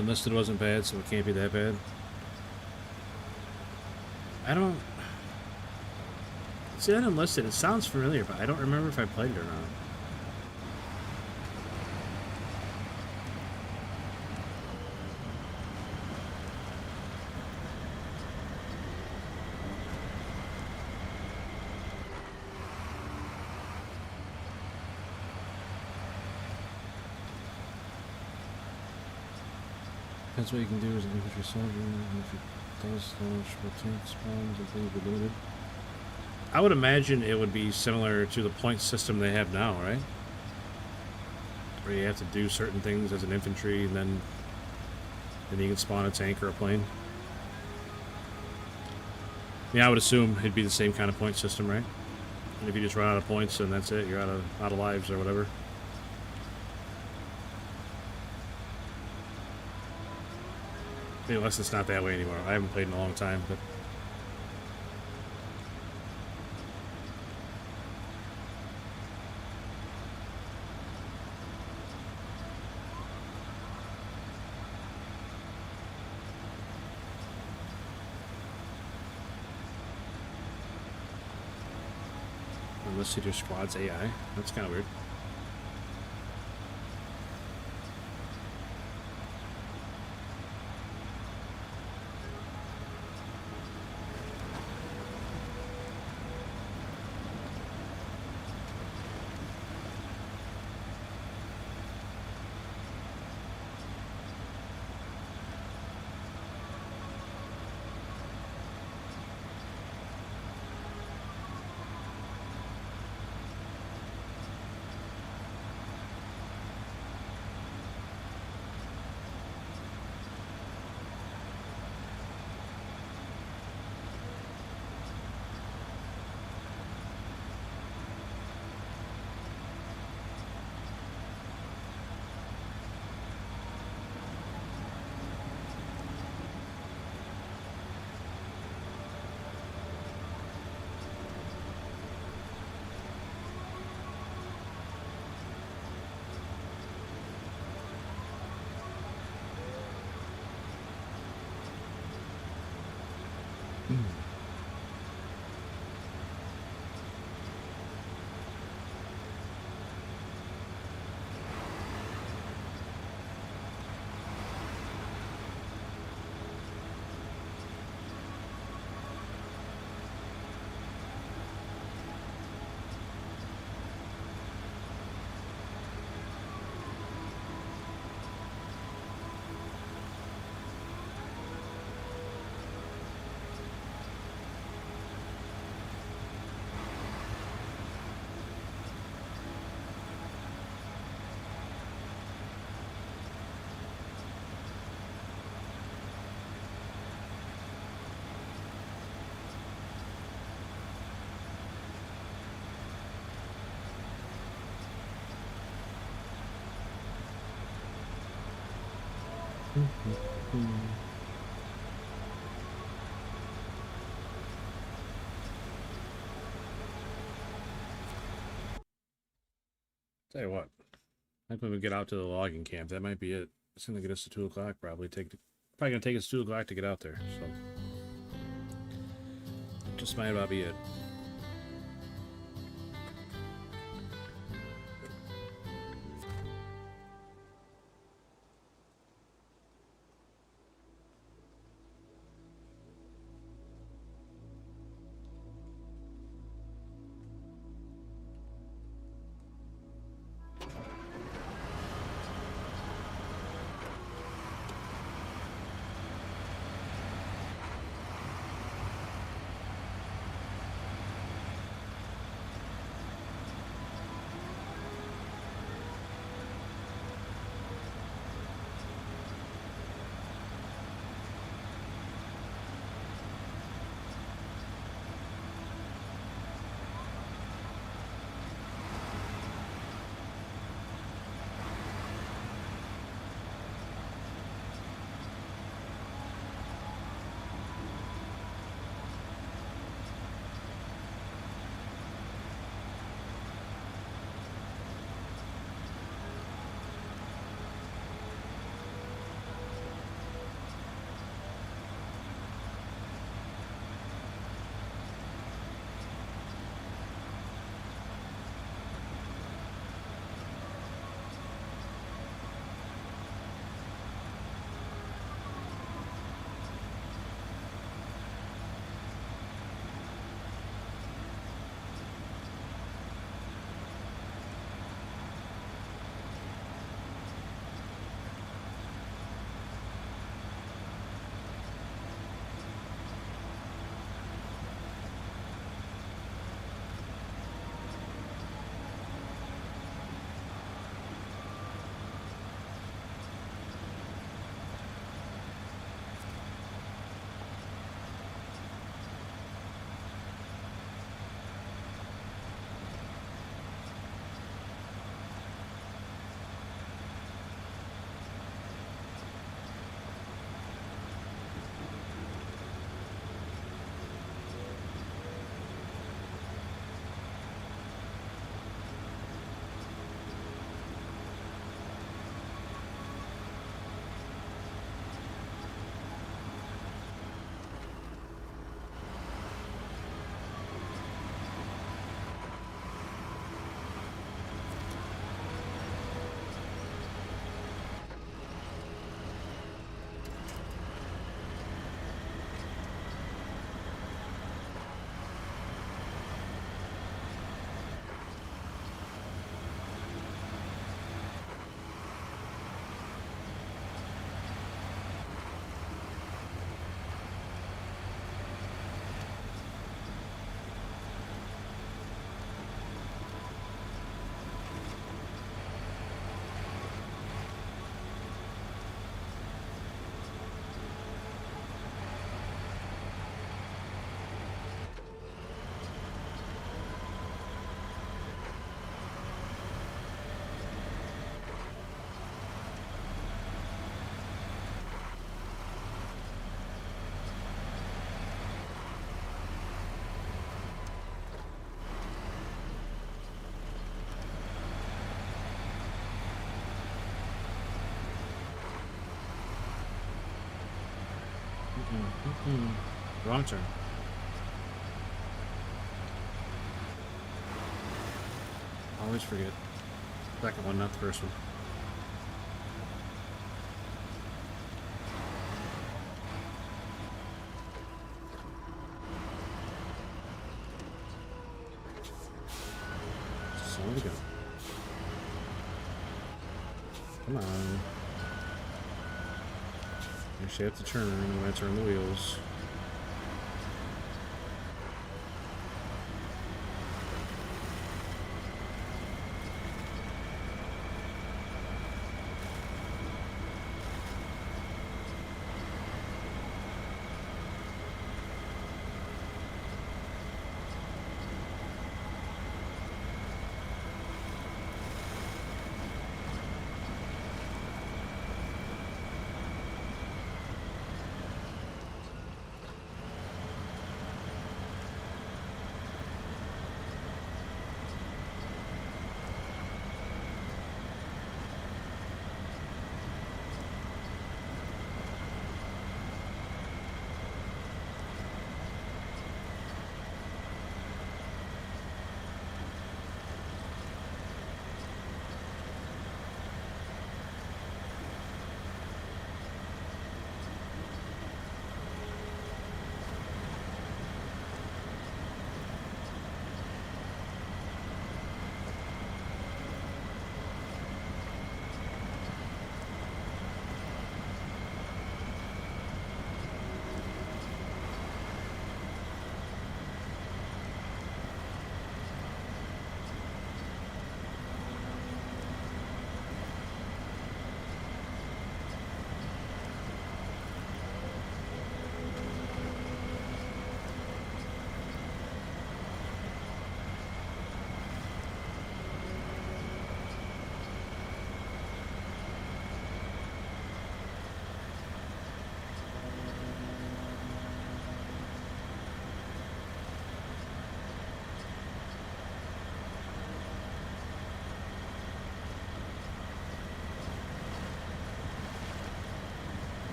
A: Enlisted wasn't bad, so it can't be that bad. I don't... See, that Enlisted, it sounds familiar, but I don't remember if I played it or not. That's what you can do as an infantry soldier. If it does launch tank spawns and things are limited. I would imagine it would be similar to the point system they have now, right? Where you have to do certain things as an infantry, and then you can spawn a tank or a plane. Yeah, I would assume it'd be the same kind of point system, right? And if you just run out of points and that's it, you're out of lives or whatever. Unless it's not that way anymore. I haven't played in a long time, but... Unless your squad's AI. That's kind of weird. Tell you what, I think when we get out to the logging camp, that might be it. It's gonna get us to 2 o'clock. Probably gonna take us 2 o'clock to get out there. So just might about be it. Wrong turn. Always forget. Second one, not the first one. So we go. Come on. Actually, have to turn when I turn the wheels.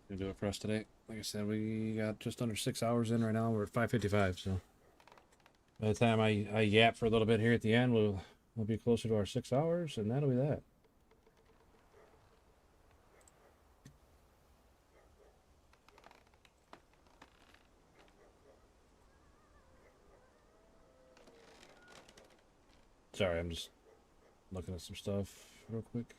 A: Gonna do it for us today. Like I said, we got just under 6 hours in right now. We're at 5:55, so by the time I yap for a little bit here at the end, we'll be closer to our 6 hours, and that'll be that. Sorry, I'm just looking at some stuff real quick.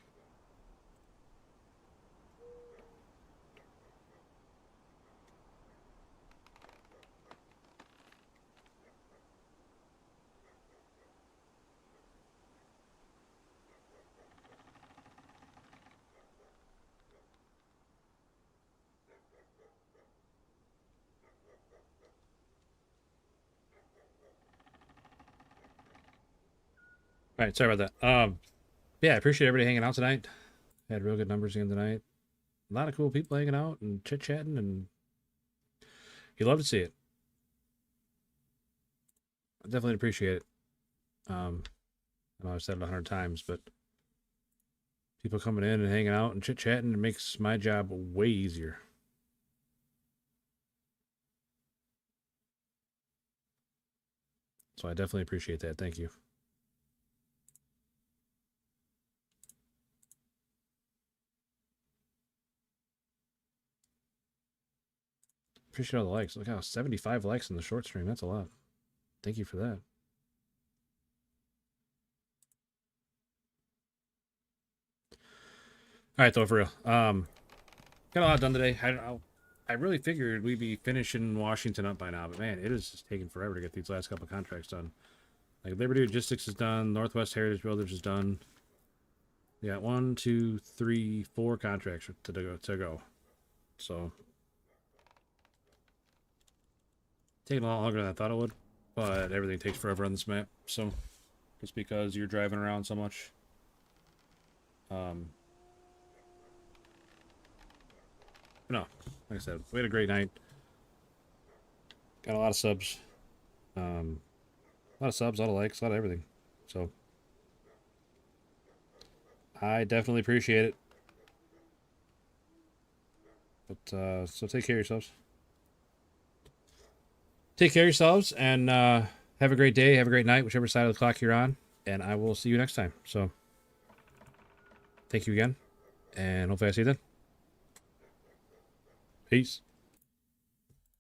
A: All right, sorry about that. Yeah, I appreciate everybody hanging out tonight. Had real good numbers again tonight. A lot of cool people hanging out and chit chatting, and you love to see it. I definitely appreciate it. I know I've said it 100 times, but people coming in and hanging out and chit chatting, it makes my job way easier. So I definitely appreciate that. Thank you. Appreciate all the likes. Look how 75 likes in the short stream. That's a lot. Thank you for that. All right, though, for real. Got a lot done today. I really figured we'd be finishing Washington up by now, but man, it is just taking forever to get these last couple contracts done. Like Liberty Logistics is done, Northwest Heritage Builders is done. We got 1, 2, 3, 4 contracts to go. So taking a lot longer than I thought it would, but everything takes forever on this map. So just because you're driving around so much. No, like I said, we had a great night. Got a lot of subs. A lot of subs, a lot of likes, a lot of everything. So I definitely appreciate it. But so take care of yourselves. Take care of yourselves and have a great day, have a great night, whichever side of the clock you're on. And I will see you next time. So thank you again. And hopefully I see you then. Peace.